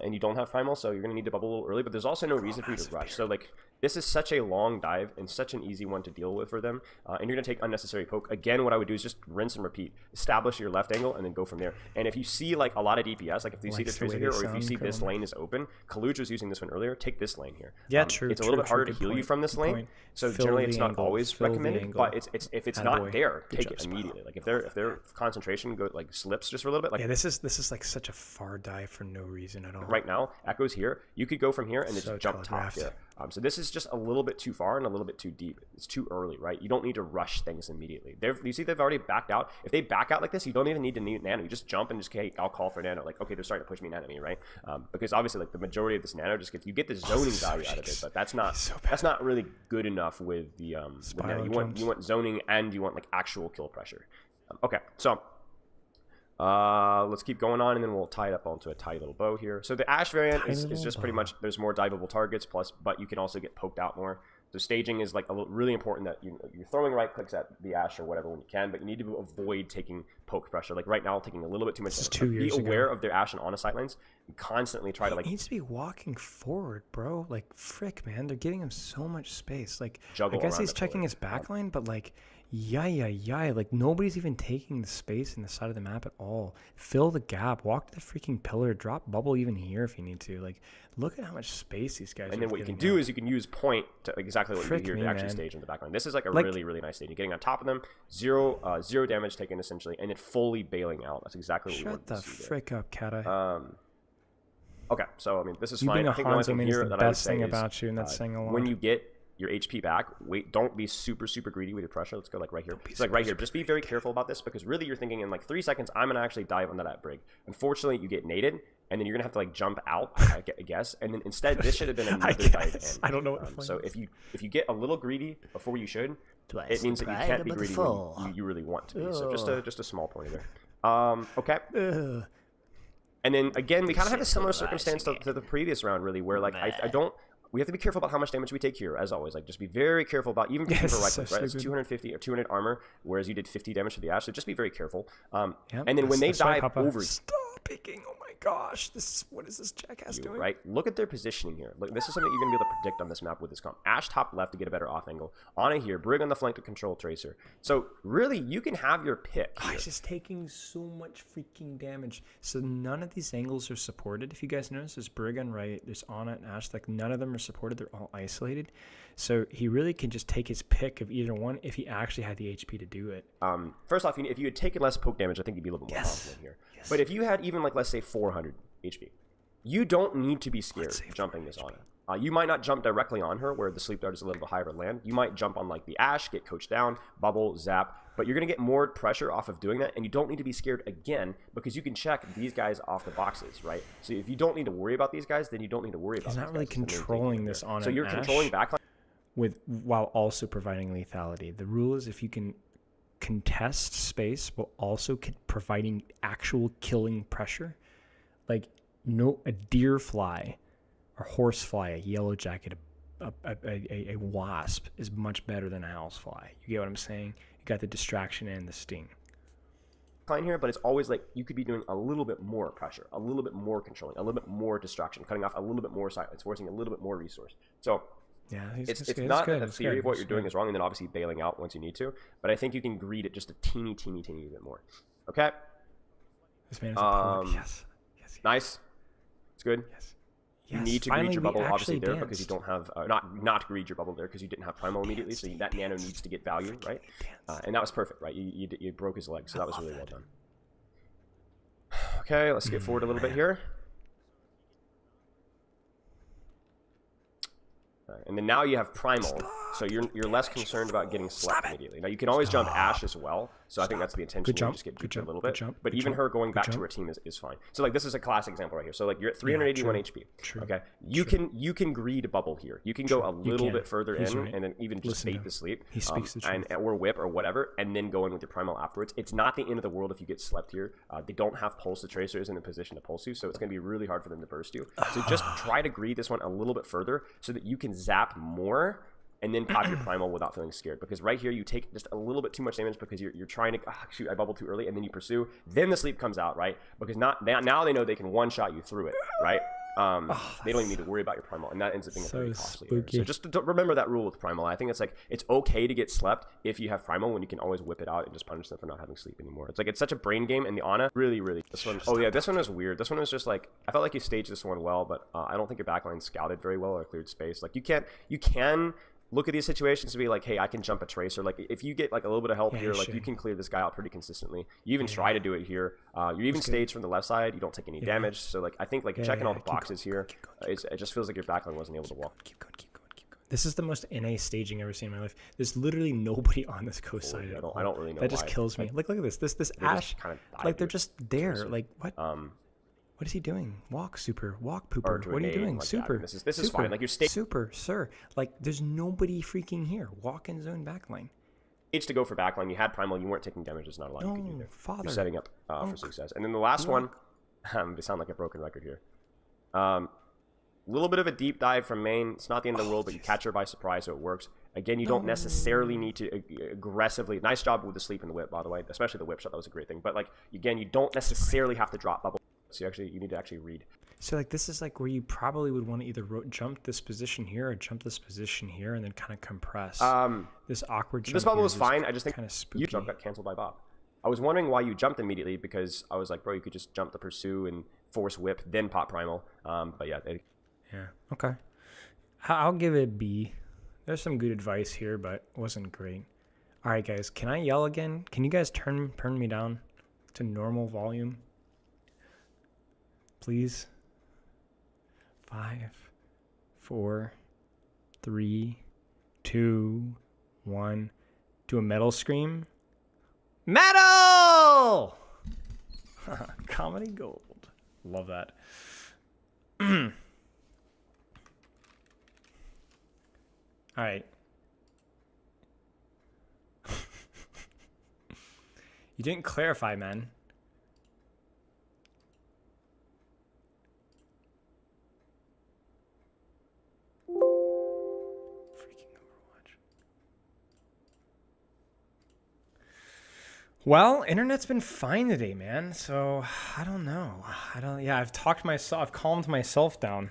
S9: and you don't have primal, so you're going to need to bubble a little early, but there's also no reason for you to rush. So like, this is such a long dive and such an easy one to deal with for them, and you're going to take unnecessary poke. Again, what I would do is just rinse and repeat. Establish your left angle and then go from there. And if you see like a lot of DPS, like if you see the Tracer here, or if you see this lane is open, Kaluj was using this one earlier, take this lane here.
S10: Yeah, true.
S9: It's a little bit harder to heal you from this lane, so generally it's not always recommended, but it's if it's not there, take it immediately. Like if their concentration like slips just for a little bit, like
S10: yeah, this is like such a far dive for no reason at all.
S9: Right now, Echo's here. You could go from here and then just jump top here. So this is just a little bit too far and a little bit too deep. It's too early, right? You don't need to rush things immediately. You see they've already backed out. If they back out like this, you don't even need to need nano. You just jump and just, hey, I'll call for nano. Like, okay, they're starting to push me nano, right? Because obviously, like the majority of this nano just you get the zoning value out of it, but that's not really good enough with the with nano. You want zoning and you want like actual kill pressure. Okay, so. Let's keep going on, and then we'll tie it up onto a tight little bow here. So the Ash variant is just pretty much, there's more diveable targets, but you can also get poked out more. So staging is like really important that you're throwing right clicks at the Ash or whatever when you can, but you need to avoid taking poke pressure. Like right now, taking a little bit too much.
S10: This is 2 years
S9: ago. Be aware of their Ash and Honest sightlines, and constantly try to like.
S10: He needs to be walking forward, bro. Like frick, man, they're giving him so much space. Like
S9: juggle
S10: I guess he's checking his backline, but like. Yeah. Like, nobody's even taking the space in the side of the map at all. Fill the gap. Walk to the freaking pillar. Drop bubble even here if you need to. Like, look at how much space these guys
S9: And then what you can do is you can use point to exactly what you do here to actually stage in the backline. This is like a really, really nice stage. You're getting on top of them, zero damage taken essentially, and then fully bailing out. That's exactly what we want to see.
S10: Shut the frick up, Cat Eye.
S9: Okay, so I mean, this is
S10: You
S9: fine.
S10: being a
S9: I think the only
S10: Hanzo
S9: thing
S10: main is
S9: here
S10: the
S9: that I would
S10: best
S9: say
S10: thing
S9: is,
S10: about you, and that's saying a lot.
S9: when you get your HP back, don't be super greedy with your pressure. Let's go like right here. It's like right here. Just be very careful about this, because really you're thinking in like 3 seconds, I'm gonna actually dive onto that brig. Unfortunately, you get naded, and then you're gonna have to like jump out, I guess. And then instead, this should have been another dive in.
S10: I don't know what the
S9: so if you get a little greedy before you should, it means that you can't be greedy when you really want to be. So just a small point there. Okay. And then again, we kind of have a similar circumstance to the previous round, really, where like we have to be careful about how much damage we take here, as always. Like, just be very careful about, even for right clicks, right? It's 250 or 200 armor, whereas you did 50 damage to the Ash, so just be very careful. And then when they dive over...
S10: Stop picking, oh my gosh, what is this jackass doing?
S9: Right? Look at their positioning here. Look, this is something you're going to be able to predict on this map with this comp. Ash top left to get a better off angle. Ana here, Brig on the flank to control Tracer. So, really, you can have your pick here.
S10: He's just taking so much freaking damage. So none of these angles are supported. If you guys notice, there's Brig on right, there's Ana and Ash, like none of them are supported. They're all isolated. So he really can just take his pick of either one if he actually had the HP to do it.
S9: First off, if you had taken less poke damage, I think you'd be a little bit more confident here. But if you had even, like, let's say 400 HP, you don't need to be scared jumping this on her. You might not jump directly on her where the sleep dart is a little bit higher to land. You might jump on like the Ash, get coached down, bubble, zap, but you're going to get more pressure off of doing that, and you don't need to be scared again because you can check these guys off the boxes, right? So if you don't need to worry about these guys, then you don't need to worry about
S10: He's not really controlling this on
S9: So you're controlling backline
S10: while also providing lethality. The rule is if you can contest space while also providing actual killing pressure, like a deer fly, a horse fly, a yellow jacket, a wasp is much better than a house fly. You get what I'm saying? You got the distraction and the sting.
S9: Here, but it's always like you could be doing a little bit more pressure, a little bit more controlling, a little bit more distraction, cutting off a little bit more side, it's forcing a little bit more resource. So
S10: yeah,
S9: it's not that the theory of what you're doing is wrong, and then obviously bailing out once you need to, but I think you can greed it just a teeny bit more. Okay.
S10: This man is a poet. Yes.
S9: Nice. It's good.
S10: Yes.
S9: You need to greed your bubble obviously there because you don't have not greed your bubble there because you didn't have primal immediately, so that nano needs to get value, right? And that was perfect, right? You broke his leg, so that was really well done. Okay, let's get forward a little bit here. And then now you have primal, so you're less concerned about getting slept immedially. Now you can always jump Ash as well, so I think that's the intention. You just get duped a little bit, but even her going back to her team is fine. So like this is a classic example right here. So like you're at 381 HP. Okay, you can greed bubble here. You can go a little bit further in and then even just bait the sleep,
S10: he speaks the truth.
S9: or whip or whatever, and then go in with your primal afterwards. It's not the end of the world if you get slept here. They don't have pulse. The Tracer isn't in a position to pulse you, so it's going to be really hard for them to burst you. So just try to greed this one a little bit further so that you can zap more and then pop your primal without feeling scared, because right here you take just a little bit too much damage because you're trying to shoot, I bubbled too early, and then you pursue, then the sleep comes out, right? Because now they know they can one-shot you through it, right? They don't even need to worry about your primal, and that ends up being very costly. So just remember that rule with primal. I think it's like it's okay to get slept if you have primal, when you can always whip it out and just punish them for not having sleep anymore. It's like it's such a brain game, and the Ana really this one. Oh yeah, this one was weird. This one was just like I felt like you staged this one well, but I don't think your backline scouted very well or cleared space. Like you can look at these situations to be like, hey, I can jump a Tracer. Like if you get like a little bit of help here, like you can clear this guy out pretty consistently. You even try to do it here. You even stage from the left side. You don't take any damage. So like I think like checking all the boxes here, it just feels like your backline wasn't able to walk.
S10: Keep going. This is the most NA staging I've ever seen in my life. There's literally nobody on this coast side.
S9: I don't really know.
S10: That just kills me. Look at this. This Ash, like they're just there. Like what? What is he doing? Walk, super. Walk, pooper. What are you doing?
S9: Like
S10: super.
S9: This is fine. Like you're
S10: super, sir. Like there's nobody freaking here. Walk in zone backline.
S9: To go for backline. You had primal. You weren't taking damage. There's not a lot you could do there.
S10: Father.
S9: You're setting up for success. And then the last one, they sound like a broken record here. Little bit of a deep dive from main. It's not the end of the world, but you catch her by surprise, so it works. Again, you don't necessarily need to aggressively. Nice job with the sleep and the whip, by the way. Especially the whip shot. That was a great thing. But like again, you don't necessarily have to drop bubble. So you need to actually read.
S10: So like this is like where you probably would want to either jump this position here or jump this position here and then kind of compress. This awkward jump.
S9: This bubble was fine. I just think
S10: kind of spooky.
S9: Your jump got canceled by Bob. I was wondering why you jumped immediately, because I was like, bro, you could just jump the pursue and force whip, then pop primal. But yeah.
S10: Okay. I'll give it a B. There's some good advice here, but it wasn't great. All right, guys. Can I yell again? Can you guys turn me down to normal volume? Please.
S1: 5, 4, 3, 2, 1. Do a metal scream. Metal! Comedy gold. Love that. All right. You didn't clarify, man. Freaking Overwatch. Well, internet's been fine today, man. So I don't know. Yeah, I've calmed myself down.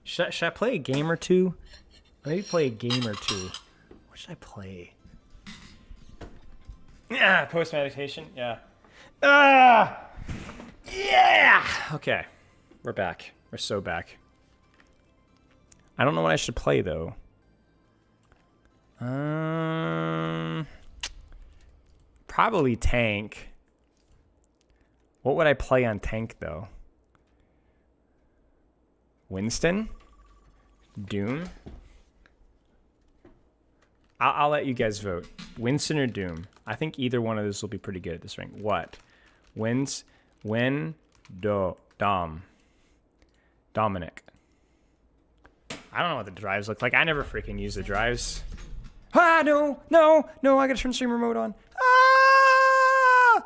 S1: Should I play a game or two? Maybe play a game or two. What should I play? Yeah, post meditation. Yeah. Yeah. Okay, we're back. We're so back. I don't know what I should play though. Probably tank. What would I play on tank though? Winston? Doom? I'll let you guys vote. Winston or Doom? I think either one of those will be pretty good at this rank. What? Dominic. I don't know what the drives look like. I never freaking use the drives. Ah, no, I gotta turn streamer mode on. Ah!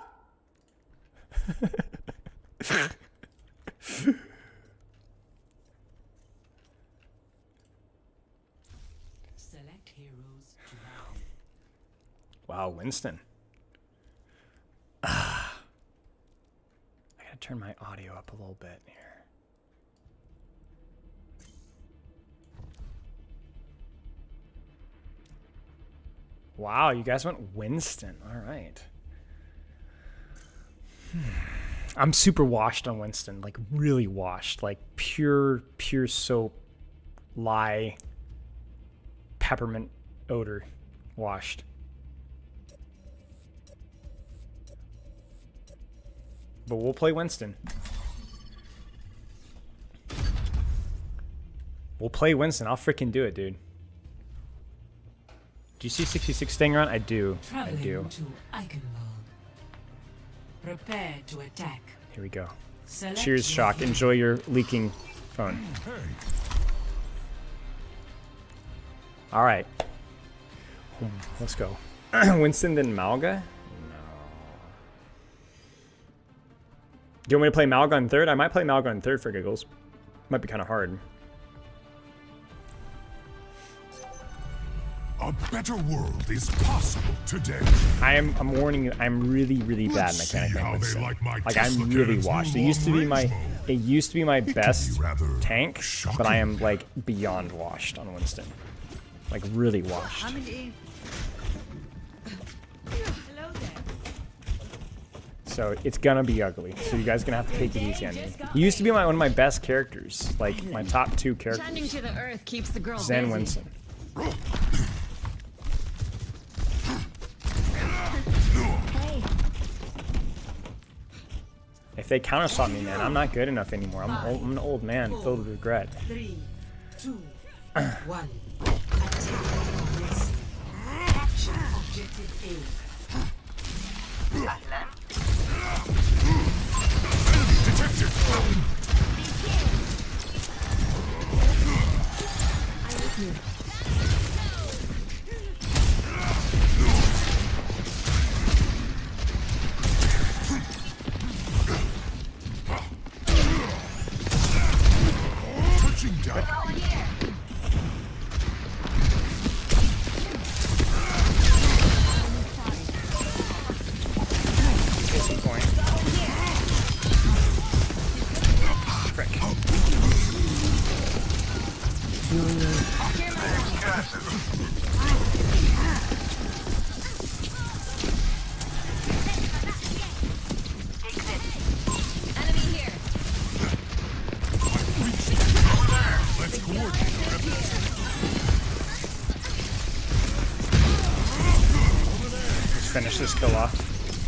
S5: Select heroes to battle.
S1: Wow, Winston. I gotta turn my audio up a little bit here. Wow, you guys went Winston. All right. I'm super washed on Winston, like really washed, like pure soap, lye, peppermint odor washed. But we'll play Winston. We'll play Winston. I'll freaking do it, dude. Do you see 66 staying around? I do. I do.
S5: To Eichenwald. Prepare to attack.
S1: Here we go.
S5: Select
S1: Cheers, Shock. Enjoy your leaking phone. All right. Let's go. Winston then Malga? No. Do you want me to play Malga in third? I might play Malga in third for giggles. Might be kind of hard.
S6: A better world is possible today.
S1: I'm warning you. I'm really bad mechanic man Winston. Like I'm really washed. It used to be my best tank, but I am like beyond washed on Winston. Like really washed. So it's gonna be ugly. So you guys are gonna have to take it easy on me. He used to be one of my best characters, like my top 2 characters.
S11: Tending to the earth keeps the girl
S1: Zen
S11: busy.
S1: Winston. If they counter-shot me, man, I'm not good enough anymore. I'm an old man filled with regret.
S5: 3, 2, 1. Action objective
S1: Finish this kill off.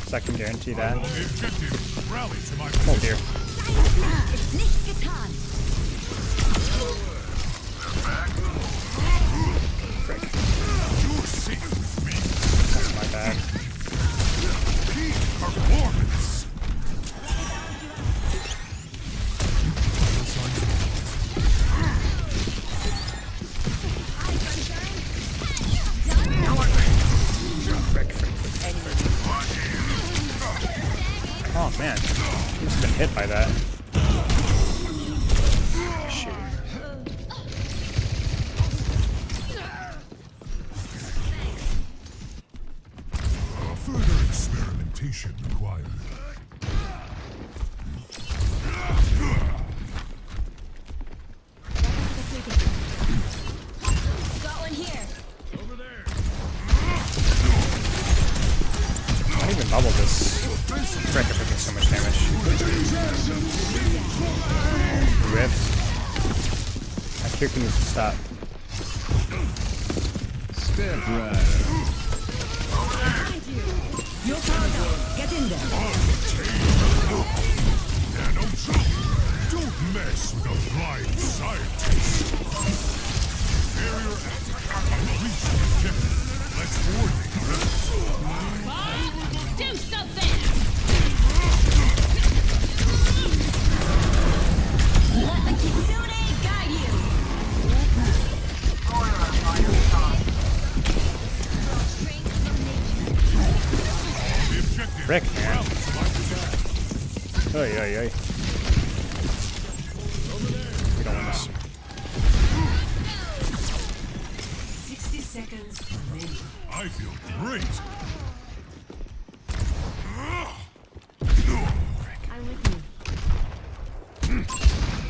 S1: So I can guarantee that. Oh dear. Frick. That's my bad. Oh man, he's been hit by that. Shoot.
S6: Further experimentation required.
S11: Got one here.
S6: Over there.
S1: I don't even bubble this. Frick, I'm taking so much damage. Rift. My character needs to stop.
S6: Step right.
S11: You're powered up. Get in there.
S6: Don't mess with a blind scientist. Barrier active. Reach the objective. Let's coordinate our efforts.
S11: Do something. Let the Kitsune guide you.
S1: Frick, man. Oy, oy, oy. We don't want this.
S5: 60 seconds remaining.
S6: I feel great.
S11: I'm with you.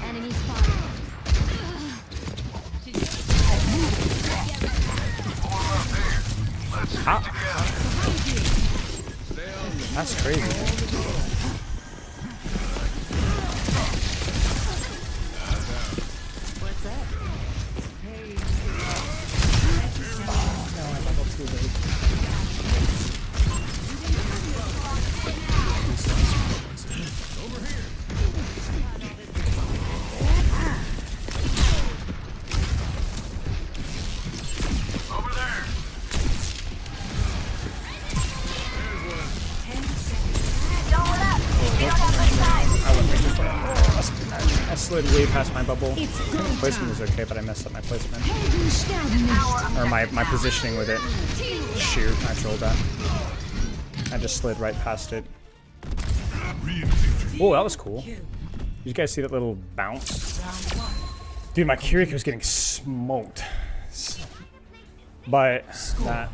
S11: Enemy spotted.
S1: That's crazy.
S11: What's up?
S1: Oh, no, I leveled too late.
S6: Over here. Over there.
S1: I slid way past my bubble. My placement was okay, but I messed up my placement. Or my positioning with it. Shoot, I trolled that. I just slid right past it. Oh, that was cool. Did you guys see that little bounce? Dude, my Kiriko was getting smoked. But that...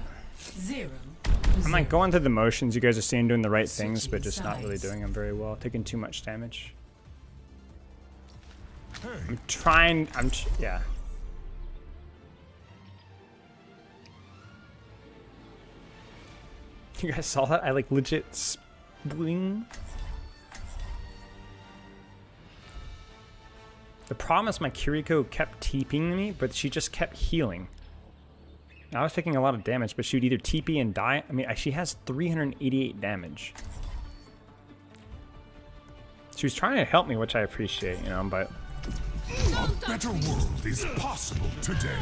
S1: I'm like going through the motions. You guys are seeing doing the right things, but just not really doing them very well. Taking too much damage. I'm trying. Yeah. You guys saw that? I like legit swing. The problem is my Kiriko kept TPing me, but she just kept healing. I was taking a lot of damage, but she would either TP and die. I mean, she has 388 damage. She was trying to help me, which I appreciate, you know, but...
S6: A better world is possible today.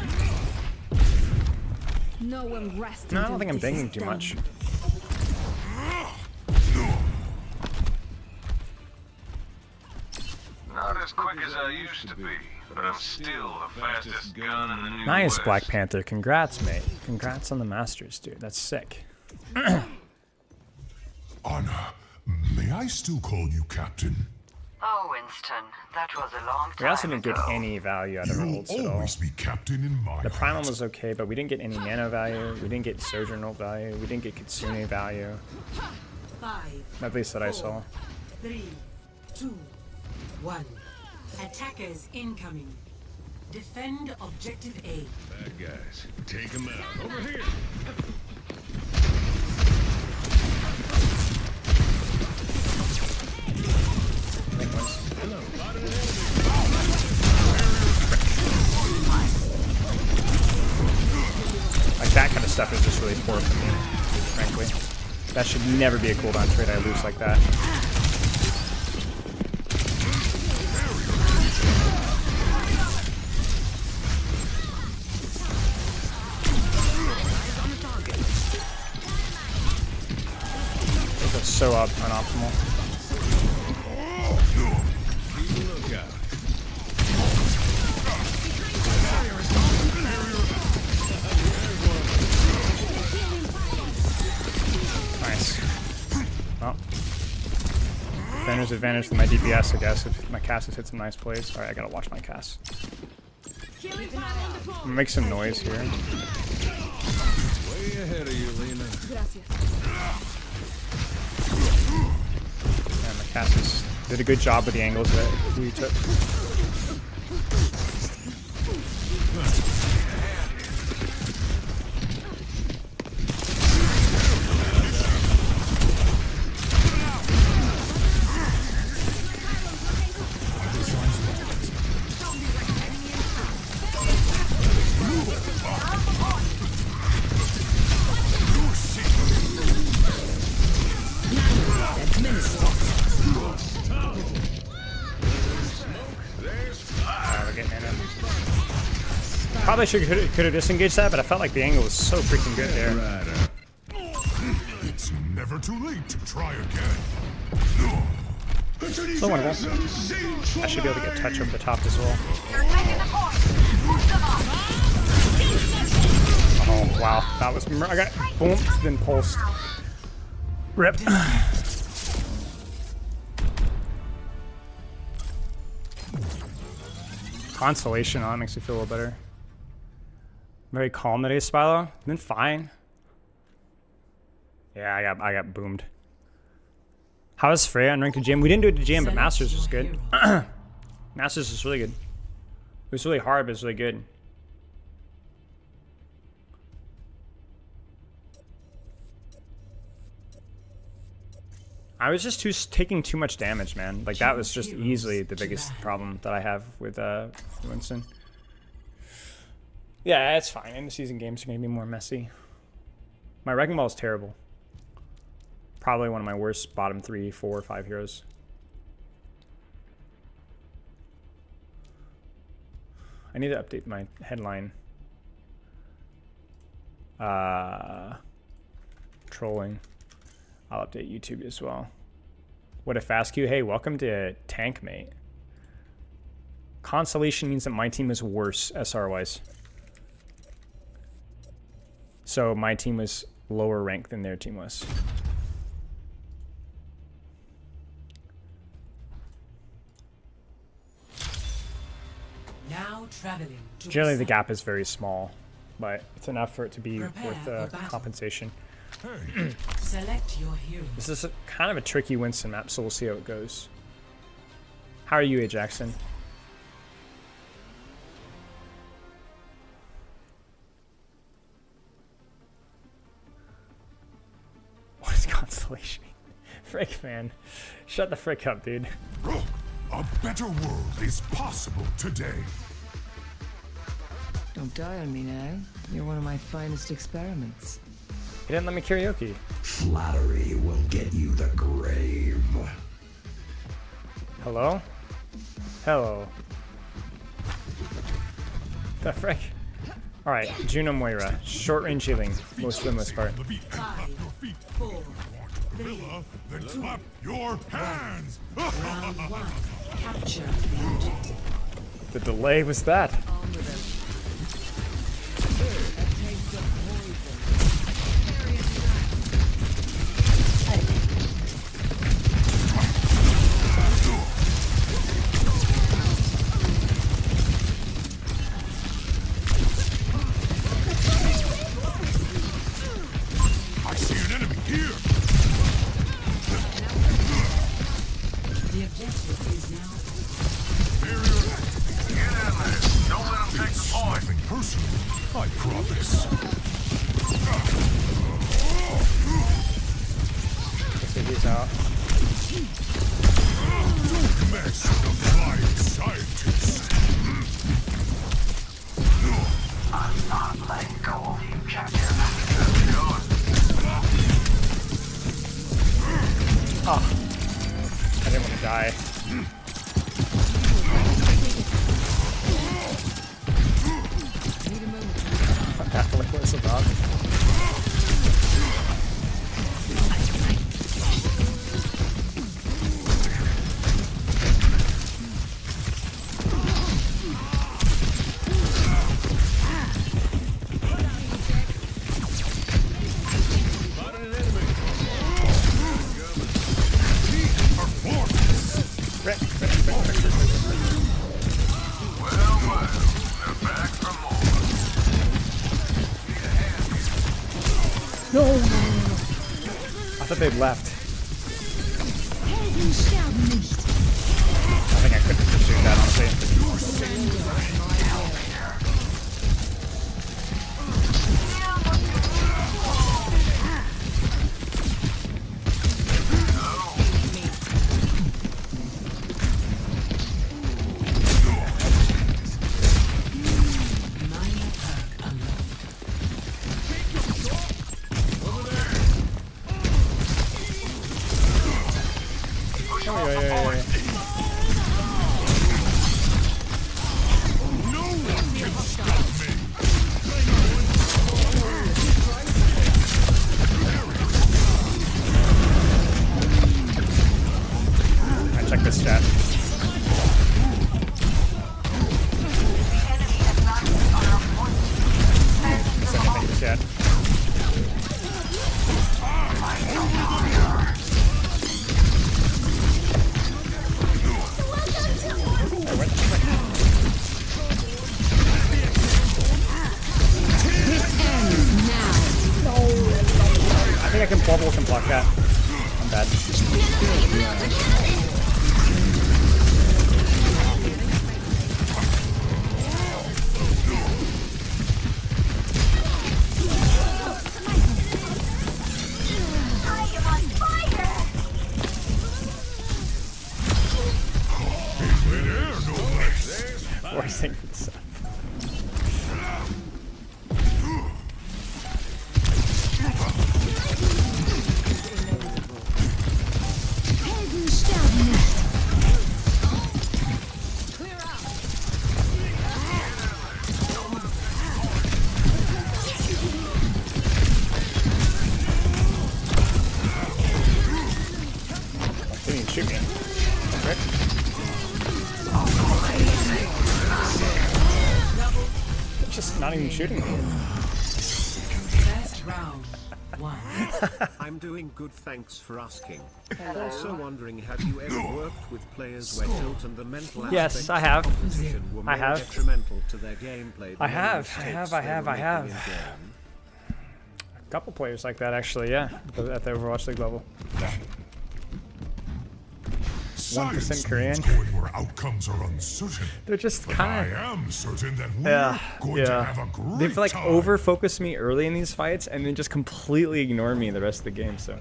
S11: No one rests.
S1: No, I don't think I'm thinking too much.
S6: Not as quick as I used to be, but I'm still the fastest gun in the New
S1: Nice,
S6: West.
S1: Black Panther. Congrats, mate. Congrats on the Masters, dude. That's sick.
S6: Anna, may I still call you Captain?
S5: Oh, Winston, that was a long time
S1: We also didn't get
S5: ago.
S1: any value out of our
S6: You'll
S1: ults at all.
S6: always be Captain in my
S1: The Primal
S6: heart.
S1: was okay, but we didn't get any nano value. We didn't get Sojourn ult value. We didn't get Kitsune value.
S5: 5,
S1: At least that I saw.
S5: 3, 2, 1. Attackers incoming. Defend objective A.
S6: Bad guys, take them out. Over here.
S1: Like that kind of stuff is just really poor for me, frankly. That should never be a cooldown trade. I lose like that. So unoptimal. Nice. Well, defender's advantage to my DPS, I guess, if my Cass has hit some nice plays. Alright, I gotta watch my Cass. I'm gonna make some noise here.
S6: Way ahead of you, Lena.
S1: And my Cass did a good job with the angles that we took. Probably could have disengaged that, but I felt like the angle was so freaking good there.
S6: It's never too late to try again.
S1: So wonderful. I should be able to get touch over the top as well. Oh wow, that was I got boom, then pulsed. Rip. Consolation on makes me feel a little better. Very calm today, Spilo. Been fine. Yeah, I got boomed. How was Freya on ranked gym? We didn't do it to gym, but Masters was good. Masters was really good. It was really hard, but it was really good. I was just taking too much damage, man. Like that was just easily the biggest problem that I have with Winston. Yeah, it's fine. End of season games are gonna be more messy. My wrecking ball is terrible. Probably one of my worst bottom 3, 4, 5 heroes. I need to update my headline. Trolling. I'll update YouTube as well. What a fast queue. Hey, welcome to Tank Mate. Consolation means that my team is worse SR-wise. So my team was lower ranked than their team was.
S5: Now traveling to
S1: Generally the gap is very small, but it's enough for it to be worth compensation.
S5: Select your hero.
S1: This is kind of a tricky Winston map, so we'll see how it goes. How are you, Ajaxon? What is consolation? Frick, man. Shut the frick up, dude.
S6: A better world is possible today.
S12: Don't die on me now. You're one of my finest experiments.
S1: He didn't let me karaoke.
S13: Flattery will get you the grave.
S1: Hello? Hello. The frick? Alright, Juno Moira. Short range healing, most for the most part.
S5: 5, 4, 3,
S6: Then clap your hands!
S5: round 1. Capture the objective.
S1: The delay was that.
S12: On with them. A taste of
S6: I see an enemy here!
S5: The objective is now.
S6: Barrier activated. Get in there! Don't let him take the point! Nothing personal, I promise.
S1: He's out.
S6: Master applied scientist.
S13: I'm not letting go of the objective.
S1: Oh. I didn't want to die. What that was about. thought they'd left.
S11: Helden sterben nicht.
S1: I think I couldn't have pursued that, honestly. Check this chat. Thank you, chat. I think I can bubble can block that. I'm bad. Forcing this.
S11: Helden sterben nicht.
S1: Didn't even shoot me. Correct? Just not even shooting me.
S12: First round. 1.
S4: I'm doing good, thanks for asking. Also wondering, have you ever worked with players where tilt and the mental aspects
S1: Yes, I have.
S4: of opposition were more
S1: I have.
S4: detrimental to their gameplay than
S1: I have.
S4: any
S1: I
S4: mistakes
S1: have.
S4: they were making in-game?
S1: A couple players like that, actually, yeah. At the Overwatch League level. 1% Korean.
S6: Going where outcomes are uncertain.
S1: They're just
S6: But
S1: kind of.
S6: I am certain that we're going to have a great
S1: They've like
S6: time.
S1: over-focused me early in these fights and then just completely ignore me the rest of the game. So,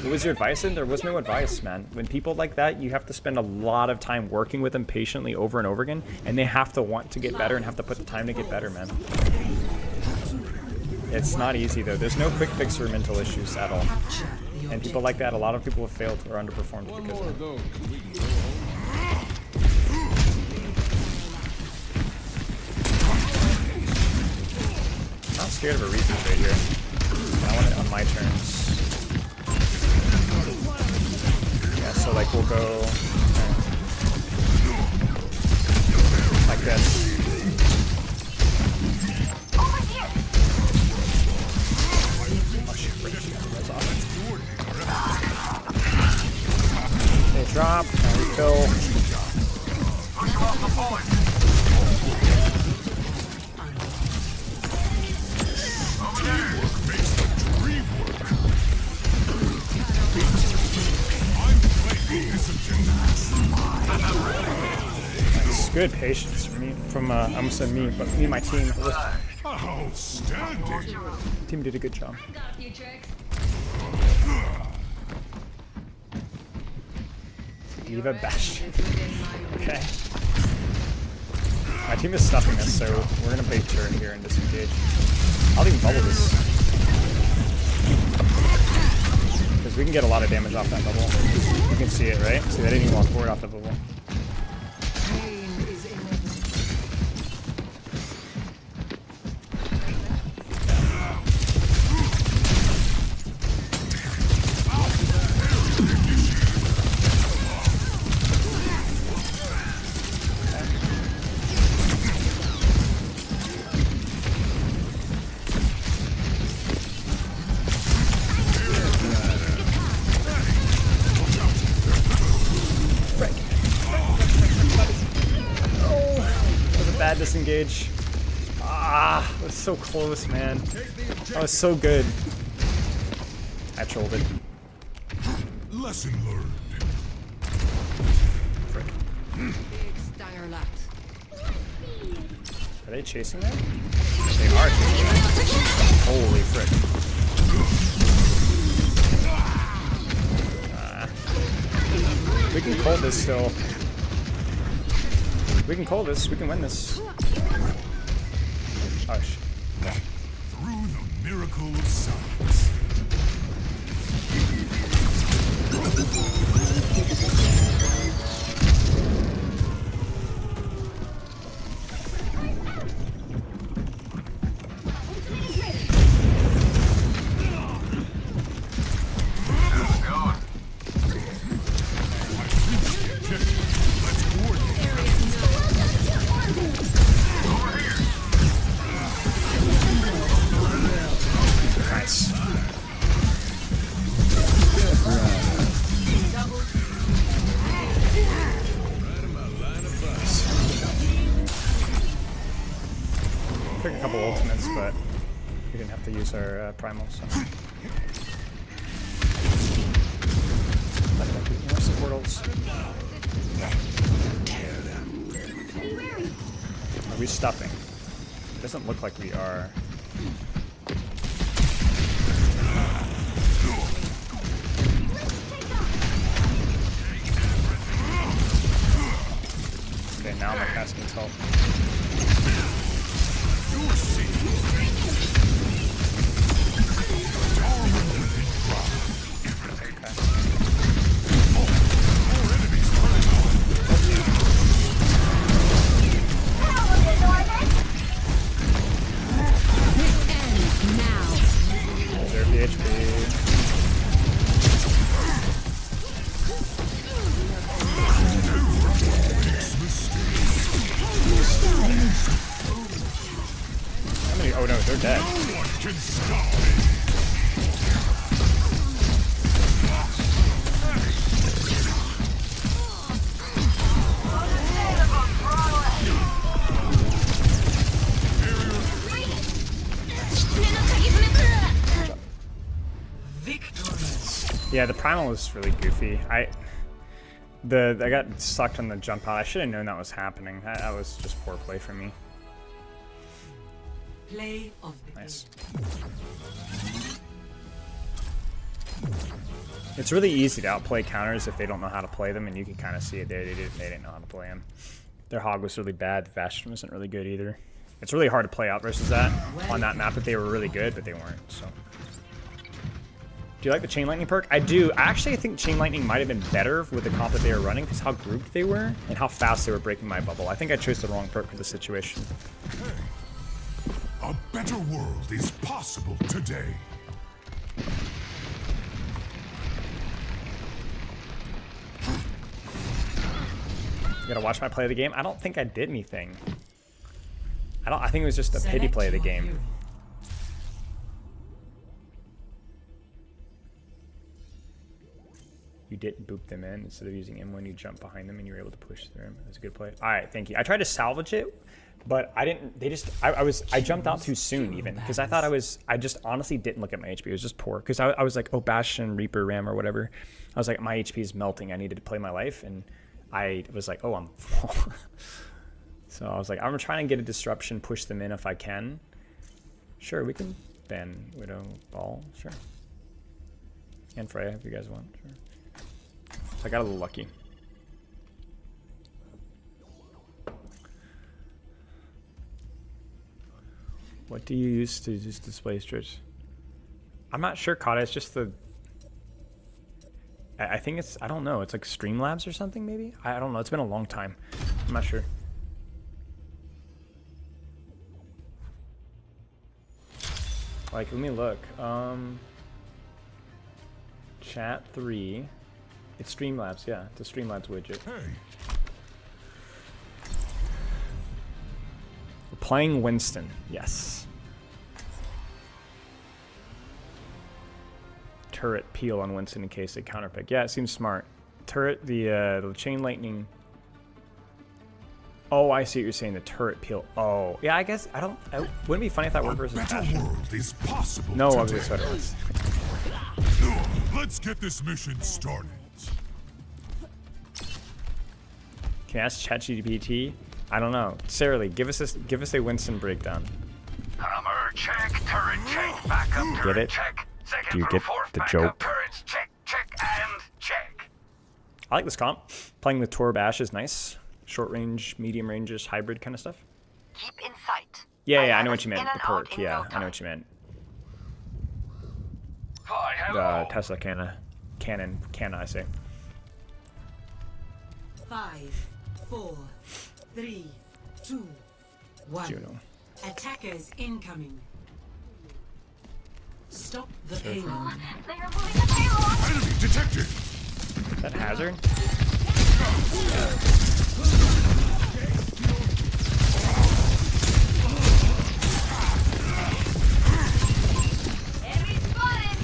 S1: what was your advice? And there was no advice, man. When people like that, you have to spend a lot of time working with them patiently over and over again, and they have to want to get better and have to put the time to get better, man. It's not easy though. There's no quick fix for mental issues at all. And people like that, a lot of people have failed or underperformed because of it. I'm not scared of a reason trade here. I want it on my terms. Yeah, so like we'll go like this. Oh shit, that's awesome. We'll drop, and refill. That's good patience from me, from I almost said me, but me and my team.
S6: Outstanding.
S1: Team did a good job.
S11: Got a few tricks.
S1: Diva Bastion. Okay. My team is stuffing us, so we're gonna play turret here and disengage. I'll even bubble this. Because we can get a lot of damage off that bubble. You can see it, right? See, they didn't even walk forward off the bubble. Disengage. Ah, that was so close, man. That was so good. I trolled it.
S6: Lesson learned.
S1: Frick. Are they chasing that? They are chasing that. Holy frick. We can call this still. We can call this. We can win this. Oh shit.
S6: Through the miracle of science.
S1: Nice. Took a couple ultimates, but we didn't have to use our primal, so. More support ults. Are we stuffing? It doesn't look like we are. Okay, now my cast needs help. Reserve the HP. How many? Oh no, they're dead.
S6: No one can stop me.
S1: Yeah, the primal was really goofy. I got sucked on the jump out. I should have known that was happening. That was just poor play for me.
S5: Play of the
S1: Nice. It's really easy to outplay counters if they don't know how to play them, and you can kind of see it there. They didn't know how to play them. Their hog was really bad. The Bastion wasn't really good either. It's really hard to play out versus that on that map if they were really good, but they weren't. So. Do you like the Chain Lightning perk? I do. Actually, I think Chain Lightning might have been better with the comp that they were running because how grouped they were and how fast they were breaking my bubble. I think I chose the wrong perk for the situation.
S6: A better world is possible today.
S1: You gotta watch my play of the game. I don't think I did anything. I think it was just a pity play of the game. You didn't boop them in. Instead of using M1, you jump behind them and you were able to push through them. That's a good play. All right, thank you. I tried to salvage it, but I didn't. They just. I jumped out too soon even because I thought I just honestly didn't look at my HP. It was just poor because I was like, oh, Bastion, Reaper, Ram, or whatever. I was like, my HP is melting. I needed to play my life, and I was like, oh, I'm full. So I was like, I'm trying to get a disruption, push them in if I can. Sure, we can ban Widow Ball. Sure. And Freya if you guys want. Sure. I got a little lucky. What do you use to just display stretch? I'm not sure, Kata. It's just the... I think it's... I don't know. It's like Streamlabs or something, maybe? I don't know. It's been a long time. I'm not sure. Like, let me look. Chat 3... It's Streamlabs, yeah. It's a Streamlabs widget.
S6: Hey.
S1: We're playing Winston, yes. Turret peel on Winston in case they counterpick. Yeah, it seems smart. Turret, the Chain Lightning. Oh, I see what you're saying. The turret peel. Oh, yeah. I guess I don't. Wouldn't it be funny if that worked versus Bastion?
S6: World is possible
S1: no,
S6: today.
S1: obviously it was.
S6: Let's get this mission started.
S1: Can you ask ChatGPT? I don't know. Sarah Lee, give us a Winston breakdown.
S13: Armor check, turret check, backup
S1: Get
S13: turret
S1: it?
S13: check, second
S1: Do you
S13: for
S1: get
S13: fourth
S1: the
S13: backup
S1: joke?
S13: turrets check, check, and check.
S1: I like this comp. Playing with Torb Ash is nice. Short range, medium ranges, hybrid kind of stuff.
S14: Keep in sight.
S1: Yeah, I know what you meant.
S14: In
S1: The
S14: and
S1: perk.
S14: out in
S1: Yeah,
S14: no
S1: I know what you meant.
S13: Hi, hello.
S1: Tesla cannon, I say.
S5: 5, 4, 3, 2, 1.
S1: Juno.
S5: Attackers incoming. Stop the payload.
S14: They are moving the payload.
S6: Enemy detected.
S1: Is that Hazard?
S14: Enemy spotted.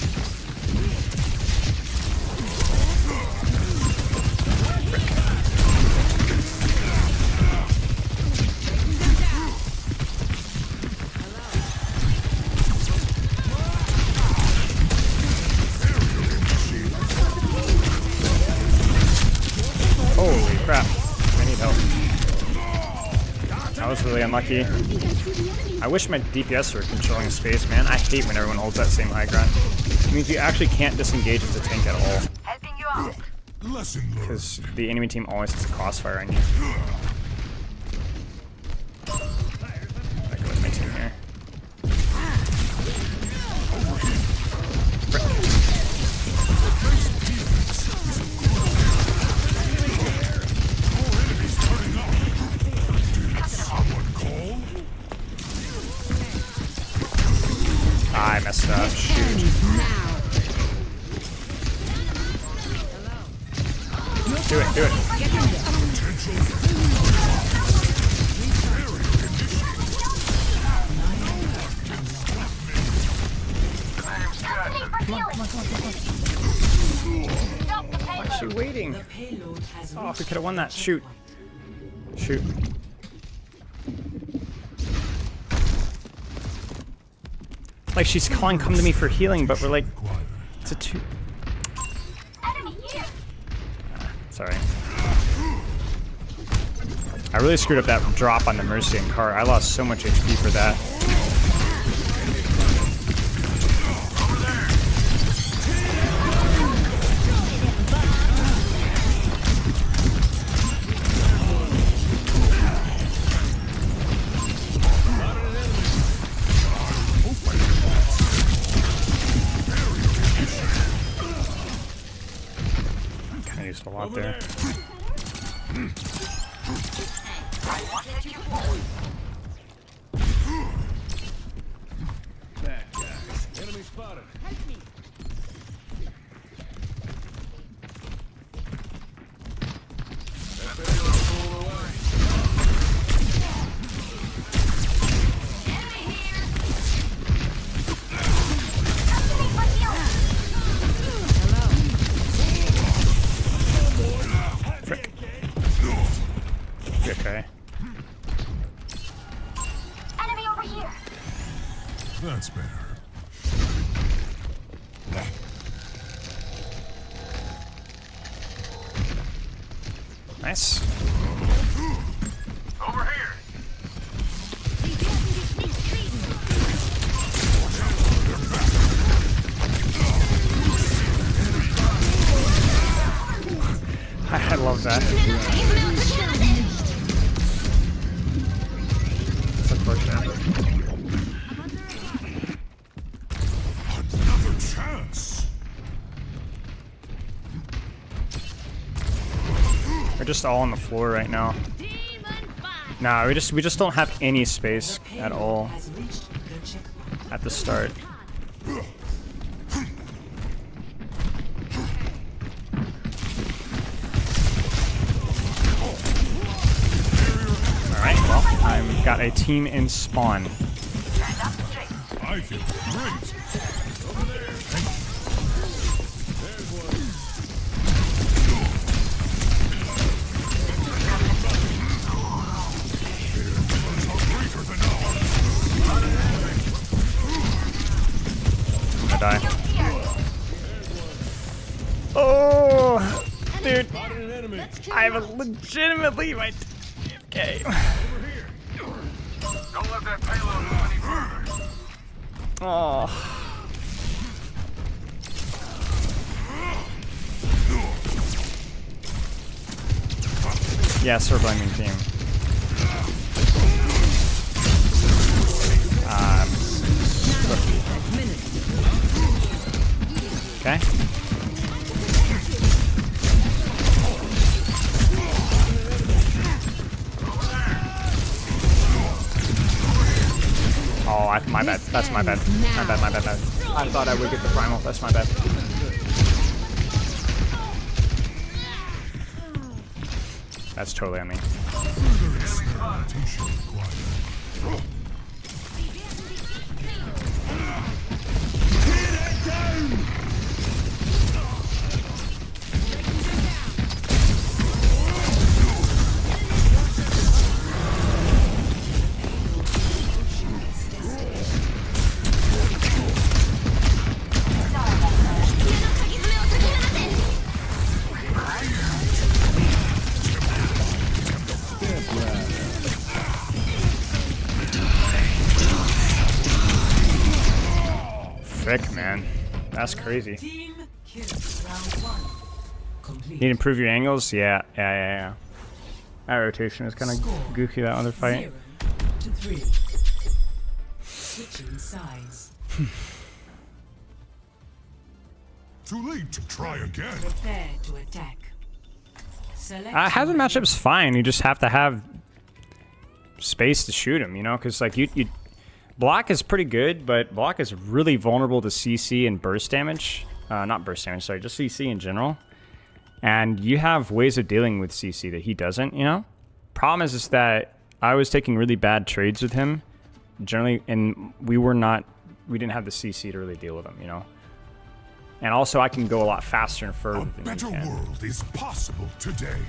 S1: Holy crap. I need help. That was really unlucky. I wish my DPS were controlling space, man. I hate when everyone holds that same high ground. It means you actually can't disengage as a tank at all.
S14: Helping you out.
S6: Lesson learned.
S1: Because the enemy team always has a crossfire on you. I go with my team here. I messed up. Shoot. Do it, do it. Why is she waiting? Oh, if we could have won that. Shoot. Shoot. Like, she's calling, come to me for healing, but we're like, it's a 2. Sorry. I really screwed up that drop on the Mercy and Car. I lost so much HP for that. Kinda used a lot there.
S6: Enemy spotted.
S1: Frick. Okay.
S14: Enemy over here.
S6: That's better.
S1: Nice.
S13: Over here.
S1: I love that. It's unfortunate.
S6: Another chance.
S1: We're just all on the floor right now. Nah, we just don't have any space at all at the start. Alright, well, I've got a team in spawn.
S6: I feel great. Over there. There's one.
S1: I die. Oh, dude. I have a legitimately my. Okay.
S6: Don't let that payload move any further.
S1: Oh. Yes, we're blaming team. Okay. Oh, my bad. That's my bad. My bad. I thought I would get the primal. That's my bad. That's totally on me.
S6: Further experimentation required.
S1: Frick, man. That's crazy.
S5: Team kill. Round 1. Complete.
S1: Need to improve your angles? Yeah. That rotation was kind of goofy, that other fight.
S5: 0-3. Switching sides.
S6: Too late to try again.
S5: Prepare to attack. Select
S1: Hazard matchup's fine. You just have to have space to shoot him, you know? Because, like, you block is pretty good, but block is really vulnerable to CC and burst damage. Not burst damage, sorry, just CC in general. And you have ways of dealing with CC that he doesn't, you know? Problem is that I was taking really bad trades with him, generally, and we didn't have the CC to really deal with him, you know? And also, I can go a lot faster and further than
S6: Better
S1: you can.
S6: world is possible today.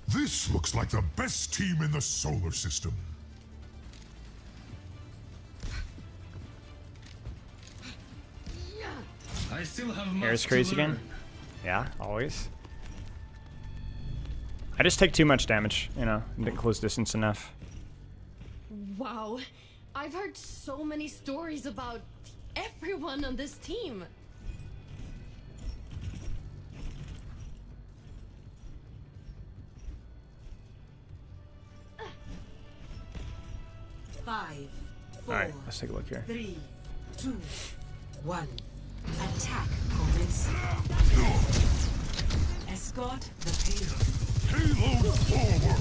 S6: This looks like the best team in the solar system.
S15: I still have
S1: Air's crazy again? Yeah, always. I just take too much damage, you know, didn't close distance enough.
S16: Wow, I've heard so many stories about everyone on this team.
S5: Five, four,
S1: Alright, let's take a look here.
S5: 3, 2, 1. Attack commencing. Escort the payload.
S6: Payload forward!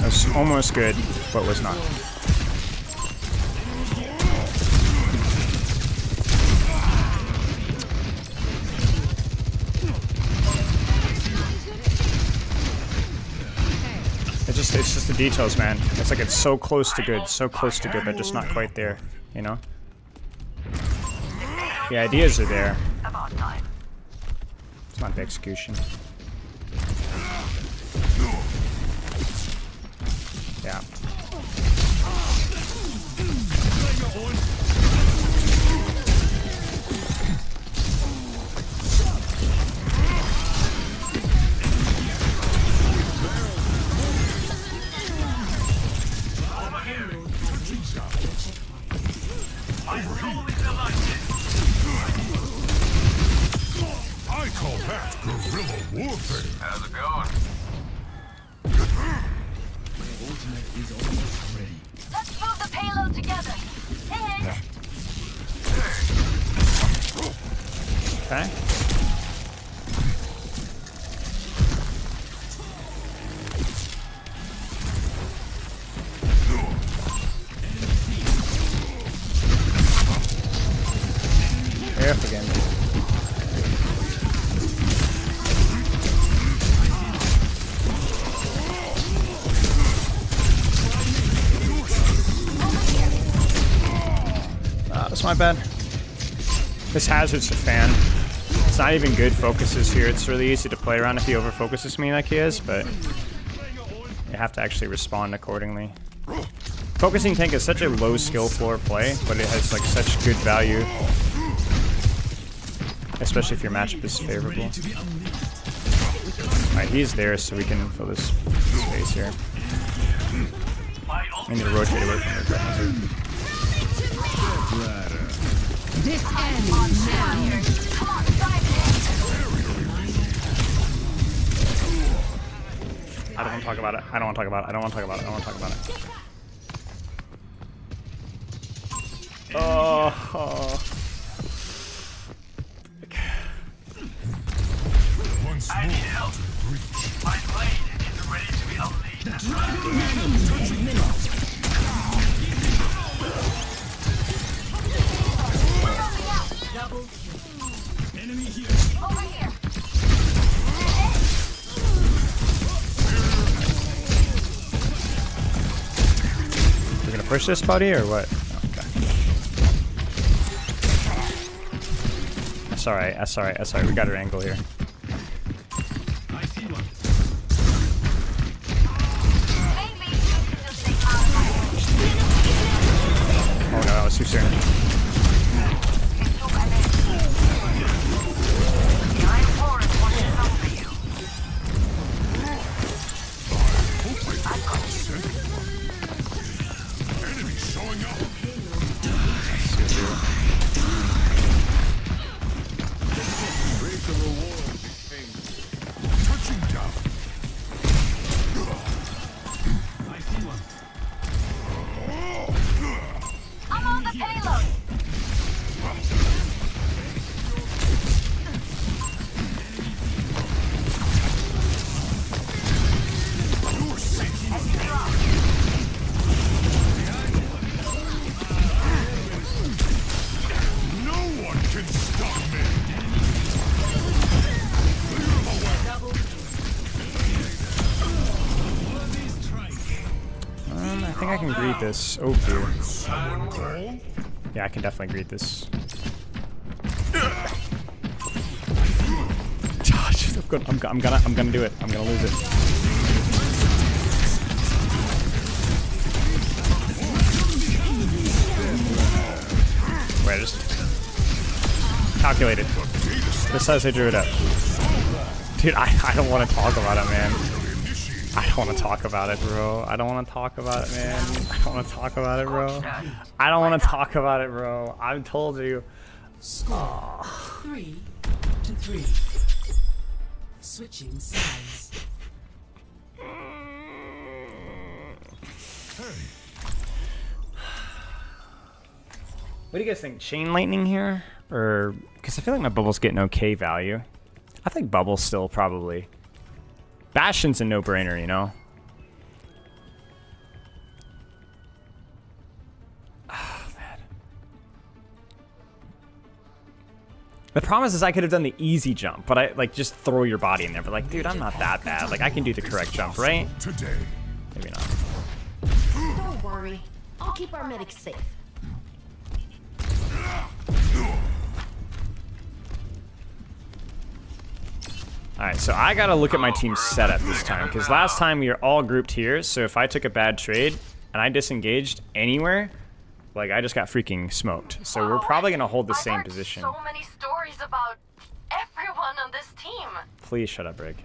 S1: That's almost good, but was not. It's just the details, man. It's like it's so close to good, but just not quite there, you know? The ideas are there. It's not the execution. Yeah.
S6: I call that guerrilla warfare.
S13: How's it going?
S14: Let's move the payload together. Hey.
S1: Okay. F again. That's my bad. This hazard's a fan. It's not even good focuses here. It's really easy to play around if he over focuses me like he is, but you have to actually respond accordingly. Focusing tank is such a low skill floor play, but it has like such good value. Especially if your matchup is favorable. Alright, he's there, so we can fill this space here. I need to rotate away from the threat hazard.
S11: This ends now.
S1: I don't want to talk about it. I don't want to talk about it. I don't want to talk about it. I don't want to talk about it. Oh.
S6: Once
S13: I need help. My blade is ready to be unleashed.
S5: Double kill. Enemy here.
S14: Over here.
S1: We're gonna push this, buddy, or what? That's alright, that's alright, that's alright. We got our angle here.
S6: I see one.
S1: Oh no, that was too soon.
S6: Enemy showing up. Break the reward became touching down. I see one.
S14: I'm on the payload.
S6: You're safe. No one can stop me. Clear the way.
S1: I think I can greet this. Oh dear. Yeah, I can definitely greet this. Josh, I'm gonna do it. I'm gonna lose it. Wait, I just calculated. This says I drew it up. Dude, I don't want to talk about it, man. I don't want to talk about it, bro. I don't want to talk about it, man. I don't want to talk about it, bro. I don't want to talk about it, bro. I told you.
S5: Score 3-3. Switching sides.
S1: What do you guys think? Chain lightning here? Or, because I feel like my bubble's getting okay value. I think bubble's still probably. Bastion's a no-brainer, you know? Oh, man. The problem is I could have done the easy jump, but I, like, just throw your body in there. But, like, dude, I'm not that bad. Like, I can do the correct jump, right?
S6: Today.
S1: Maybe not.
S16: Don't worry. I'll keep our medics safe.
S1: Alright, so I gotta look at my team's setup this time, because last time we were all grouped here, so if I took a bad trade and I disengaged anywhere, like, I just got freaking smoked. So we're probably gonna hold the same position.
S14: So many stories about everyone on this team.
S1: Please shut up, Rick.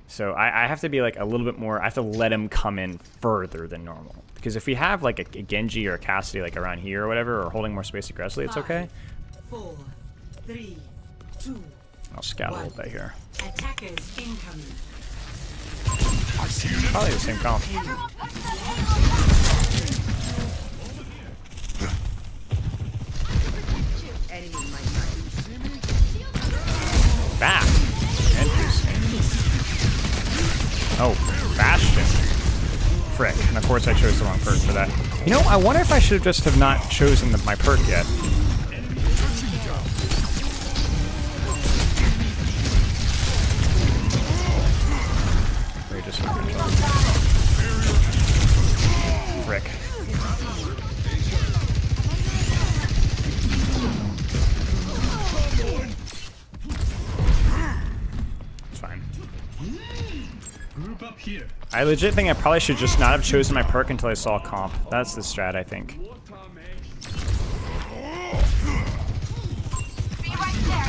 S1: So I have to be, like, a little bit more, I have to let him come in further than normal. Because if we have, like, a Genji or a Cassidy, like, around here or whatever, or holding more space aggressively, it's okay.
S5: 4, 3, 2.
S1: I'll scout a little bit here.
S5: Attackers incoming.
S1: Probably the same comp. Back. Interesting. Oh, Bastion. Frick. And of course I chose the wrong perk for that. You know, I wonder if I should have just have not chosen my perk yet. Just frick.
S6: Here.
S1: I legit think I probably should just not have chosen my perk until I saw comp. That's the strat, I think.
S14: Be right there.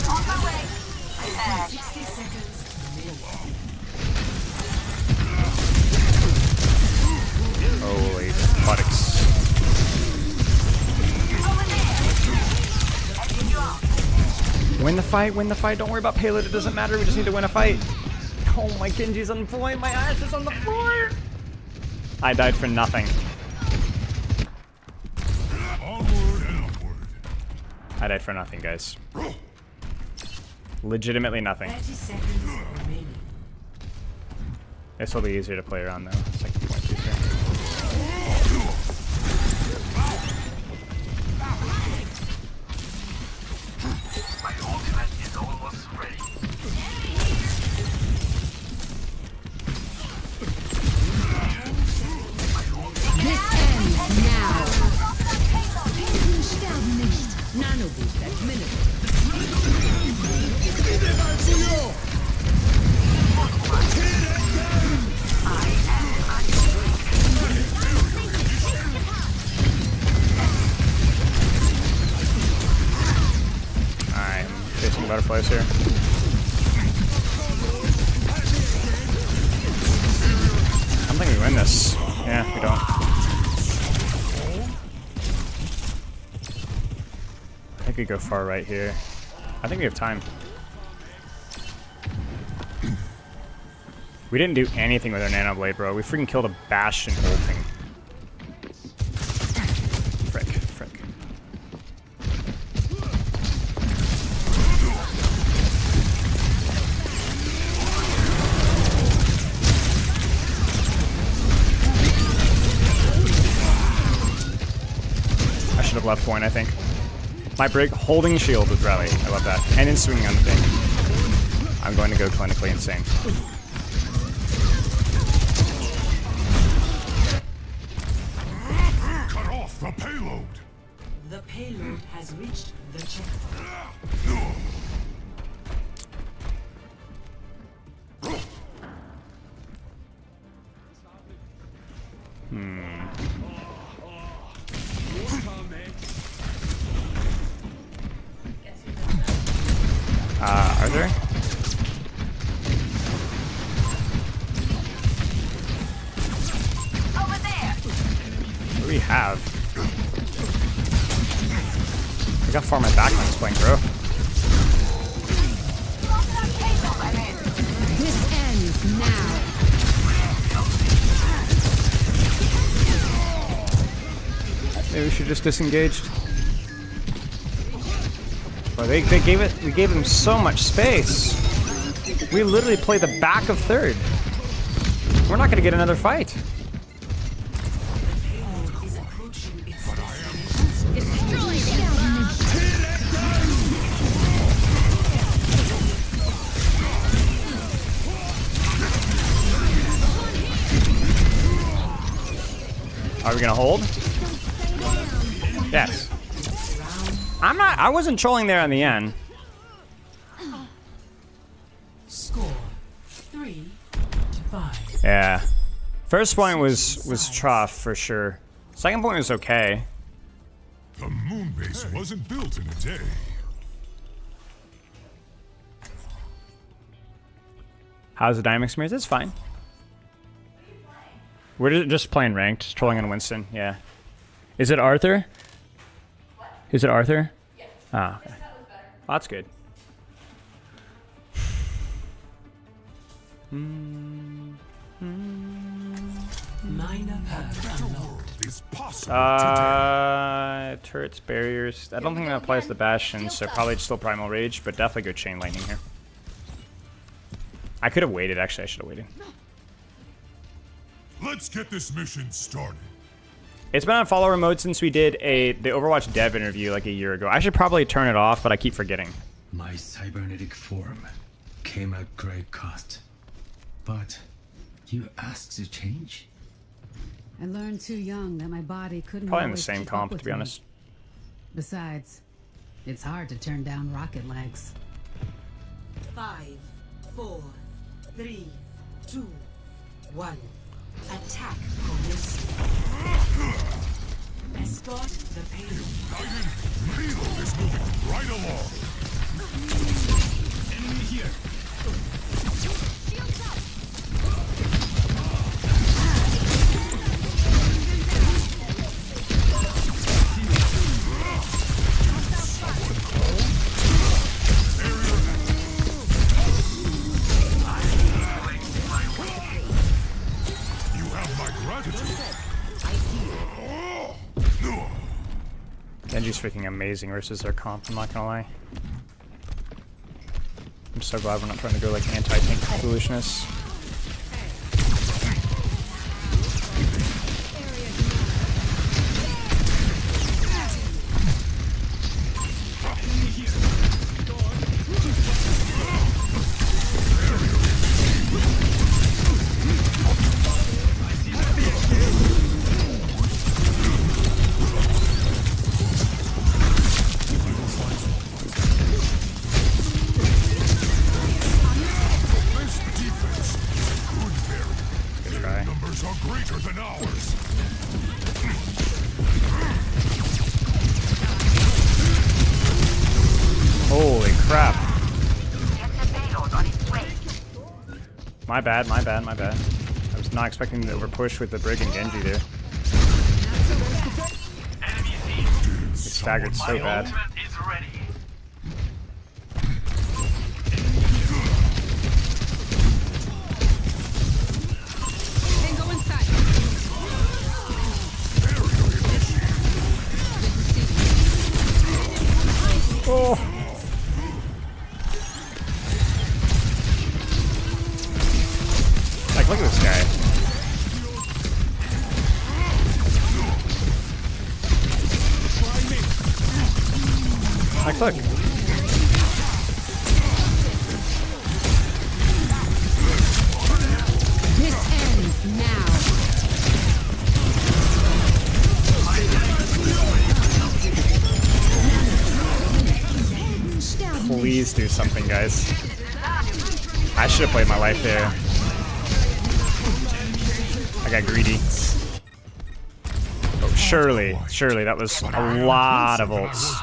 S14: On my way.
S5: 60 seconds.
S1: Holy buttocks. Win the fight, win the fight. Don't worry about payload. It doesn't matter. We just need to win a fight. Oh, my Genji's on point. My Ashe is on the floor. I died for nothing.
S6: Onward and upward.
S1: I died for nothing, guys. Legitimately nothing.
S5: 30 seconds remaining.
S1: This will be easier to play around, though. Second point easier.
S13: My ultimate is almost ready.
S11: This ends now. Sterben nicht. Nanoboost at minute.
S1: Alright, I'm chasing butterflies here. I don't think we win this. Yeah, we don't. I think we go far right here. I think we have time. We didn't do anything with our nano blade, bro. We freaking killed a Bastion ulting. Frick, frick. I should have left point, I think. My break holding shield with rally. I love that. And then swinging on the thing. I'm going to go clinically insane.
S6: Cut off the payload.
S5: The payload has reached the checkpoint.
S1: Arthur?
S14: Over there.
S1: What do we have? I got far my backline's playing, bro.
S11: This ends now.
S1: Maybe we should just disengage. Well, we gave them so much space. We literally played the back of third. We're not gonna get another fight.
S5: Is approaching its
S1: Are we gonna hold? Yes. I wasn't trolling there on the end.
S5: Score 3-5.
S1: Yeah. First point was trough for sure. Second point was okay.
S6: The moon base wasn't built in a day.
S1: How's the Dynamic Smears? It's fine. We're just playing ranked, trolling on Winston. Yeah. Is it Arthur? Is it Arthur? Yeah. Ah, okay. Oh, that's good.
S5: Minor perk unlocked.
S6: Is possible
S1: Turrets, barriers. I don't think that applies to the Bastion, so probably still Primal Rage, but definitely go Chain Lightning here. I could have waited, actually. I should have waited.
S6: Let's get this mission started.
S1: It's been on follower mode since we did the Overwatch dev interview like a year ago. I should probably turn it off, but I keep forgetting.
S15: My cybernetic form came at great cost. But you asked to change?
S17: I learned too young that my body couldn't
S1: Probably in the
S17: always
S1: same
S17: keep
S1: comp,
S17: up with
S1: to be
S17: me.
S1: honest.
S17: Besides, it's hard to turn down rocket legs.
S5: 5, 4, 3, 2, 1. Attack commence. Escort the payload.
S6: Guided payload is moving right along. Enemy here.
S14: Shields up!
S6: You have my gratitude.
S10: Genji's freaking amazing versus their comp, I'm not gonna lie. I'm so glad we're not trying to go like anti-tank foolishness.
S6: Numbers are greater than ours.
S10: Holy crap. My bad, my bad, my bad. I was not expecting to overpush with the Brig and Genji there. It staggered so bad. Oh. Like, look at this guy. Like, look.
S11: This ends now.
S10: Please do something, guys. I should have played my life there. I got greedy. Oh, surely, surely, that was a lot of ults.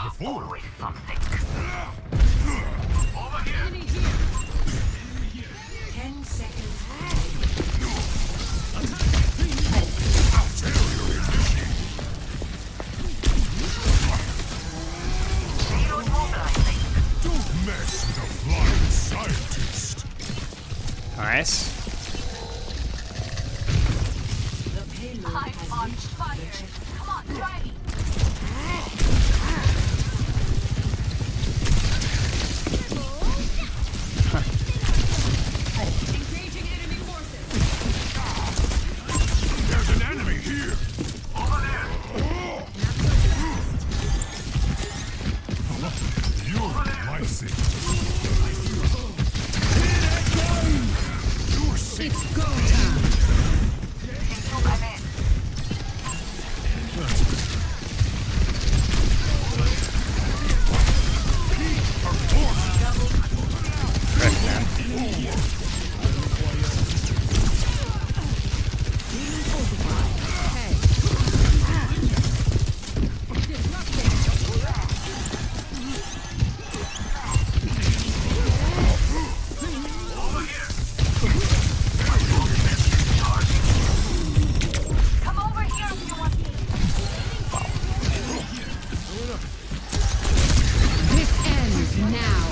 S10: Nice.
S14: I'm on fire. Come on, try me. Engaging enemy forces.
S6: There's an enemy here. Over there. You're my savior.
S11: It's go time.
S10: Correct, man.
S14: Come over here if you want.
S11: This ends now.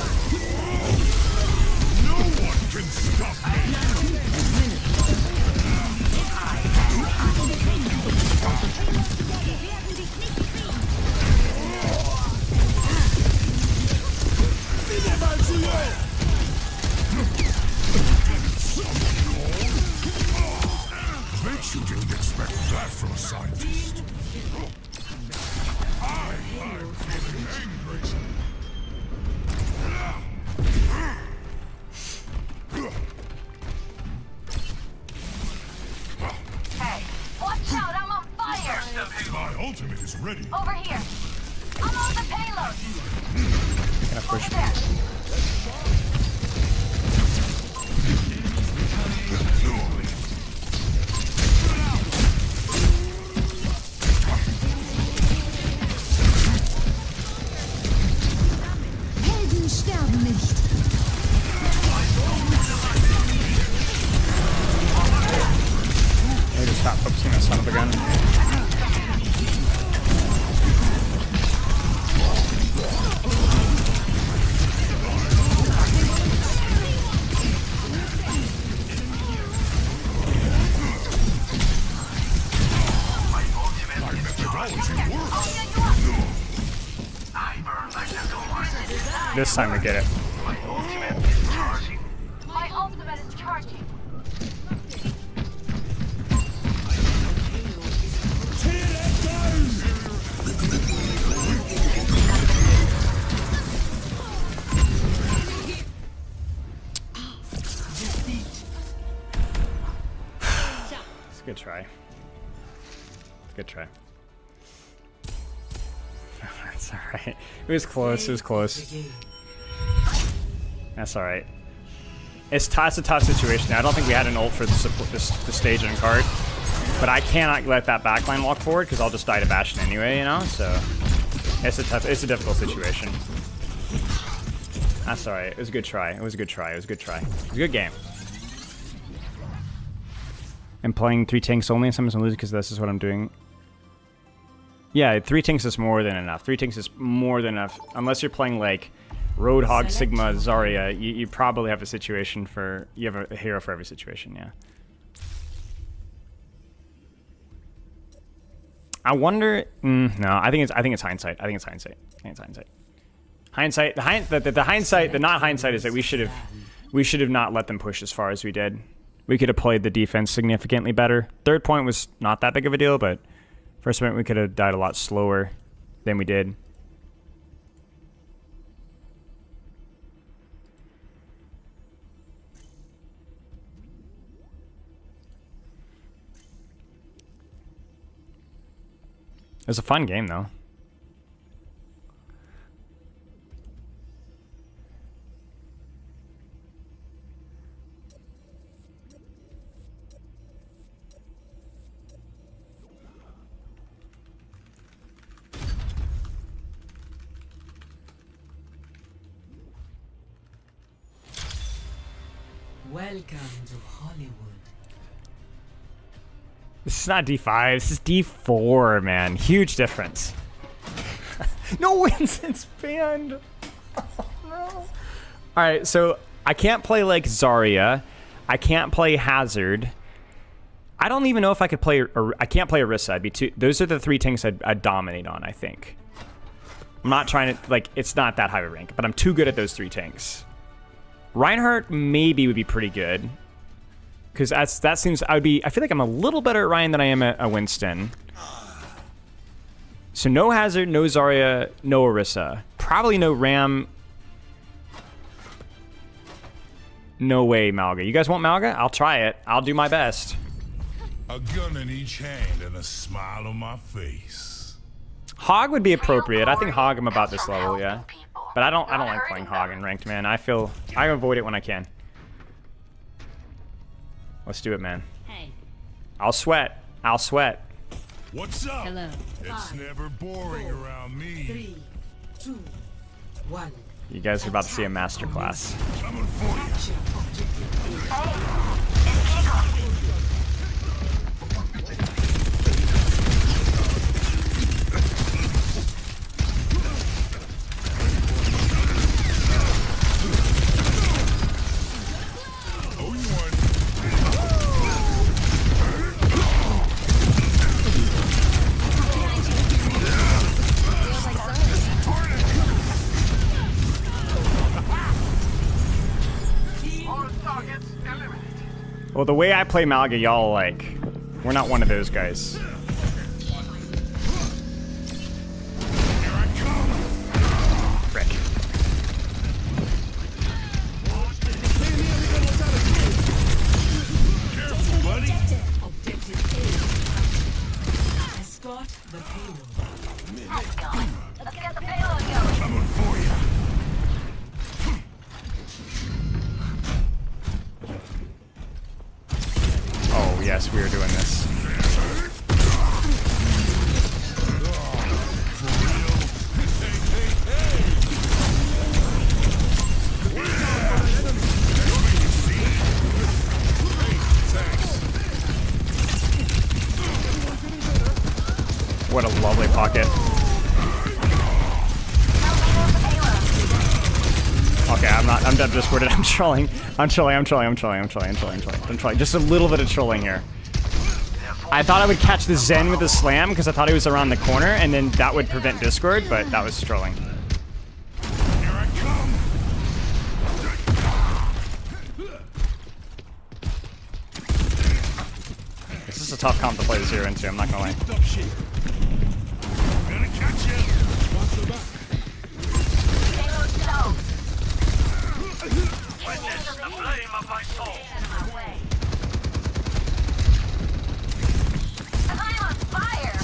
S6: No one can stop me. Bet you didn't expect that from a scientist. I'm feeling angry.
S14: Hey, watch out, I'm on fire.
S6: My ultimate is ready.
S14: Over here. I'm on the payload.
S10: Gonna push
S14: Over
S10: me.
S14: there.
S11: Helden sterben nicht.
S1: I need to stop focusing on son of a gun. This time we get it.
S14: My ultimate is charging.
S1: It's a good try. Good try. That's alright. It was close, it was close. That's alright. It's a tough situation. I don't think we had an ult for the stage and card. But I cannot let that backline walk forward because I'll just die to Bastion anyway, you know? So it's a difficult situation. That's alright. It was a good try. It was a good try. It was a good try. It was a good game. I'm playing 3 tanks only and sometimes I'm losing because this is what I'm doing. Yeah, 3 tanks is more than enough. 3 tanks is more than enough. Unless you're playing like Roadhog, Sigma, Zarya, you probably have a situation for... You have a hero for every situation, yeah. I wonder... no, I think it's hindsight. I think it's hindsight. Hindsight, the not hindsight is that we should have not let them push as far as we did. We could have played the defense significantly better. Third point was not that big of a deal, but first point we could have died a lot slower than we did. It was a fun game, though.
S5: Welcome to Hollywood.
S1: This is not D5, this is D4, man. Huge difference. No instance banned. Oh, no. Alright, so I can't play like Zarya. I can't play Hazard. I don't even know if I could play... I can't play Orisa. I'd be too... Those are the 3 tanks I'd dominate on, I think. I'm not trying to... Like, it's not that high of a rank, but I'm too good at those 3 tanks. Reinhardt maybe would be pretty good. Because that seems... I feel like I'm a little better at Ryan than I am at Winston. So no Hazard, no Zarya, no Orisa. Probably no Ram. No way, Malga. You guys want Malga? I'll try it. I'll do my best.
S6: A gun in each hand and a smile on my face.
S1: Hog would be appropriate. I think Hog I'm about this level, yeah. But I don't like playing Hog in ranked, man. I avoid it when I can. Let's do it, man.
S17: Hey.
S1: I'll sweat. I'll sweat.
S6: What's up?
S17: Hello.
S6: It's never boring around me.
S5: 3, 2, 1.
S1: You guys are about to see a masterclass.
S6: Coming for you.
S1: Well, the way I play Malga, y'all like, we're not one of those guys. Frick.
S6: Careful, buddy.
S5: Escort the payload.
S14: Let's get the payload going.
S6: Coming for you.
S1: yes, we are doing this. What a lovely pocket. Okay, I'm discorded. I'm trolling. I'm trolling. Just a little bit of trolling here. I thought I would catch the Zen with the slam because I thought he was around the corner, and then that would prevent discord, but that was trolling. This is a tough comp to play the 0 into, I'm not gonna lie.
S13: Witness the flame of my soul.
S14: I'm on fire.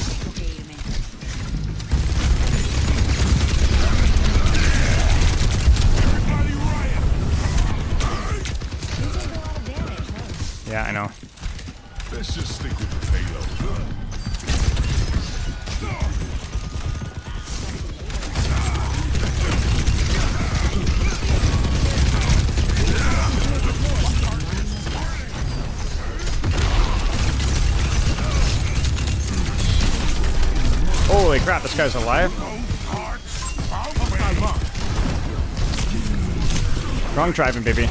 S1: Yeah, I know.
S6: Let's just stick with the payload.
S1: Holy crap, this guy's alive. Wrong driving, baby.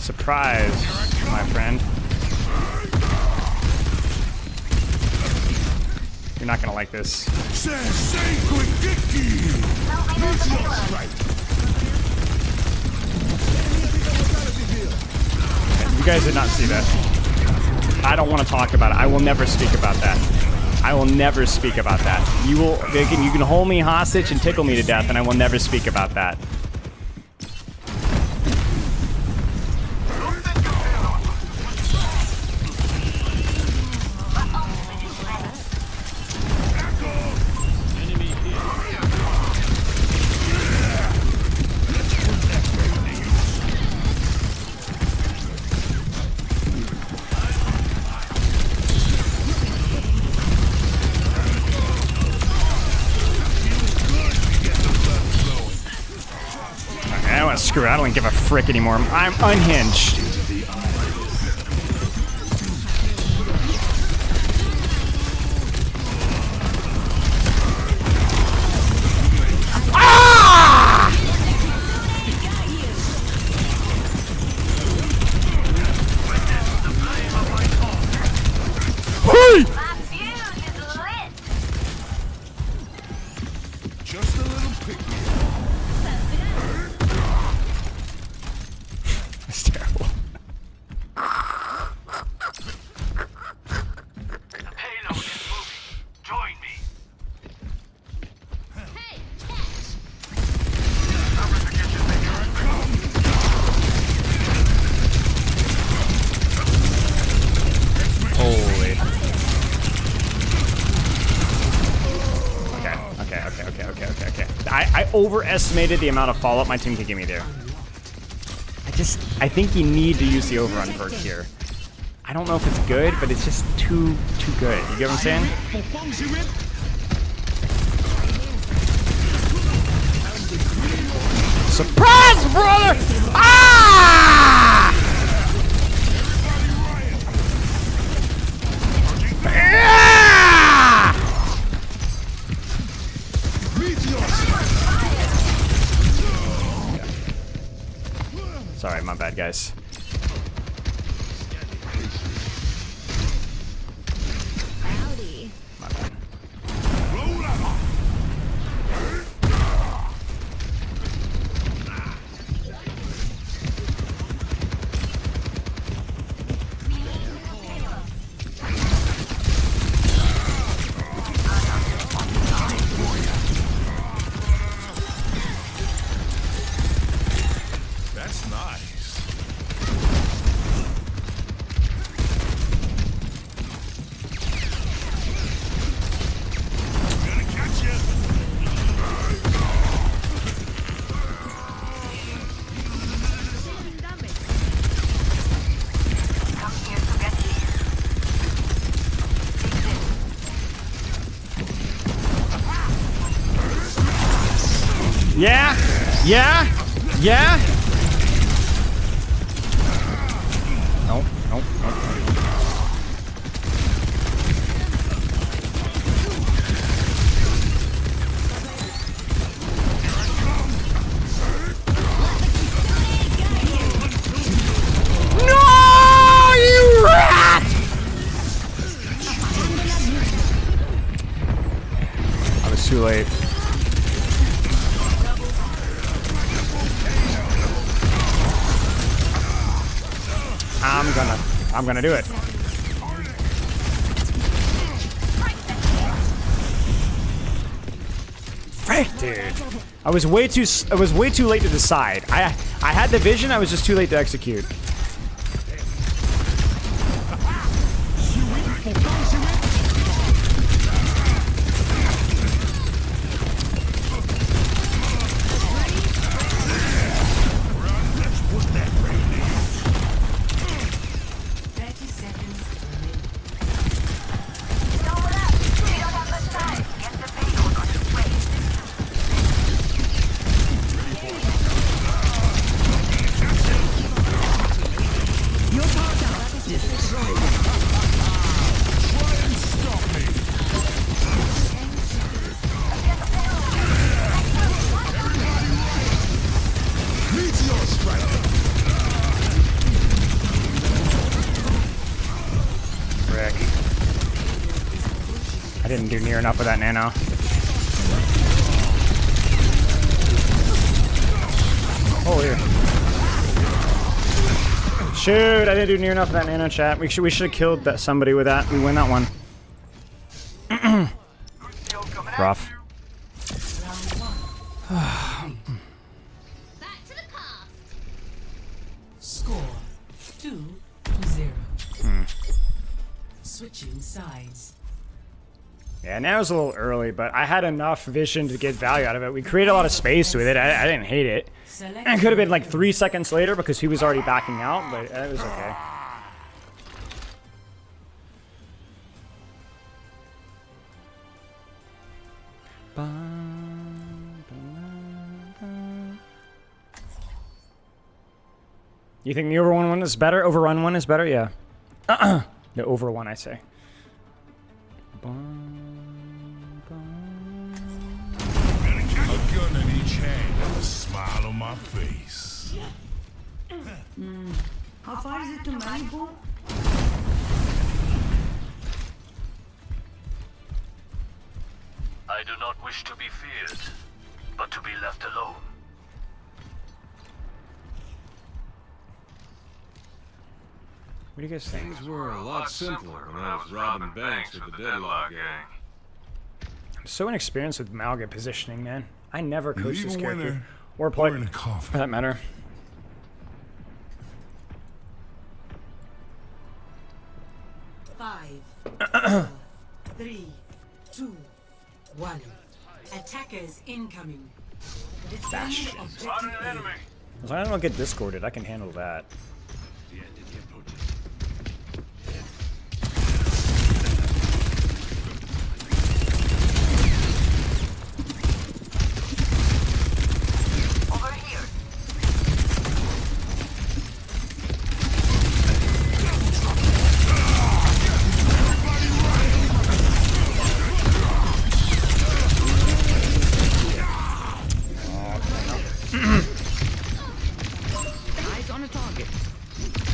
S1: Surprise, my friend. You're not gonna like this. You guys did not see that. I don't want to talk about it. I will never speak about that. I will never speak about that. You can hold me hostage and tickle me to death, and I will never speak about that. Screw it, I don't give a frick anymore. I'm unhinged. Ah! Hey!
S6: Just a little picky.
S1: It's terrible.
S13: The payload is moving. Join me.
S14: Hey, catch.
S13: Cover the kitchen, baby.
S1: Holy. Okay. I overestimated the amount of follow-up my team could give me there. I think you need to use the overrun perk here. I don't know if it's good, but it's just too good. You get what I'm saying? Surprise, brother! Ah! Yeah! Sorry, my bad, guys.
S16: Howdy.
S1: My bad.
S6: That's nice.
S1: Yeah? Yeah? Nope, nope, nope. No, you rat! I was too late. I'm gonna do it. Frick, dude. I was way too late to decide. I had the vision, I was just too late to execute. I didn't do near enough with that nano. Oh, here. Shoot, I didn't do near enough of that nano, chat. We should have killed that somebody with that. We win that one. Rough.
S5: Back to the cast. Score 2-0. Switching sides.
S1: Yeah, now it's a little early, but I had enough vision to get value out of it. We created a lot of space with it. I didn't hate it. It could have been like 3 seconds later because he was already backing out, but it was okay. You think the overrun one is better? Overrun one is better? Yeah. The over one, I say.
S6: A gun in each hand and a smile on my face.
S11: How far is it to Malibu?
S13: I do not wish to be feared, but to be left alone.
S1: What do you guys think?
S18: Things were a lot simpler when I was robbing banks with the Deadlock gang.
S1: I'm so inexperienced with Malga positioning, man. I never coached this
S6: Leave a
S1: character.
S6: winner
S1: Or play,
S6: in a coffin.
S1: for that matter.
S5: Five, 4, 3, 2, 1. Attackers incoming. Defend objective A.
S1: As long as I don't get discorded, I can handle that.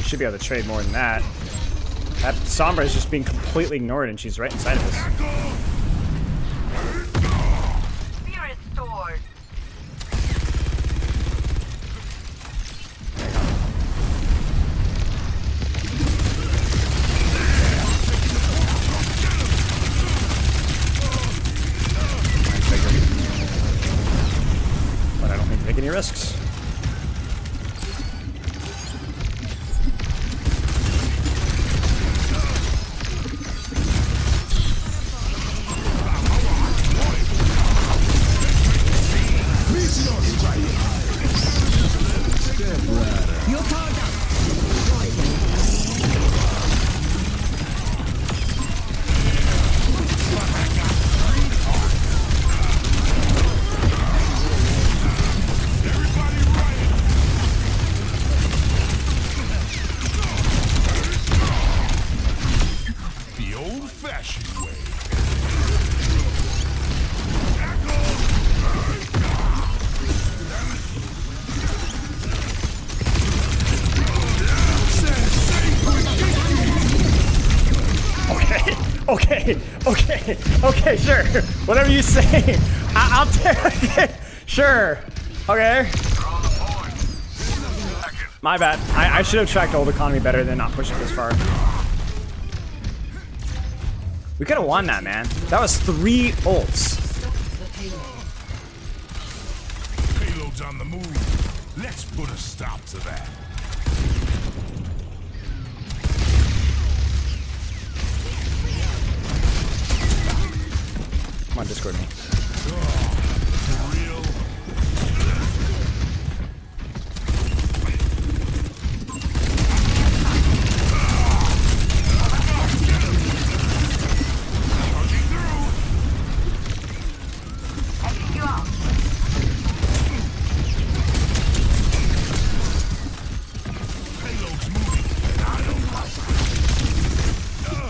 S1: Should be able to trade more than that. That Sombra is just being completely ignored and she's right inside of us.
S14: Spirit sword.
S1: But I don't need to take any risks. Okay, sure. Whatever you say. I'll take it. Sure. Okay. My bad. I should have tracked old economy better than not push it this far. We could have won that, man. That was 3 ults.
S6: Payload's on the move. Let's put a stop to that.
S1: Come on, Discord me.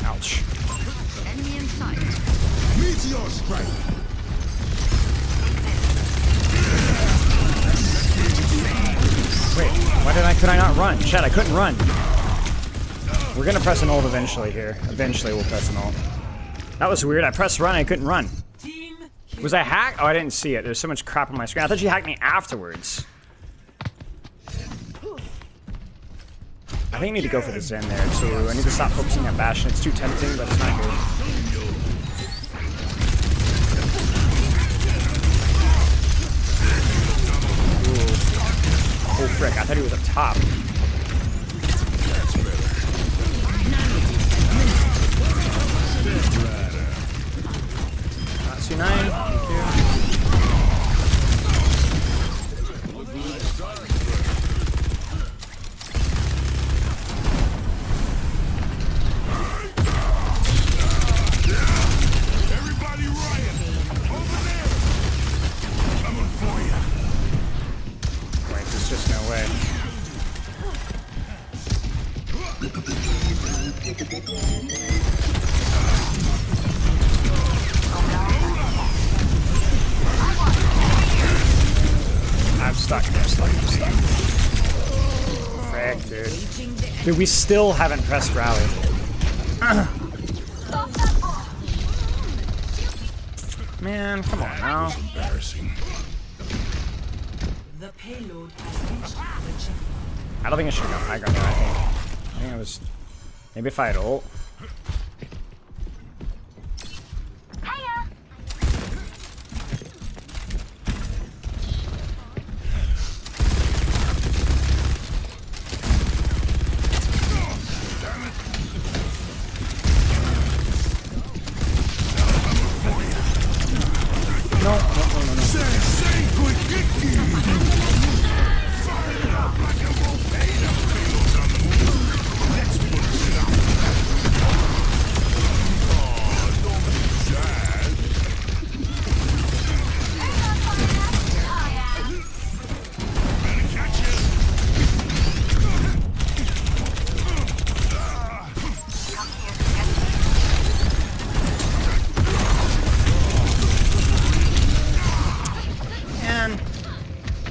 S1: Ouch.
S14: Enemy in sight.
S6: Meteor strike.
S1: Wait, could I not run? Chat, I couldn't run. We're gonna press an ult eventually here. Eventually we'll press an ult. That was weird. I pressed run, I couldn't run. Was I hacked? Oh, I didn't see it. There's so much crap on my screen. I thought you hacked me afterwards. I think I need to go for the Zen there too. I need to stop focusing on Bastion. It's too tempting, but it's not good. Ooh. Oh frick, I thought he was up top. C9, thank you.
S6: Everybody riot! Over there! Coming for you.
S1: Wait, there's just no way. I'm stuck. Frick, dude. Dude, we still haven't pressed rally. Man, come on now.
S6: Embarrassing.
S5: The payload has reached the checkpoint.
S1: I don't think I should have gone high ground there, I think it was... Maybe if I had ult. No.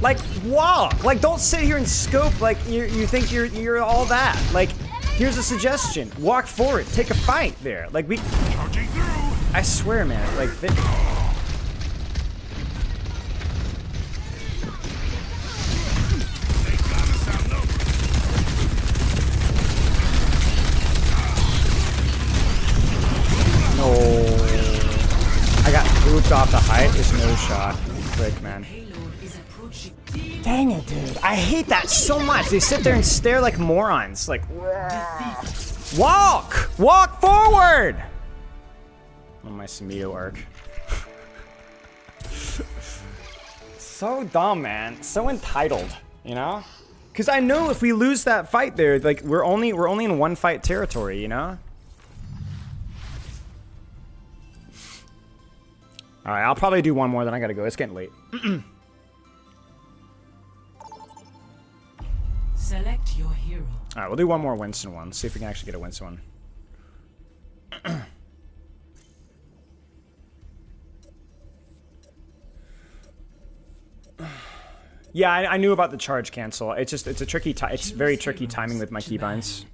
S1: Like, walk! Like, don't sit here and scope like you think you're all that. Like, here's a suggestion. Walk forward. Take a fight there. Like, we... I swear, man. Like, no. I got pooped off the height. There's no shot. Frick, man. Dang it, dude. I hate that so much. They sit there and stare like morons. Like, walk! Walk forward! On my Samito arc. So dumb, man. So entitled, you know? Because I know if we lose that fight there, like, we're only in one fight territory, you know? Alright, I'll probably do one more, then I gotta go. It's getting late.
S5: Select your hero.
S1: Alright, we'll do one more Winston one. See if we can actually get a Winston one. Yeah, I knew about the charge cancel. It's just, it's a tricky, it's very tricky timing with my keybinds.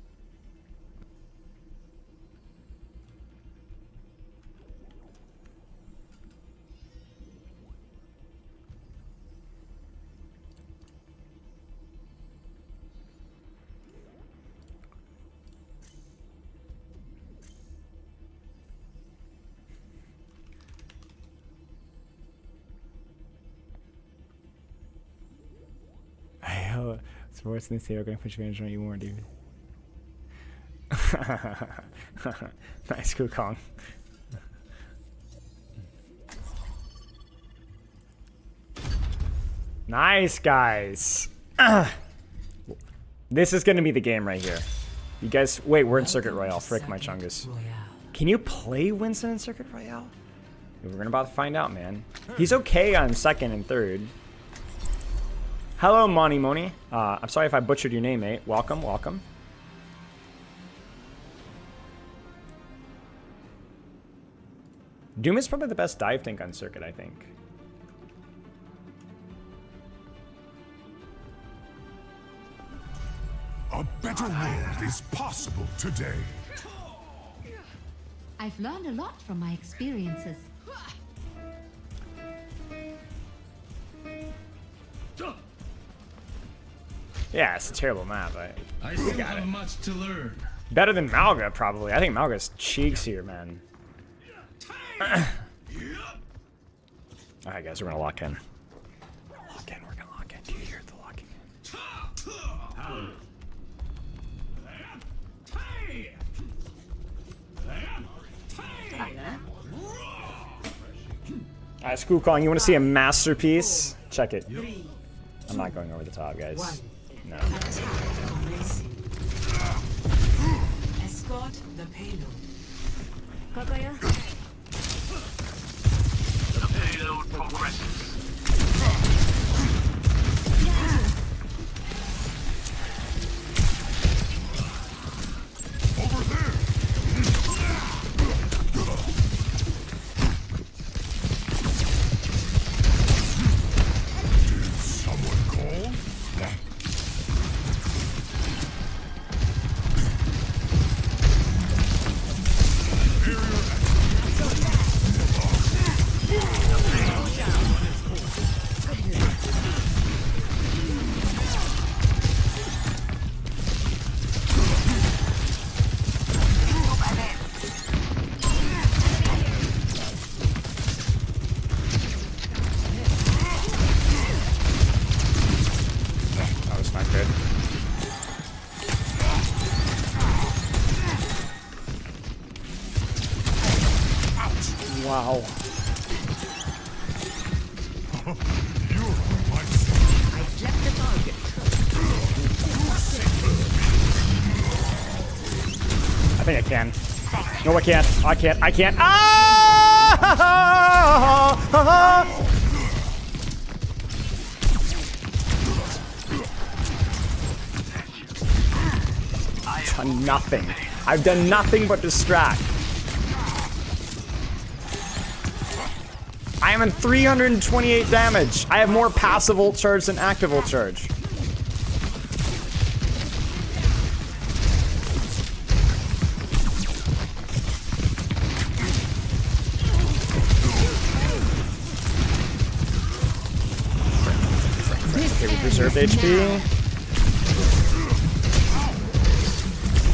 S10: It's worse than Theo gonna put advantage on you more, dude. Nice, cool Kong. Nice, guys. This is gonna be the game right here. You guys, wait, we're in Circuit Royale. Frick my chungus. Can you play Winston in Circuit Royale? We're about to find out, man. He's okay on second and third. Hello, Moni Moni. I'm sorry if I butchered your name, mate. Welcome, welcome. Doom is probably the best dive tank on Circuit, I think.
S6: A better world is possible today.
S5: I've learned a lot from my experiences.
S10: Yeah, it's a terrible map.
S15: I still have much to learn.
S10: Better than Malga, probably. I think Malga's cheeks here, man. Alright, guys, we're gonna lock in. We're gonna lock in. Do you hear the locking in? Alright, School Kong, you wanna see a masterpiece? Check it. I'm not going over the top, guys. No.
S5: Escort the payload.
S13: The payload progresses.
S6: Over there! Did someone call?
S10: That was not good. Wow. I think I can. No, I can't. I can't. I can't. Ah! Done nothing. I've done nothing but distract. I am in 328 damage. I have more passive ult charge than active ult charge. Okay, we preserved HP.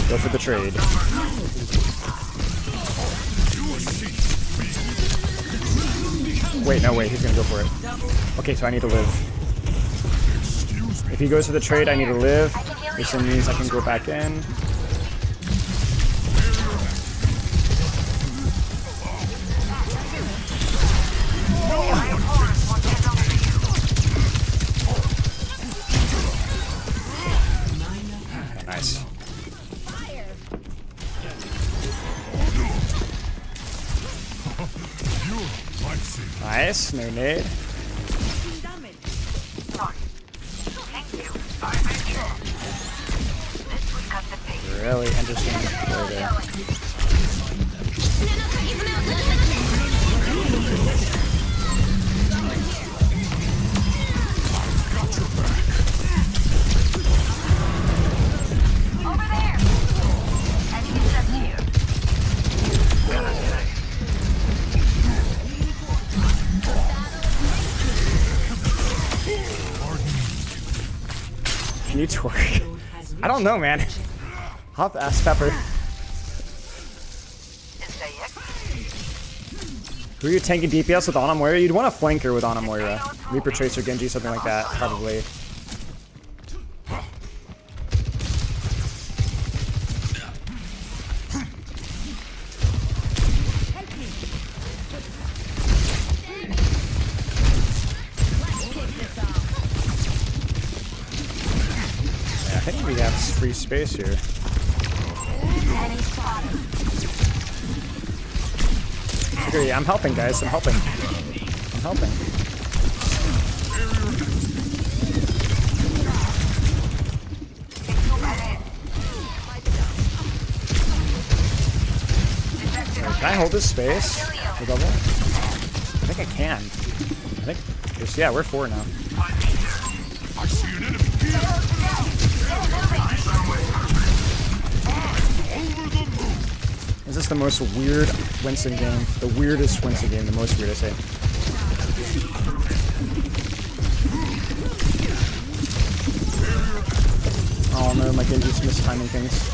S10: Go for the trade. Wait, no, wait, he's gonna go for it. Okay, so I need to live. If he goes for the trade, I need to live. This means I can go back in. Okay, nice. Nice, no nade. Really interesting play there.
S14: Over there! Enemy set here.
S10: Can you twerk? I don't know, man. I'll have to ask Pepper. Who are you tanking DPS with Ana Moira? You'd want a flanker with Ana Moira. Reaper Tracer, Genji, something like that, probably. think we have free space here. Okay, I'm helping, guys. I'm helping. I'm helping. Can I hold this space? The double? I think I can. I think. Yeah, we're 4 now.
S6: I see an enemy here. Over the moon.
S10: Is this the most weird Winston game? The weirdest Winston game. The most weird, I say. Oh no, my Genji's mistiming things.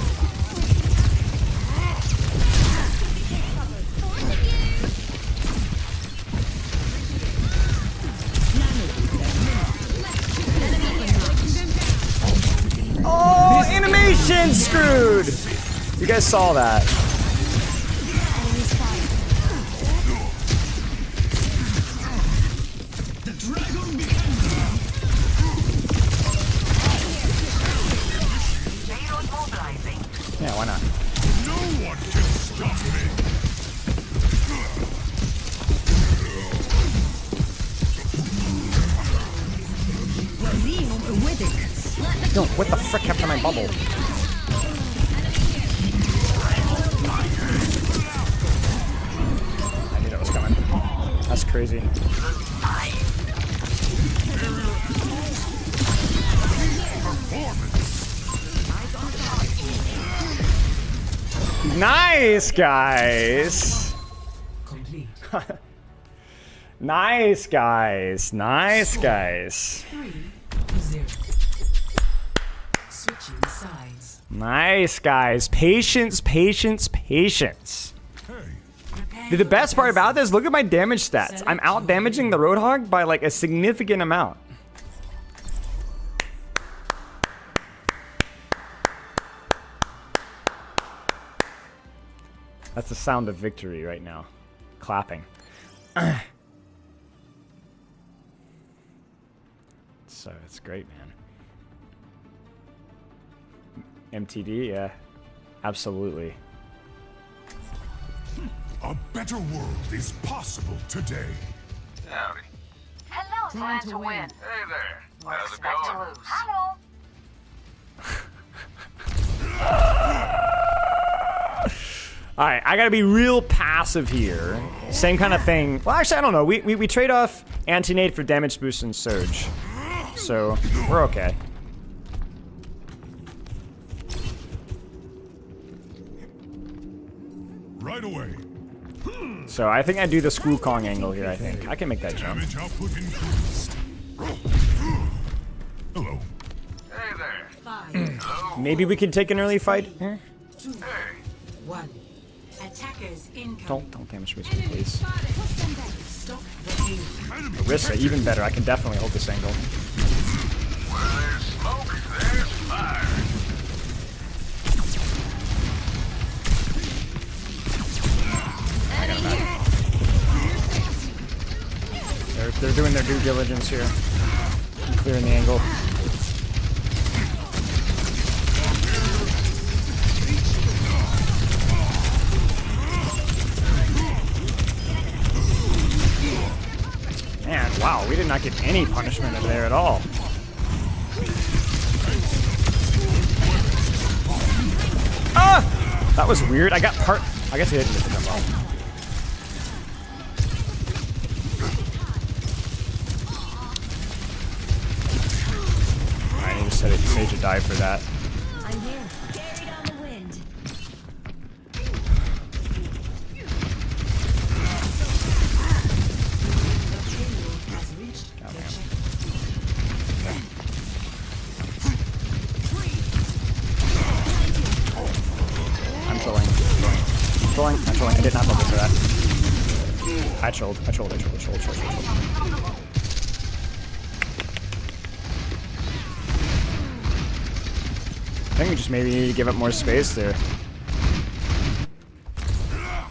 S10: Oh, animation screwed! You guys saw that. Yeah, why not?
S6: No one can stop me.
S10: No, what the frick happened to my bubble? I knew that was coming. That's crazy. Nice, guys. Nice, guys. Nice, guys.
S5: 3-0. Switching sides.
S10: Nice, guys. Patience, patience, patience. The best part about this, look at my damage stats. I'm out damaging the Roadhog by like a significant amount. That's the sound of victory right now. Clapping. So it's great, man. MTD, yeah. Absolutely.
S6: A better world is possible today.
S13: Howdy.
S14: Hello, plan to win.
S13: Hey there. How's it
S14: Expect to
S13: going?
S14: lose. Hello.
S10: Alright, I gotta be real passive here. Same kind of thing. Well, actually, I don't know. We trade off anti-nade for damage boost and surge. So, we're okay.
S6: Right away.
S10: So, I think I do the Screw Kong angle here, I think. I can make that jump.
S6: Damage output increased. Hello.
S13: Hey there.
S5: 5,
S10: Maybe we can take an early fight here.
S5: 2, 1. Attackers incoming.
S10: Don't damage boost me, please.
S5: Stop the aim.
S10: Orisa, even better. I can definitely hold this angle.
S13: Where there's smoke, there's fire.
S10: I got him back. They're doing their due diligence here. I'm clearing the angle. Man, wow, we did not get any punishment over there at all. Ah! That was weird. I got part. I guess he didn't get to come up. I need to set it Sage a dive for that.
S11: I'm here. Carried on the wind.
S10: I'm trolling. I'm trolling. I did not bubble for that. I trolled. I think we just maybe need to give up more space there.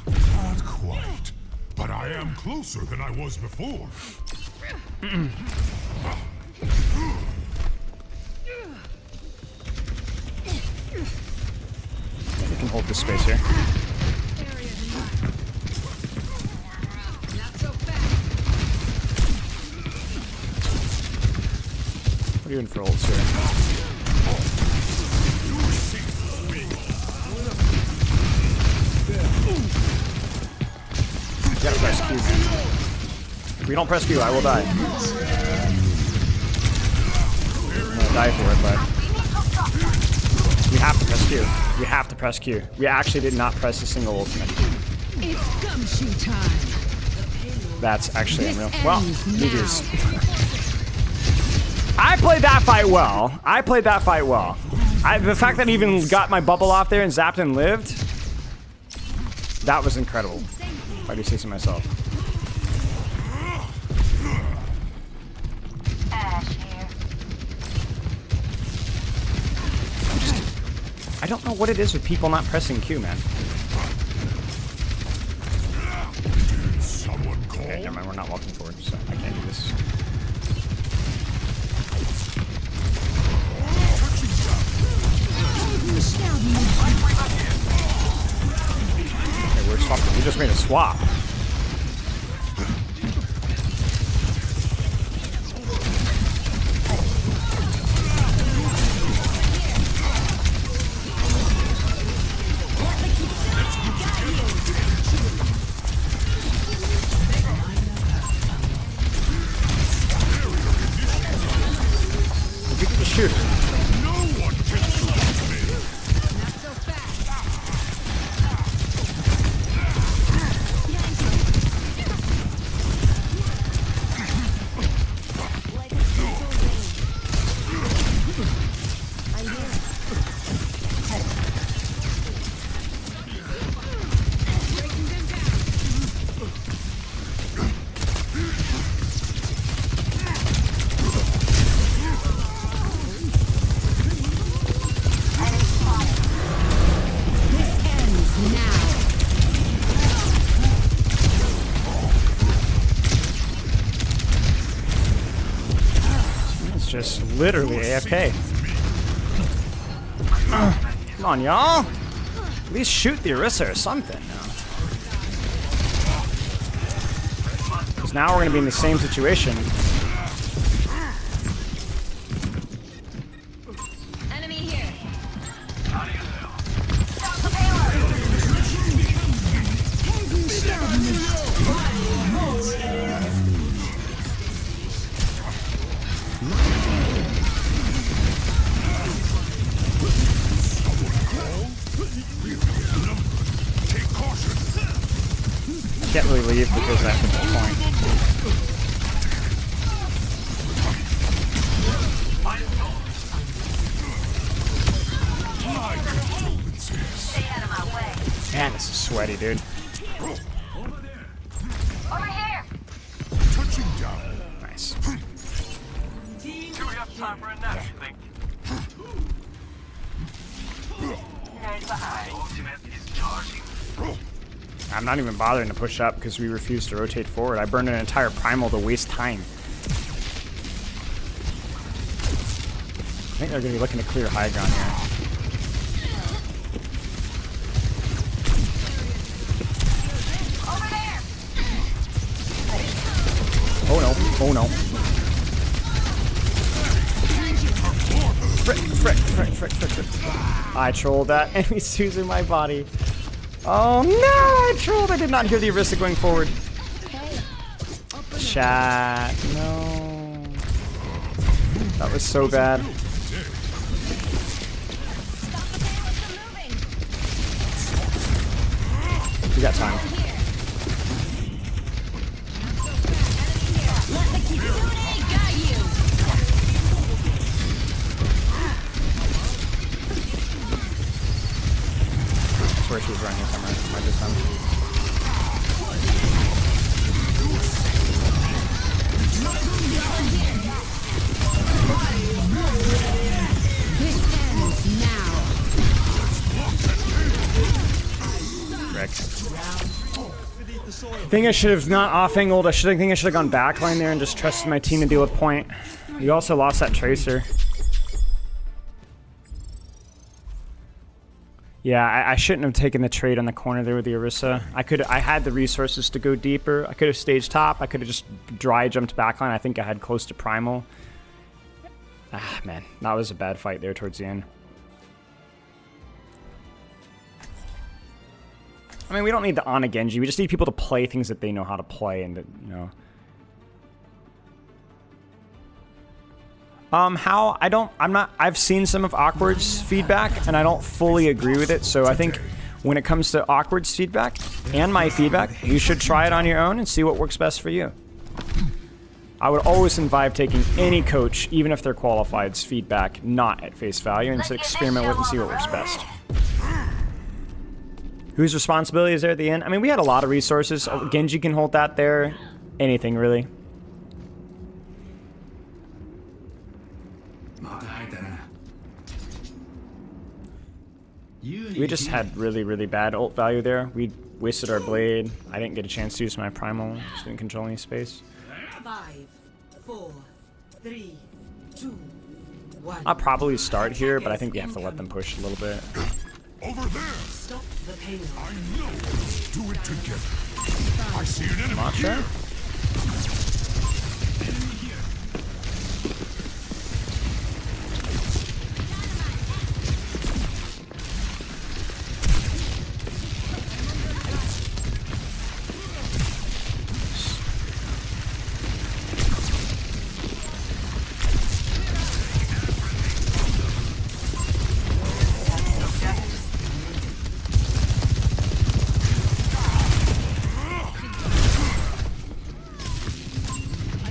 S6: Not quite, but I am closer than I was before.
S10: can hold this space here. What are you doing for ults here? You gotta press Q, man. If we don't press Q, I will die. I'm gonna die for it, but we have to press Q. We have to press Q. We actually did not press a single ultimate.
S17: It's gumshoe time.
S10: That's actually unreal. Well, GG's. I played that fight well. I played that fight well. The fact that I even got my bubble off there and zapped and lived, that was incredible. If I do say so myself. I don't know what it is with people not pressing Q, man. Okay, never mind, we're not walking forward, so I can't do this. Okay, we're swapping. We just made a swap. Shoot. Just literally AFK. Come on, y'all. At least shoot the Orisa or something now. Because now we're going to be in the same situation.
S14: Enemy here.
S10: Can't really leave because that's the whole point. Man, this is sweaty, dude.
S14: Over here.
S6: Touching down.
S10: Nice.
S13: Do we have time for a nap, you think? My ultimate is charging.
S10: I'm not even bothering to push up because we refuse to rotate forward. I burned an entire primal to waste time. I think they're going to be looking to clear high ground here.
S14: Over there.
S10: Oh no, oh no. Frick, frick, frick, frick, frick, frick. I trolled that and he's using my body. Oh no, I trolled. I did not hear the Orisa going forward. Chat, no. That was so bad. We got time. I swear she was running somewhere. I just I think I should have not off-angled. I think I should have gone backline there and just trusted my team to deal with point. You also lost that Tracer. Yeah, I shouldn't have taken the trade on the corner there with the Orisa. I had the resources to go deeper. I could have staged top. I could have just dry jumped backline. I think I had close to primal. Ah, man, that was a bad fight there towards the end. I mean, we don't need the Ana Genji. We just need people to play things that they know how to play, and you know. I've seen some of Awkward's feedback, and I don't fully agree with it, so I think when it comes to Awkward's feedback and my feedback, you should try it on your own and see what works best for you. I would always advise taking any coach, even if they're qualified's feedback, not at face value, and to experiment with and see what works best. Whose responsibility is there at the end? I mean, we had a lot of resources. Genji can hold that there. Anything, really. We just had really, really bad ult value there. We wasted our blade. I didn't get a chance to use my primal. Just didn't control any space.
S5: 5, 4, 3, 2, 1.
S10: I'll probably start here, but I think we have to let them push a little bit.
S6: Over there!
S5: Stop the payload.
S6: I know! Let's do it together! I see an enemy
S10: Matcha?
S6: here!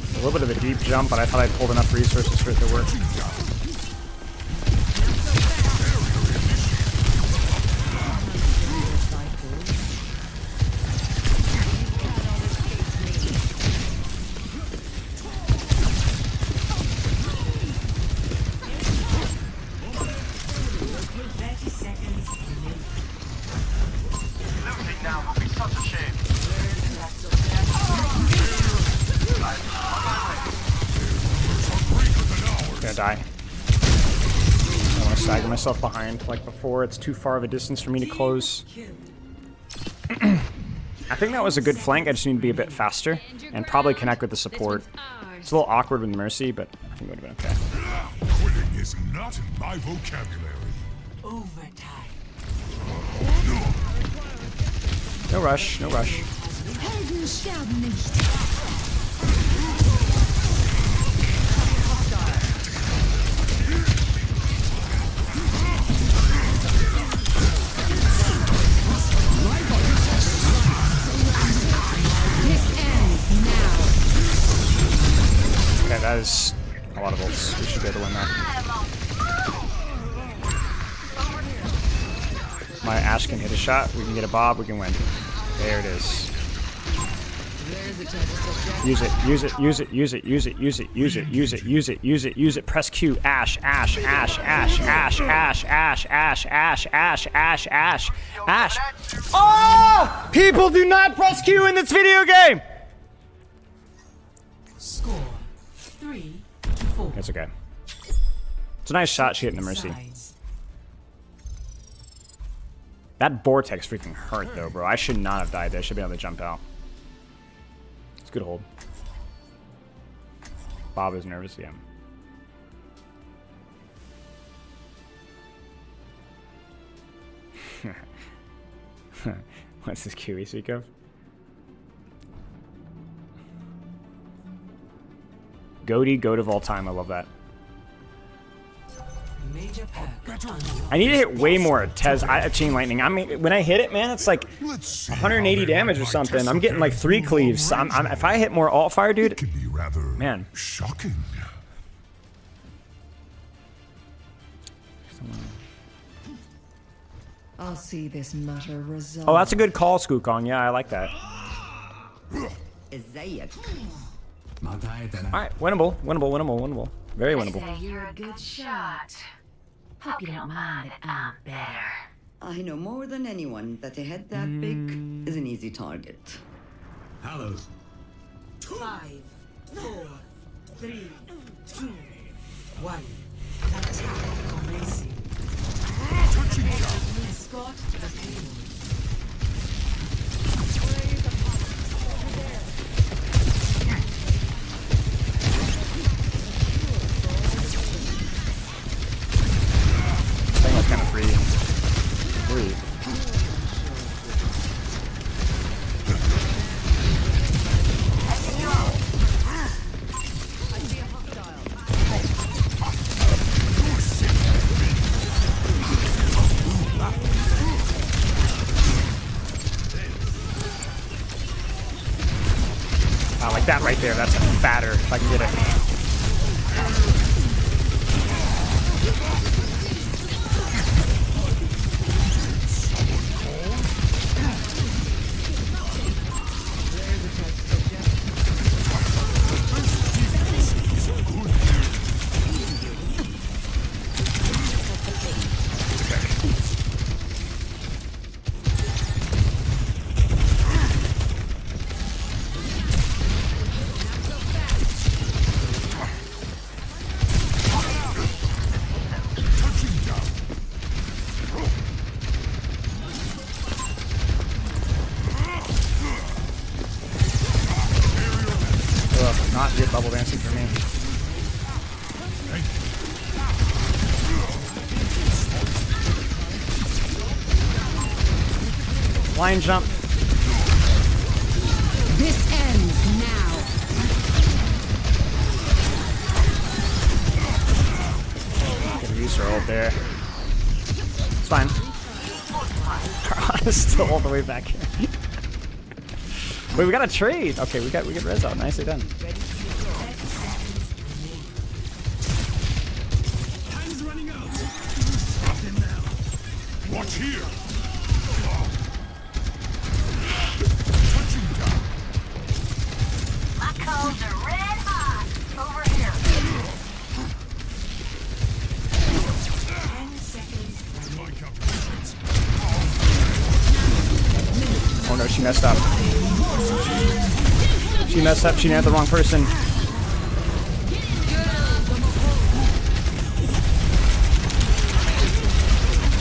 S10: A little bit of a deep jump, but I thought I'd pulled enough resources for it to work.
S13: Losing now will be such a shame.
S10: Gonna die. I don't want to stagger myself behind like before. It's too far of a distance for me to close. I think that was a good flank. I just need to be a bit faster and probably connect with the support. It's a little awkward with Mercy, but I think it would have been okay.
S6: Quitting is not in my vocabulary.
S5: Overtime.
S10: No rush, no rush.
S11: Helden sterben nicht.
S10: Okay, that is a lot of ults. We should be able to win that. My Ashe can hit a shot. We can get a Bob. We can win. There it is. Use it. Use it. Use it. Use it. Use it. Use it. Use it. Use it. Use it. Use it. Use it. Press Q. Ashe. Ashe. Ashe. Ashe. Ashe. Ashe. Ashe. Ashe. Ashe. Ashe. Ashe. Ashe. Ashe. Oh! People do not press Q in this video game.
S5: Score 3-4.
S10: It's okay. It's a nice shot she hit in the Mercy. That vortex freaking hurt though, bro. I should not have died there. I should be able to jump out. It's a good hold. Bob is nervous, yeah. What's this Q we speak of? Goaty, goat of all time. I love that. I need to hit way more Tez Chain Lightning. I mean, when I hit it, man, it's like 180 damage or something. I'm getting like 3 cleaves. If I hit more alt fire, dude, man.
S6: Shocking.
S12: I'll see this matter resolved.
S10: Oh, that's a good call, Skookong. Yeah, I like that. Alright, winnable, winnable, winnable, winnable. Very winnable.
S11: I say you're a good shot. Hope you don't mind that I'm better.
S19: I know more than anyone that a head that big is an easy target.
S15: Hello.
S5: 5, 4, 3, 2, 1. Attack commencing. Escort
S1: was kind of free. Free. Like that right there. That's a fatter if I can get it. Not good bubble dancing for me. Line jump.
S17: This ends now.
S1: Could use her ult there. It's fine. Her is still all the way back here. Wait, we got a trade. Okay, we get res out. Nicely done.
S6: Time's running out. Watch here. Touching down.
S14: My coals are red hot. Over here.
S5: 10 seconds.
S6: My calculations.
S1: Oh no, she messed up. She messed up. She nailed the wrong person.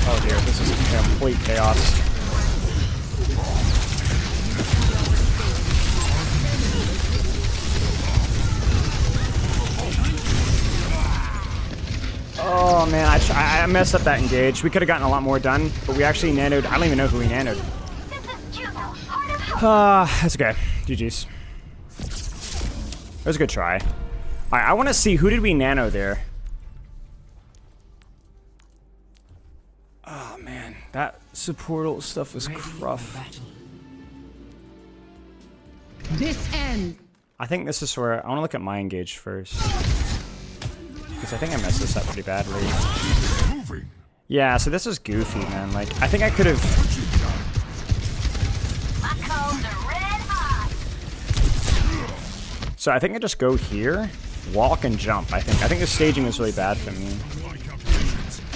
S1: Oh dear, this is complete chaos. Oh man, I messed up that engage. We could have gotten a lot more done, but we actually nanoed. I don't even know who we nanoed. That's okay. GG's. That was a good try. Alright, I want to see, who did we nano there? Oh man, that support ult stuff was rough.
S17: This ends.
S1: I think this is where I want to look at my engage first, because I think I messed this up pretty badly. Yeah, so this is goofy, man. Like, I think I could have. So I think I just go here, walk and jump. I think the staging was really bad for me,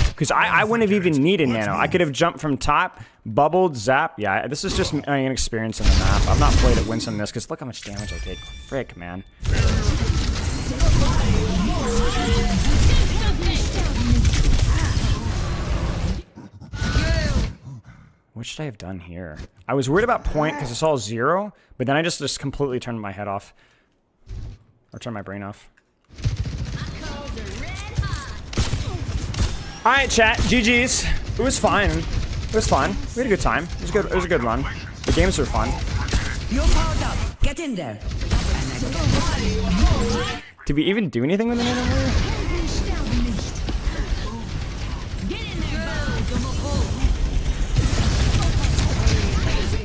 S1: because I wouldn't have even needed nano. I could have jumped from top, bubbled, zap. Yeah, this is just my inexperience in the map. I've not played at Winsome this, because look how much damage I take. Frick, man. What should I have done here? I was worried about point because I saw 0, but then I just completely turned my head off. Or turn my brain off. Alright, chat. GG's. It was fine. It was fun. We had a good time. It was good. It was a good run. The games were fun.
S19: You're powered up. Get in there.
S1: Did we even do anything with the nano here?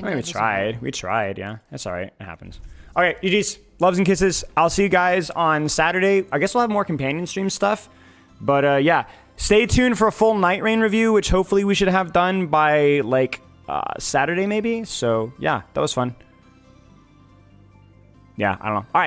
S1: I mean, we tried. We tried, yeah. That's alright. It happens. Okay, GG's. Loves and kisses. I'll see you guys on Saturday. I guess we'll have more companion stream stuff. But yeah, stay tuned for a full Night Rain review, which hopefully we should have done by like Saturday maybe. So yeah, that was fun. Yeah, I don't know. All right.